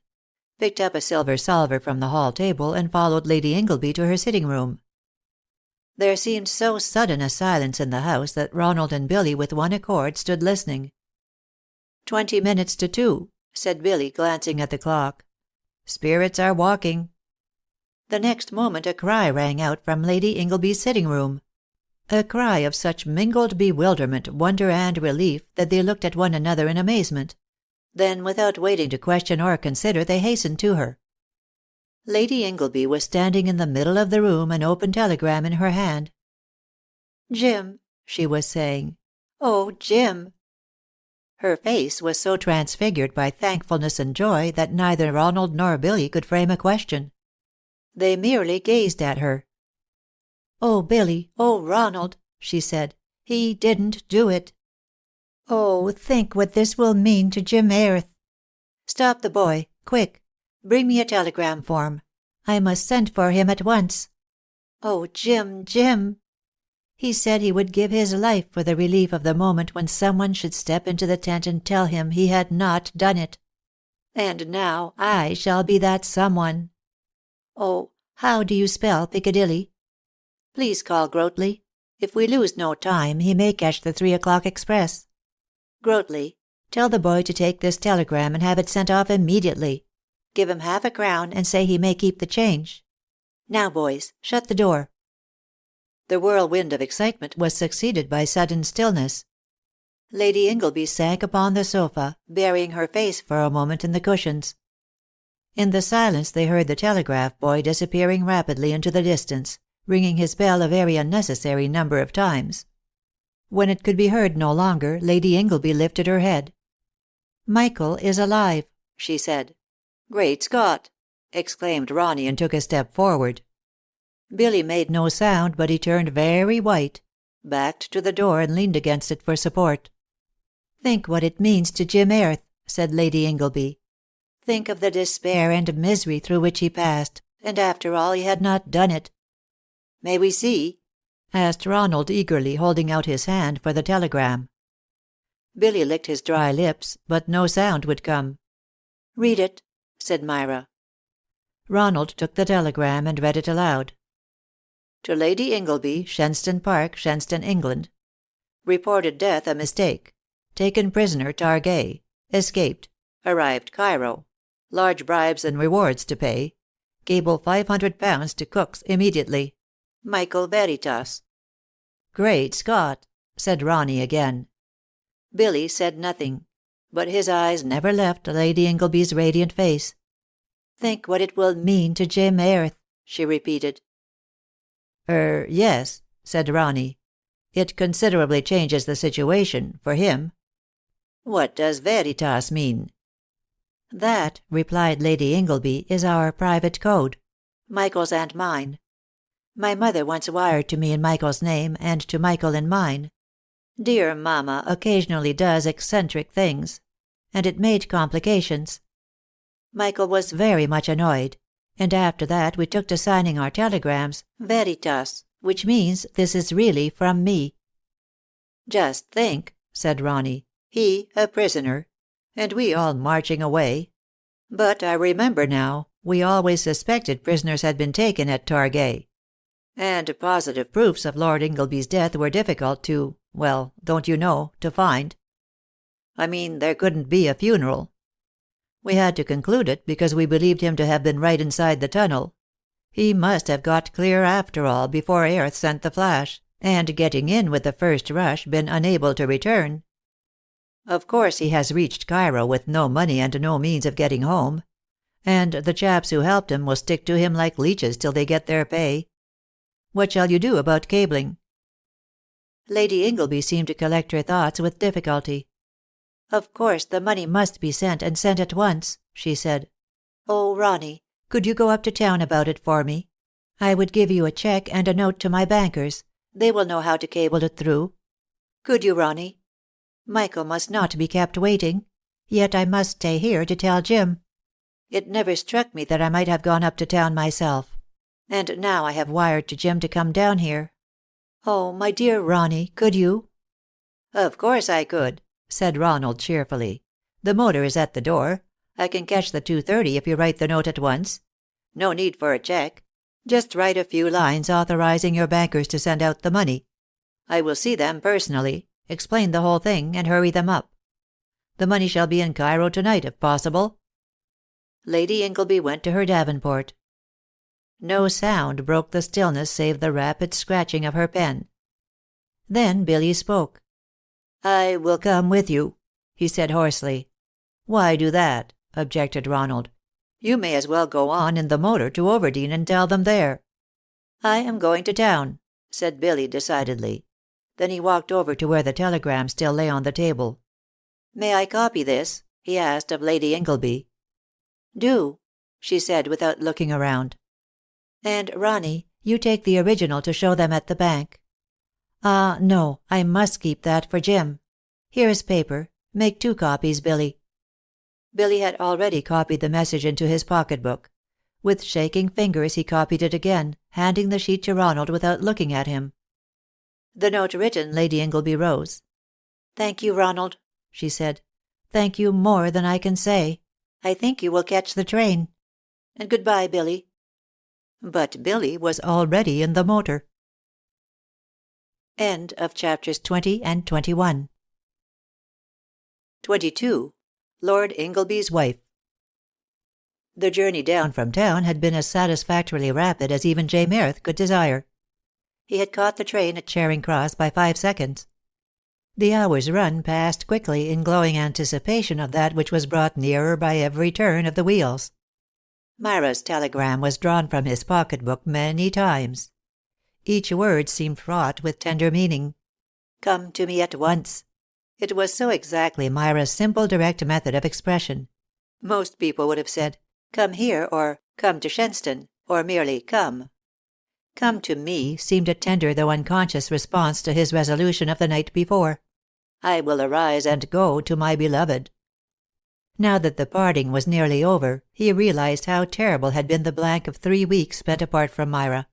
picked up a silver salver from the hall table, and followed Lady Ingleby to her sitting room. There seemed so sudden a silence in the house that Ronald and Billy with one accord stood listening. 20 minutes to 2, said Billy, glancing at the clock. "Spirits are walking." The next moment a cry rang out from Lady Ingleby's sitting room. A cry of such mingled bewilderment, wonder, and relief that they looked at one another in amazement. Then, without waiting to question or consider, they hastened to her. Lady Ingleby was standing in the middle of the room, an open telegram in her hand. "Jim," she was saying. "Oh, Jim." Her face was so transfigured by thankfulness and joy that neither Ronald nor Billy could frame a question. They merely gazed at her. "Oh, Billy, oh, Ronald," she said. "He didn't do it. Oh, think what this will mean to Jim Airth. Stop the boy, quick. Bring me a telegram form. I must send for him at once. Oh, Jim, Jim. He said he would give his life for the relief of the moment when someone should step into the tent and tell him he had not done it. And now I shall be that someone. Oh, how do you spell Piccadilly? Please call Grotley. If we lose no time, he may catch the 3 o'clock express. Grotley, tell the boy to take this telegram and have it sent off immediately. Give him £50 and say he may keep the change. Now, boys, shut the door." The whirlwind of excitement was succeeded by sudden stillness. Lady Ingleby sank upon the sofa, burying her face for a moment in the cushions. In the silence they heard the telegraph boy disappearing rapidly into the distance, ringing his bell a very unnecessary number of times. When it could be heard no longer, Lady Ingleby lifted her head. "Michael is alive," she said. "Great Scott!" exclaimed Ronnie, and took a step forward. Billy made no sound, but he turned very white, backed to the door, and leaned against it for support. "Think what it means to Jim Airth," said Lady Ingleby. "Think of the despair and misery through which he passed, and after all he had not done it." "May we see?" asked Ronald eagerly, holding out his hand for the telegram. Billy licked his dry lips, but no sound would come. "Read it," said Myra. Ronald took the telegram and read it aloud. "To Lady Ingleby, Shenstone Park, Shenstone, England. Reported death a mistake. Taken prisoner Targai. Escaped. Arrived Cairo. Large bribes and rewards to pay. Cable £500 to Cook's immediately. Michael Veritas." "Great Scott!" said Ronnie again. Billy said nothing, but his eyes never left Lady Ingleby's radiant face. "Think what it will mean to Jim Airth," she repeated. Yes," said Ronnie. "It considerably changes the situation, for him." "What does Veritas mean?" "That," replied Lady Ingleby, "is our private code. Michael's and mine. My mother once wired to me in Michael's name, and to Michael in mine. Dear mamma occasionally does eccentric things. And it made complications. Michael was very much annoyed, and after that we took to signing our telegrams Veritas, which means this is really from me." "Just think," said Ronnie, "he a prisoner, and we all marching away. But I remember now, we always suspected prisoners had been taken at Targai. And positive proofs of Lord Ingleby's death were difficult well, don't you know, to find. I mean, there couldn't be a funeral. We had to conclude it because we believed him to have been right inside the tunnel. He must have got clear after all before Airth sent the flash, and getting in with the first rush, been unable to return. Of course he has reached Cairo with no money and no means of getting home. And the chaps who helped him will stick to him like leeches till they get their pay. What shall you do about cabling?" Lady Ingleby seemed to collect her thoughts with difficulty. "Of course the money must be sent, and sent at once," she said. "Oh, Ronnie, could you go up to town about it for me? I would give you a cheque and a note to my bankers. They will know how to cable it through. Could you, Ronnie? Michael must not be kept waiting. Yet I must stay here to tell Jim. It never struck me that I might have gone up to town myself. And now I have wired to Jim to come down here. Oh, my dear Ronnie, could you?" "Of course I could," said Ronald cheerfully. "The motor is at the door. I can catch the 2:30 if you write the note at once. No need for a cheque. Just write a few lines authorizing your bankers to send out the money. I will see them personally, explain the whole thing, and hurry them up. The money shall be in Cairo tonight, if possible." Lady Ingleby went to her davenport. No sound broke the stillness save the rapid scratching of her pen. Then Billy spoke. "I will come with you," he said hoarsely. "Why do that?" objected Ronald. "You may as well go on in the motor to Overdene and tell them there." "I am going to town," said Billy decidedly. Then he walked over to where the telegram still lay on the table. "May I copy this?" he asked of Lady Ingleby. "Do," she said without looking around. "And, Ronnie, you take the original to show them at the bank. Ah, no, I must keep that for Jim. Here's paper. Make 2 copies, Billy." Billy had already copied the message into his pocketbook. With shaking fingers he copied it again, handing the sheet to Ronald without looking at him. The note written, Lady Ingleby rose. "Thank you, Ronald," she said. "Thank you more than I can say. I think you will catch the train. And goodbye, Billy." But Billy was already in the motor. End of chapters 20 and 21. 22. Lord Ingleby's Wife. The journey down from town had been as satisfactorily rapid as even Jane Airth could desire. He had caught the train at Charing Cross by 5 seconds. The hour's run passed quickly in glowing anticipation of that which was brought nearer by every turn of the wheels. Myra's telegram was drawn from his pocket-book many times. Each word seemed fraught with tender meaning. "Come to me at once." It was so exactly Myra's simple, direct method of expression. Most people would have said, "Come here," or "Come to Shenstone," or merely "Come." "Come to me" seemed a tender though unconscious response to his resolution of the night before. "I will arise and go to my beloved." Now that the parting was nearly over, he realized how terrible had been the blank of 3 weeks spent apart from Myra.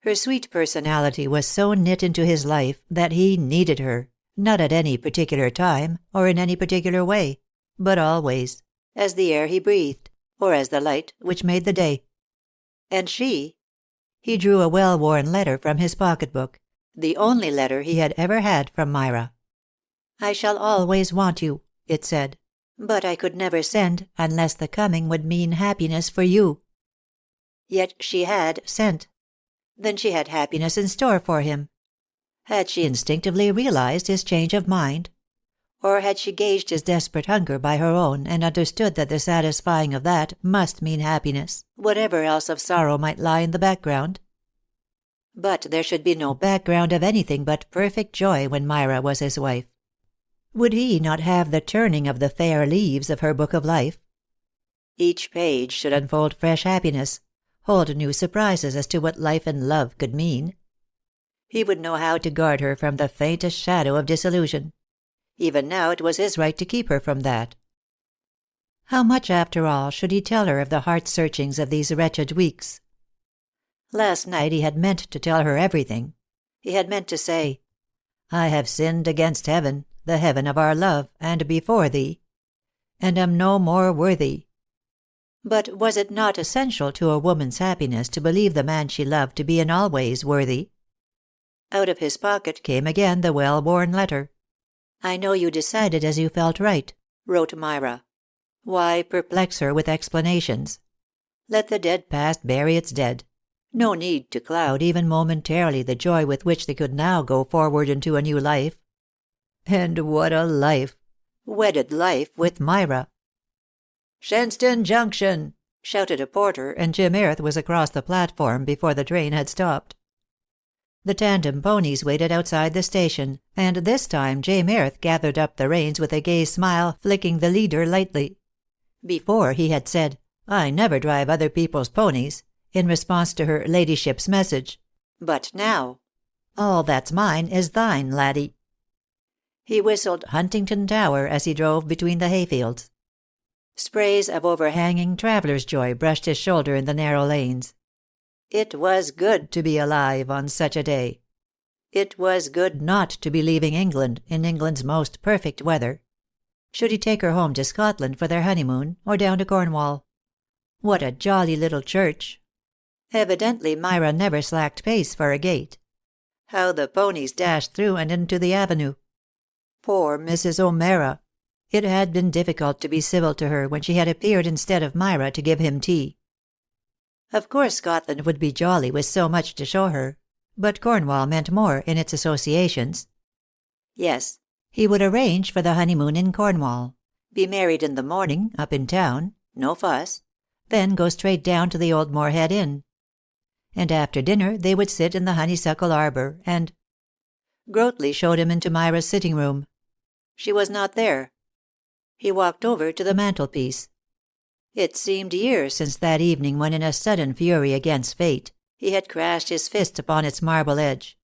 Her sweet personality was so knit into his life that he needed her, not at any particular time, or in any particular way, but always, as the air he breathed, or as the light which made the day. And she? He drew a well-worn letter from his pocket-book, the only letter he had ever had from Myra. "I shall always want you," it said, "but I could never send unless the coming would mean happiness for you." Yet she had sent. Then she had happiness in store for him. Had she instinctively realized his change of mind? Or had she gauged his desperate hunger by her own, and understood that the satisfying of that must mean happiness, whatever else of sorrow might lie in the background? But there should be no background of anything but perfect joy when Myra was his wife. Would he not have the turning of the fair leaves of her book of life? Each page should unfold fresh happiness, hold new surprises as to what life and love could mean. He would know how to guard her from the faintest shadow of disillusion. Even now it was his right to keep her from that. How much, after all, should he tell her of the heart-searchings of these wretched weeks? Last night he had meant to tell her everything. He had meant to say, "I have sinned against heaven, the heaven of our love, and before thee, and am no more worthy." But was it not essential to a woman's happiness to believe the man she loved to be in all ways worthy? Out of his pocket came again the well-worn letter. "I know you decided as you felt right," wrote Myra. Why perplex her with explanations? Let the dead past bury its dead. No need to cloud even momentarily the joy with which they could now go forward into a new life. And what a life! Wedded life with Myra. "Shenstone Junction!" shouted a porter, and Jim Airth was across the platform before the train had stopped. The tandem ponies waited outside the station, and this time Jim Airth gathered up the reins with a gay smile, flicking the leader lightly. Before he had said, "I never drive other people's ponies," in response to her ladyship's message. But now, "All that's mine is thine, laddie." He whistled Huntington Tower as he drove between the hayfields. Sprays of overhanging traveller's joy brushed his shoulder in the narrow lanes. It was good to be alive on such a day. It was good not to be leaving England in England's most perfect weather. Should he take her home to Scotland for their honeymoon, or down to Cornwall? What a jolly little church! Evidently Myra never slacked pace for a gait. How the ponies dashed through and into the avenue! Poor Mrs. O'Meara! It had been difficult to be civil to her when she had appeared instead of Myra to give him tea. Of course Scotland would be jolly with so much to show her, but Cornwall meant more in its associations. Yes, he would arrange for the honeymoon in Cornwall, be married in the morning, up in town, no fuss, then go straight down to the old Moorhead Inn. And after dinner they would sit in the honeysuckle arbour, and Grotley showed him into Myra's sitting room. She was not there. He walked over to the mantelpiece. It seemed years since that evening when, in a sudden fury against fate, he had crashed his fist upon its marble edge.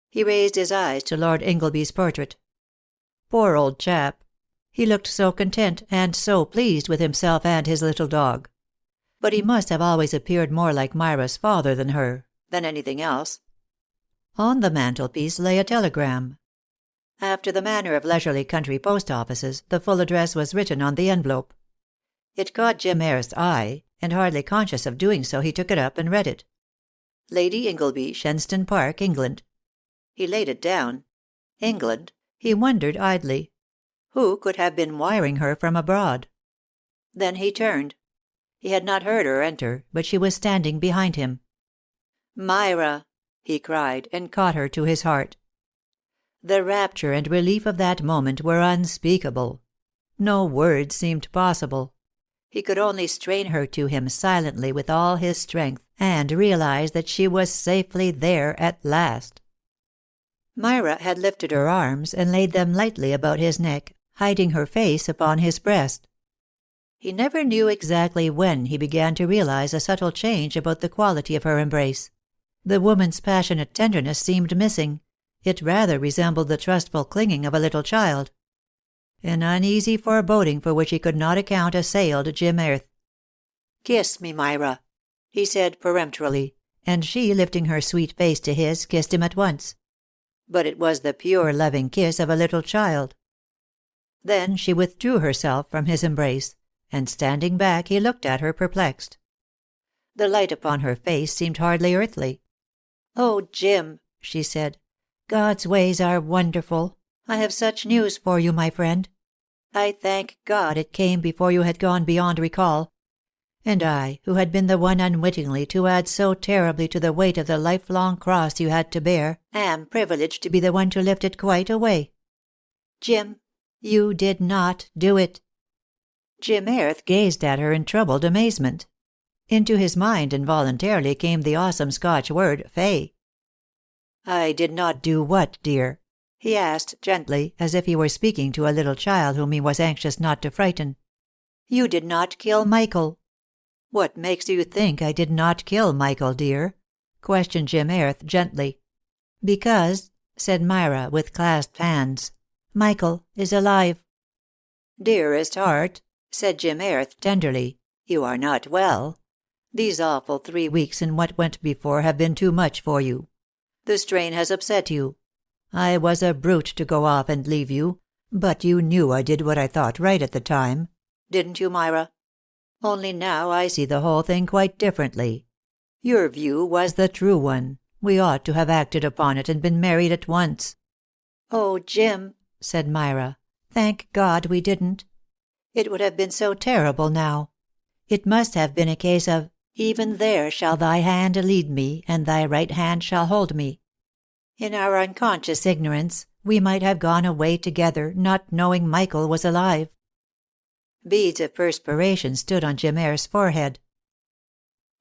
He raised his eyes to Lord Ingleby's portrait. Poor old chap! He looked so content and so pleased with himself and his little dog. But he must have always appeared more like Myra's father than her, than anything else. On the mantelpiece lay a telegram. After the manner of leisurely country post offices, the full address was written on the envelope. It caught Jim Airth's eye, and hardly conscious of doing so he took it up and read it. "Lady Ingleby, Shenstone Park, England." He laid it down. England? He wondered idly. Who could have been wiring her from abroad? Then he turned. He had not heard her enter, but she was standing behind him. "Myra!" he cried, and caught her to his heart. The rapture and relief of that moment were unspeakable. No words seemed possible. He could only strain her to him silently with all his strength, and realize that she was safely there at last. Myra had lifted her arms and laid them lightly about his neck, hiding her face upon his breast. He never knew exactly when he began to realize a subtle change about the quality of her embrace. The woman's passionate tenderness seemed missing. It rather resembled the trustful clinging of a little child. An uneasy foreboding for which he could not account assailed Jim Airth. "Kiss me, Myra," he said peremptorily, and she, lifting her sweet face to his, kissed him at once. But it was the pure loving kiss of a little child. Then she withdrew herself from his embrace, and standing back he looked at her perplexed. The light upon her face seemed hardly earthly. "Oh, Jim," she said, "God's ways are wonderful. I have such news for you, my friend. I thank God it came before you had gone beyond recall. And I, who had been the one unwittingly to add so terribly to the weight of the lifelong cross you had to bear, am privileged to be the one to lift it quite away. Jim, you did not do it." Jim Airth gazed at her in troubled amazement. Into his mind involuntarily came the awesome Scotch word, "fey." "I did not do what, dear?" he asked gently, as if he were speaking to a little child whom he was anxious not to frighten. "You did not kill Michael." "What makes you think I did not kill Michael, dear?" questioned Jim Airth gently. "Because," said Myra, with clasped hands, "Michael is alive." "Dearest heart," said Jim Airth tenderly, "you are not well. These awful 3 weeks and what went before have been too much for you. The strain has upset you. I was a brute to go off and leave you, but you knew I did what I thought right at the time. Didn't you, Myra? Only now I see the whole thing quite differently. Your view was the true one. We ought to have acted upon it and been married at once." "Oh, Jim," said Myra, "thank God we didn't. It would have been so terrible now. It must have been a case of, 'Even there shall thy hand lead me, and thy right hand shall hold me.' In our unconscious ignorance, we might have gone away together, not knowing Michael was alive." Beads of perspiration stood on Jim Airth's forehead.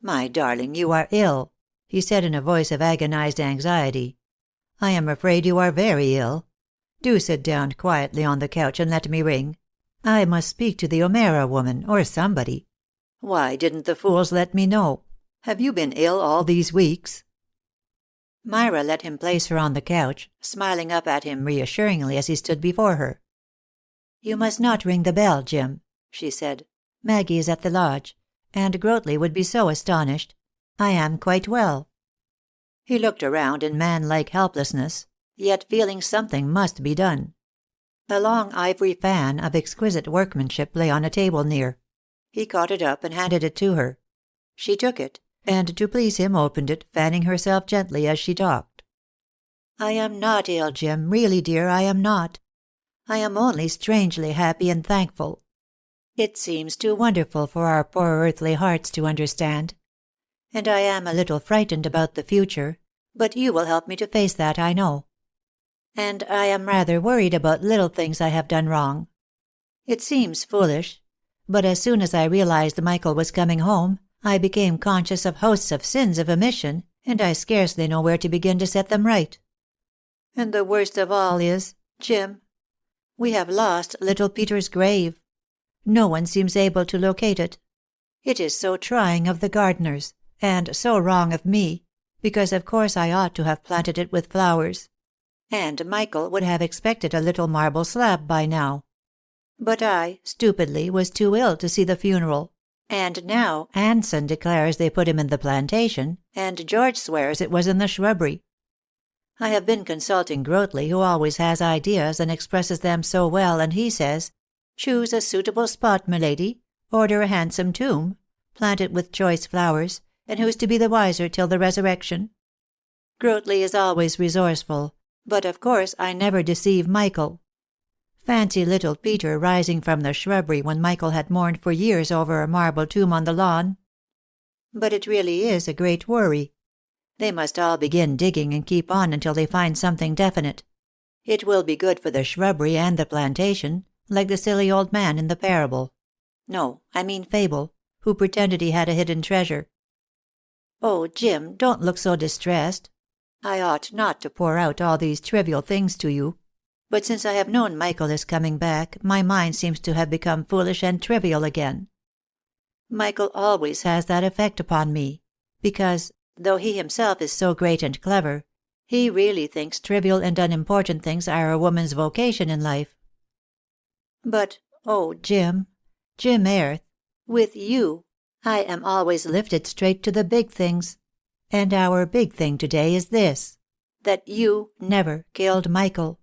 "My darling, you are ill," he said in a voice of agonized anxiety. "I am afraid you are very ill. Do sit down quietly on the couch and let me ring. I must speak to the O'Meara woman, or somebody. Why didn't the fools let me know? Have you been ill all these weeks?" Myra let him place her on the couch, smiling up at him reassuringly as he stood before her. "You must not ring the bell, Jim," she said. "Maggie is at the lodge, and Grotley would be so astonished. I am quite well." He looked around in man-like helplessness, yet feeling something must be done. A long ivory fan of exquisite workmanship lay on a table near. He caught it up and handed it to her. She took it, and to please him opened it, fanning herself gently as she talked. "I am not ill, Jim, really, dear, I am not. I am only strangely happy and thankful. It seems too wonderful for our poor earthly hearts to understand. And I am a little frightened about the future, but you will help me to face that, I know. And I am rather worried about little things I have done wrong. It seems foolish, but as soon as I realized Michael was coming home, I became conscious of hosts of sins of omission, and I scarcely know where to begin to set them right. And the worst of all is, Jim, we have lost little Peter's grave. No one seems able to locate it. It is so trying of the gardeners, and so wrong of me, because of course I ought to have planted it with flowers. And Michael would have expected a little marble slab by now. But I, stupidly, was too ill to see the funeral, and now Anson declares they put him in the plantation, and George swears it was in the shrubbery. I have been consulting Grotley, who always has ideas and expresses them so well, and he says, 'Choose a suitable spot, milady, order a handsome tomb, plant it with choice flowers, and who's to be the wiser till the resurrection?' Grotley is always resourceful, but of course I never deceive Michael. Fancy little Peter rising from the shrubbery when Michael had mourned for years over a marble tomb on the lawn. But it really is a great worry. They must all begin digging and keep on until they find something definite. It will be good for the shrubbery and the plantation, like the silly old man in the parable. No, I mean fable, who pretended he had a hidden treasure. Oh, Jim, don't look so distressed. I ought not to pour out all these trivial things to you. But since I have known Michael is coming back, my mind seems to have become foolish and trivial again. Michael always has that effect upon me, because, though he himself is so great and clever, he really thinks trivial and unimportant things are a woman's vocation in life. But, oh, Jim Airth, with you, I am always lifted straight to the big things. And our big thing today is this, that you never killed Michael.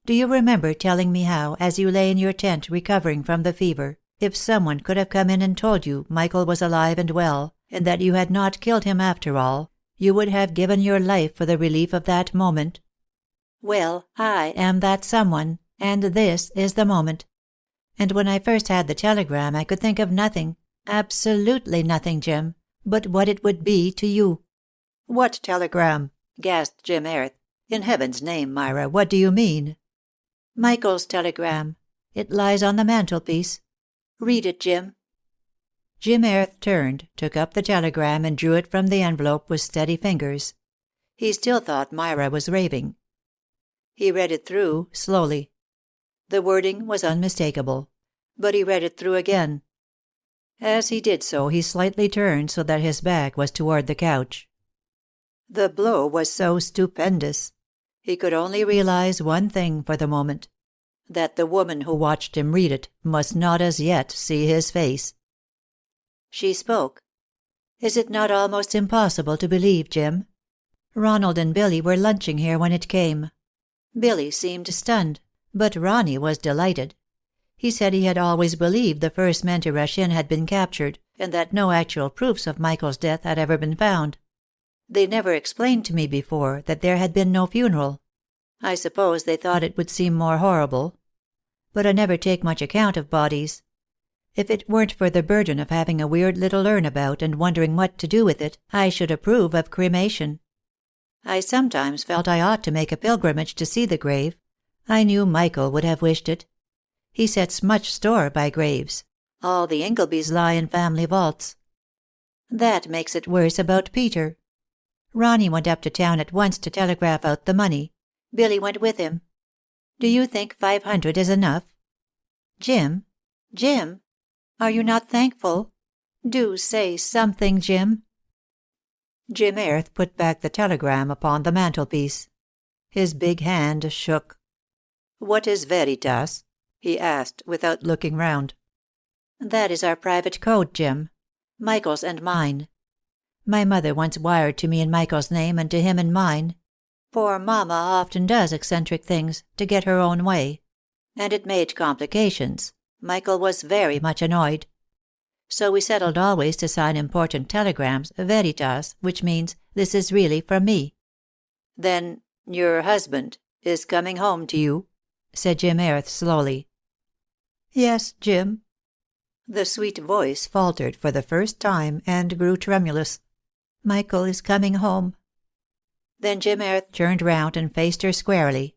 Do you remember telling me how, as you lay in your tent recovering from the fever, if someone could have come in and told you Michael was alive and well, and that you had not killed him after all, you would have given your life for the relief of that moment? Well, I am that someone, and this is the moment. And when I first had the telegram I could think of nothing, absolutely nothing, Jim, but what it would be to you. What telegram? Gasped Jim Airth. In heaven's name, Myra, what do you mean? Michael's telegram. It lies on the mantelpiece. Read it, Jim. Jim Airth turned, took up the telegram, and drew it from the envelope with steady fingers. He still thought Myra was raving. He read it through, slowly. The wording was unmistakable, but he read it through again. As he did so, he slightly turned so that his back was toward the couch. The blow was so stupendous. He could only realize one thing for the moment, that the woman who watched him read it must not as yet see his face. She spoke. Is it not almost impossible to believe, Jim? Ronald and Billy were lunching here when it came. Billy seemed stunned, but Ronnie was delighted. He said he had always believed the first men to rush in had been captured, and that no actual proofs of Michael's death had ever been found. They never explained to me before that there had been no funeral. I suppose they thought it would seem more horrible. But I never take much account of bodies. If it weren't for the burden of having a weird little urn about and wondering what to do with it, I should approve of cremation. I sometimes felt I ought to make a pilgrimage to see the grave. I knew Michael would have wished it. He sets much store by graves. All the Inglebys lie in family vaults. That makes it worse about Peter. Ronnie went up to town at once to telegraph out the money. Billy went with him. Do you think 500 is enough? Jim, are you not thankful? Do say something, Jim. Jim Airth put back the telegram upon the mantelpiece. His big hand shook. What is veritas? He asked, without looking round. That is our private code, Jim. Michael's and mine. My mother once wired to me in Michael's name and to him in mine. Poor Mama often does eccentric things, to get her own way. And it made complications. Michael was very much annoyed. So we settled always to sign important telegrams veritas, which means, this is really from me. Then your husband is coming home to you? Said Jim Airth slowly. Yes, Jim. The sweet voice faltered for the first time and grew tremulous. Michael is coming home. Then Jim Airth turned round and faced her squarely.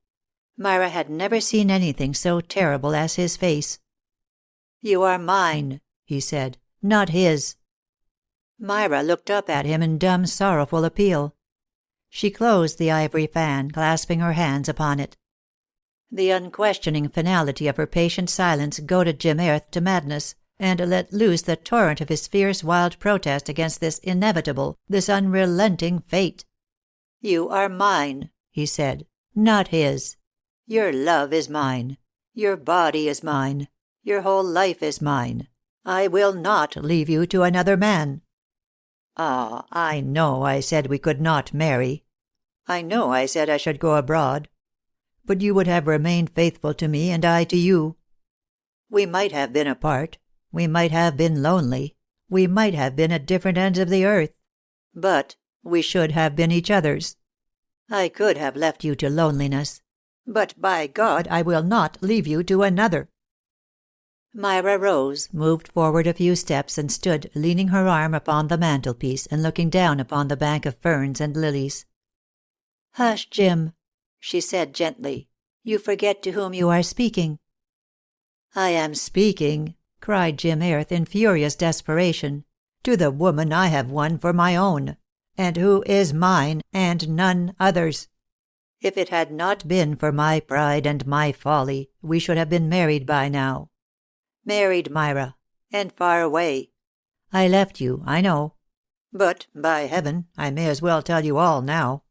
Myra had never seen anything so terrible as his face. You are mine, he said, not his. Myra looked up at him in dumb, sorrowful appeal. She closed the ivory fan, clasping her hands upon it. The unquestioning finality of her patient silence goaded Jim Airth to madness, and let loose the torrent of his fierce, wild protest against this inevitable, this unrelenting fate. You are mine, he said, not his. Your love is mine. Your body is mine. Your whole life is mine. I will not leave you to another man. Ah, I know I said we could not marry. I know I said I should go abroad. But you would have remained faithful to me, and I to you. We might have been apart. We might have been lonely. We might have been at different ends of the earth. But we should have been each other's. I could have left you to loneliness. But by God, I will not leave you to another. Myra rose, moved forward a few steps, and stood, leaning her arm upon the mantelpiece and looking down upon the bank of ferns and lilies. "Hush, Jim," she said gently. "You forget to whom you are speaking." "I am speaking," cried Jim Airth in furious desperation, "to the woman I have won for my own, and who is mine and none other's. If it had not been for my pride and my folly, we should have been married by now. Married, Myra, and far away. I left you, I know. But, by heaven, I may as well tell you all now.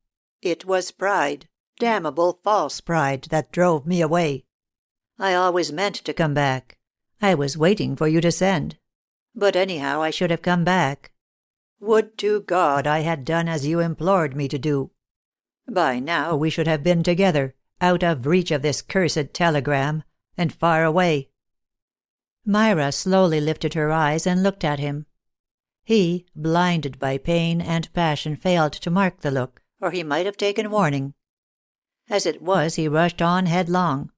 It was pride, damnable false pride, that drove me away. I always meant to come back. I was waiting for you to send. But anyhow I should have come back. Would to God I had done as you implored me to do. By now we should have been together, out of reach of this cursed telegram, and far away." Myra slowly lifted her eyes and looked at him. He, blinded by pain and passion, failed to mark the look, or he might have taken warning. As it was, he rushed on headlong.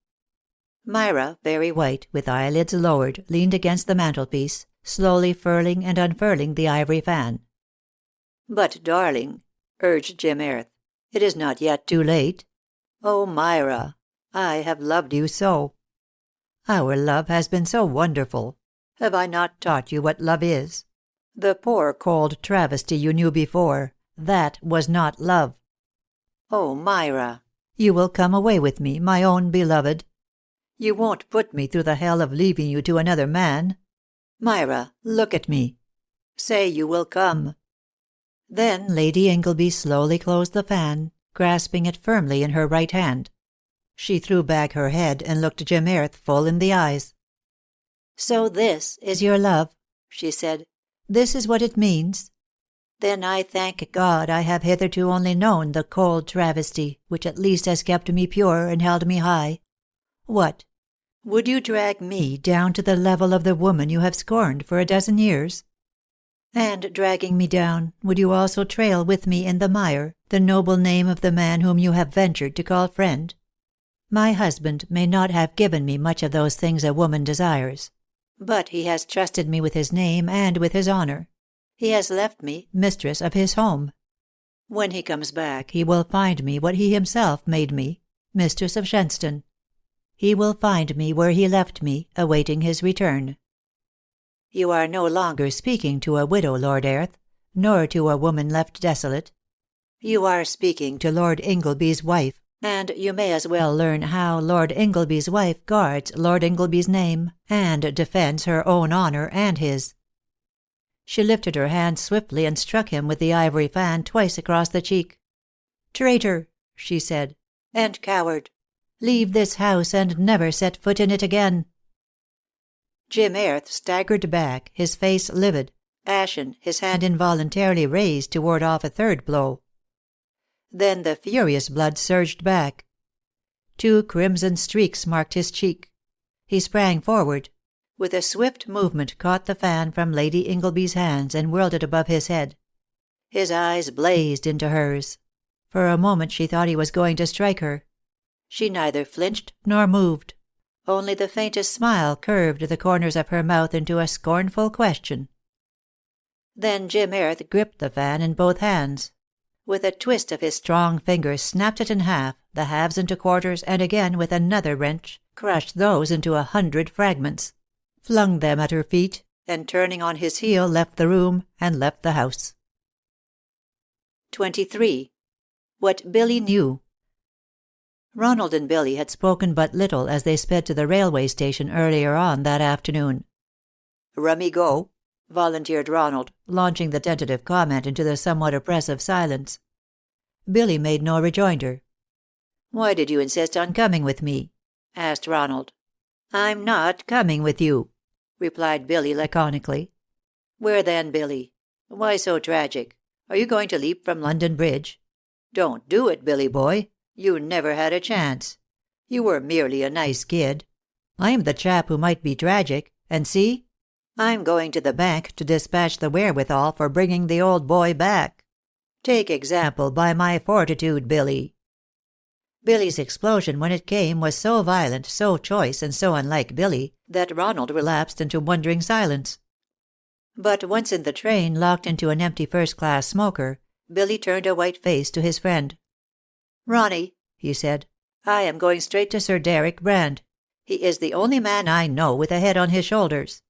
Myra, very white, with eyelids lowered, leaned against the mantelpiece, slowly furling and unfurling the ivory fan. "But, darling," urged Jim Airth, "it is not yet too late. Oh, Myra, I have loved you so. Our love has been so wonderful. Have I not taught you what love is? The poor cold travesty you knew before, that was not love. Oh, Myra, you will come away with me, my own beloved. You won't put me through the hell of leaving you to another man. Myra, look at me. Say you will come." Then Lady Ingleby slowly closed the fan, grasping it firmly in her right hand. She threw back her head and looked Jim Airth full in the eyes. "So this is your love," she said. "This is what it means. Then I thank God I have hitherto only known the cold travesty, which at least has kept me pure and held me high. What? Would you drag me down to the level of the woman you have scorned for a dozen years? And dragging me down, would you also trail with me in the mire the noble name of the man whom you have ventured to call friend? My husband may not have given me much of those things a woman desires. But he has trusted me with his name and with his honor. He has left me mistress of his home. When he comes back he will find me what he himself made me, Mistress of Shenstone. He will find me where he left me, awaiting his return. You are no longer speaking to a widow, Lord Airth, nor to a woman left desolate. You are speaking to Lord Ingleby's wife, and you may as well learn how Lord Ingleby's wife guards Lord Ingleby's name, and defends her own honor and his." She lifted her hand swiftly and struck him with the ivory fan twice across the cheek. "Traitor," she said, "and coward! Leave this house and never set foot in it again." Jim Airth staggered back, his face livid, ashen, his hand involuntarily raised to ward off a third blow. Then the furious blood surged back. 2 crimson streaks marked his cheek. He sprang forward. With a swift movement caught the fan from Lady Ingleby's hands and whirled it above his head. His eyes blazed into hers. For a moment she thought he was going to strike her. She neither flinched nor moved. Only the faintest smile curved the corners of her mouth into a scornful question. Then Jim Airth gripped the fan in both hands. With a twist of his strong fingers snapped it in half, the halves into quarters, and again, with another wrench, crushed those into 100 fragments, flung them at her feet, and turning on his heel left the room and left the house. 23. What Billy Knew. Ronald and Billy had spoken but little as they sped to the railway station earlier on that afternoon. "Rummy go?" volunteered Ronald, launching the tentative comment into the somewhat oppressive silence. Billy made no rejoinder. "Why did you insist on coming with me?" asked Ronald. "I'm not coming with you," replied Billy laconically. "Where then, Billy? Why so tragic? Are you going to leap from London Bridge? Don't do it, Billy boy. You never had a chance. You were merely a nice kid. I'm the chap who might be tragic, and see? I'm going to the bank to dispatch the wherewithal for bringing the old boy back. Take example by my fortitude, Billy." Billy's explosion when it came was so violent, so choice, and so unlike Billy, that Ronald relapsed into wondering silence. But once in the train, locked into an empty first-class smoker, Billy turned a white face to his friend. "Ronnie," he said, "I am going straight to Sir Deryck Brand. He is the only man I know with a head on his shoulders."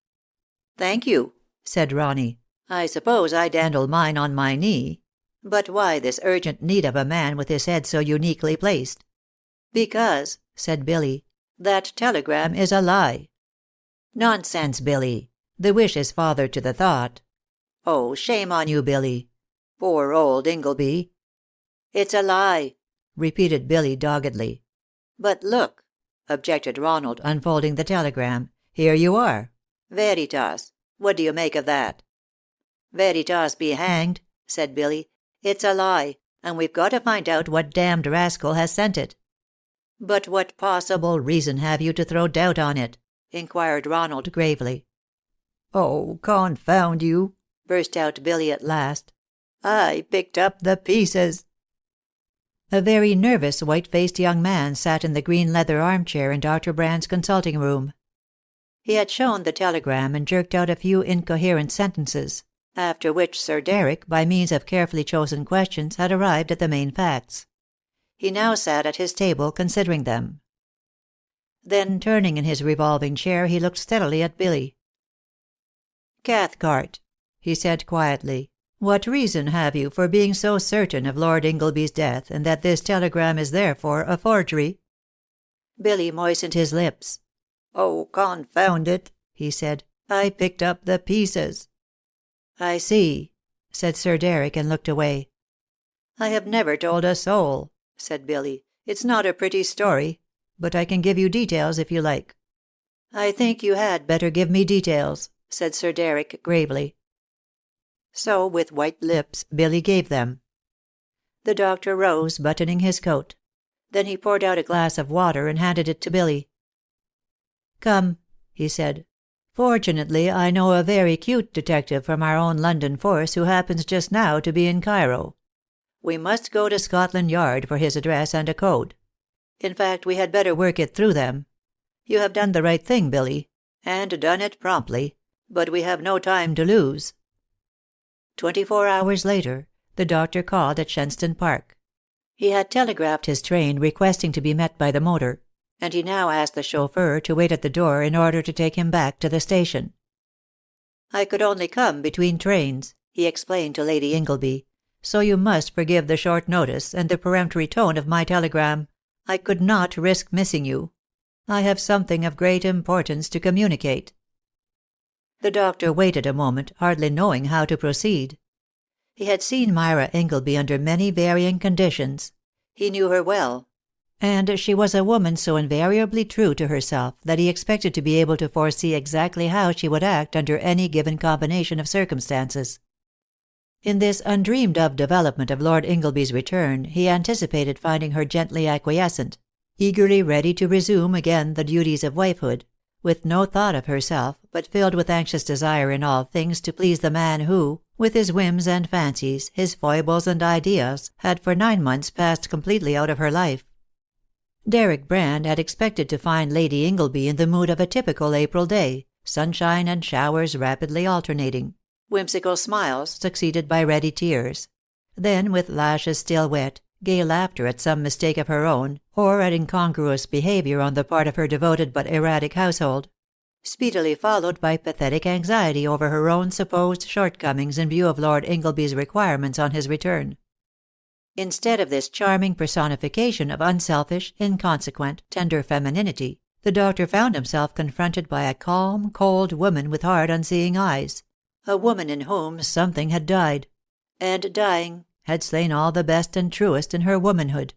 "Thank you," said Ronnie. "I suppose I dandle mine on my knee. But why this urgent need of a man with his head so uniquely placed?" "Because," said Billy, "that telegram is a lie." "Nonsense, Billy. The wish is father to the thought." "Oh, shame on you, Billy. Poor old Ingleby." "It's a lie," repeated Billy doggedly. "But look," objected Ronald, unfolding the telegram. "Here you are. Veritas. What do you make of that?" "Veritas be hanged," said Billy. "It's a lie, and we've got to find out what damned rascal has sent it." "But what possible reason have you to throw doubt on it?" inquired Ronald gravely. "Oh, confound you!" burst out Billy at last. "I picked up the pieces." A very nervous, white-faced young man sat in the green leather armchair in Dr. Brand's consulting room. He had shown the telegram and jerked out a few incoherent sentences, after which Sir Deryck, by means of carefully chosen questions, had arrived at the main facts. He now sat at his table considering them. Then, turning in his revolving chair, he looked steadily at Billy. "Cathcart," he said quietly, "what reason have you for being so certain of Lord Ingleby's death, and that this telegram is therefore a forgery?" Billy moistened his lips. "Oh, confound it," he said. "I picked up the pieces." "I see," said Sir Deryck, and looked away. "I have never told a soul," said Billy. "It's not a pretty story, but I can give you details if you like." "I think you had better give me details," said Sir Deryck gravely. So, with white lips, Billy gave them. The doctor rose, buttoning his coat. Then he poured out a glass of water and handed it to Billy. "Come," he said. "Fortunately, I know a very cute detective from our own London force who happens just now to be in Cairo. We must go to Scotland Yard for his address and a code. In fact, we had better work it through them. You have done the right thing, Billy, and done it promptly, but we have no time to lose." 24 hours later, the doctor called at Shenstone Park. He had telegraphed his train requesting to be met by the motor, and he now asked the chauffeur to wait at the door in order to take him back to the station. "I could only come between trains," he explained to Lady Ingleby, "so you must forgive the short notice and the peremptory tone of my telegram. I could not risk missing you. I have something of great importance to communicate." The doctor waited a moment, hardly knowing how to proceed. He had seen Myra Ingleby under many varying conditions. He knew her well. And she was a woman so invariably true to herself that he expected to be able to foresee exactly how she would act under any given combination of circumstances. In this undreamed-of development of Lord Ingleby's return he anticipated finding her gently acquiescent, eagerly ready to resume again the duties of wifehood, with no thought of herself, but filled with anxious desire in all things to please the man who, with his whims and fancies, his foibles and ideas, had for 9 months passed completely out of her life. Deryck Brand had expected to find Lady Ingleby in the mood of a typical April day, sunshine and showers rapidly alternating, whimsical smiles succeeded by ready tears; then, with lashes still wet, gay laughter at some mistake of her own, or at incongruous behaviour on the part of her devoted but erratic household; speedily followed by pathetic anxiety over her own supposed shortcomings in view of Lord Ingleby's requirements on his return. Instead of this charming personification of unselfish, inconsequent, tender femininity, the doctor found himself confronted by a calm, cold woman with hard, unseeing eyes, a woman in whom something had died, and dying had slain all the best and truest in her womanhood.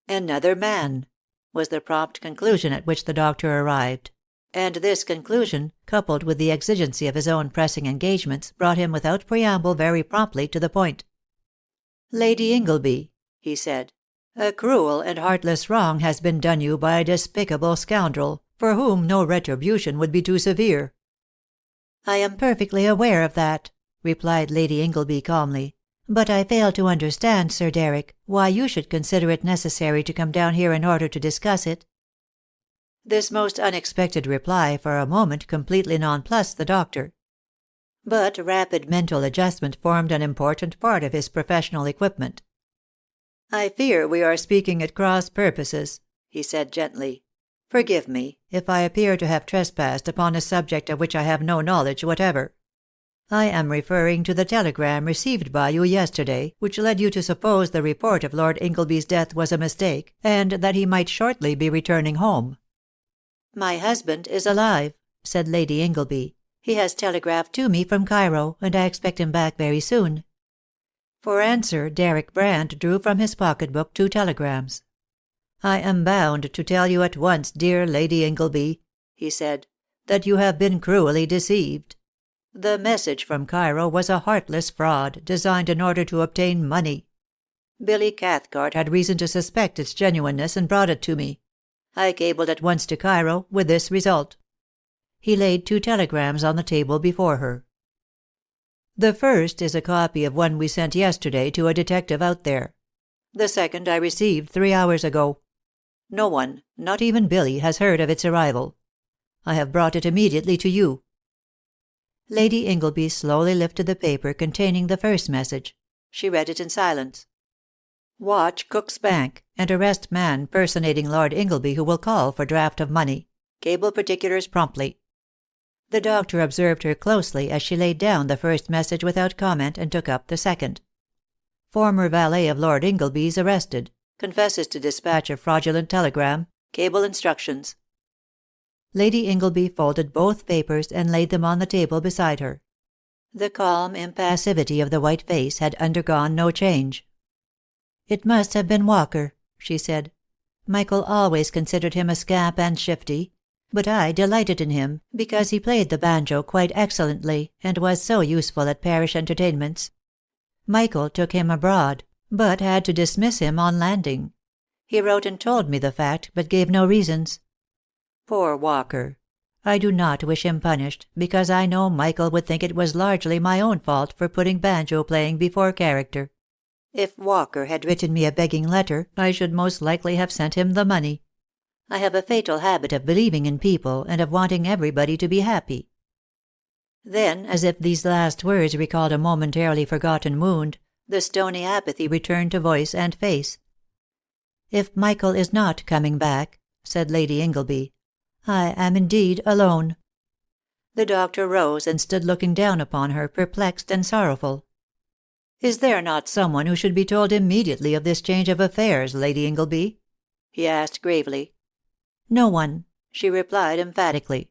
"Another man," was the prompt conclusion at which the doctor arrived; and this conclusion, coupled with the exigency of his own pressing engagements, brought him without preamble very promptly to the point. "Lady Ingleby," he said, "a cruel and heartless wrong has been done you by a despicable scoundrel, for whom no retribution would be too severe." "I am perfectly aware of that," replied Lady Ingleby calmly. But I fail to understand, Sir Deryck, why you should consider it necessary to come down here in order to discuss it." This most unexpected reply for a moment completely nonplussed the doctor. But rapid mental adjustment formed an important part of his professional equipment. "I fear we are speaking at cross purposes," he said gently. "Forgive me, if I appear to have trespassed upon a subject of which I have no knowledge whatever. I am referring to the telegram received by you yesterday, which led you to suppose the report of Lord Ingleby's death was a mistake, and that he might shortly be returning home." "My husband is alive," said Lady Ingleby. "He has telegraphed to me from Cairo, and I expect him back very soon." For answer, Deryck Brand drew from his pocket-book 2 telegrams. "I am bound to tell you at once, dear Lady Ingleby," he said, "that you have been cruelly deceived. The message from Cairo was a heartless fraud, designed in order to obtain money. Billy Cathcart had reason to suspect its genuineness and brought it to me. I cabled at once to Cairo, with this result." He laid 2 telegrams on the table before her. "The first is a copy of one we sent yesterday to a detective out there. The second I received 3 hours ago. No one, not even Billy, has heard of its arrival. I have brought it immediately to you." Lady Ingleby slowly lifted the paper containing the first message. She read it in silence. "Watch Cook's Bank, and arrest man personating Lord Ingleby who will call for draft of money. Cable particulars promptly." The doctor observed her closely as she laid down the first message without comment, and took up the second. "Former valet of Lord Ingleby's arrested. Confesses to dispatch of fraudulent telegram. Cable instructions." Lady Ingleby folded both papers and laid them on the table beside her. The calm impassivity of the white face had undergone no change. "It must have been Walker," she said. "Michael always considered him a scamp and shifty. But I delighted in him, because he played the banjo quite excellently, and was so useful at parish entertainments. Michael took him abroad, but had to dismiss him on landing. He wrote and told me the fact, but gave no reasons. Poor Walker! I do not wish him punished, because I know Michael would think it was largely my own fault for putting banjo playing before character. If Walker had written me a begging letter, I should most likely have sent him the money. I have a fatal habit of believing in people, and of wanting everybody to be happy." Then, as if these last words recalled a momentarily forgotten wound, the stony apathy returned to voice and face. "If Michael is not coming back," said Lady Ingleby, "I am indeed alone." The doctor rose and stood looking down upon her, perplexed and sorrowful. "Is there not someone who should be told immediately of this change of affairs, Lady Ingleby?" he asked gravely. "No one," she replied emphatically.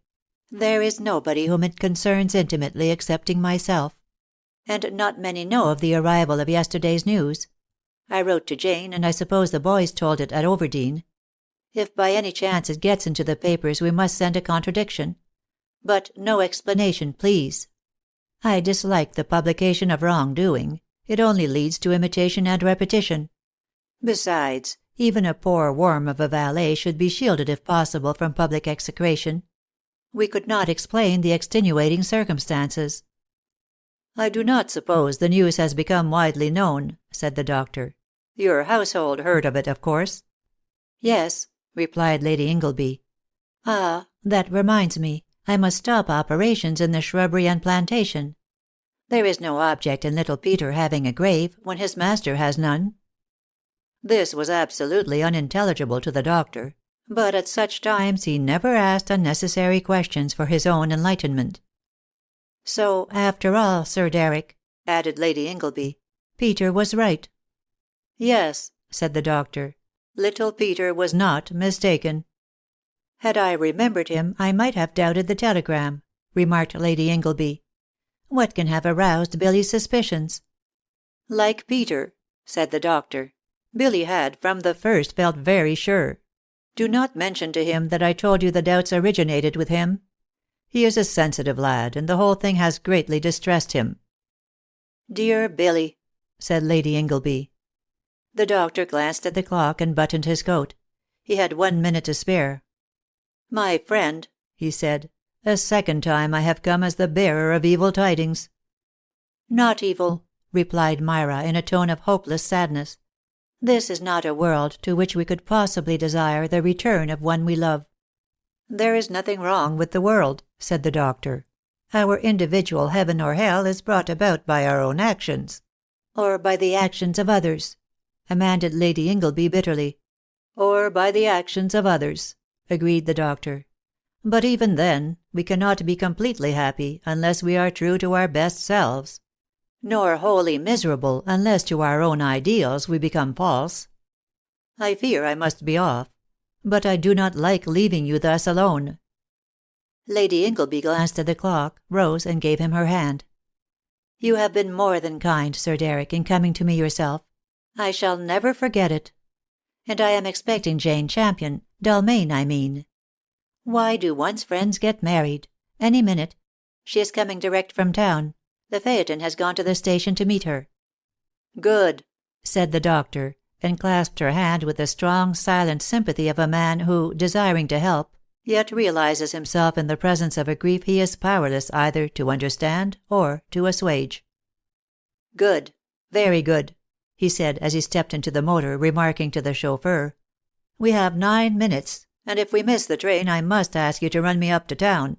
"There is nobody whom it concerns intimately excepting myself. And not many know of the arrival of yesterday's news. I wrote to Jane, and I suppose the boys told it at Overdene. If by any chance it gets into the papers we must send a contradiction. But no explanation, please. I dislike the publication of wrong-doing. It only leads to imitation and repetition. Besides, even a poor worm of a valet should be shielded if possible from public execration. We could not explain the extenuating circumstances." "I do not suppose the news has become widely known," said the doctor. "Your household heard of it, of course?" "Yes," replied Lady Ingleby. "Ah, that reminds me, I must stop operations in the shrubbery and plantation. There is no object in little Peter having a grave, when his master has none." This was absolutely unintelligible to the doctor, but at such times he never asked unnecessary questions for his own enlightenment. "So, after all, Sir Deryck," added Lady Ingleby, "Peter was right." "Yes," said the doctor, "little Peter was not mistaken." "Had I remembered him, I might have doubted the telegram," remarked Lady Ingleby. "What can have aroused Billy's suspicions?" "Like Peter," said the doctor, "Billy had from the first felt very sure. Do not mention to him that I told you the doubts originated with him. He is a sensitive lad, and the whole thing has greatly distressed him." "Dear Billy," said Lady Ingleby. The doctor glanced at the clock and buttoned his coat. He had 1 minute to spare. "My friend," he said, "a second time I have come as the bearer of evil tidings." "Not evil," replied Myra in a tone of hopeless sadness. "This is not a world to which we could possibly desire the return of one we love." "There is nothing wrong with the world," said the doctor. "Our individual heaven or hell is brought about by our own actions." "Or by the actions of others," amended Lady Ingleby bitterly. "Or by the actions of others," agreed the doctor. "But even then, we cannot be completely happy unless we are true to our best selves. Nor wholly miserable unless to our own ideals we become false. I fear I must be off. But I do not like leaving you thus alone." Lady Ingleby glanced at the clock, rose, and gave him her hand. "You have been more than kind, Sir Deryck, in coming to me yourself. I shall never forget it. And I am expecting Jane Dalmain, I mean. Why do one's friends get married? Any minute. She is coming direct from town. The phaeton has gone to the station to meet her." "Good," said the doctor, and clasped her hand with the strong silent sympathy of a man who, desiring to help, yet realizes himself in the presence of a grief he is powerless either to understand or to assuage. "Good. Very good," he said as he stepped into the motor, remarking to the chauffeur, "We have 9 minutes, and if we miss the train I must ask you to run me up to town."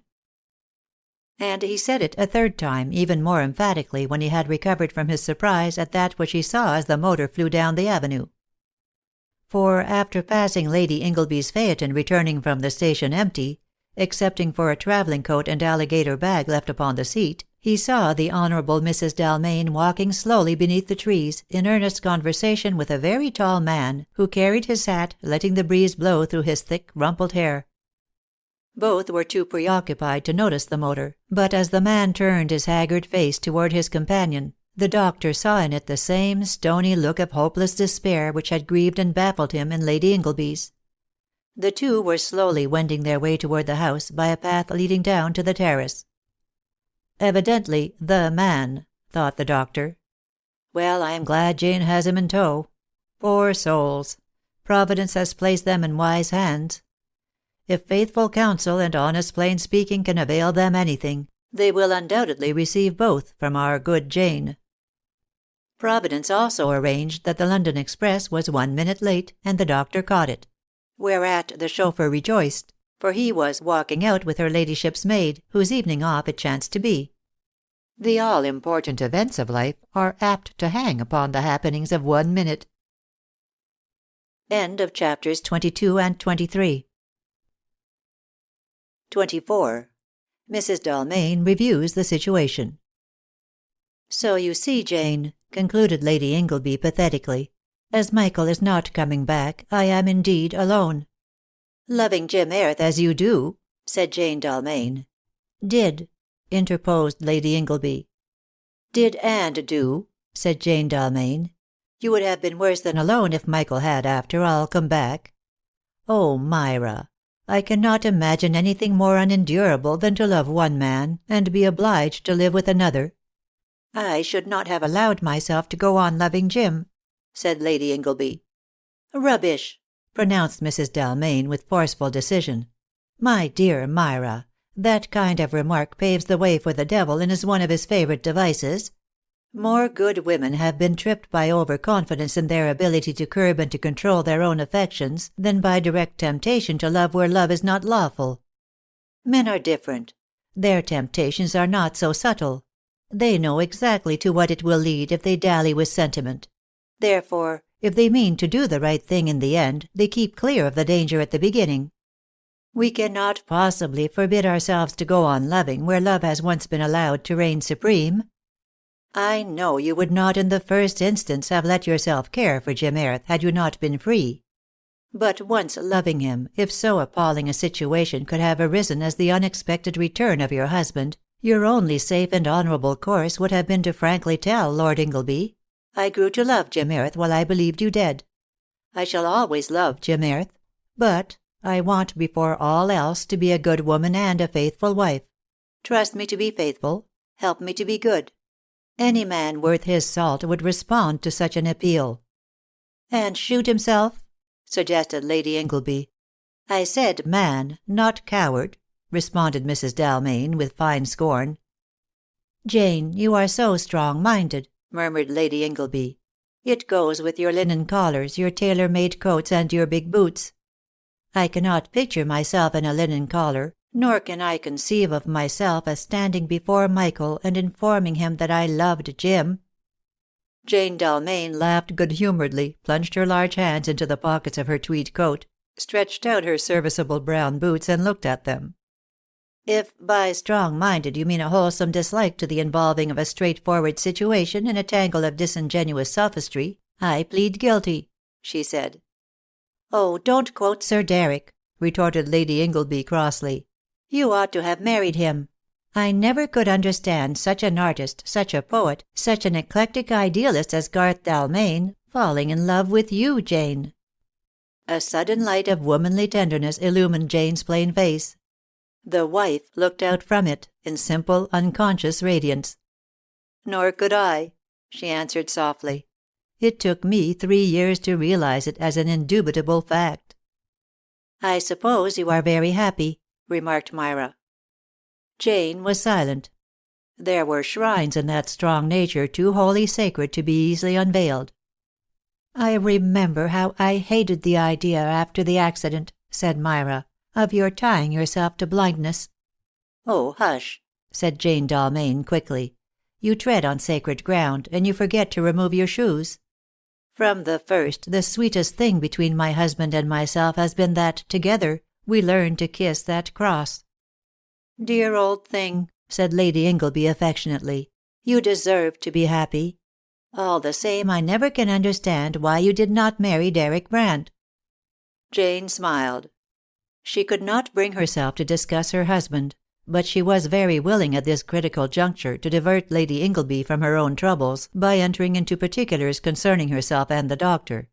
And he said it a third time, even more emphatically when he had recovered from his surprise at that which he saw as the motor flew down the avenue. For after passing Lady Ingleby's phaeton returning from the station empty, excepting for a travelling coat and alligator bag left upon the seat, he saw the Honourable Mrs. Dalmain walking slowly beneath the trees, in earnest conversation with a very tall man, who carried his hat, letting the breeze blow through his thick rumpled hair. Both were too preoccupied to notice the motor, but as the man turned his haggard face toward his companion, the doctor saw in it the same stony look of hopeless despair which had grieved and baffled him in Lady Ingleby's. The two were slowly wending their way toward the house by a path leading down to the terrace. "Evidently the man," thought the doctor. "Well, I am glad Jane has him in tow. Poor souls! Providence has placed them in wise hands. If faithful counsel and honest plain speaking can avail them anything, they will undoubtedly receive both from our good Jane." Providence also arranged that the London express was 1 minute late, and the doctor caught it. Whereat the chauffeur rejoiced, for he was walking out with her ladyship's maid, whose evening off it chanced to be. The all-important events of life are apt to hang upon the happenings of 1 minute. End of chapters 22 and 23. 24. Mrs. Dalmain reviews the situation. "So you see, Jane," concluded Lady Ingleby pathetically, "as Michael is not coming back, I am indeed alone." "Loving Jim Airth as you do," said Jane Dalmain. "Did," interposed Lady Ingleby. "Did and do," said Jane Dalmain. "You would have been worse than alone if Michael had, after all, come back. Oh, Myra, I cannot imagine anything more unendurable than to love one man, and be obliged to live with another." "I should not have allowed myself to go on loving Jim," said Lady Ingleby. "Rubbish!" pronounced Mrs. Dalmain with forceful decision. "My dear Myra, that kind of remark paves the way for the devil and is one of his favourite devices. More good women have been tripped by over-confidence in their ability to curb and to control their own affections than by direct temptation to love where love is not lawful. Men are different. Their temptations are not so subtle. They know exactly to what it will lead if they dally with sentiment. Therefore, if they mean to do the right thing in the end, they keep clear of the danger at the beginning. We cannot possibly forbid ourselves to go on loving where love has once been allowed to reign supreme. I know you would not in the first instance have let yourself care for Jim Airth had you not been free. But once loving him, if so appalling a situation could have arisen as the unexpected return of your husband, your only safe and honourable course would have been to frankly tell Lord Ingleby, "I grew to love Jim Airth while I believed you dead. I shall always love Jim Airth, but I want before all else to be a good woman and a faithful wife. Trust me to be faithful. Help me to be good." Any man worth his salt would respond to such an appeal. "And shoot himself?" suggested Lady Ingleby. "I said man, not coward," responded Mrs. Dalmain with fine scorn. "Jane, you are so strong-minded, murmured Lady Ingleby. "It goes with your linen collars, your tailor-made coats, and your big boots. I cannot picture myself in a linen collar, nor can I conceive of myself as standing before Michael and informing him that I loved Jim." Jane Dalmain laughed good-humouredly, plunged her large hands into the pockets of her tweed coat, stretched out her serviceable brown boots, and looked at them. "If by strong-minded you mean a wholesome dislike to the involving of a straightforward situation in a tangle of disingenuous sophistry, I plead guilty," she said. "Oh, don't quote Sir Deryck," retorted Lady Ingleby crossly. "You ought to have married him. I never could understand such an artist, such a poet, such an eclectic idealist as Garth Dalmain falling in love with you, Jane." A sudden light of womanly tenderness illumined Jane's plain face. The wife looked out from it, in simple, unconscious radiance. "Nor could I," she answered softly. "It took me 3 years to realize it as an indubitable fact." "I suppose you are very happy," remarked Myra. Jane was silent. There were shrines in that strong nature too wholly sacred to be easily unveiled. "I remember how I hated the idea after the accident," said Myra, "of your tying yourself to blindness." "Oh, hush," said Jane Dalmain quickly. "You tread on sacred ground, and you forget to remove your shoes. From the first, the sweetest thing between my husband and myself has been that, together, we learned to kiss that cross." "Dear old thing," said Lady Ingleby affectionately. "You deserve to be happy. All the same, I never can understand why you did not marry Deryck Brand." Jane smiled. She could not bring herself to discuss her husband, but she was very willing at this critical juncture to divert Lady Ingleby from her own troubles by entering into particulars concerning herself and the doctor.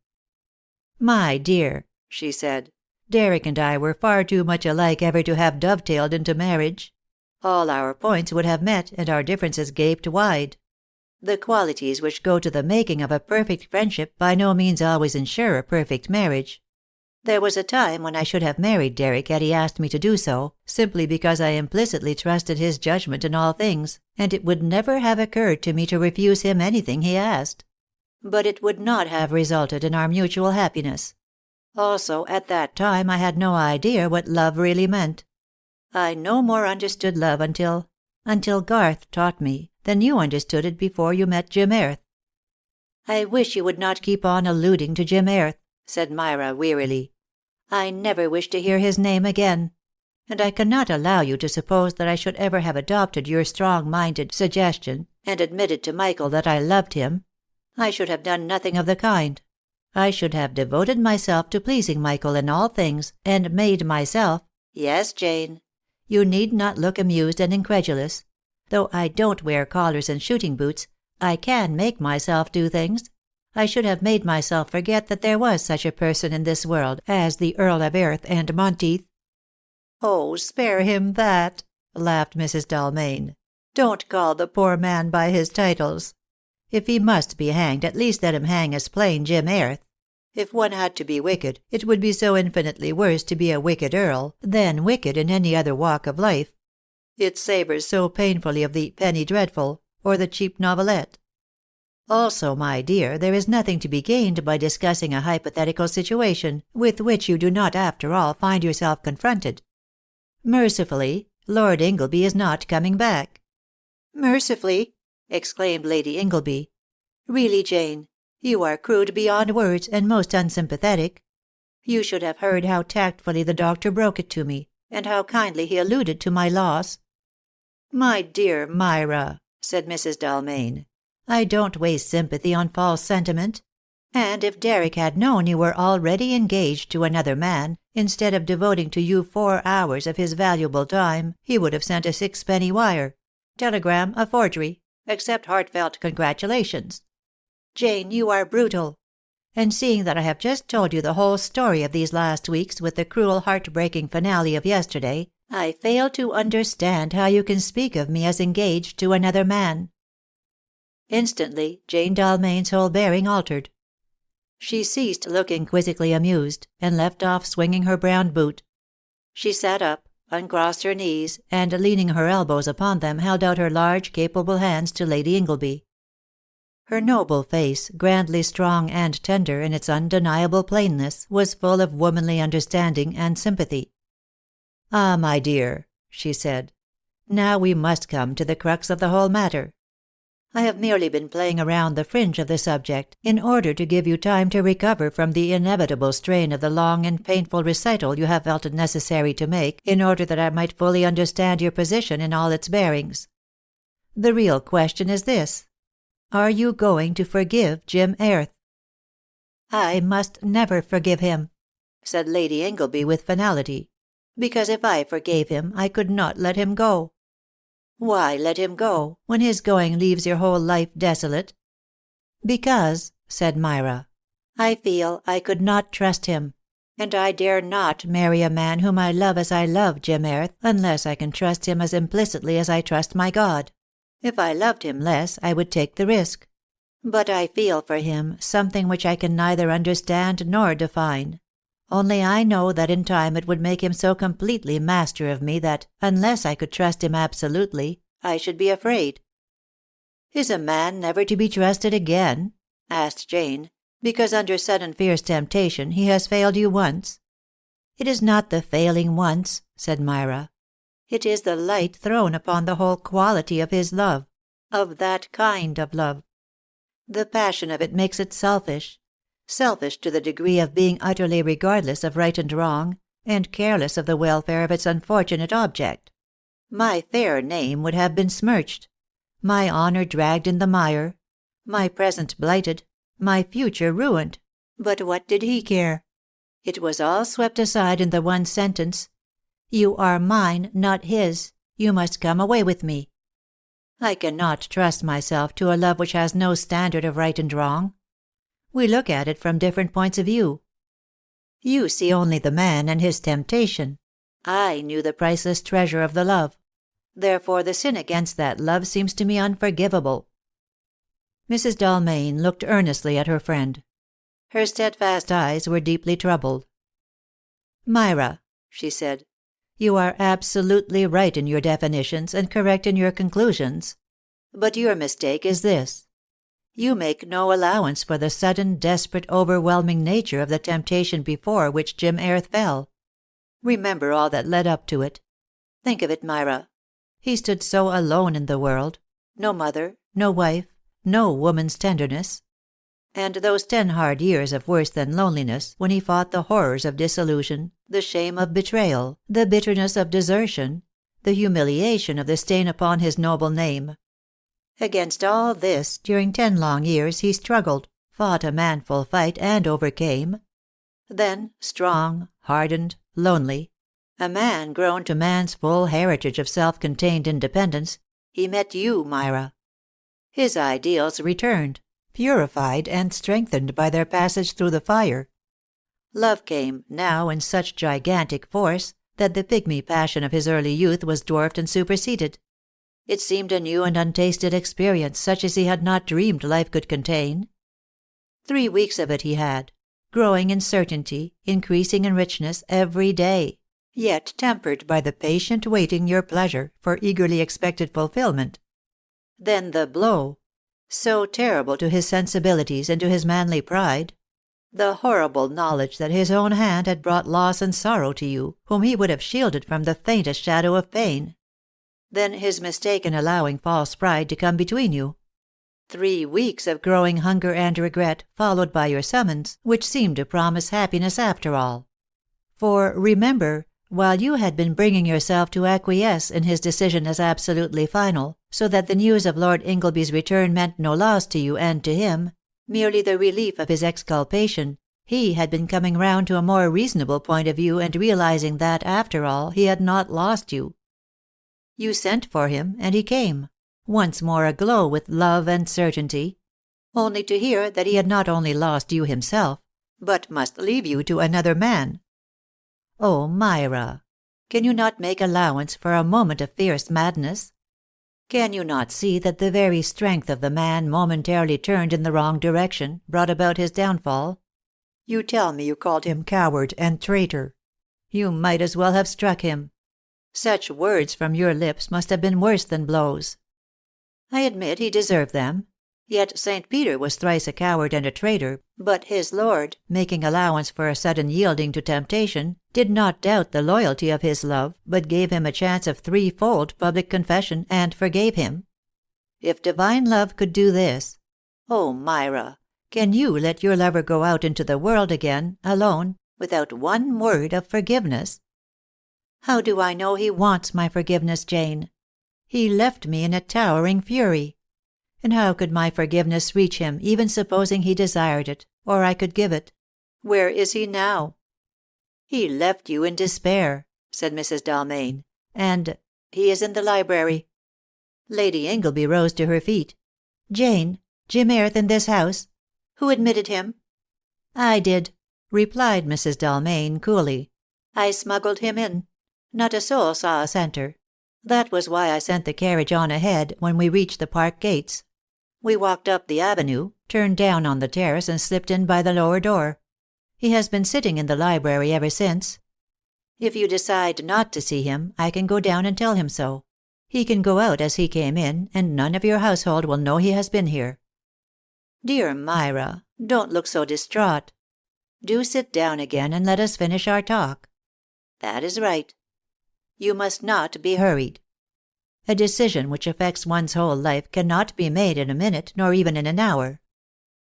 "My dear," she said, "Deryck and I were far too much alike ever to have dovetailed into marriage. All our points would have met, and our differences gaped wide. The qualities which go to the making of a perfect friendship by no means always ensure a perfect marriage. There was a time when I should have married Deryck had he asked me to do so, simply because I implicitly trusted his judgment in all things, and it would never have occurred to me to refuse him anything he asked. But it would not have resulted in our mutual happiness. Also, at that time I had no idea what love really meant. I no more understood love until Garth taught me, than you understood it before you met Jim Airth." "I wish you would not keep on alluding to Jim Airth," said Myra wearily. "I never wish to hear his name again. And I cannot allow you to suppose that I should ever have adopted your strong-minded suggestion, and admitted to Michael that I loved him. I should have done nothing of the kind. I should have devoted myself to pleasing Michael in all things, and made myself— Yes, Jane. You need not look amused and incredulous. Though I don't wear collars and shooting boots, I can make myself do things. I should have made myself forget that there was such a person in this world as the Earl of Airth and Monteith." "Oh, spare him that," laughed Mrs. Dalmain. "Don't call the poor man by his titles. If he must be hanged, at least let him hang as plain Jim Airth. If one had to be wicked, it would be so infinitely worse to be a wicked earl than wicked in any other walk of life. It savours so painfully of the penny dreadful, or the cheap novelette. Also, my dear, there is nothing to be gained by discussing a hypothetical situation, with which you do not after all find yourself confronted. Mercifully, Lord Ingleby is not coming back." "Mercifully!" exclaimed Lady Ingleby. "Really, Jane, you are crude beyond words, and most unsympathetic. You should have heard how tactfully the doctor broke it to me, and how kindly he alluded to my loss." "My dear Myra," said Mrs. Dalmain, "I don't waste sympathy on false sentiment. And if Deryck had known you were already engaged to another man, instead of devoting to you 4 hours of his valuable time, he would have sent a 6-penny wire. Telegram a forgery. Accept heartfelt congratulations. Jane, you are brutal. And seeing that I have just told you the whole story of these last weeks, with the cruel heart-breaking finale of yesterday, I fail to understand how you can speak of me as engaged to another man." Instantly Jane Dalmain's whole bearing altered. She ceased looking quizzically amused, and left off swinging her brown boot. She sat up, uncrossed her knees, and leaning her elbows upon them, held out her large capable hands to Lady Ingleby. Her noble face, grandly strong and tender in its undeniable plainness, was full of womanly understanding and sympathy. "Ah, my dear," she said, "now we must come to the crux of the whole matter. I have merely been playing around the fringe of the subject, in order to give you time to recover from the inevitable strain of the long and painful recital you have felt it necessary to make in order that I might fully understand your position in all its bearings. The real question is this: are you going to forgive Jim Airth?" "I must never forgive him," said Lady Ingleby with finality, "because if I forgave him I could not let him go." "Why let him go, when his going leaves your whole life desolate?" "Because," said Myra, "I feel I could not trust him, and I dare not marry a man whom I love as I love Jim Airth, unless I can trust him as implicitly as I trust my God. If I loved him less, I would take the risk. But I feel for him something which I can neither understand nor define. Only I know that in time it would make him so completely master of me that, unless I could trust him absolutely, I should be afraid." "Is a man never to be trusted again?" asked Jane, "because under sudden fierce temptation he has failed you once?" "It is not the failing once," said Myra. "It is the light thrown upon the whole quality of his love, of that kind of love. The passion of it makes it selfish to the degree of being utterly regardless of right and wrong, and careless of the welfare of its unfortunate object. My fair name would have been smirched, my honor dragged in the mire, my present blighted, my future ruined, but what did he care? It was all swept aside in the one sentence: 'You are mine, not his. You must come away with me.' I cannot trust myself to a love which has no standard of right and wrong. We look at it from different points of view. You see only the man and his temptation. I knew the priceless treasure of the love. Therefore the sin against that love seems to me unforgivable." Mrs. Dalmain looked earnestly at her friend. Her steadfast eyes were deeply troubled. "Myra," she said, "you are absolutely right in your definitions and correct in your conclusions. But your mistake is this: you make no allowance for the sudden, desperate, overwhelming nature of the temptation before which Jim Airth fell. Remember all that led up to it. Think of it, Myra. He stood so alone in the world. No mother, no wife, no woman's tenderness. And those 10 hard years of worse than loneliness, when he fought the horrors of disillusion, the shame of betrayal, the bitterness of desertion, the humiliation of the stain upon his noble name. Against all this, during 10 long years, he struggled, fought a manful fight, and overcame. Then, strong, hardened, lonely, a man grown to man's full heritage of self-contained independence, he met you, Myra. His ideals returned, purified and strengthened by their passage through the fire. Love came, now in such gigantic force, that the pygmy passion of his early youth was dwarfed and superseded. It seemed a new and untasted experience, such as he had not dreamed life could contain. 3 weeks of it he had, growing in certainty, increasing in richness every day, yet tempered by the patient waiting your pleasure for eagerly expected fulfillment. Then the blow, so terrible to his sensibilities and to his manly pride, the horrible knowledge that his own hand had brought loss and sorrow to you, whom he would have shielded from the faintest shadow of pain. Then his mistake in allowing false pride to come between you. 3 weeks of growing hunger and regret, followed by your summons, which seemed to promise happiness after all. For, remember, while you had been bringing yourself to acquiesce in his decision as absolutely final, so that the news of Lord Ingleby's return meant no loss to you and to him, merely the relief of his exculpation, he had been coming round to a more reasonable point of view and realizing that, after all, he had not lost you. You sent for him, and he came, once more aglow with love and certainty, only to hear that he had not only lost you himself, but must leave you to another man. Oh, Myra, can you not make allowance for a moment of fierce madness? Can you not see that the very strength of the man momentarily turned in the wrong direction brought about his downfall? You tell me you called him coward and traitor. You might as well have struck him. Such words from your lips must have been worse than blows. I admit he deserved them. Yet St. Peter was thrice a coward and a traitor, but his lord, making allowance for a sudden yielding to temptation, did not doubt the loyalty of his love, but gave him a chance of threefold public confession, and forgave him. If divine love could do this, oh, Myra, can you let your lover go out into the world again, alone, without one word of forgiveness? How do I know he wants my forgiveness, Jane? He left me in a towering fury. And how could my forgiveness reach him, even supposing he desired it, or I could give it? Where is he now? He left you in despair, said Mrs. Dalmain, and he is in the library. Lady Ingleby rose to her feet. Jane, Jim Airth in this house? Who admitted him? I did, replied Mrs. Dalmain coolly. I smuggled him in. Not a soul saw us enter. That was why I sent the carriage on ahead when we reached the park gates. We walked up the avenue, turned down on the terrace, and slipped in by the lower door. He has been sitting in the library ever since. If you decide not to see him, I can go down and tell him so. He can go out as he came in, and none of your household will know he has been here. Dear Myra, don't look so distraught. Do sit down again and let us finish our talk. That is right. You must not be hurried. A decision which affects one's whole life cannot be made in a minute, nor even in an hour.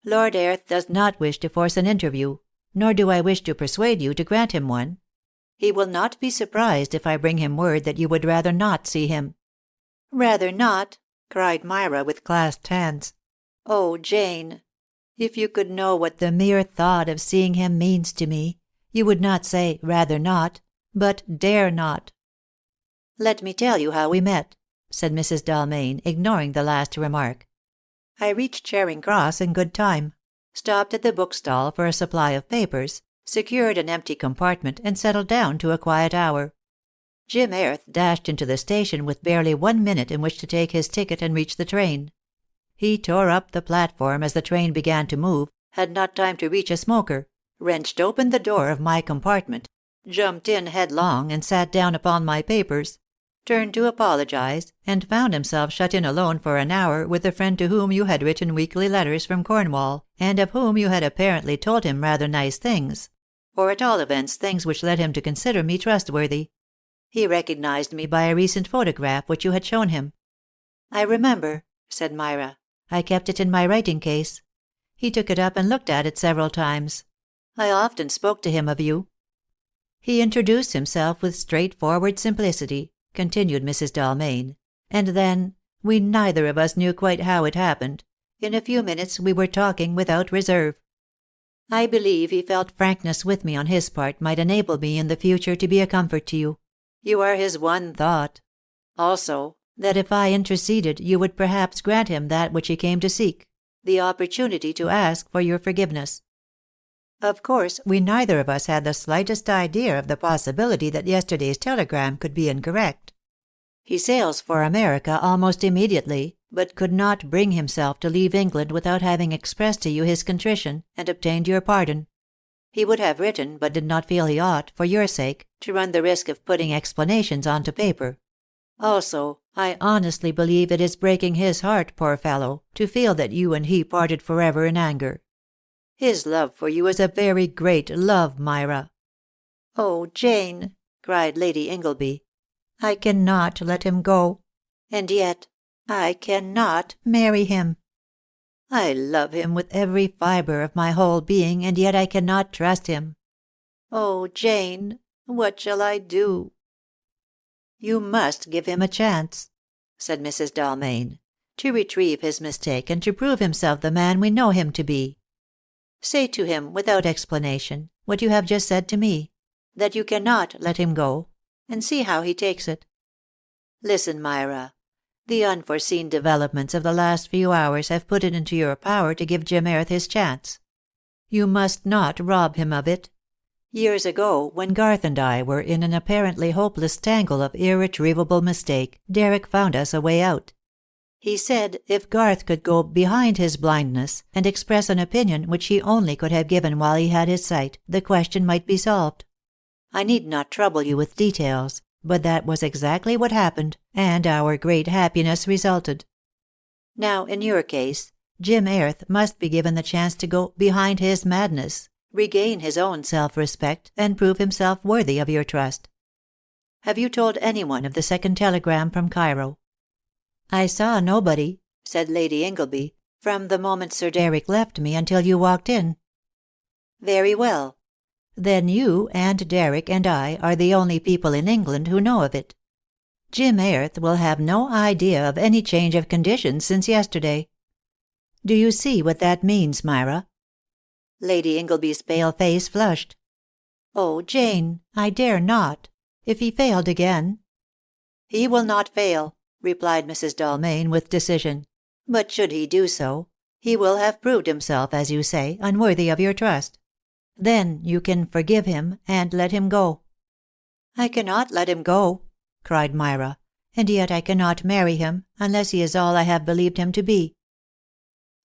Lord Airth does not wish to force an interview, nor do I wish to persuade you to grant him one. He will not be surprised if I bring him word that you would rather not see him. Rather not, cried Myra with clasped hands. Oh, Jane, if you could know what the mere thought of seeing him means to me, you would not say rather not, but dare not. Let me tell you how we met, said Mrs. Dalmain, ignoring the last remark. I reached Charing Cross in good time, stopped at the bookstall for a supply of papers, secured an empty compartment, and settled down to a quiet hour. Jim Airth dashed into the station with barely 1 minute in which to take his ticket and reach the train. He tore up the platform as the train began to move, had not time to reach a smoker, wrenched open the door of my compartment, jumped in headlong and sat down upon my papers, turned to apologize, and found himself shut in alone for an hour with a friend to whom you had written weekly letters from Cornwall, and of whom you had apparently told him rather nice things, or at all events things which led him to consider me trustworthy. He recognized me by a recent photograph which you had shown him. I remember, said Myra. I kept it in my writing case. He took it up and looked at it several times. I often spoke to him of you. He introduced himself with straightforward simplicity, continued Mrs. Dalmain, and then, we neither of us knew quite how it happened, in a few minutes we were talking without reserve. I believe he felt frankness with me on his part might enable me in the future to be a comfort to you. You are his one thought. Also, that if I interceded you would perhaps grant him that which he came to seek, the opportunity to ask for your forgiveness. Of course, we neither of us had the slightest idea of the possibility that yesterday's telegram could be incorrect. He sails for America almost immediately, but could not bring himself to leave England without having expressed to you his contrition, and obtained your pardon. He would have written, but did not feel he ought, for your sake, to run the risk of putting explanations onto paper. Also, I honestly believe it is breaking his heart, poor fellow, to feel that you and he parted forever in anger. His love for you is a very great love, Myra. Oh, Jane, cried Lady Ingleby, I cannot let him go, and yet I cannot marry him. I love him with every fibre of my whole being, and yet I cannot trust him. Oh, Jane, what shall I do? You must give him a chance, said Mrs. Dalmain, to retrieve his mistake and to prove himself the man we know him to be. Say to him, without explanation, what you have just said to me, that you cannot let him go, and see how he takes it. Listen, Myra. The unforeseen developments of the last few hours have put it into your power to give Jim Airth his chance. You must not rob him of it. Years ago, when Garth and I were in an apparently hopeless tangle of irretrievable mistake, Deryck found us a way out. He said if Garth could go behind his blindness, and express an opinion which he only could have given while he had his sight, the question might be solved. I need not trouble you with details, but that was exactly what happened, and our great happiness resulted. Now, in your case, Jim Airth must be given the chance to go behind his madness, regain his own self-respect, and prove himself worthy of your trust. Have you told anyone of the second telegram from Cairo?" "I saw nobody," said Lady Ingleby, "from the moment Sir Deryck left me until you walked in." "Very well. Then you and Deryck and I are the only people in England who know of it. Jim Airth will have no idea of any change of conditions since yesterday. Do you see what that means, Myra?" Lady Ingleby's pale face flushed. "Oh, Jane, I dare not. If he failed again—" "He will not fail," replied Mrs. Dalmain with decision. "But should he do so, he will have proved himself, as you say, unworthy of your trust. Then you can forgive him, and let him go." "I cannot let him go," cried Myra, "and yet I cannot marry him, unless he is all I have believed him to be."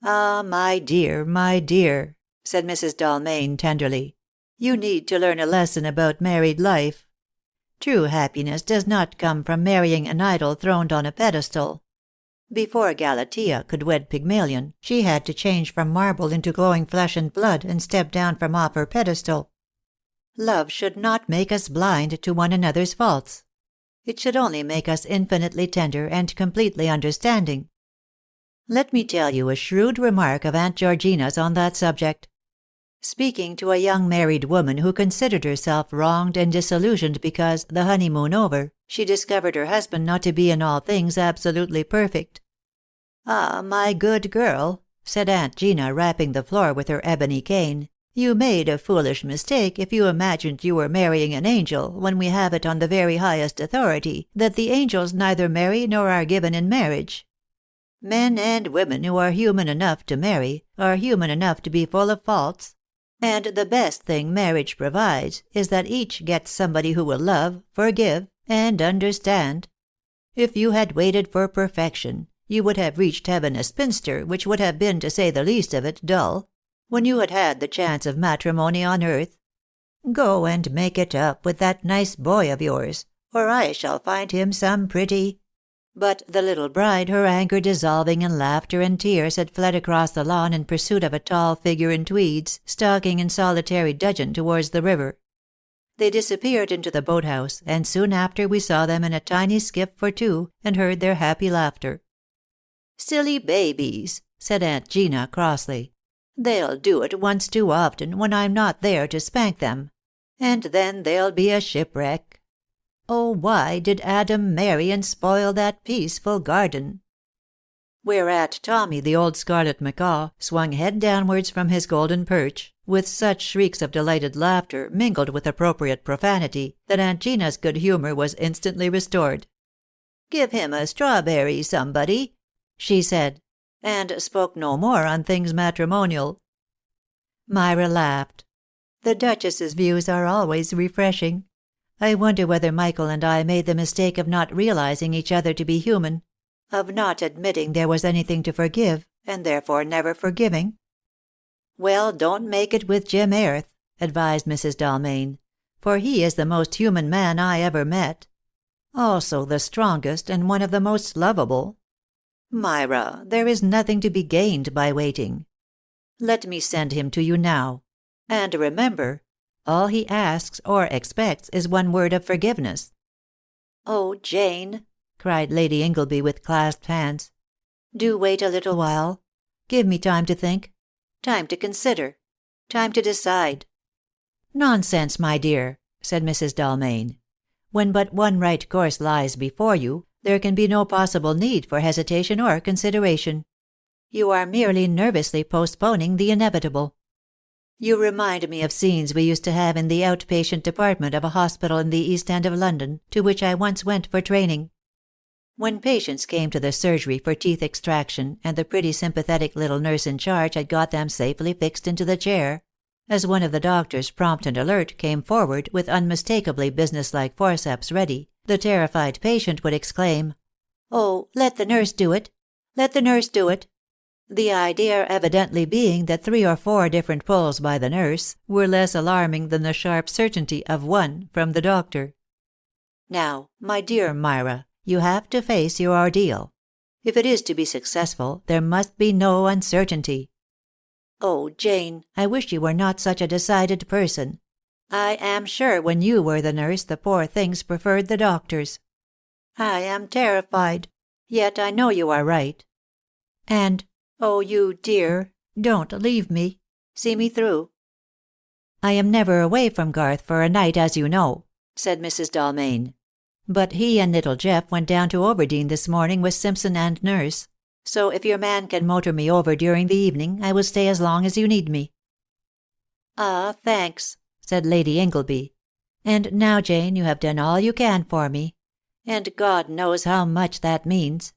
"Ah, my dear," said Mrs. Dalmain tenderly, "you need to learn a lesson about married life. True happiness does not come from marrying an idol throned on a pedestal. Before Galatea could wed Pygmalion, she had to change from marble into glowing flesh and blood, and step down from off her pedestal. Love should not make us blind to one another's faults. It should only make us infinitely tender and completely understanding. Let me tell you a shrewd remark of Aunt Georgina's on that subject. Speaking to a young married woman who considered herself wronged and disillusioned because, the honeymoon over, she discovered her husband not to be in all things absolutely perfect. "Ah, my good girl," said Aunt Gina, rapping the floor with her ebony cane, "you made a foolish mistake if you imagined you were marrying an angel, when we have it on the very highest authority that the angels neither marry nor are given in marriage. Men and women who are human enough to marry are human enough to be full of faults. And the best thing marriage provides is that each gets somebody who will love, forgive, and understand. If you had waited for perfection, you would have reached heaven a spinster, which would have been, to say the least of it, dull, when you had had the chance of matrimony on earth. Go and make it up with that nice boy of yours, or I shall find him some pretty—" But the little bride, her anger dissolving in laughter and tears, had fled across the lawn in pursuit of a tall figure in tweeds, stalking in solitary dudgeon towards the river. They disappeared into the boathouse, and soon after we saw them in a tiny skiff for two, and heard their happy laughter. "Silly babies," said Aunt Gina crossly. "They'll do it once too often, when I'm not there to spank them. And then there'll be a shipwreck. Oh, why did Adam marry and spoil that peaceful garden?" Whereat Tommy, the old scarlet macaw, swung head downwards from his golden perch, with such shrieks of delighted laughter, mingled with appropriate profanity, that Aunt Gina's good humour was instantly restored. "Give him a strawberry, somebody," she said, and spoke no more on things matrimonial. Myra laughed. "The Duchess's views are always refreshing. I wonder whether Michael and I made the mistake of not realizing each other to be human, of not admitting there was anything to forgive, and therefore never forgiving." "Well, don't make it with Jim Airth," advised Mrs. Dalmain, "for he is the most human man I ever met. Also the strongest, and one of the most lovable. Myra, there is nothing to be gained by waiting. Let me send him to you now. And remember, all he asks or expects is one word of forgiveness." "Oh, Jane," cried Lady Ingleby with clasped hands, "do wait a little while. Give me time to think, time to consider, time to decide." "Nonsense, my dear," said Mrs. Dalmain. "When but one right course lies before you, there can be no possible need for hesitation or consideration. You are merely nervously postponing the inevitable. You remind me of scenes we used to have in the outpatient department of a hospital in the East End of London, to which I once went for training. When patients came to the surgery for teeth extraction, and the pretty sympathetic little nurse in charge had got them safely fixed into the chair, as one of the doctors, prompt and alert, came forward with unmistakably businesslike forceps ready, the terrified patient would exclaim, "Oh, let the nurse do it! Let the nurse do it!" The idea evidently being that 3 or 4 different pulls by the nurse were less alarming than the sharp certainty of one from the doctor. Now, my dear Myra, you have to face your ordeal. If it is to be successful, there must be no uncertainty. Oh, Jane, I wish you were not such a decided person. I am sure when you were the nurse the poor things preferred the doctors. I am terrified. Yet I know you are right. And, oh, you dear, don't leave me. See me through. I am never away from Garth for a night, as you know, said Mrs. Dalmain. But he and little Jeff went down to Overdene this morning with Simpson and nurse. So if your man can motor me over during the evening, I will stay as long as you need me. Ah, thanks, said Lady Ingleby. And now, Jane, you have done all you can for me. And God knows how much that means.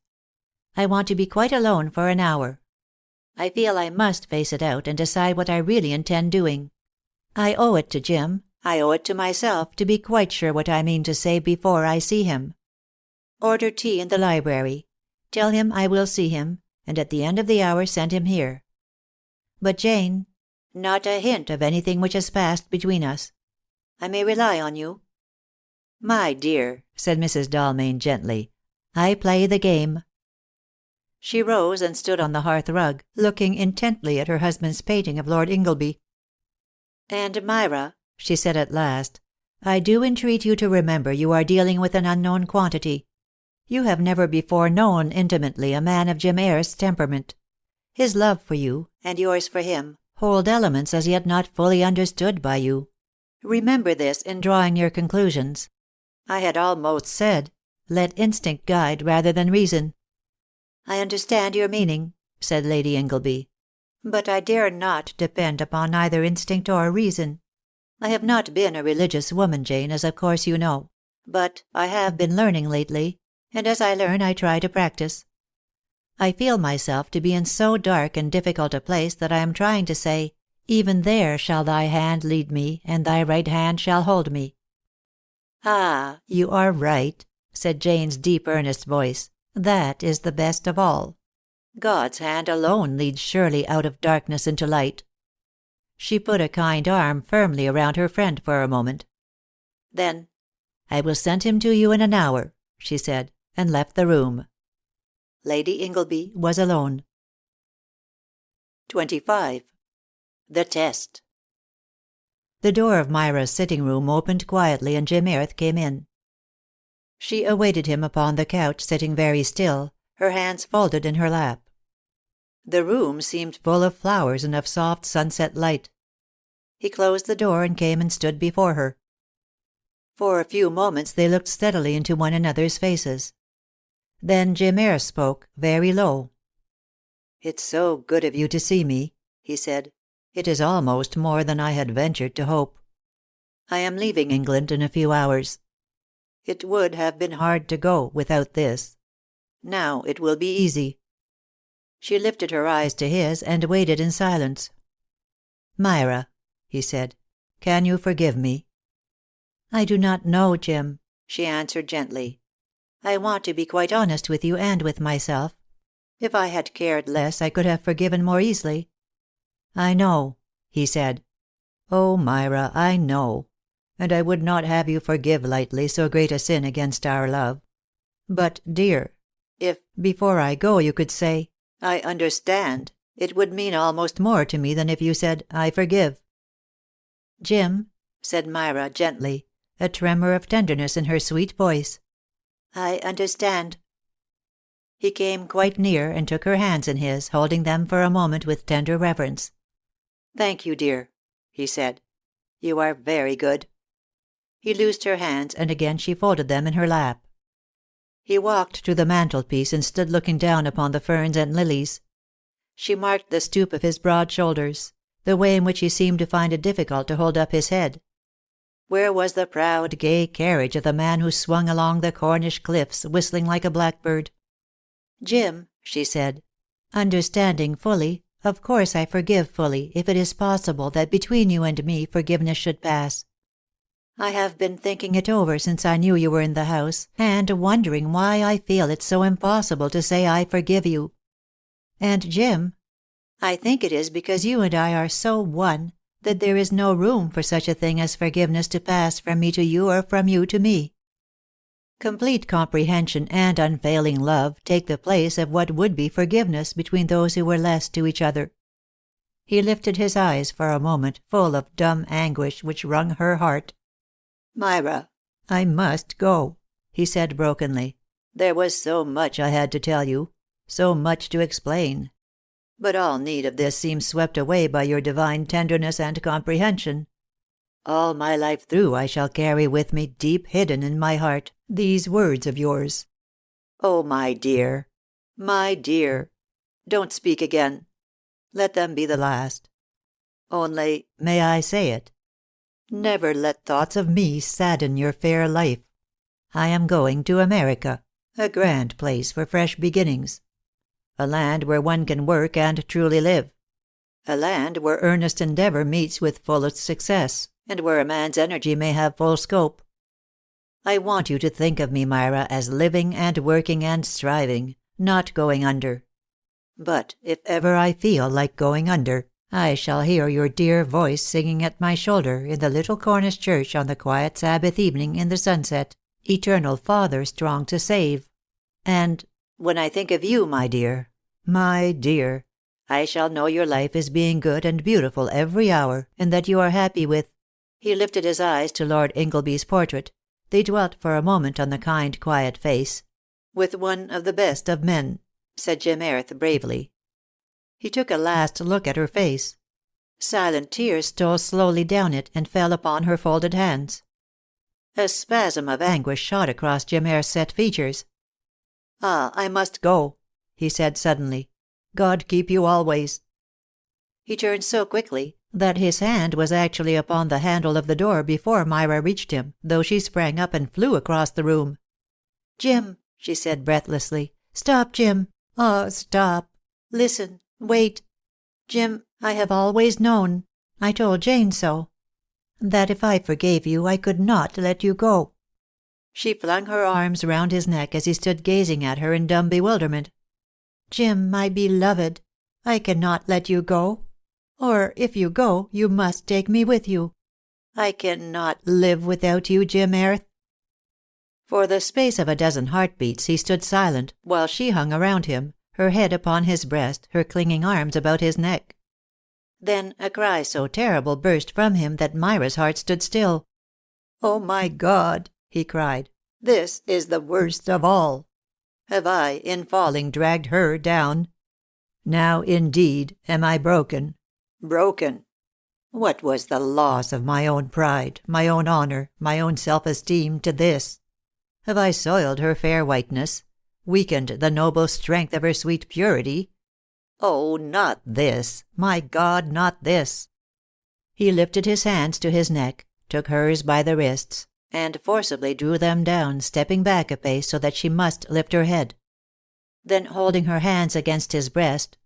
I want to be quite alone for an hour. I feel I must face it out and decide what I really intend doing. I owe it to Jim, I owe it to myself to be quite sure what I mean to say before I see him. Order tea in the library. Tell him I will see him, and at the end of the hour send him here. But Jane, not a hint of anything which has passed between us. I may rely on you? My dear, said Mrs. Dalmain gently, I play the game. She rose and stood on the hearth rug, looking intently at her husband's painting of Lord Ingleby. And Myra, she said at last, I do entreat you to remember you are dealing with an unknown quantity. You have never before known intimately a man of Jim Airth's temperament. His love for you, and yours for him, hold elements as yet not fully understood by you. Remember this in drawing your conclusions. I had almost said, let instinct guide rather than reason. I understand your meaning, said Lady Ingleby, but I dare not depend upon either instinct or reason. I have not been a religious woman, Jane, as of course you know, but I have been learning lately, and as I learn I try to practice. I feel myself to be in so dark and difficult a place that I am trying to say, even there shall thy hand lead me, and thy right hand shall hold me. Ah, you are right, said Jane's deep earnest voice. That is the best of all. God's hand alone leads surely out of darkness into light. She put a kind arm firmly around her friend for a moment. Then, I will send him to you in an hour, she said, and left the room. Lady Ingleby was alone. 25. The Test. The door of Myra's sitting room opened quietly and Jim Airth came in. She awaited him upon the couch, sitting very still, her hands folded in her lap. The room seemed full of flowers and of soft sunset light. He closed the door and came and stood before her. For a few moments they looked steadily into one another's faces. Then Jim Airth spoke, very low. "It's so good of you to see me," he said. "It is almost more than I had ventured to hope. I am leaving England in a few hours. It would have been hard to go without this. Now it will be easy." She lifted her eyes to his and waited in silence. "Myra," he said, "can you forgive me?" "I do not know, Jim," she answered gently. "I want to be quite honest with you and with myself. If I had cared less I could have forgiven more easily." "I know," he said. "Oh, Myra, I know. And I would not have you forgive lightly so great a sin against our love. But, dear, if before I go you could say, 'I understand,' it would mean almost more to me than if you said, 'I forgive.'" "Jim," said Myra gently, a tremor of tenderness in her sweet voice, "I understand." He came quite near and took her hands in his, holding them for a moment with tender reverence. "Thank you, dear," he said. "You are very good." He loosed her hands, and again she folded them in her lap. He walked to the mantelpiece and stood looking down upon the ferns and lilies. She marked the stoop of his broad shoulders, the way in which he seemed to find it difficult to hold up his head. Where was the proud, gay carriage of the man who swung along the Cornish cliffs, whistling like a blackbird? "Jim," she said, "understanding fully, of course I forgive fully, if it is possible that between you and me forgiveness should pass. I have been thinking it over since I knew you were in the house, and wondering why I feel it so impossible to say I forgive you. And, Jim, I think it is because you and I are so one, that there is no room for such a thing as forgiveness to pass from me to you or from you to me." Complete comprehension and unfailing love take the place of what would be forgiveness between those who were less to each other. He lifted his eyes for a moment, full of dumb anguish which wrung her heart. "Myra, I must go," he said brokenly. "There was so much I had to tell you, so much to explain. But all need of this seems swept away by your divine tenderness and comprehension. All my life through I shall carry with me, deep hidden in my heart, these words of yours. Oh, my dear, my dear, don't speak again. Let them be the last. Only, may I say it? Never let thoughts of me sadden your fair life. I am going to America, a grand place for fresh beginnings. A land where one can work and truly live. A land where earnest endeavor meets with fullest success, and where a man's energy may have full scope. I want you to think of me, Myra, as living and working and striving, not going under. But if ever I feel like going under, I shall hear your dear voice singing at my shoulder in the little Cornish church on the quiet Sabbath evening in the sunset, Eternal Father strong to save. And when I think of you, my dear, I shall know your life is being good and beautiful every hour, and that you are happy with—" He lifted his eyes to Lord Ingleby's portrait. They dwelt for a moment on the kind, quiet face. "With one of the best of men," said Jim Airth bravely. He took a last look at her face. Silent tears stole slowly down it and fell upon her folded hands. A spasm of anguish shot across Jim Airth's set features. "Ah, I must go," he said suddenly. "God keep you always." He turned so quickly that his hand was actually upon the handle of the door before Myra reached him, though she sprang up and flew across the room. "Jim," she said breathlessly. "Stop, Jim. Ah, stop. Listen. Wait. Jim, I have always known, I told Jane so, that if I forgave you I could not let you go." She flung her arms round his neck as he stood gazing at her in dumb bewilderment. "Jim, my beloved, I cannot let you go. Or, if you go, you must take me with you. I cannot live without you, Jim Airth." For the space of a dozen heartbeats he stood silent, while she hung around him, her head upon his breast, her clinging arms about his neck. Then a cry so terrible burst from him that Myra's heart stood still. "Oh, my God," he cried, "this is the worst of all. Have I, in falling, dragged her down? Now, indeed, am I broken. Broken. What was the loss of my own pride, my own honor, my own self-esteem to this? Have I soiled her fair whiteness, weakened the noble strength of her sweet purity? Oh, not this, my God, not this." He lifted his hands to his neck, took hers by the wrists, and forcibly drew them down, stepping back a pace so that she must lift her head. Then, holding her hands against his breast,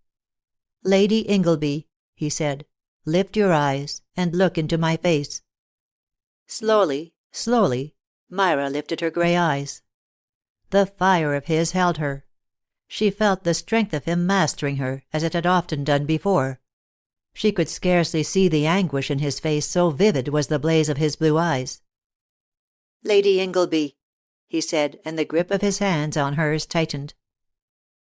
"Lady Ingleby," he said, "lift your eyes, and look into my face." Slowly, slowly, Myra lifted her grey eyes. The fire of his held her. She felt the strength of him mastering her, as it had often done before. She could scarcely see the anguish in his face, so vivid was the blaze of his blue eyes. "Lady Ingleby," he said, and the grip of his hands on hers tightened.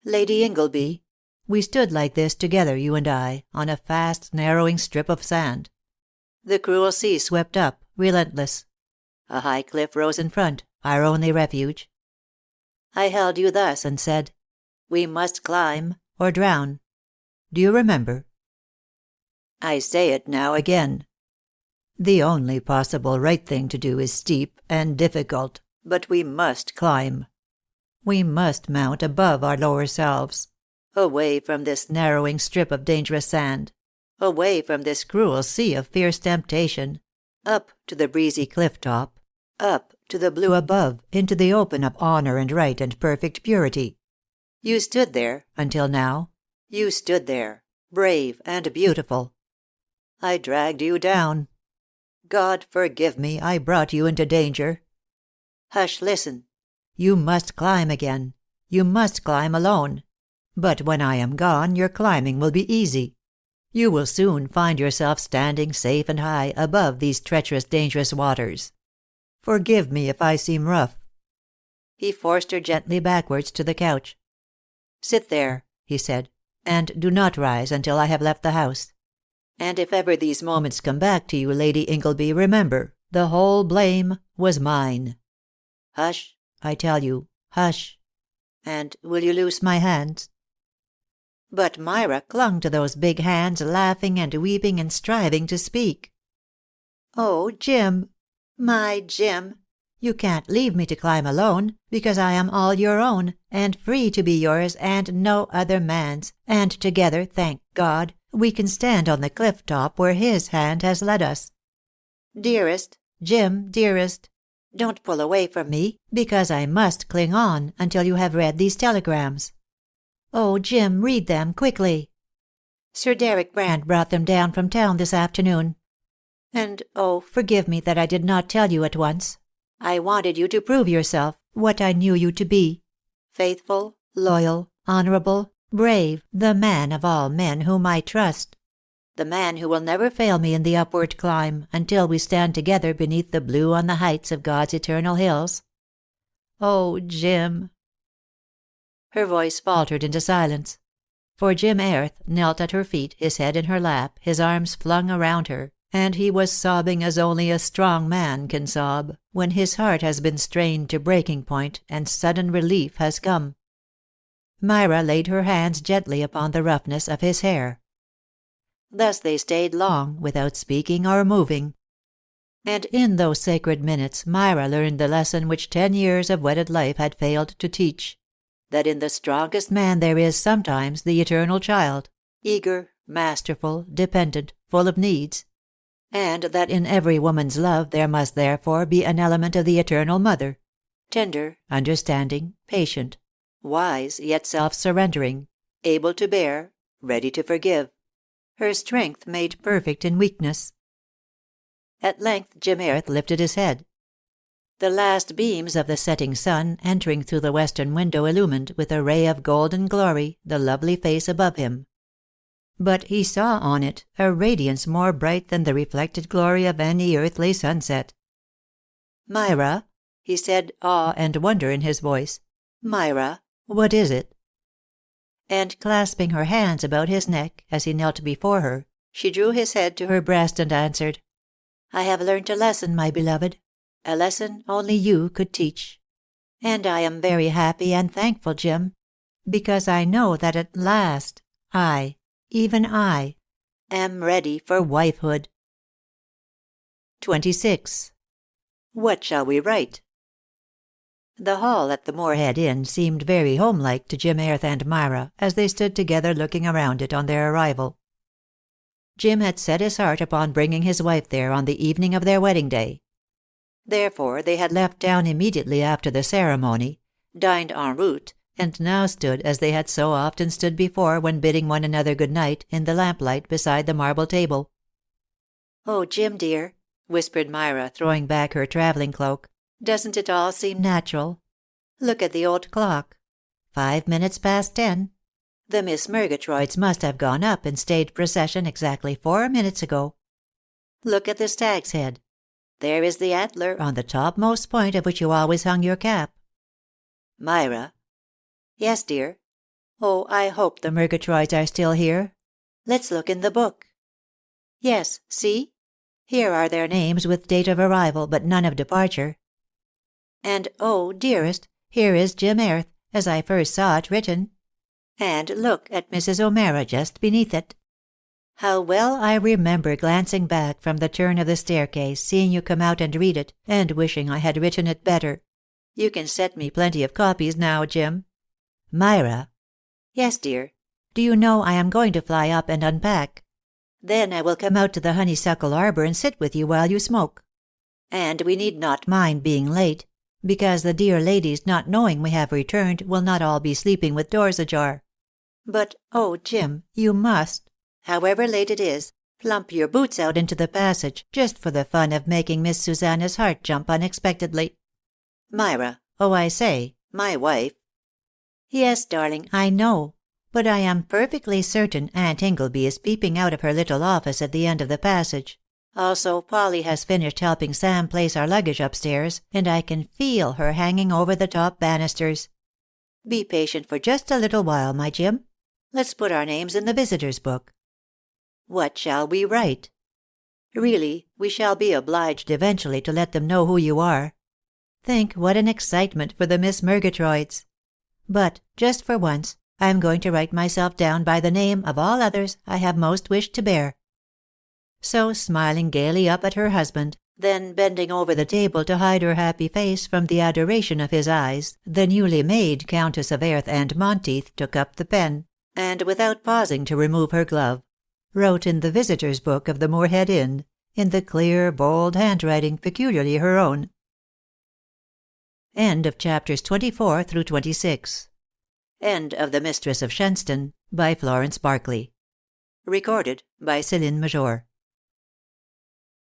"Lady Ingleby, we stood like this together, you and I, on a fast narrowing strip of sand. The cruel sea swept up, relentless. A high cliff rose in front, our only refuge. I held you thus and said, 'We must climb or drown.' Do you remember? I say it now again. The only possible right thing to do is steep and difficult, but we must climb. We must mount above our lower selves, away from this narrowing strip of dangerous sand, away from this cruel sea of fierce temptation, up to the breezy cliff top, up to the blue above, into the open of honor and right and perfect purity. You stood there, until now. You stood there, brave and beautiful. I dragged you down. God forgive me, I brought you into danger. Hush, listen. You must climb again. You must climb alone. But when I am gone, your climbing will be easy. You will soon find yourself standing safe and high above these treacherous, dangerous waters. Forgive me if I seem rough. He forced her gently backwards to the couch. "Sit there," he said, "and do not rise until I have left the house. And if ever these moments come back to you, Lady Ingleby, remember, the whole blame was mine. Hush, I tell you, hush. And will you loose my hands?" But Myra clung to those big hands, laughing and weeping and striving to speak. "Oh, Jim, my Jim, you can't leave me to climb alone, because I am all your own, and free to be yours and no other man's, and together, thank God, we can stand on the cliff top where his hand has led us. Dearest, Jim, dearest, don't pull away from me, because I must cling on until you have read these telegrams. Oh, Jim, read them quickly. Sir Deryck Brand brought them down from town this afternoon. And oh, forgive me that I did not tell you at once. I wanted you to prove yourself what I knew you to be: faithful, loyal, honorable, brave, the man of all men whom I trust. The man who will never fail me in the upward climb, until we stand together beneath the blue on the heights of God's eternal hills. Oh, Jim." Her voice faltered into silence. For Jim Airth knelt at her feet, his head in her lap, his arms flung around her, and he was sobbing as only a strong man can sob, when his heart has been strained to breaking point and sudden relief has come. Myra laid her hands gently upon the roughness of his hair. Thus they stayed long, without speaking or moving. And in those sacred minutes Myra learned the lesson which 10 years of wedded life had failed to teach: that in the strongest man there is sometimes the eternal child, eager, masterful, dependent, full of needs; and that in every woman's love there must therefore be an element of the eternal mother, tender, understanding, patient, wise yet self-surrendering, able to bear, ready to forgive, her strength made perfect in weakness. At length Jim Airth lifted his head. The last beams of the setting sun entering through the western window illumined with a ray of golden glory the lovely face above him. But he saw on it a radiance more bright than the reflected glory of any earthly sunset. "Myra," he said, awe and wonder in his voice, "Myra, what is it?" And clasping her hands about his neck, as he knelt before her, she drew his head to her breast and answered, "I have learnt a lesson, my beloved, a lesson only you could teach. And I am very happy and thankful, Jim, because I know that at last I, even I, am ready for wifehood." 26. What shall we write? The hall at the Moorhead Inn seemed very homelike to Jim Airth and Myra, as they stood together looking around it on their arrival. Jim had set his heart upon bringing his wife there on the evening of their wedding day. Therefore they had left town immediately after the ceremony, dined en route, and now stood as they had so often stood before when bidding one another good night, in the lamplight beside the marble table. "Oh, Jim dear," whispered Myra, throwing back her travelling cloak, "doesn't it all seem natural? Look at the old clock. 5 minutes past 10. The Miss Murgatroyds must have gone up and stayed procession exactly 4 minutes ago. Look at the stag's head. There is the antler on the topmost point of which you always hung your cap. Myra." "Yes, dear." "Oh, I hope the Murgatroyds are still here. Let's look in the book. Yes, see? Here are their names with date of arrival, but none of departure. And oh, dearest, here is Jim Airth, as I first saw it written. And look at Mrs. O'Meara just beneath it. How well I remember glancing back from the turn of the staircase, seeing you come out and read it, and wishing I had written it better. You can set me plenty of copies now, Jim. Myra." "Yes, dear. Do you know I am going to fly up and unpack? Then I will come out to the honeysuckle arbor and sit with you while you smoke. And we need not mind being late, because the dear ladies, not knowing we have returned, will not all be sleeping with doors ajar. But, oh, Jim, you must, however late it is, plump your boots out into the passage, just for the fun of making Miss Susanna's heart jump unexpectedly. Myra, oh, I say, my wife." "Yes, darling, I know. But I am perfectly certain Aunt Ingleby is peeping out of her little office at the end of the passage. Also, Polly has finished helping Sam place our luggage upstairs, and I can feel her hanging over the top banisters. Be patient for just a little while, my Jim. Let's put our names in the visitors' book. What shall we write? Really, we shall be obliged eventually to let them know who you are. Think what an excitement for the Miss Murgatroyds. But, just for once, I am going to write myself down by the name of all others I have most wished to bear. So, smiling gaily up at her husband, then bending over the table to hide her happy face from the adoration of his eyes, the newly made Countess of Airth and Monteith took up the pen, and without pausing to remove her glove, wrote in the visitors' book of the Moorhead Inn, in the clear, bold handwriting peculiarly her own. End of chapters 24 through 26. End of The Mistress of Shenstone by Florence Barclay. Recorded by Céline Major.